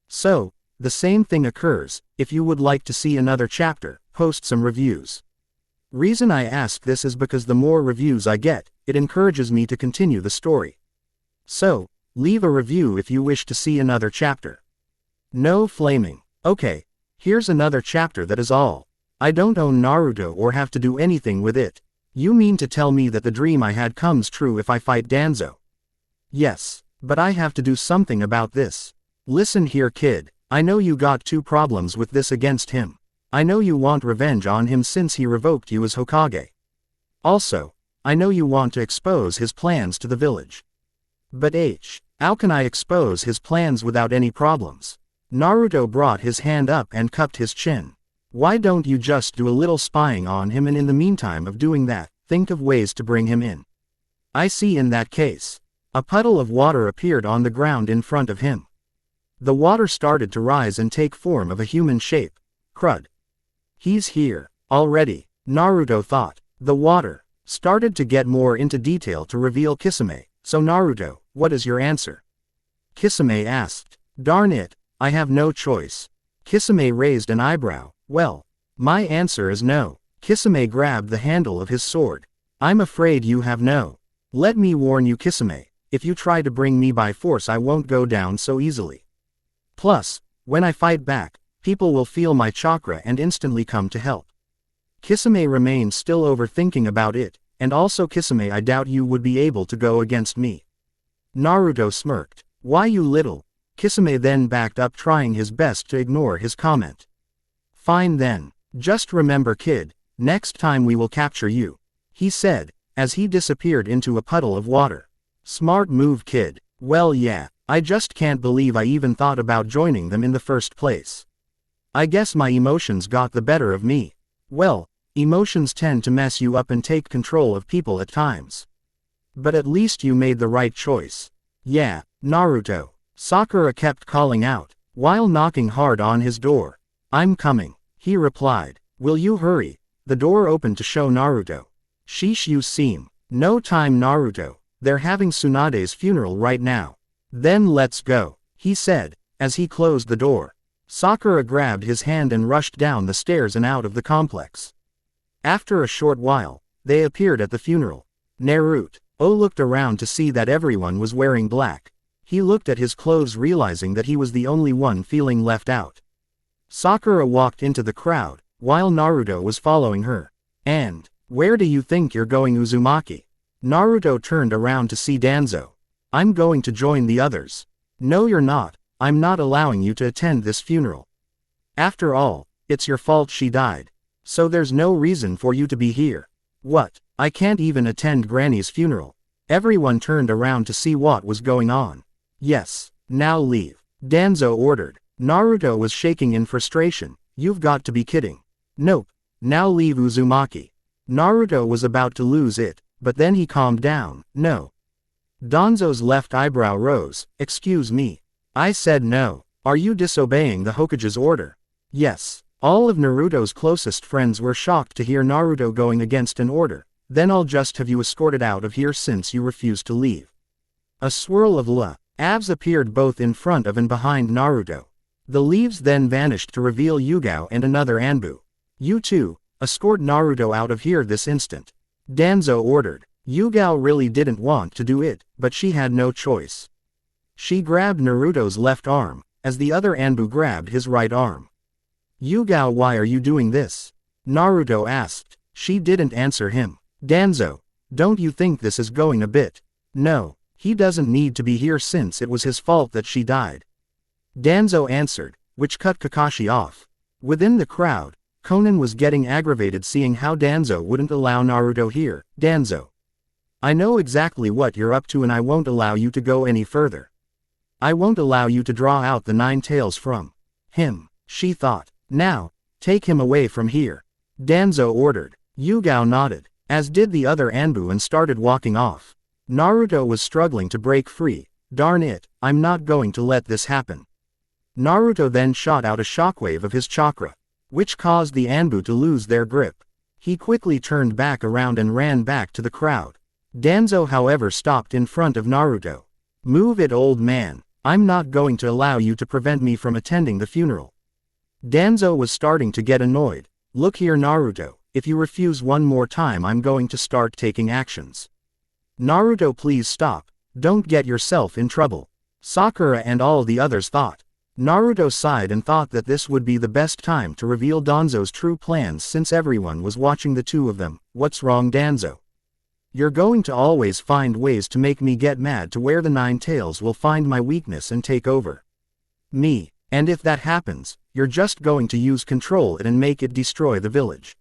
So, the same thing occurs. If you would like to see another chapter, post some reviews. Reason I ask this is because the more reviews I get, it encourages me to continue the story. So, leave a review if you wish to see another chapter. No flaming. Okay, here's another chapter, that is all. I don't own Naruto or have to do anything with it. You mean to tell me that the dream I had comes true if I fight Danzo? Yes, but I have to do something about this. Listen here, kid. I know you got two problems with this against him. I know you want revenge on him since he revoked you as Hokage. Also, I know you want to expose his plans to the village. But how can I expose his plans without any problems? Naruto brought his hand up and cupped his chin. Why don't you just do a little spying on him, and in the meantime of doing that, think of ways to bring him in? I see. In that case. A puddle of water appeared on the ground in front of him. The water started to rise and take form of a human shape. Crud. He's here already, Naruto thought. The water started to get more into detail to reveal Kisame. So Naruto, what is your answer? Kisame asked. Darn it, I have no choice. Kisame raised an eyebrow. Well, my answer is no. Kisame grabbed the handle of his sword. I'm afraid you have no. Let me warn you, Kisame, if you try to bring me by force, I won't go down so easily. Plus, when I fight back, people will feel my chakra and instantly come to help. Kisame remained still, overthinking about it, and also Kisame, I doubt you would be able to go against me. Naruto smirked. Why, you little. Kisame then backed up, trying his best to ignore his comment. Fine then. Just remember, kid, next time we will capture you, he said, as he disappeared into a puddle of water. Smart move, kid. Well, yeah, I just can't believe I even thought about joining them in the first place. I guess my emotions got the better of me. Well, emotions tend to mess you up and take control of people at times. But at least you made the right choice. Yeah, Naruto. Sakura kept calling out, while knocking hard on his door. I'm coming. He replied. Will you hurry? The door opened to show Naruto. Sheesh, you seem. No time, Naruto. They're having Tsunade's funeral right now. Then let's go, he said, as he closed the door. Sakura grabbed his hand and rushed down the stairs and out of the complex. After a short while, they appeared at the funeral. Naruto looked around to see that everyone was wearing black. He looked at his clothes, realizing that he was the only one feeling left out. Sakura walked into the crowd, while Naruto was following her. And, where do you think you're going, Uzumaki? Naruto turned around to see Danzo. I'm going to join the others. No, you're not. I'm not allowing you to attend this funeral. After all, it's your fault she died. So there's no reason for you to be here. What? I can't even attend Granny's funeral. Everyone turned around to see what was going on. Yes, now leave, Danzo ordered. Naruto was shaking in frustration. You've got to be kidding. Nope. Now leave, Uzumaki. Naruto was about to lose it, but then he calmed down. No. Danzo's left eyebrow rose. Excuse me. I said no. Are you disobeying the Hokage's order? Yes. All of Naruto's closest friends were shocked to hear Naruto going against an order. Then I'll just have you escorted out of here since you refuse to leave. A swirl of leaves appeared both in front of and behind Naruto. The leaves then vanished to reveal Yugao and another Anbu. You two, escort Naruto out of here this instant, Danzo ordered. Yugao really didn't want to do it, but she had no choice. She grabbed Naruto's left arm, as the other Anbu grabbed his right arm. Yugao, why are you doing this? Naruto asked. She didn't answer him. Danzo, don't you think this is going a bit? No, he doesn't need to be here since it was his fault that she died. Danzo answered, which cut Kakashi off. Within the crowd, Konan was getting aggravated seeing how Danzo wouldn't allow Naruto here. Danzo, I know exactly what you're up to and I won't allow you to go any further. I won't allow you to draw out the 9 tails from him, she thought. Now, take him away from here, Danzo ordered. Yugao nodded, as did the other Anbu, and started walking off. Naruto was struggling to break free. Darn it, I'm not going to let this happen. Naruto then shot out a shockwave of his chakra, which caused the Anbu to lose their grip. He quickly turned back around and ran back to the crowd. Danzo, however, stopped in front of Naruto. Move it, old man. I'm not going to allow you to prevent me from attending the funeral. Danzo was starting to get annoyed. Look here, Naruto, if you refuse one more time I'm going to start taking actions. Naruto, please stop. Don't get yourself in trouble. Sakura and all the others thought. Naruto sighed and thought that this would be the best time to reveal Danzo's true plans since everyone was watching the two of them. What's wrong, Danzo? You're going to always find ways to make me get mad to where the 9 tails will find my weakness and take over me, and if that happens, you're just going to use control it and make it destroy the village.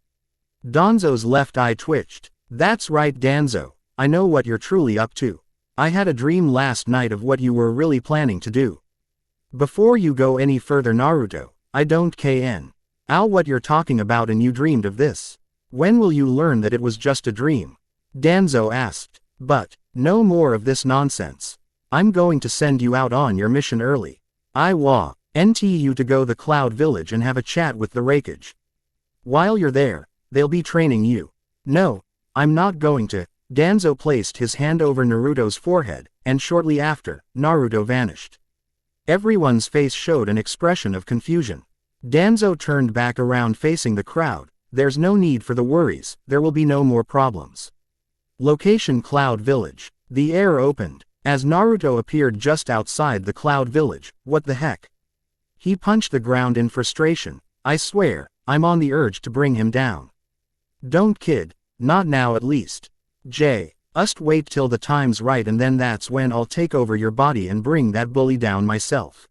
Danzo's left eye twitched. That's right, Danzo, I know what you're truly up to. I had a dream last night of what you were really planning to do. Before you go any further, Naruto, I don't know what you're talking about, and you dreamed of this. When will you learn that it was just a dream? Danzo asked. But, no more of this nonsense. I'm going to send you out on your mission early. I want you to go the Cloud Village and have a chat with the Raikage. While you're there, they'll be training you. No, I'm not going to. Danzo placed his hand over Naruto's forehead, and shortly after, Naruto vanished. Everyone's face showed an expression of confusion. Danzo turned back around facing the crowd. There's no need for the worries, there will be no more problems. Location: Cloud Village. The air opened, as Naruto appeared just outside the Cloud Village. What the heck? He punched the ground in frustration. I swear, I'm on the urge to bring him down. Don't kid, not now at least. Just wait till the time's right and then that's when I'll take over your body and bring that bully down myself.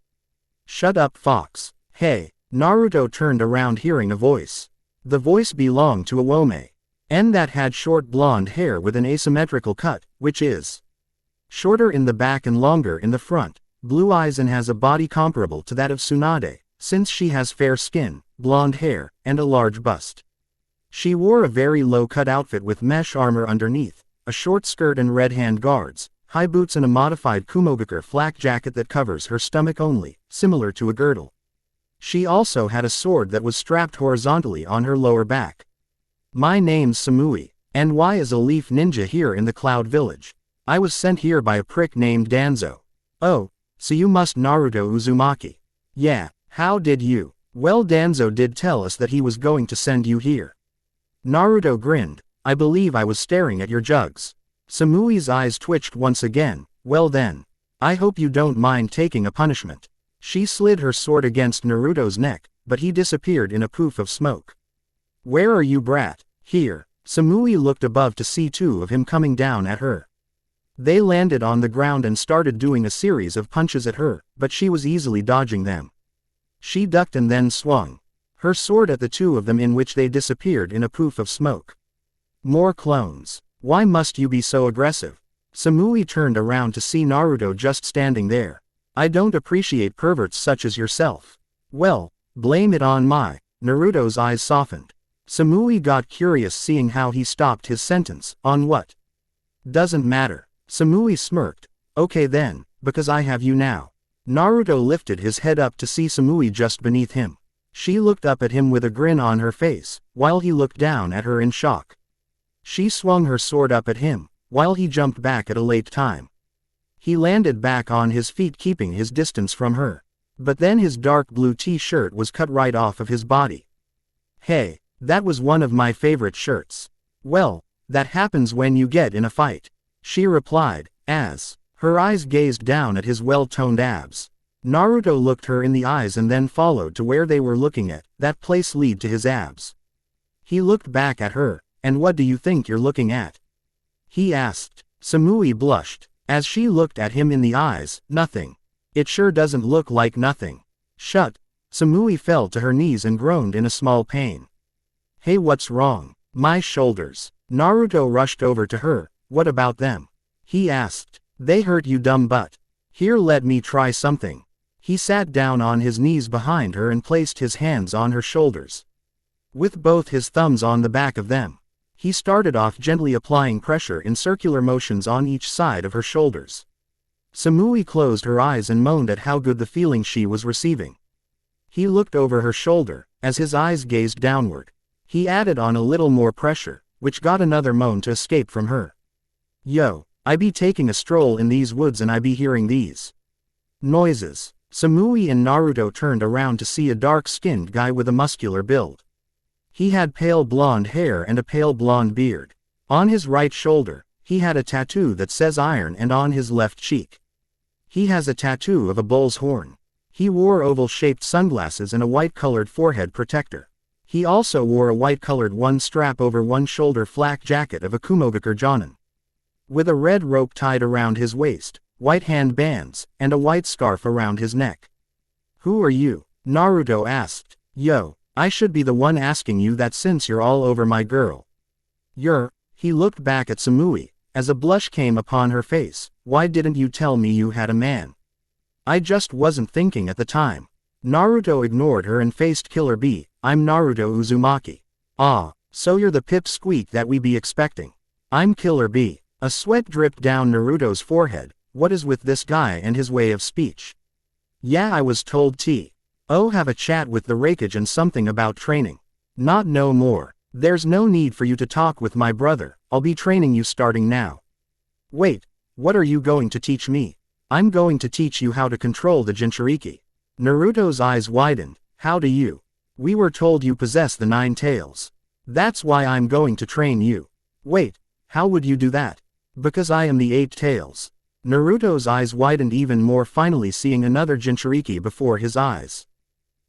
Shut up, Fox. Hey, Naruto turned around hearing a voice. The voice belonged to Iwome, and that had short blonde hair with an asymmetrical cut, which is shorter in the back and longer in the front, blue eyes, and has a body comparable to that of Tsunade, since she has fair skin, blonde hair, and a large bust. She wore a very low-cut outfit with mesh armor underneath, a short skirt and red hand guards, high boots, and a modified Kumogakure flak jacket that covers her stomach only, similar to a girdle. She also had a sword that was strapped horizontally on her lower back. My name's Samui, and why is a leaf ninja here in the Cloud Village? I was sent here by a prick named Danzo. Oh, so you must Naruto Uzumaki. Yeah, how did you? Well, Danzo did tell us that he was going to send you here. Naruto grinned. I believe I was staring at your jugs. Samui's eyes twitched once again. Well then. I hope you don't mind taking a punishment. She slid her sword against Naruto's neck, but he disappeared in a poof of smoke. Where are you, brat? Here. Samui looked above to see two of him coming down at her. They landed on the ground and started doing a series of punches at her, but she was easily dodging them. She ducked and then swung her sword at the two of them, in which they disappeared in a poof of smoke. More clones. Why must you be so aggressive? Samui turned around to see Naruto just standing there. I don't appreciate perverts such as yourself. Well, blame it on my. Naruto's eyes softened. Samui got curious seeing how he stopped his sentence. On what? Doesn't matter. Samui smirked. Okay then, because I have you now. Naruto lifted his head up to see Samui just beneath him. She looked up at him with a grin on her face, while he looked down at her in shock. She swung her sword up at him, while he jumped back at a late time. He landed back on his feet, keeping his distance from her. But then his dark blue t-shirt was cut right off of his body. Hey, that was one of my favorite shirts. Well, that happens when you get in a fight, she replied, as her eyes gazed down at his well-toned abs. Naruto looked her in the eyes and then followed to where they were looking at. That place lead to his abs. He looked back at her. And what do you think you're looking at? He asked. Samui blushed. As she looked at him in the eyes. Nothing. It sure doesn't look like nothing. Shut. Samui fell to her knees and groaned in a small pain. Hey, what's wrong? My shoulders. Naruto rushed over to her. What about them? He asked. They hurt, you dumb butt. Here, let me try something. He sat down on his knees behind her and placed his hands on her shoulders. With both his thumbs on the back of them, he started off gently applying pressure in circular motions on each side of her shoulders. Samui closed her eyes and moaned at how good the feeling she was receiving. He looked over her shoulder. As his eyes gazed downward, he added on a little more pressure, which got another moan to escape from her. Yo, I be taking a stroll in these woods and I be hearing these noises. Samui and Naruto turned around to see a dark-skinned guy with a muscular build. He had pale blonde hair and a pale blonde beard. On his right shoulder, he had a tattoo that says iron, and on his left cheek, he has a tattoo of a bull's horn. He wore oval-shaped sunglasses and a white-colored forehead protector. He also wore a white-colored one-strap over one shoulder flak jacket of a Kumogakure Jonin, with a red rope tied around his waist, white hand bands, and a white scarf around his neck. Who are you? Naruto asked. Yo, I should be the one asking you that since you're all over my girl. He looked back at Samui, as a blush came upon her face. Why didn't you tell me you had a man? I just wasn't thinking at the time. Naruto ignored her and faced Killer Bee. I'm Naruto Uzumaki. Ah, so you're the pipsqueak that we be expecting. I'm Killer Bee. A sweat dripped down Naruto's forehead. What is with this guy and his way of speech? Yeah, I was told have a chat with the Raikage and something about training. Not no more. There's no need for you to talk with my brother. I'll be training you starting now. Wait, what are you going to teach me? I'm going to teach you how to control the Jinchuriki. Naruto's eyes widened. How do you? We were told you possess the 9 tails. That's why I'm going to train you. Wait, how would you do that? Because I am the 8 tails. Naruto's eyes widened even more, finally seeing another Jinchuriki before his eyes.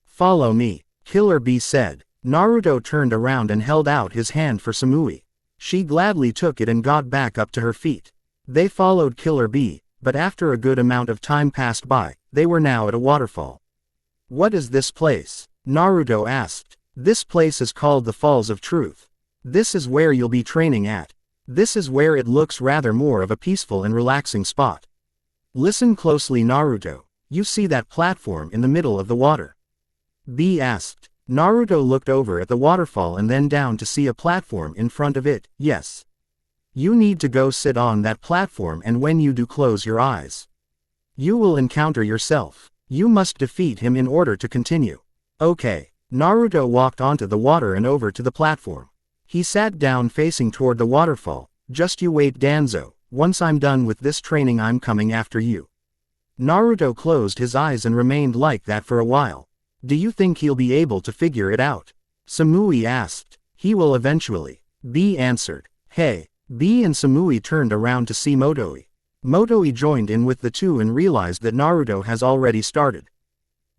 Follow me, Killer Bee said. Naruto turned around and held out his hand for Samui. She gladly took it and got back up to her feet. They followed Killer Bee, but after a good amount of time passed by, they were now at a waterfall. What is this place? Naruto asked. This place is called the Falls of Truth. This is where you'll be training at. This is where it looks rather more of a peaceful and relaxing spot. Listen closely, Naruto. You see that platform in the middle of the water? Bee asked. Naruto looked over at the waterfall and then down to see a platform in front of it. Yes. You need to go sit on that platform, and when you do, close your eyes. You will encounter yourself. You must defeat him in order to continue. Okay. Naruto walked onto the water and over to the platform. He sat down facing toward the waterfall. Just you wait, Danzo. Once I'm done with this training, I'm coming after you. Naruto closed his eyes and remained like that for a while. Do you think he'll be able to figure it out? Samui asked. He will eventually. B answered. Hey. B and Samui turned around to see Motoi. Motoi joined in with the two and realized that Naruto has already started.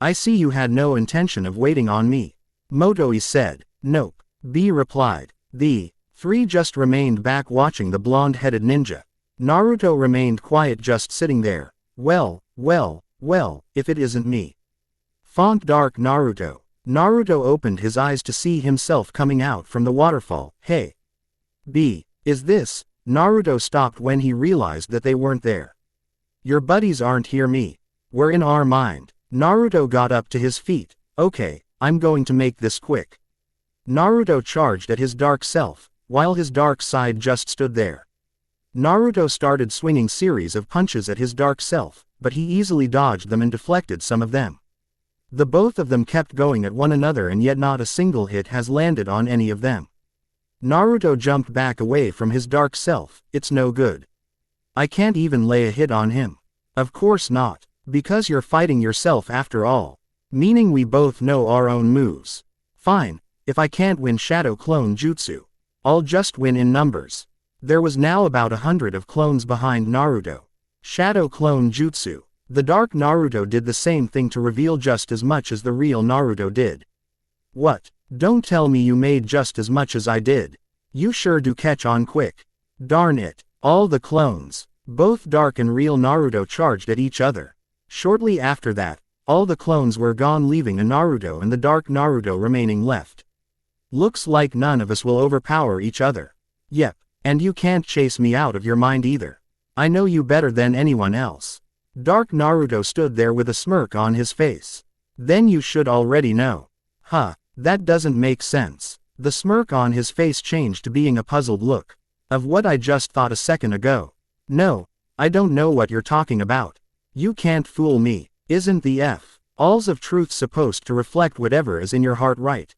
I see you had no intention of waiting on me. Motoi said. Nope. B replied. The three just remained back watching the blonde-headed ninja. Naruto remained quiet, just sitting there. Well, if it isn't me. Font dark Naruto. Naruto opened his eyes to see himself coming out from the waterfall. Hey. B. Is this? Naruto stopped when he realized that they weren't there. Your buddies aren't here, me. We're in our mind. Naruto got up to his feet. Okay, I'm going to make this quick. Naruto charged at his dark self, while his dark side just stood there. Naruto started swinging series of punches at his dark self, but he easily dodged them and deflected some of them. The both of them kept going at one another, and yet not a single hit has landed on any of them. Naruto jumped back away from his dark self. It's no good. I can't even lay a hit on him. Of course not, because you're fighting yourself after all. Meaning we both know our own moves. Fine, if I can't win Shadow Clone Jutsu, I'll just win in numbers. There was now about 100 of clones behind Naruto. Shadow Clone Jutsu. The Dark Naruto did the same thing to reveal just as much as the real Naruto did. What? Don't tell me you made just as much as I did. You sure do catch on quick. Darn it. All the clones, both Dark and real Naruto, charged at each other. Shortly after that, all the clones were gone, leaving a Naruto and the Dark Naruto remaining left. Looks like none of us will overpower each other. Yep, and you can't chase me out of your mind either. I know you better than anyone else. Dark Naruto stood there with a smirk on his face. Then you should already know. Huh, that doesn't make sense. The smirk on his face changed to being a puzzled look. Of what I just thought a second ago. No, I don't know what you're talking about. You can't fool me. Isn't the all's of truth supposed to reflect whatever is in your heart, right?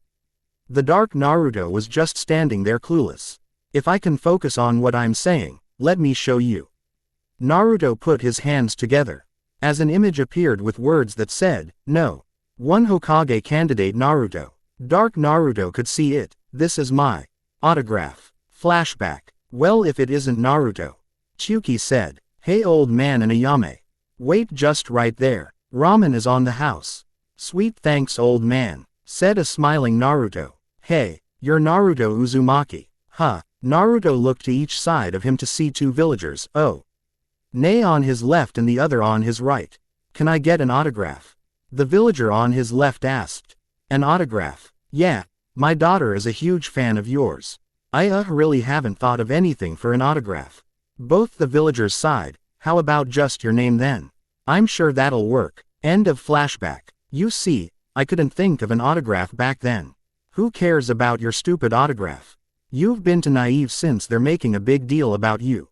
The Dark Naruto was just standing there clueless. If I can focus on what I'm saying, let me show you. Naruto put his hands together. As an image appeared with words that said, no. One Hokage candidate Naruto. Dark Naruto could see it. This is my autograph. Flashback. Well, if it isn't Naruto. Chuki said. Hey old man and Ayame. Wait just right there. Ramen is on the house. Sweet thanks old man, said a smiling Naruto. Hey, you're Naruto Uzumaki. Huh. Naruto looked to each side of him to see two villagers. Oh. Nay on his left and the other on his right. Can I get an autograph? The villager on his left asked. An autograph? Yeah, my daughter is a huge fan of yours. I really haven't thought of anything for an autograph. Both the villagers sighed. How about just your name then? I'm sure that'll work. End of flashback. You see, I couldn't think of an autograph back then. Who cares about your stupid autograph? You've been too naive since they're making a big deal about you.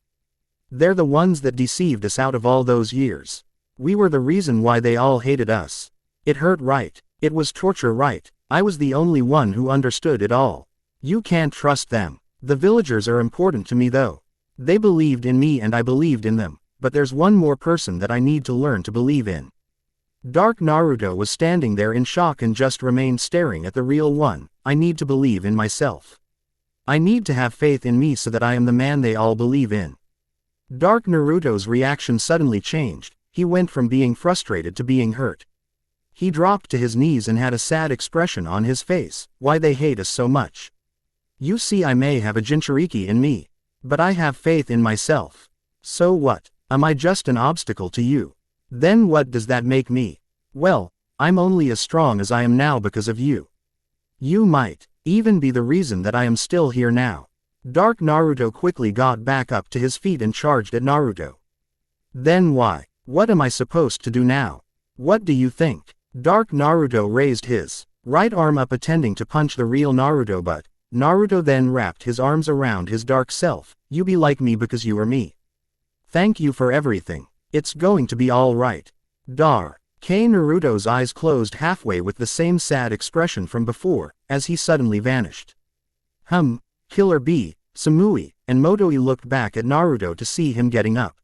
They're the ones that deceived us out of all those years. We were the reason why they all hated us. It hurt, right? It was torture, right? I was the only one who understood it all. You can't trust them. The villagers are important to me though. They believed in me and I believed in them, but there's one more person that I need to learn to believe in. Dark Naruto was standing there in shock and just remained staring at the real one. I need to believe in myself. I need to have faith in me so that I am the man they all believe in. Dark Naruto's reaction suddenly changed. He went from being frustrated to being hurt. He dropped to his knees and had a sad expression on his face. Why they hate us so much. You see, I may have a Jinchuriki in me, but I have faith in myself. So what? Am I just an obstacle to you? Then what does that make me? Well, I'm only as strong as I am now because of you. You might even be the reason that I am still here now. Dark Naruto quickly got back up to his feet and charged at Naruto. Then why? What am I supposed to do now? What do you think? Dark Naruto raised his right arm up intending to punch the real Naruto, but Naruto then wrapped his arms around his dark self. You be like me because you are me. Thank you for everything. It's going to be all right. Dar. Naruto's eyes closed halfway with the same sad expression from before, as he suddenly vanished. Killer Bee, Samui, and Motoi looked back at Naruto to see him getting up.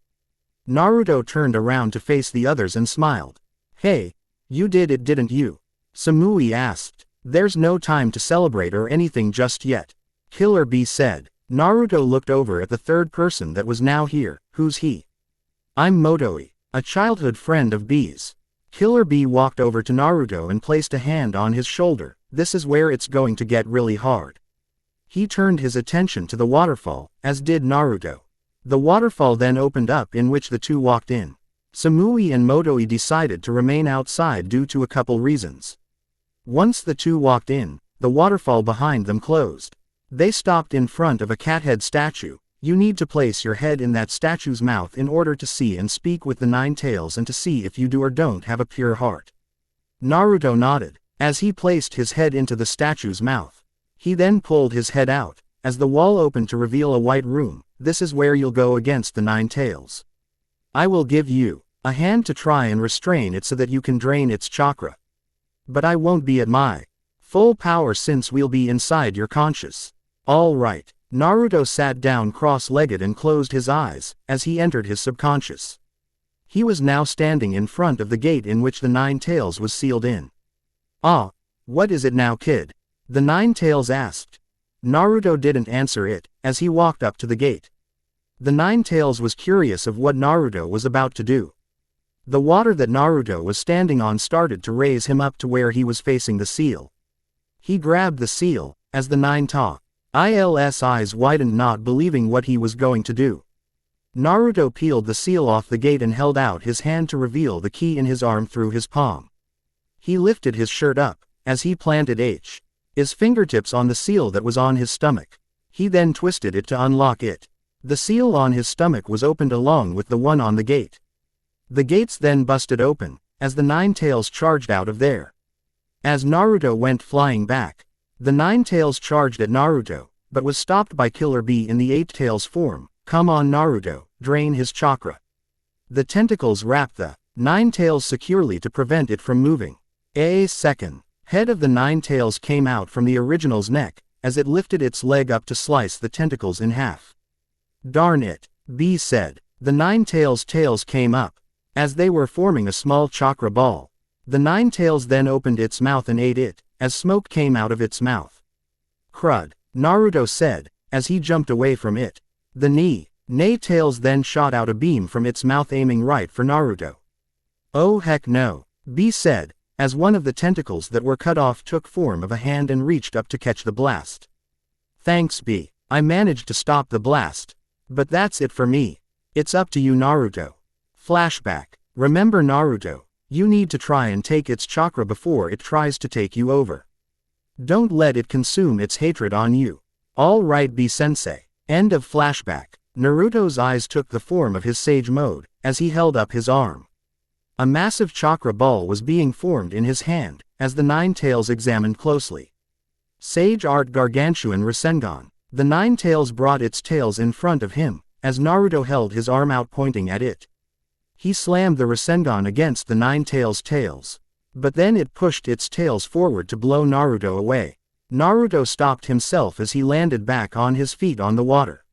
Naruto turned around to face the others and smiled. Hey, you did it, didn't you? Samui asked. There's no time to celebrate or anything just yet. Killer Bee said. Naruto looked over at the third person that was now here. Who's he? I'm Motoi, a childhood friend of Bee's. Killer Bee walked over to Naruto and placed a hand on his shoulder. This is where it's going to get really hard. He turned his attention to the waterfall, as did Naruto. The waterfall then opened up in which the two walked in. Samui and Motoi decided to remain outside due to a couple reasons. Once the two walked in, the waterfall behind them closed. They stopped in front of a cat head statue. You need to place your head in that statue's mouth in order to see and speak with the nine tails and to see if you do or don't have a pure heart. Naruto nodded, as he placed his head into the statue's mouth. He then pulled his head out, as the wall opened to reveal a white room. This is where you'll go against the nine tails. I will give you a hand to try and restrain it so that you can drain its chakra. But I won't be at my full power since we'll be inside your conscious. All right. Naruto sat down cross-legged and closed his eyes, as he entered his subconscious. He was now standing in front of the gate in which the nine tails was sealed in. Ah, what is it now, kid? The nine tails asked. Naruto didn't answer it, as he walked up to the gate. The nine tails was curious of what Naruto was about to do. The water that Naruto was standing on started to raise him up to where he was facing the seal. He grabbed the seal, as the nine talked. IL's eyes widened, not believing what he was going to do. Naruto peeled the seal off the gate and held out his hand to reveal the key in his arm through his palm. He lifted his shirt up, as he planted his fingertips on the seal that was on his stomach. He then twisted it to unlock it. The seal on his stomach was opened along with the one on the gate. The gates then busted open, as the nine tails charged out of there. As Naruto went flying back, the nine tails charged at Naruto, but was stopped by Killer Bee in the eight tails form. Come on Naruto, drain his chakra. The tentacles wrapped the nine tails securely to prevent it from moving. A second, head of the nine tails came out from the original's neck, as it lifted its leg up to slice the tentacles in half. Darn it, Bee said. The nine tails' tails came up, as they were forming a small chakra ball. The nine tails then opened its mouth and ate it, as smoke came out of its mouth. Crud, Naruto said, as he jumped away from it. The nay tails then shot out a beam from its mouth aiming right for Naruto. Oh heck no, Bee said, as one of the tentacles that were cut off took form of a hand and reached up to catch the blast. Thanks Bee, I managed to stop the blast. But that's it for me. It's up to you Naruto. Flashback. Remember Naruto, you need to try and take its chakra before it tries to take you over. Don't let it consume its hatred on you. All right Bee-sensei. End of flashback. Naruto's eyes took the form of his sage mode, as he held up his arm. A massive chakra ball was being formed in his hand, as the nine tails examined closely. Sage Art Gargantuan Rasengan. The nine tails brought its tails in front of him, as Naruto held his arm out pointing at it. He slammed the Rasengan against the nine tails' tails. But then it pushed its tails forward to blow Naruto away. Naruto stopped himself as he landed back on his feet on the water.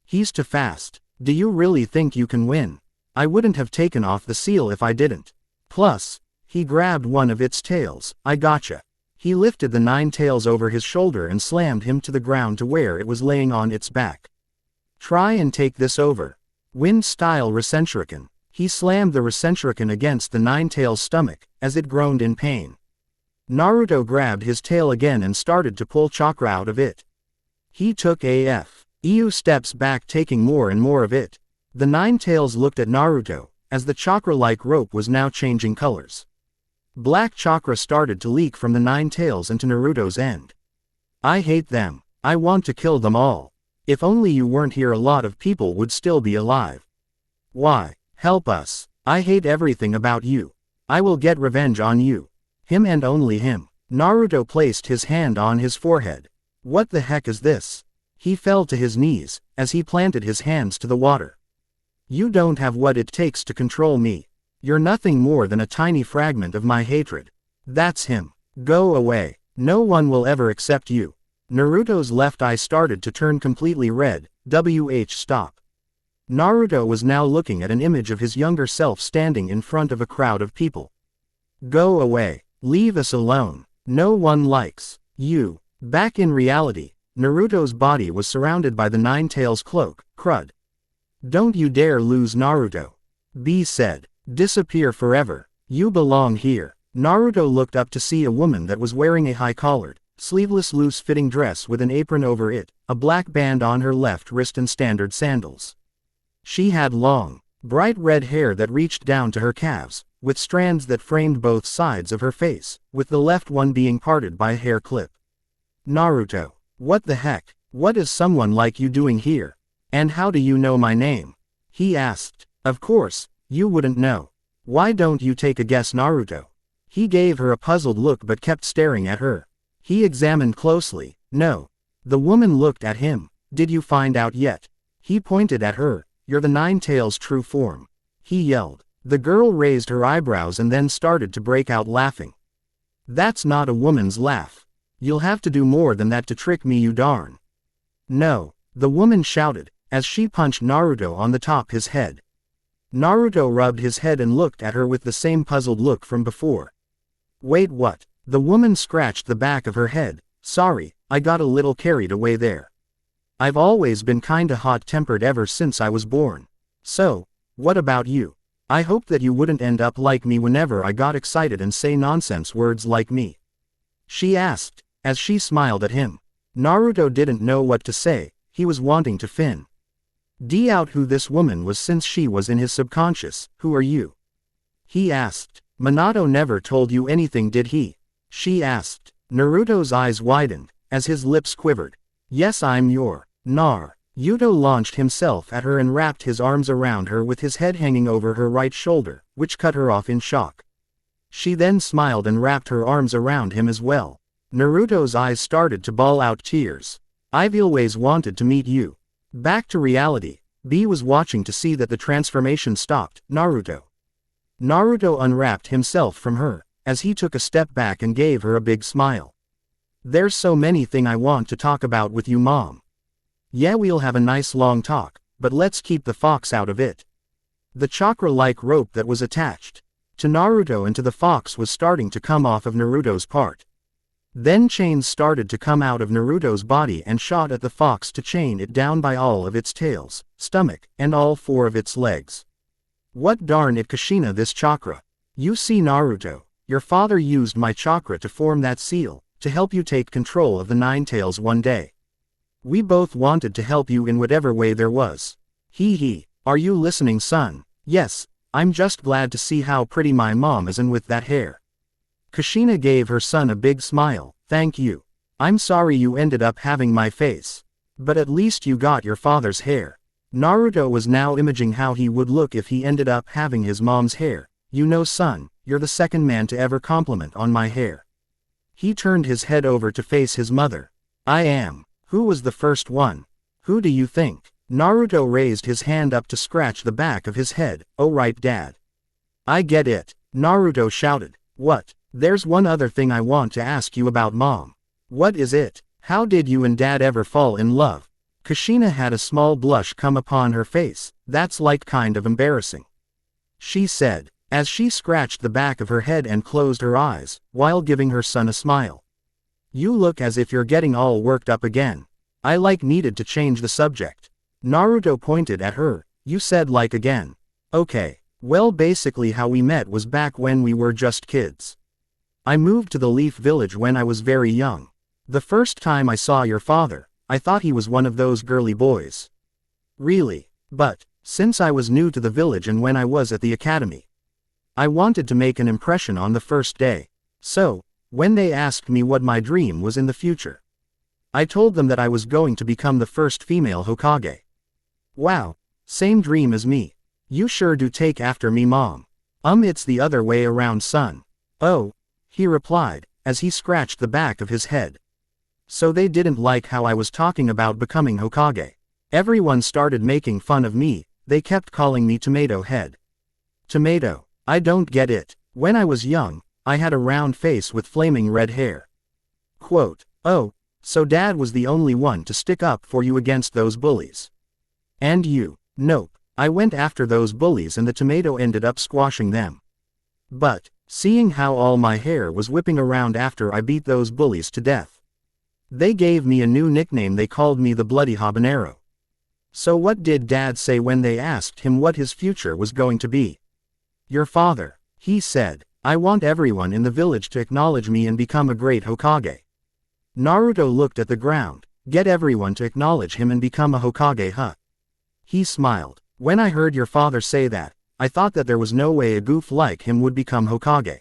He's too fast. Do you really think you can win? I wouldn't have taken off the seal if I didn't. Plus, he grabbed one of its tails. I gotcha. He lifted the nine tails over his shoulder and slammed him to the ground to where it was laying on its back. Try and take this over. Wind-style Rasenshuriken. He slammed the Rasenshuriken against the nine tails' stomach, as it groaned in pain. Naruto grabbed his tail again and started to pull chakra out of it. He took few steps back, taking more and more of it. The nine tails looked at Naruto, as the chakra-like rope was now changing colors. Black chakra started to leak from the nine tails into Naruto's end. I hate them. I want to kill them all. If only you weren't here, a lot of people would still be alive. Why? Help us. I hate everything about you. I will get revenge on you. Him and only him. Naruto placed his hand on his forehead. What the heck is this? He fell to his knees, as he planted his hands to the water. You don't have what it takes to control me. You're nothing more than a tiny fragment of my hatred. That's him. Go away. No one will ever accept you. Naruto's left eye started to turn completely red. Stop. Naruto was now looking at an image of his younger self standing in front of a crowd of people. Go away. Leave us alone. No one likes you. Back in reality, Naruto's body was surrounded by the Nine Tails cloak. Crud. Don't you dare lose, Naruto. B said. Disappear forever. You belong here. Naruto looked up to see a woman that was wearing a high-collared, sleeveless loose-fitting dress with an apron over it, a black band on her left wrist and standard sandals. She had long, bright red hair that reached down to her calves, with strands that framed both sides of her face, with the left one being parted by a hair clip. Naruto. What the heck? What is someone like you doing here? And how do you know my name? He asked. Of course, you wouldn't know. Why don't you take a guess, Naruto? He gave her a puzzled look but kept staring at her. He examined closely. No. The woman looked at him. Did you find out yet? He pointed at her. You're the Nine Tails' true form. He yelled. The girl raised her eyebrows and then started to break out laughing. That's not a woman's laugh. You'll have to do more than that to trick me, you darn. No. The woman shouted, as she punched Naruto on the top his head. Naruto rubbed his head and looked at her with the same puzzled look from before. Wait, what? The woman scratched the back of her head. Sorry, I got a little carried away there. I've always been kinda hot-tempered ever since I was born. So, what about you? I hoped that you wouldn't end up like me whenever I got excited and say nonsense words like me. She asked, as she smiled at him. Naruto didn't know what to say. He was wanting to fin out who this woman was since she was in his subconscious. Who are you? He asked. Minato never told you anything, did he? She asked. Naruto's eyes widened, as his lips quivered. Yes, I'm your Yuto launched himself at her and wrapped his arms around her with his head hanging over her right shoulder, which cut her off in shock. She then smiled and wrapped her arms around him as well. Naruto's eyes started to bawl out tears. I've always wanted to meet you. Back to reality, B was watching to see that the transformation stopped. Naruto unwrapped himself from her, as he took a step back and gave her a big smile. There's so many things I want to talk about with you, Mom. Yeah, we'll have a nice long talk, but let's keep the fox out of it. The chakra-like rope that was attached to Naruto and to the fox was starting to come off of Naruto's part. Then chains started to come out of Naruto's body and shot at the fox to chain it down by all of its tails, stomach, and all four of its legs. What darn it, Kushina, this chakra. You see, Naruto, your father used my chakra to form that seal, to help you take control of the Nine Tails one day. We both wanted to help you in whatever way there was. Hee. Are you listening, son? Yes, I'm just glad to see how pretty my mom is and with that hair. Kushina gave her son a big smile. Thank you. I'm sorry you ended up having my face. But at least you got your father's hair. Naruto was now imagining how he would look if he ended up having his mom's hair. You know, son, you're the second man to ever compliment on my hair. He turned his head over to face his mother. I am. Who was the first one? Who do you think? Naruto raised his hand up to scratch the back of his head. Oh right, Dad. I get it. Naruto shouted. What? There's one other thing I want to ask you about, Mom. What is it? How did you and Dad ever fall in love? Kushina had a small blush come upon her face. That's like kind of embarrassing, she said, as she scratched the back of her head and closed her eyes, while giving her son a smile. You look as if you're getting all worked up again. I needed to change the subject. Naruto pointed at her. You said again. Okay. Well, basically how we met was back when we were just kids. I moved to the Leaf Village when I was very young. The first time I saw your father, I thought he was one of those girly boys. Really? But, since I was new to the village and when I was at the academy, I wanted to make an impression on the first day. So, when they asked me what my dream was in the future, I told them that I was going to become the first female Hokage. Wow, same dream as me. You sure do take after me, Mom. It's the other way around, son. Oh, he replied, as he scratched the back of his head. So they didn't like how I was talking about becoming Hokage. Everyone started making fun of me. They kept calling me Tomato Head. Tomato. I don't get it. When I was young, I had a round face with flaming red hair. Quote, oh, so dad was the only one to stick up for you against those bullies. And you? Nope. I went after those bullies and the tomato ended up squashing them. But, seeing how all my hair was whipping around after I beat those bullies to death, they gave me a new nickname. They called me the Bloody Habanero. So what did Dad say when they asked him what his future was going to be? Your father, he said, I want everyone in the village to acknowledge me and become a great Hokage. Naruto looked at the ground. Get everyone to acknowledge him and become a Hokage, huh? He smiled. When I heard your father say that, I thought that there was no way a goof like him would become Hokage.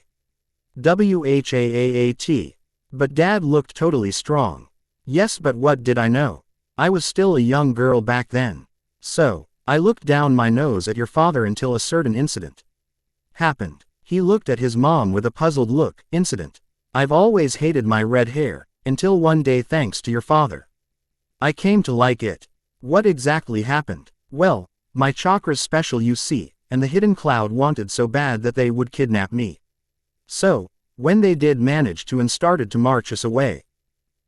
Whaat. But Dad looked totally strong. Yes, but what did I know? I was still a young girl back then. So, I looked down my nose at your father until a certain incident happened. He looked at his mom with a puzzled look. Incident. I've always hated my red hair, until one day thanks to your father, I came to like it. What exactly happened? Well, my chakra's special, you see, and the hidden cloud wanted so bad that they would kidnap me. So, when they did manage to and started to march us away,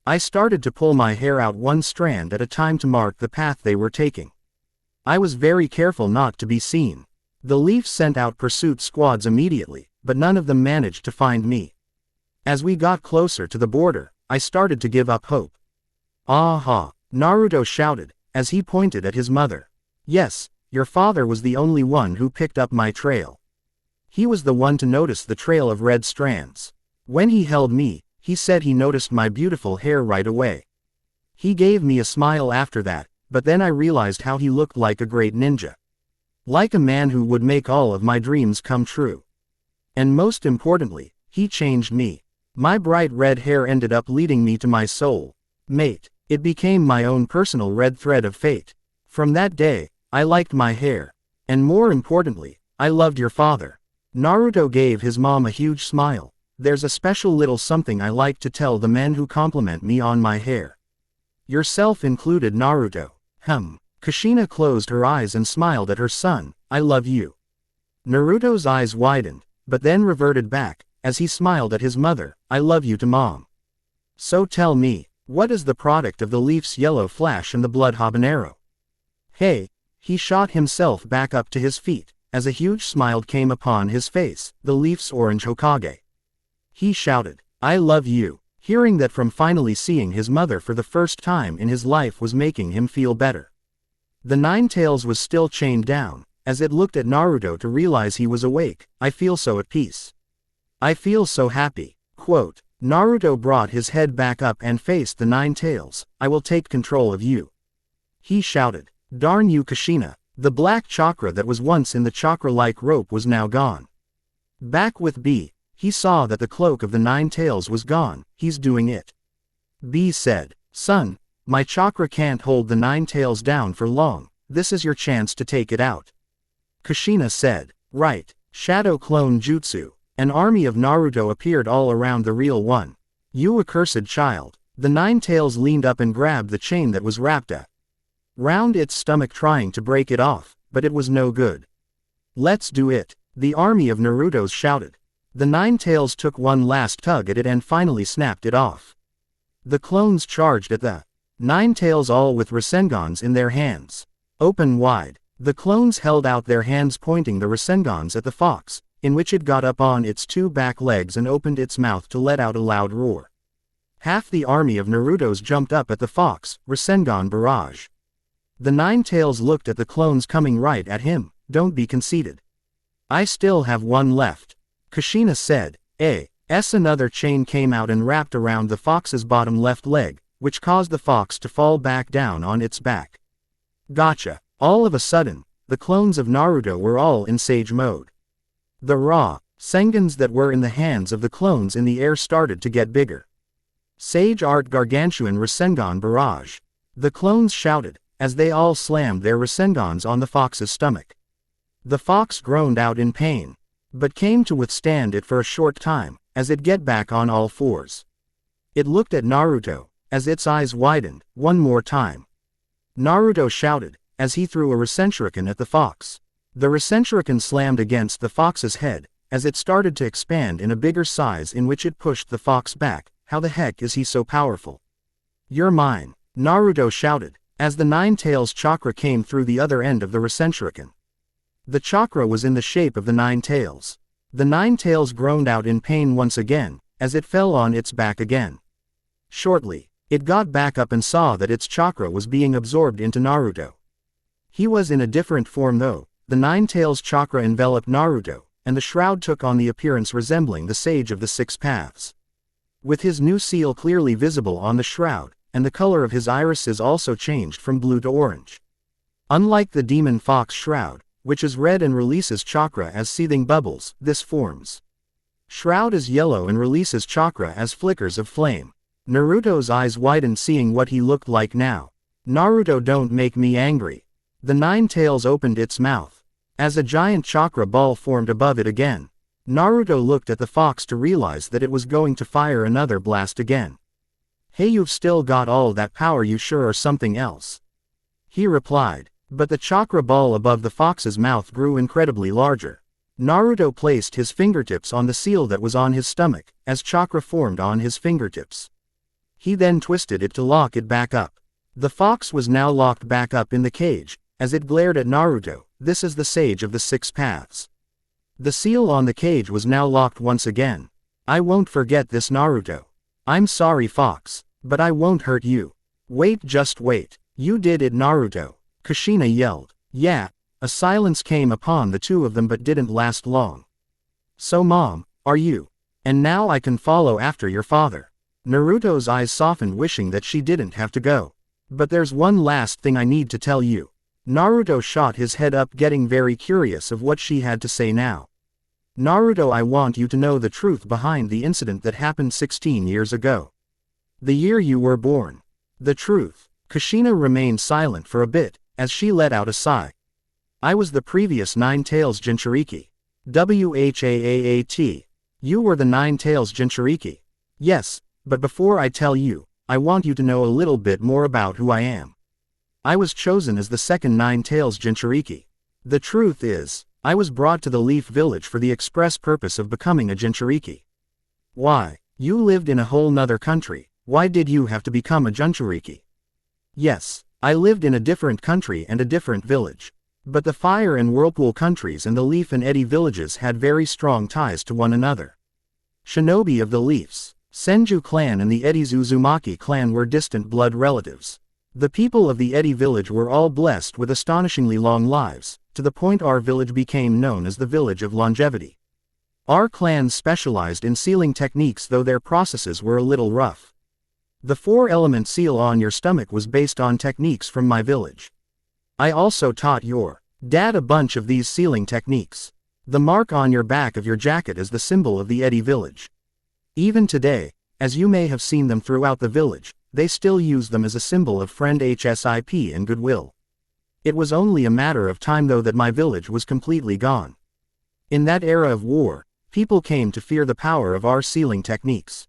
I started to pull my hair out one strand at a time to mark the path they were taking. I was very careful not to be seen. The Leafs sent out pursuit squads immediately, but none of them managed to find me. As we got closer to the border, I started to give up hope. Aha! Naruto shouted, as he pointed at his mother. Yes, your father was the only one who picked up my trail. He was the one to notice the trail of red strands. When he held me, he said he noticed my beautiful hair right away. He gave me a smile after that, but then I realized how he looked like a great ninja. Like a man who would make all of my dreams come true. And most importantly, he changed me. My bright red hair ended up leading me to my soul mate. It became my own personal red thread of fate. From that day, I liked my hair. And more importantly, I loved your father. Naruto gave his mom a huge smile. There's a special little something I like to tell the men who compliment me on my hair. Yourself included, Naruto. Kushina closed her eyes and smiled at her son. I love you. Naruto's eyes widened, but then reverted back, as he smiled at his mother. I love you to mom. So tell me, what is the product of the Leaf's yellow flash and the blood habanero? Hey, he shot himself back up to his feet, as a huge smile came upon his face. The Leaf's orange Hokage. He shouted, I love you. Hearing that from finally seeing his mother for the first time in his life was making him feel better. The Ninetales was still chained down, as it looked at Naruto to realize he was awake. I feel so at peace. I feel so happy. Quote, Naruto brought his head back up and faced the Ninetales. I will take control of you. He shouted, darn you, Kushina. The black chakra that was once in the chakra-like rope was now gone. Back with B, he saw that the cloak of the Ninetales was gone. He's doing it. B said, son, my chakra can't hold the Ninetales down for long. This is your chance to take it out. Kushina said, right. Shadow clone jutsu. An army of Naruto appeared all around the real one. You accursed child. The Ninetales leaned up and grabbed the chain that was wrapped round its stomach, trying to break it off, but it was no good. Let's do it. The army of Narutos shouted. The Ninetales took one last tug at it and finally snapped it off. The clones charged at the Ninetales, all with Rasengans in their hands. Open wide. The clones held out their hands, pointing the Rasengans at the fox, in which it got up on its two back legs and opened its mouth to let out a loud roar. Half the army of Narutos jumped up at the fox. Rasengan barrage. The Ninetales looked at the clones coming right at him. Don't be conceited. I still have one left. Kushina said. Another chain came out and wrapped around the fox's bottom left leg, which caused the fox to fall back down on its back. Gotcha. All of a sudden, the clones of Naruto were all in sage mode. The raw Sengans that were in the hands of the clones in the air started to get bigger. Sage Art Gargantuan Rasengan Barrage. The clones shouted, as they all slammed their Rasengans on the fox's stomach. The fox groaned out in pain, but came to withstand it for a short time, as it get back on all fours. It looked at Naruto, as its eyes widened. One more time. Naruto shouted, as he threw a Rasenshuriken at the fox. The Rasenshuriken slammed against the fox's head, as it started to expand in a bigger size in which it pushed the fox back. How the heck is he so powerful? You're mine, Naruto shouted, as the Nine-Tails chakra came through the other end of the Rasenshuriken. The chakra was in the shape of the Nine-Tails. The Nine-Tails groaned out in pain once again, as it fell on its back again. Shortly, it got back up and saw that its chakra was being absorbed into Naruto. He was in a different form though. The Nine-Tails chakra enveloped Naruto, and the shroud took on the appearance resembling the Sage of the Six Paths. With his new seal clearly visible on the shroud, and the color of his irises also changed from blue to orange. Unlike the demon fox shroud, which is red and releases chakra as seething bubbles, this form's shroud is yellow and releases chakra as flickers of flame. Naruto's eyes widened seeing what he looked like now. Naruto, don't make me angry. The Nine-Tails opened its mouth, as a giant chakra ball formed above it again. Naruto looked at the fox to realize that it was going to fire another blast again. Hey, you've still got all that power, you sure, or something else? He replied. But the chakra ball above the fox's mouth grew incredibly larger. Naruto placed his fingertips on the seal that was on his stomach, as chakra formed on his fingertips. He then twisted it to lock it back up. The fox was now locked back up in the cage, as it glared at Naruto. This is the Sage of the Six Paths. The seal on the cage was now locked once again. I won't forget this, Naruto. I'm sorry, fox, but I won't hurt you. Wait, just wait. You did it, Naruto. Kushina yelled. Yeah. A silence came upon the two of them but didn't last long. So Mom, are you? And now I can follow after your father. Naruto's eyes softened, wishing that she didn't have to go. But there's one last thing I need to tell you. Naruto shot his head up, getting very curious of what she had to say now. Naruto, I want you to know the truth behind the incident that happened 16 years ago. The year you were born. The truth. Kushina remained silent for a bit, as she let out a sigh. I was the previous Nine-Tails Jinchuriki. Whaat. You were the Nine-Tails Jinchuriki. Yes, but before I tell you, I want you to know a little bit more about who I am. I was chosen as the second Nine-Tails Jinchuriki. The truth is, I was brought to the Leaf Village for the express purpose of becoming a Jinchuriki. Why? You lived in a whole nother country. Why did you have to become a Jinchuriki? Yes. I lived in a different country and a different village. But the Fire and Whirlpool countries and the Leaf and Eddy villages had very strong ties to one another. Shinobi of the Leafs, Senju clan and the Eddy's Uzumaki clan were distant blood relatives. The people of the Eddy village were all blessed with astonishingly long lives, to the point our village became known as the Village of Longevity. Our clans specialized in sealing techniques, though their processes were a little rough. The 4-element seal on your stomach was based on techniques from my village. I also taught your dad a bunch of these sealing techniques. The mark on your back of your jacket is the symbol of the Eddy village. Even today, as you may have seen them throughout the village, they still use them as a symbol of friendship and goodwill. It was only a matter of time though that my village was completely gone. In that era of war, people came to fear the power of our sealing techniques.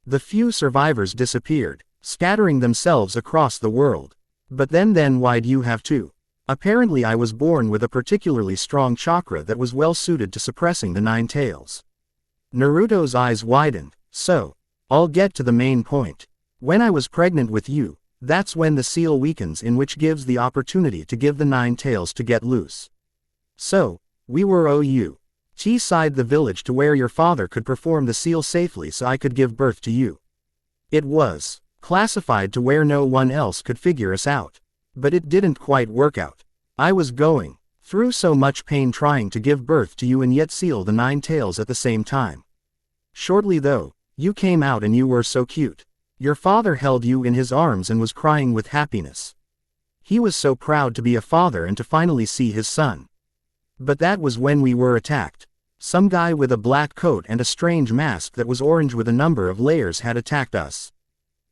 The few survivors disappeared, scattering themselves across the world. But then why'd you have to? Apparently I was born with a particularly strong chakra that was well suited to suppressing the Nine-Tails. Naruto's eyes widened. So, I'll get to the main point. When I was pregnant with you, that's when the seal weakens, in which gives the opportunity to give the Nine-Tails to get loose. So, we were outside the village to where your father could perform the seal safely so I could give birth to you. It was classified to where no one else could figure us out. But it didn't quite work out. I was going through so much pain trying to give birth to you and yet seal the Nine-Tails at the same time. Shortly though, you came out and you were so cute. Your father held you in his arms and was crying with happiness. He was so proud to be a father and to finally see his son. But that was when we were attacked. Some guy with a black coat and a strange mask that was orange with a number of layers had attacked us.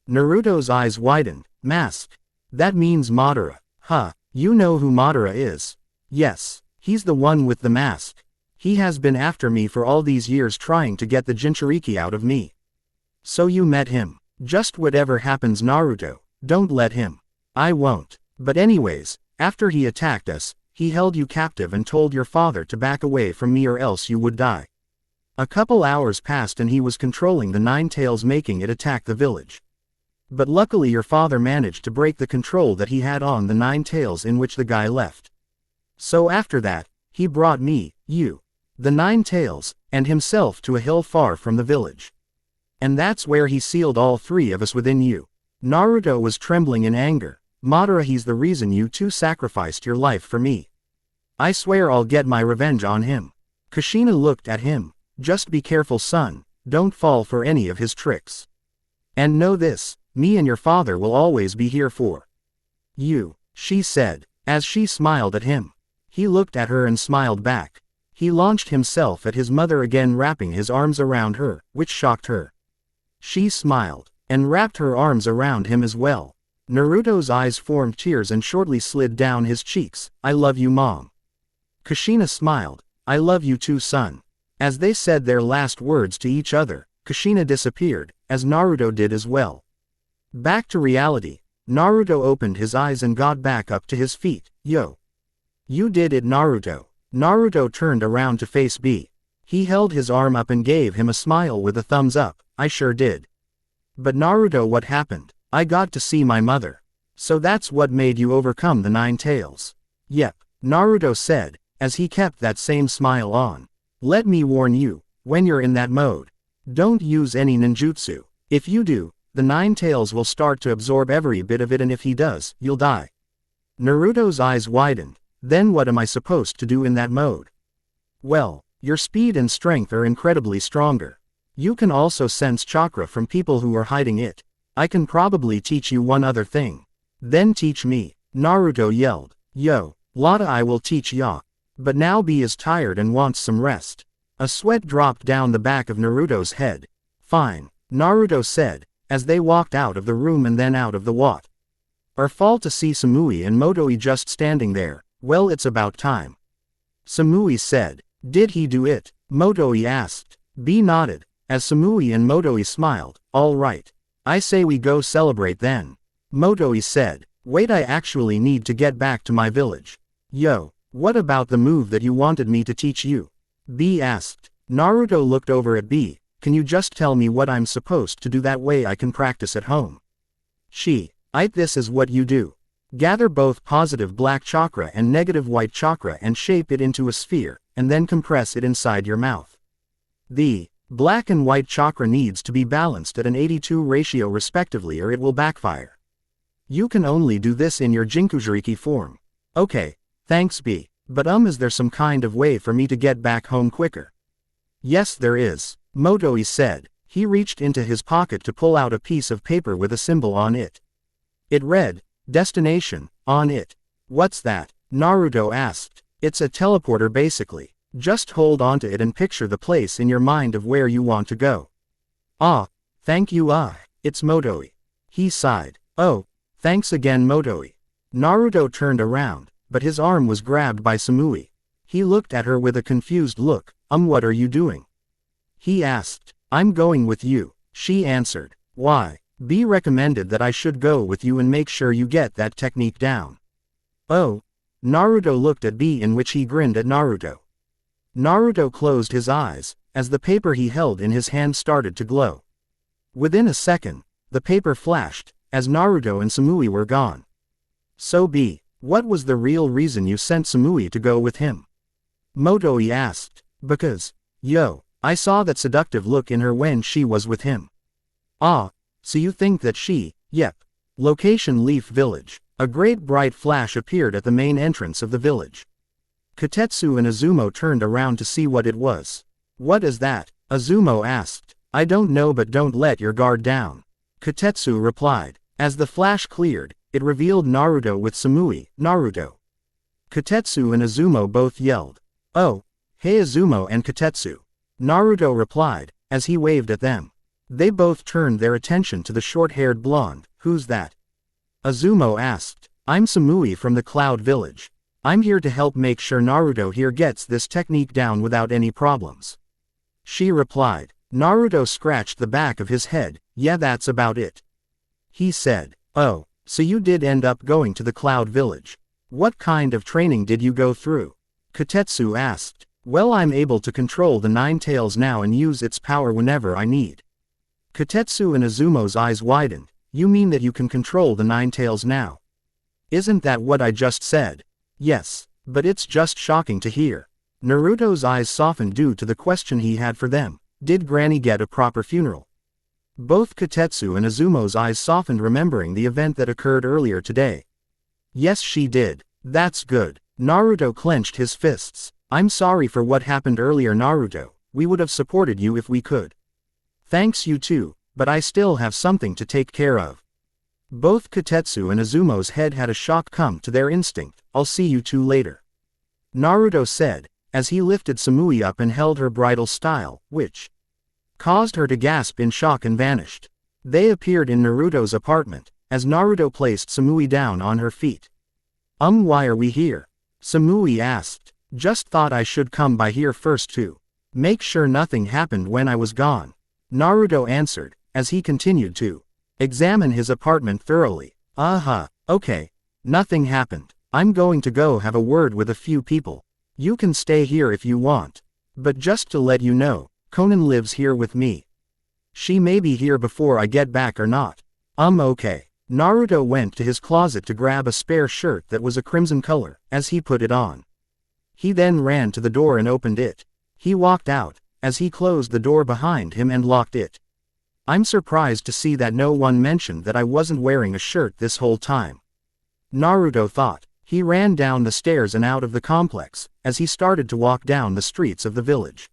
Naruto's eyes widened. Mask. That means Madara. Huh, you know who Madara is? Yes, he's the one with the mask. He has been after me for all these years trying to get the Jinchuriki out of me. So you met him. Just whatever happens, Naruto, don't let him. I won't. But anyways, after he attacked us, he held you captive and told your father to back away from me or else you would die. A couple hours passed and he was controlling the Nine Tails, making it attack the village. But luckily your father managed to break the control that he had on the Nine Tails in which the guy left. So after that, he brought me, you, the Nine Tails, and himself to a hill far from the village. And that's where he sealed all three of us within you. Naruto was trembling in anger. Madara, he's the reason you two sacrificed your life for me. I swear I'll get my revenge on him. Kushina looked at him. Just be careful, son, don't fall for any of his tricks. And know this, me and your father will always be here for you, she said, as she smiled at him. He looked at her and smiled back. He launched himself at his mother again, wrapping his arms around her, which shocked her. She smiled, and wrapped her arms around him as well. Naruto's eyes formed tears and shortly slid down his cheeks. I love you, Mom. Kushina smiled. I love you too, son. As they said their last words to each other, Kushina disappeared, as Naruto did as well. Back to reality, Naruto opened his eyes and got back up to his feet. Yo. You did it, Naruto. Naruto turned around to face B. He held his arm up and gave him a smile with a thumbs up. I sure did. But Naruto, what happened? I got to see my mother. So that's what made you overcome the Nine Tails? Yep, Naruto said, as he kept that same smile on. Let me warn you, when you're in that mode, don't use any ninjutsu. If you do, the Nine Tails will start to absorb every bit of it, and if he does, you'll die. Naruto's eyes widened. Then what am I supposed to do in that mode? Well, your speed and strength are incredibly stronger. You can also sense chakra from people who are hiding it. I can probably teach you one other thing. Then teach me, Naruto yelled. Yo, Lada, I will teach ya. But now B is tired and wants some rest. A sweat dropped down the back of Naruto's head. Fine, Naruto said, as they walked out of the room and then out of the wat. Our fall to see Samui and Motoe just standing there. Well, it's about time. Samui said. Did he do it? Motoe asked. B nodded, as Samui and Motoe smiled. All right. I say we go celebrate then. Motoe said. Wait, I actually need to get back to my village. Yo, what about the move that you wanted me to teach you? B asked. Naruto looked over at B. Can you just tell me what I'm supposed to do, that way I can practice at home? This is what you do. Gather both positive black chakra and negative white chakra and shape it into a sphere, and then compress it inside your mouth. The black and white chakra needs to be balanced at an 82 ratio respectively, or it will backfire. You can only do this in your Jinkuzuriki form. Okay, thanks B. But is there some kind of way for me to get back home quicker? Yes, there is, Motoe said. He reached into his pocket to pull out a piece of paper with a symbol on it. It read, Destination, on it. What's that? Naruto asked. It's a teleporter basically. Just hold onto it and picture the place in your mind of where you want to go. Ah, thank you. It's Motoe. He sighed. Oh, thanks again, Motoe. Naruto turned around, but his arm was grabbed by Samui. He looked at her with a confused look. What are you doing? He asked. I'm going with you, she answered. Why? B recommended that I should go with you and make sure you get that technique down. Oh. Naruto looked at B, in which he grinned at Naruto. Naruto closed his eyes, as the paper he held in his hand started to glow. Within a second, the paper flashed, as Naruto and Samui were gone. So B, what was the real reason you sent Samui to go with him? Motoe asked. Because, I saw that seductive look in her when she was with him. Ah, so you think that she, yep. Location Leaf Village. A great bright flash appeared at the main entrance of the village. Kotetsu and Izumo turned around to see what it was. What is that? Izumo asked. I don't know, but don't let your guard down. Kotetsu replied. As the flash cleared, it revealed Naruto with Samui. Naruto. Kotetsu and Izumo both yelled. Oh, hey Izumo and Kotetsu. Naruto replied, as he waved at them. They both turned their attention to the short-haired blonde. Who's that? Izumo asked. I'm Samui from the Cloud Village. I'm here to help make sure Naruto here gets this technique down without any problems. She replied. Naruto scratched the back of his head. Yeah, that's about it. He said. Oh, so you did end up going to the Cloud Village. What kind of training did you go through? Kotetsu asked. Well, I'm able to control the Nine Tails now and use its power whenever I need. Kotetsu and Izumo's eyes widened. You mean that you can control the Nine Tails now? Isn't that what I just said? Yes, but it's just shocking to hear. Naruto's eyes softened due to the question he had for them. Did Granny get a proper funeral? Both Kotetsu and Izumo's eyes softened remembering the event that occurred earlier today. Yes, she did. That's good. Naruto clenched his fists. I'm sorry for what happened earlier, Naruto. We would have supported you if we could. Thanks, you too, but I still have something to take care of. Both Kotetsu and Izumo's head had a shock come to their instinct. I'll see you two later. Naruto said, as he lifted Samui up and held her bridal style, which caused her to gasp in shock and vanished. They appeared in Naruto's apartment, as Naruto placed Samui down on her feet. Why are we here? Samui asked. Just thought I should come by here first to make sure nothing happened when I was gone. Naruto answered, as he continued to examine his apartment thoroughly. Okay. Nothing happened. I'm going to go have a word with a few people. You can stay here if you want. But just to let you know, Konan lives here with me. She may be here before I get back or not. Okay. Naruto went to his closet to grab a spare shirt that was a crimson color, as he put it on. He then ran to the door and opened it. He walked out, as he closed the door behind him and locked it. I'm surprised to see that no one mentioned that I wasn't wearing a shirt this whole time. Naruto thought. He ran down the stairs and out of the complex, as he started to walk down the streets of the village.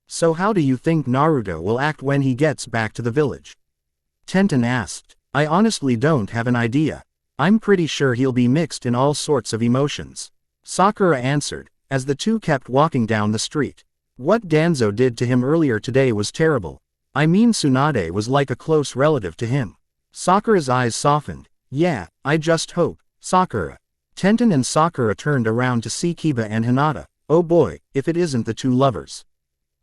So how do you think Naruto will act when he gets back to the village? Tenten asked. I honestly don't have an idea. I'm pretty sure he'll be mixed in all sorts of emotions. Sakura answered, as the two kept walking down the street. What Danzo did to him earlier today was terrible. I mean, Tsunade was like a close relative to him. Sakura's eyes softened. Yeah, I just hope. Sakura. Tenten and Sakura turned around to see Kiba and Hinata. Oh boy, if it isn't the two lovers.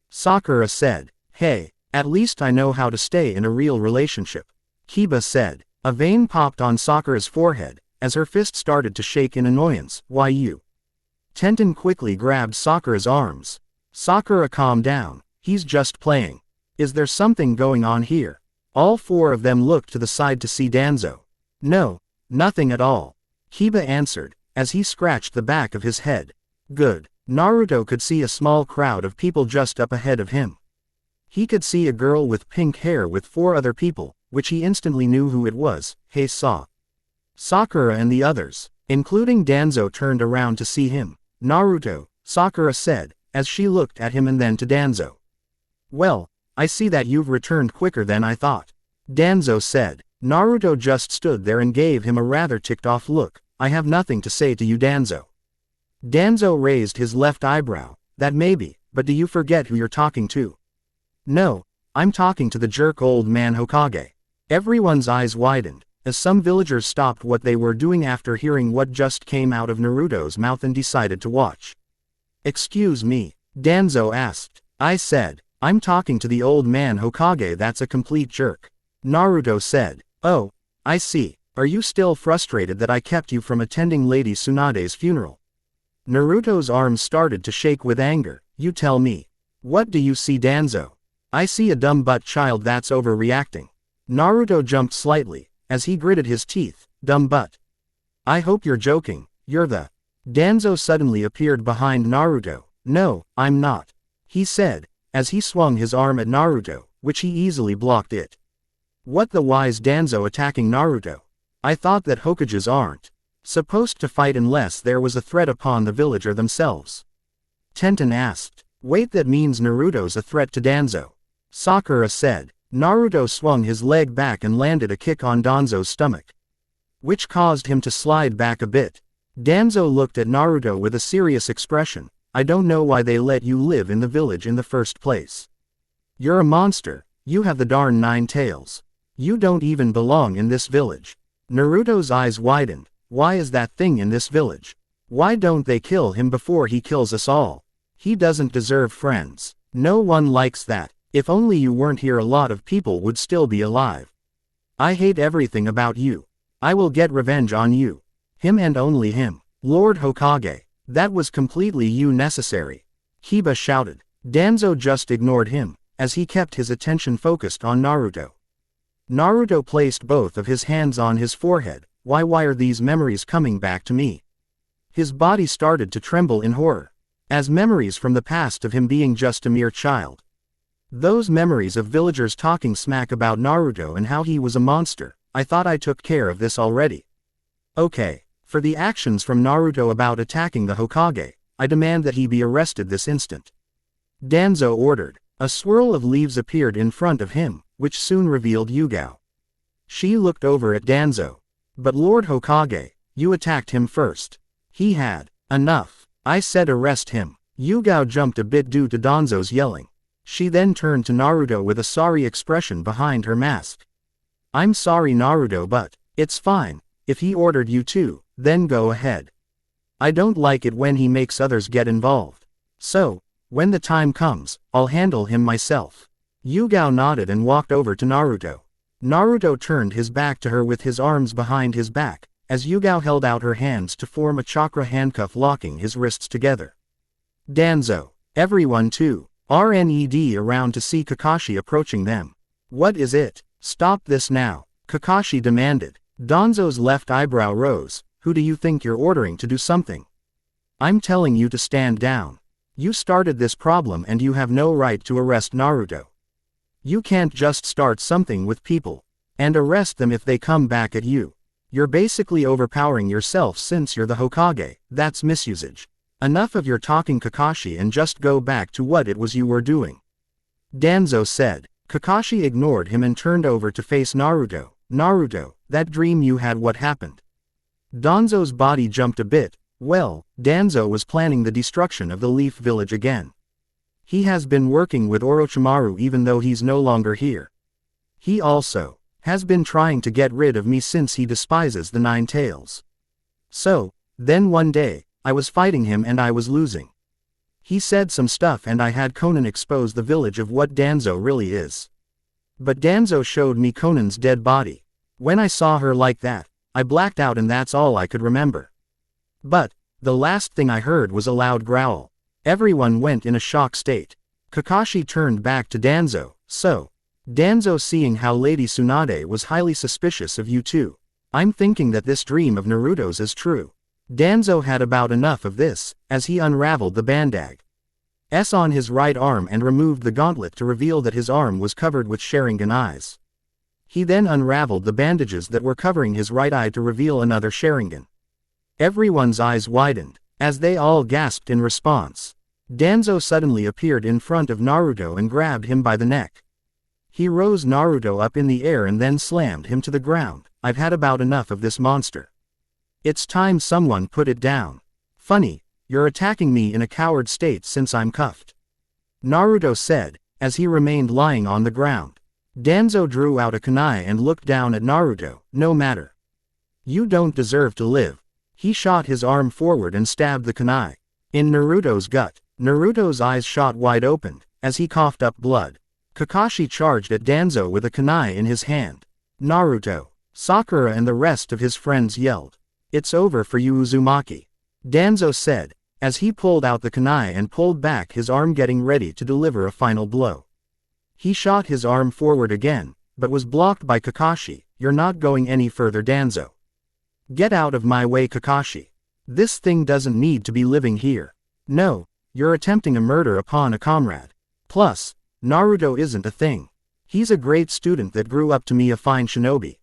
Sakura said. Hey, at least I know how to stay in a real relationship. Kiba said. A vein popped on Sakura's forehead, as her fist started to shake in annoyance. Why you? Tenten quickly grabbed Sakura's arms. Sakura, calm down. He's just playing. Is there something going on here? All four of them looked to the side to see Danzo. No, nothing at all. Kiba answered, as he scratched the back of his head. Good. Naruto could see a small crowd of people just up ahead of him. He could see a girl with pink hair with four other people, which he instantly knew who it was. He saw Sakura and the others, including Danzo, turned around to see him. Naruto, Sakura said, as she looked at him and then to Danzo. Well, I see that you've returned quicker than I thought. Danzo said. Naruto just stood there and gave him a rather ticked-off look. I have nothing to say to you, Danzo. Danzo raised his left eyebrow. That may be, but do you forget who you're talking to? No, I'm talking to the jerk old man Hokage. Everyone's eyes widened, as some villagers stopped what they were doing after hearing what just came out of Naruto's mouth and decided to watch. Excuse me, Danzo asked. I said, I'm talking to the old man Hokage. That's a complete jerk. Naruto said. Oh, I see. Are you still frustrated that I kept you from attending Lady Tsunade's funeral? Naruto's arms started to shake with anger. You tell me. What do you see, Danzo? I see a dumb butt child that's overreacting. Naruto jumped slightly, as he gritted his teeth. Dumb butt. I hope you're joking. You're the... Danzo suddenly appeared behind Naruto. No, I'm not. He said, as he swung his arm at Naruto, which he easily blocked it. What the wise Danzo attacking Naruto? I thought that Hokages aren't supposed to fight unless there was a threat upon the villager themselves. Tenten asked. Wait, that means Naruto's a threat to Danzo. Sakura said. Naruto swung his leg back and landed a kick on Danzo's stomach, which caused him to slide back a bit. Danzo looked at Naruto with a serious expression. I don't know why they let you live in the village in the first place. You're a monster. You have the darn 9 tails. You don't even belong in this village. Naruto's eyes widened. Why is that thing in this village? Why don't they kill him before he kills us all? He doesn't deserve friends. No one likes that. If only you weren't here, a lot of people would still be alive. I hate everything about you. I will get revenge on you. Him and only him. Lord Hokage, that was completely unnecessary. Kiba shouted. Danzo just ignored him, as he kept his attention focused on Naruto. Naruto placed both of his hands on his forehead. Why are these memories coming back to me? His body started to tremble in horror, as memories from the past of him being just a mere child. Those memories of villagers talking smack about Naruto and how he was a monster. I thought I took care of this already. Okay, for the actions from Naruto about attacking the Hokage, I demand that he be arrested this instant. Danzo ordered. A swirl of leaves appeared in front of him, which soon revealed Yugao. She looked over at Danzo. But Lord Hokage, you attacked him first. He had. Enough. I said arrest him. Yugao jumped a bit due to Danzo's yelling. She then turned to Naruto with a sorry expression behind her mask. I'm sorry Naruto, but it's fine. If he ordered you to, then go ahead. I don't like it when he makes others get involved. So, when the time comes, I'll handle him myself. Yugao nodded and walked over to Naruto. Naruto turned his back to her with his arms behind his back, as Yugao held out her hands to form a chakra handcuff locking his wrists together. Danzo, everyone too, RNED around to see Kakashi approaching them. What is it? Stop this now, Kakashi demanded. Danzo's left eyebrow rose. Who do you think you're ordering to do something? I'm telling you to stand down. You started this problem and you have no right to arrest Naruto. You can't just start something with people and arrest them if they come back at you. You're basically overpowering yourself since you're the Hokage. That's misusage. Enough of your talking, Kakashi, and just go back to what it was you were doing. Danzo said. Kakashi ignored him and turned over to face Naruto. Naruto, that dream you had, what happened? Danzo's body jumped a bit. Well, Danzo was planning the destruction of the Leaf Village again. He has been working with Orochimaru even though he's no longer here. He also has been trying to get rid of me since he despises the Nine Tails. So, then one day, I was fighting him and I was losing. He said some stuff and I had Konan expose the village of what Danzo really is. But Danzo showed me Konan's dead body. When I saw her like that, I blacked out and that's all I could remember. But, the last thing I heard was a loud growl. Everyone went in a shock state. Kakashi turned back to Danzo. So, Danzo, seeing how Lady Tsunade was highly suspicious of you too. I'm thinking that this dream of Naruto's is true. Danzo had about enough of this, as he unraveled the bandage on his right arm and removed the gauntlet to reveal that his arm was covered with Sharingan eyes. He then unraveled the bandages that were covering his right eye to reveal another Sharingan. Everyone's eyes widened, as they all gasped in response. Danzo suddenly appeared in front of Naruto and grabbed him by the neck. He rose Naruto up in the air and then slammed him to the ground. I've had about enough of this monster. It's time someone put it down. Funny, you're attacking me in a coward state since I'm cuffed. Naruto said, as he remained lying on the ground. Danzo drew out a kunai and looked down at Naruto. No matter. You don't deserve to live. He shot his arm forward and stabbed the kunai in Naruto's gut. Naruto's eyes shot wide open, as he coughed up blood. Kakashi charged at Danzo with a kunai in his hand. Naruto, Sakura and the rest of his friends yelled. It's over for you, Uzumaki. Danzo said, as he pulled out the kunai and pulled back his arm, getting ready to deliver a final blow. He shot his arm forward again, but was blocked by Kakashi. You're not going any further, Danzo. Get out of my way, Kakashi. This thing doesn't need to be living here. No, you're attempting a murder upon a comrade. Plus, Naruto isn't a thing. He's a great student that grew up to be a fine shinobi.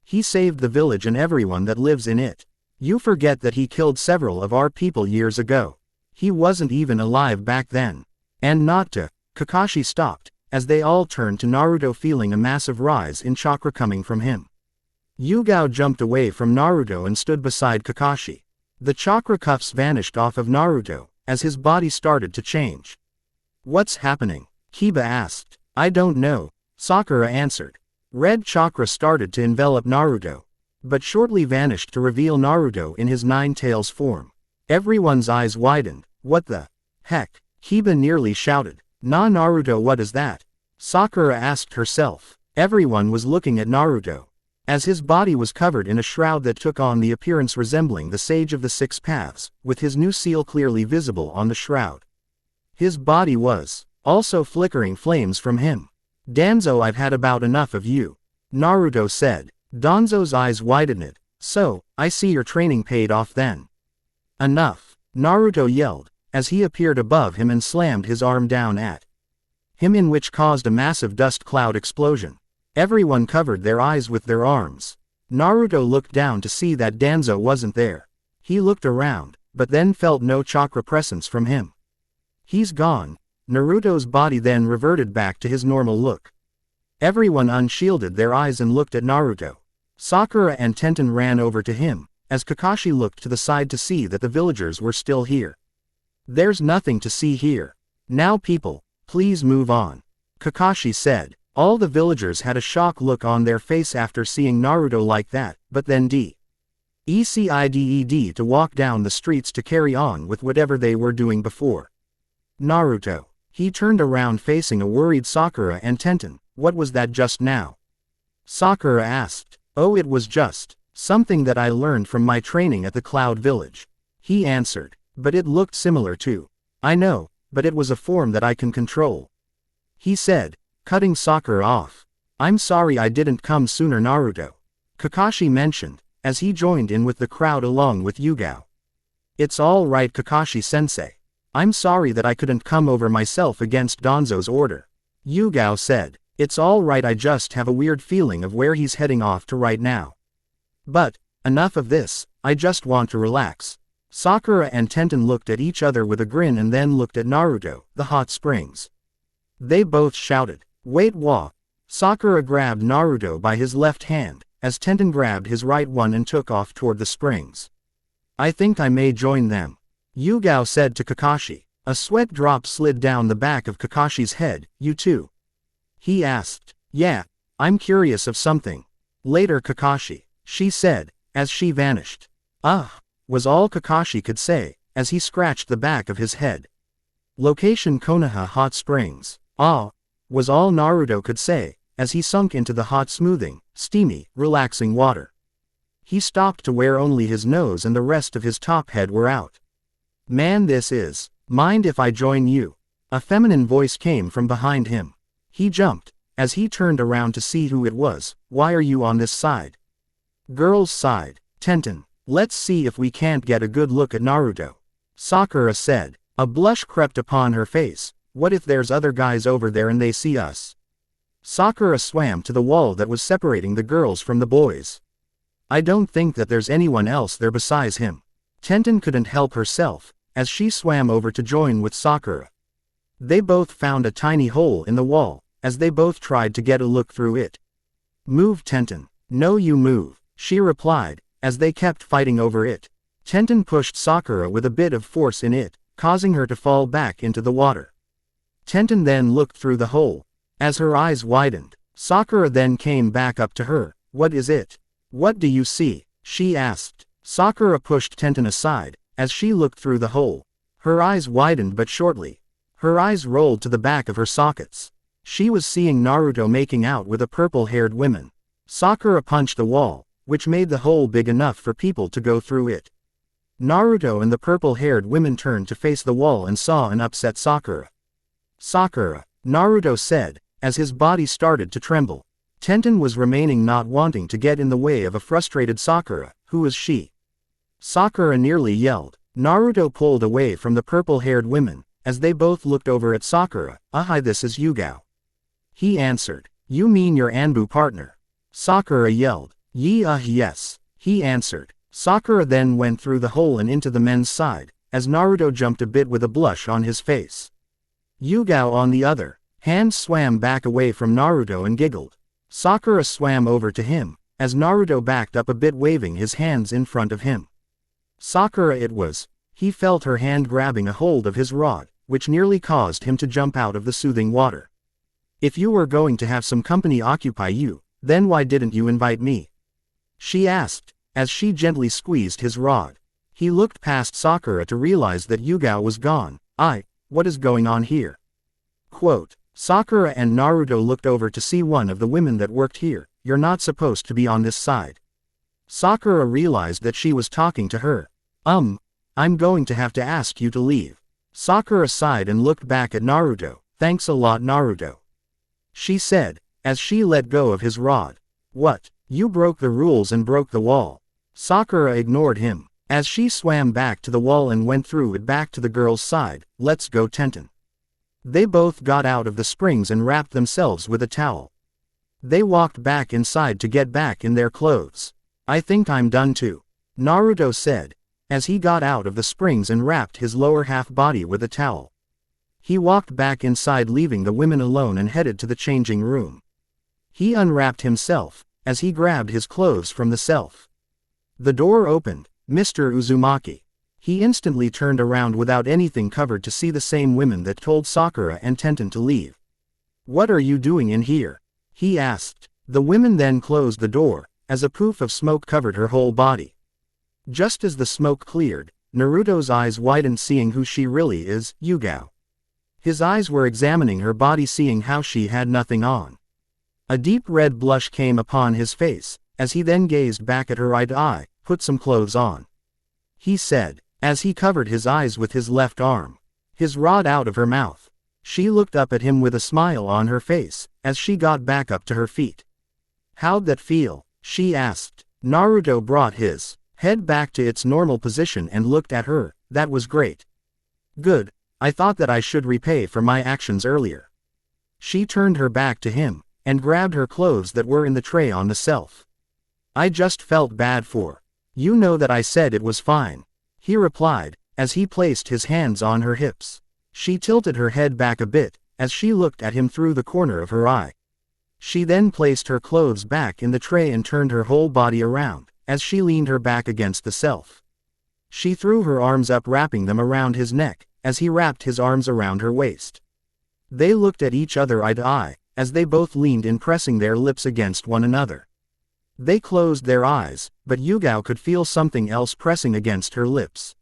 He saved the village and everyone that lives in it. You forget that he killed several of our people years ago. He wasn't even alive back then. And not to. Kakashi stopped, as they all turned to Naruto, feeling a massive rise in chakra coming from him. Yugao jumped away from Naruto and stood beside Kakashi. The chakra cuffs vanished off of Naruto, as his body started to change. What's happening? Kiba asked. I don't know, Sakura answered. Red chakra started to envelop Naruto, but shortly vanished to reveal Naruto in his Nine Tails form. Everyone's eyes widened. What the heck? Kiba nearly shouted. Nah, Naruto, what is that? Sakura asked herself. Everyone was looking at Naruto. as his body was covered in a shroud that took on the appearance resembling the Sage of the Six Paths, with his new seal clearly visible on the shroud. His body was also flickering flames from him. "Danzo, I've had about enough of you," Naruto said. Danzo's eyes widened. "So, I see your training paid off then." "Enough," Naruto yelled, as he appeared above him and slammed his arm down at him, in which caused a massive dust cloud explosion. Everyone covered their eyes with their arms. Naruto looked down to see that Danzo wasn't there. He looked around, but then felt no chakra presence from him. "He's gone." Naruto's body then reverted back to his normal look. Everyone unshielded their eyes and looked at Naruto. Sakura and Tenten ran over to him, as Kakashi looked to the side to see that the villagers were still here. "There's nothing to see here. Now people, please move on," Kakashi said. All the villagers had a shock look on their face after seeing Naruto like that, but then decided to walk down the streets to carry on with whatever they were doing before. Naruto. He turned around facing a worried Sakura and Tenten. "What was that just now?" Sakura asked. "Oh, it was just something that I learned from my training at the Cloud Village," he answered. "But it looked similar too." "I know, but it was a form that I can control," he said, cutting Sakura off. "I'm sorry I didn't come sooner, Naruto," Kakashi mentioned, as he joined in with the crowd along with Yugao. "It's all right, Kakashi-sensei. I'm sorry that I couldn't come over myself against Danzo's order," Yugao said. "It's all right, I just have a weird feeling of where he's heading off to right now. But, enough of this, I just want to relax." Sakura and Tenten looked at each other with a grin and then looked at Naruto, the hot springs. They both shouted, "Wait, wah!" Sakura grabbed Naruto by his left hand, as Tenten grabbed his right one and took off toward the springs. "I think I may join them," Yugao said to Kakashi. A sweat drop slid down the back of Kakashi's head. "You too?" he asked. "Yeah, I'm curious of something. Later, Kakashi," she said, as she vanished. Was all Kakashi could say, as he scratched the back of his head. Location: Konoha Hot Springs. Was all Naruto could say, as he sunk into the hot, smoothing, steamy, relaxing water. He stopped to where only his nose and the rest of his top head were out. "Man, this is. Mind if I join you?" A feminine voice came from behind him. He jumped, as he turned around to see who it was. "Why are you on this side?" "Girls' side, Tenten. Let's see if we can't get a good look at Naruto," Sakura said. A blush crept upon her face. "What if there's other guys over there and they see us?" Sakura swam to the wall that was separating the girls from the boys. "I don't think that there's anyone else there besides him." Tenten couldn't help herself, as she swam over to join with Sakura. They both found a tiny hole in the wall, as they both tried to get a look through it. "Move, Tenten." "No, you move," she replied, as they kept fighting over it. Tenten pushed Sakura with a bit of force in it, causing her to fall back into the water. Tenten then looked through the hole. As her eyes widened, Sakura then came back up to her. "What is it? What do you see?" she asked. Sakura pushed Tenten aside, as she looked through the hole. Her eyes widened but shortly. Her eyes rolled to the back of her sockets. She was seeing Naruto making out with a purple-haired woman. Sakura punched the wall, which made the hole big enough for people to go through it. Naruto and the purple-haired women turned to face the wall and saw an upset Sakura. "Sakura," Naruto said, as his body started to tremble. Tenten was remaining, not wanting to get in the way of a frustrated Sakura. "Who is she?" Sakura nearly yelled. Naruto pulled away from the purple-haired women, as they both looked over at Sakura. "Hi, this is Yugao," he answered. "You mean your Anbu partner?" Sakura yelled. Yes," he answered. Sakura then went through the hole and into the men's side, as Naruto jumped a bit with a blush on his face. Yugao, on the other hand, swam back away from Naruto and giggled. Sakura swam over to him, as Naruto backed up a bit, waving his hands in front of him. Sakura it was. He felt her hand grabbing a hold of his rod, which nearly caused him to jump out of the soothing water. "If you were going to have some company occupy you, then why didn't you invite me?" she asked, as she gently squeezed his rod. He looked past Sakura to realize that Yugao was gone. What is going on here?" Quote. Sakura and Naruto looked over to see one of the women that worked here. you're not supposed to be on this side. Sakura realized that she was talking to her. I'm going to have to ask you to leave. Sakura sighed and looked back at Naruto. Thanks a lot, Naruto, she said, as she let go of his rod. What? You broke the rules and broke the wall. Sakura ignored him, as she swam back to the wall and went through it back to the girl's side. Let's go, Tenten. They both got out of the springs and wrapped themselves with a towel. They walked back inside to get back in their clothes. I think I'm done too, Naruto said, as he got out of the springs and wrapped his lower half body with a towel. He walked back inside, leaving the women alone, and headed to the changing room. He unwrapped himself, as he grabbed his clothes from the shelf. The door opened. Mr. Uzumaki. He instantly turned around without anything covered to see the same women that told Sakura and Tenten to leave. What are you doing in here? He asked. The women then closed the door, as a poof of smoke covered her whole body. Just as the smoke cleared, Naruto's eyes widened, seeing who she really is, Yugao. His eyes were examining her body, seeing how she had nothing on. A deep red blush came upon his face, as he then gazed back at her eye to eye. Put some clothes on, he said, as he covered his eyes with his left arm, his rod out of her mouth. She looked up at him with a smile on her face, as she got back up to her feet. How'd that feel? She asked. Naruto brought his head back to its normal position and looked at her. That was great. Good. I thought that I should repay for my actions earlier. She turned her back to him, and grabbed her clothes that were in the tray on the shelf. I just felt bad for you, know that I said it was fine, he replied, as he placed his hands on her hips. She tilted her head back a bit, as she looked at him through the corner of her eye. She then placed her clothes back in the tray and turned her whole body around, as she leaned her back against the shelf. She threw her arms up, wrapping them around his neck, as he wrapped his arms around her waist. They looked at each other eye to eye, as they both leaned in, pressing their lips against one another. They closed their eyes, but Yugao could feel something else pressing against her lips.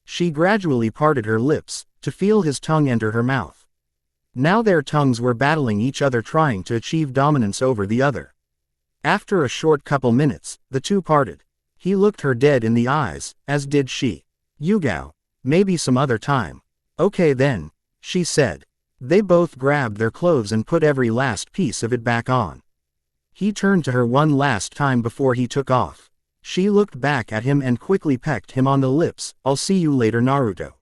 She gradually parted her lips, to feel his tongue enter her mouth. Now their tongues were battling each other, trying to achieve dominance over the other. After a short couple minutes, the two parted. He looked her dead in the eyes, as did she. Yugao, maybe some other time. Okay then, she said. They both grabbed their clothes and put every last piece of it back on. He turned to her one last time before he took off. She looked back at him and quickly pecked him on the lips. I'll see you later, Naruto,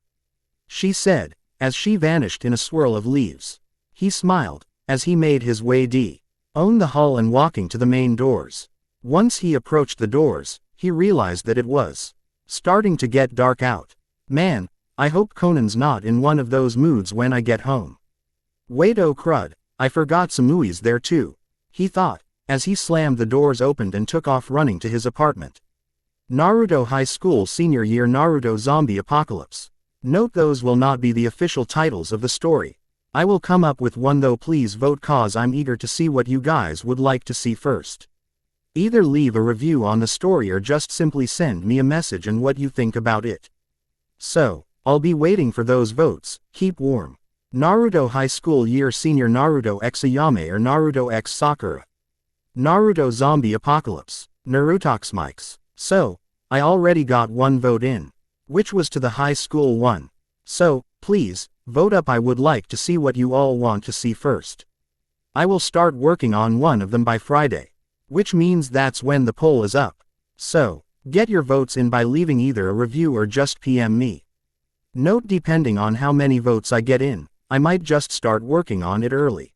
she said, as she vanished in a swirl of leaves. He smiled, as he made his way down the hall and walking to the main doors. Once he approached the doors, he realized that it was starting to get dark out. Man, I hope Konan's not in one of those moods when I get home. Wait, oh crud, I forgot Samui's there too, he thought, as he slammed the doors open and took off running to his apartment. Naruto High School Senior Year Naruto Zombie Apocalypse. Note those will not be the official titles of the story. I will come up with one though, please vote cause I'm eager to see what you guys would like to see first. Either leave a review on the story or just simply send me a message and what you think about it. So, I'll be waiting for those votes. Keep warm. Naruto High School Year Senior Naruto X Ayame or Naruto X Sakura. Naruto Zombie Apocalypse. Narutox Mics. So, I already got one vote in, which was to the high school one. So, please, vote up. I would like to see what you all want to see first. I will start working on one of them by Friday, which means that's when the poll is up. So, get your votes in by leaving either a review or just PM me. Note, depending on how many votes I get in, I might just start working on it early.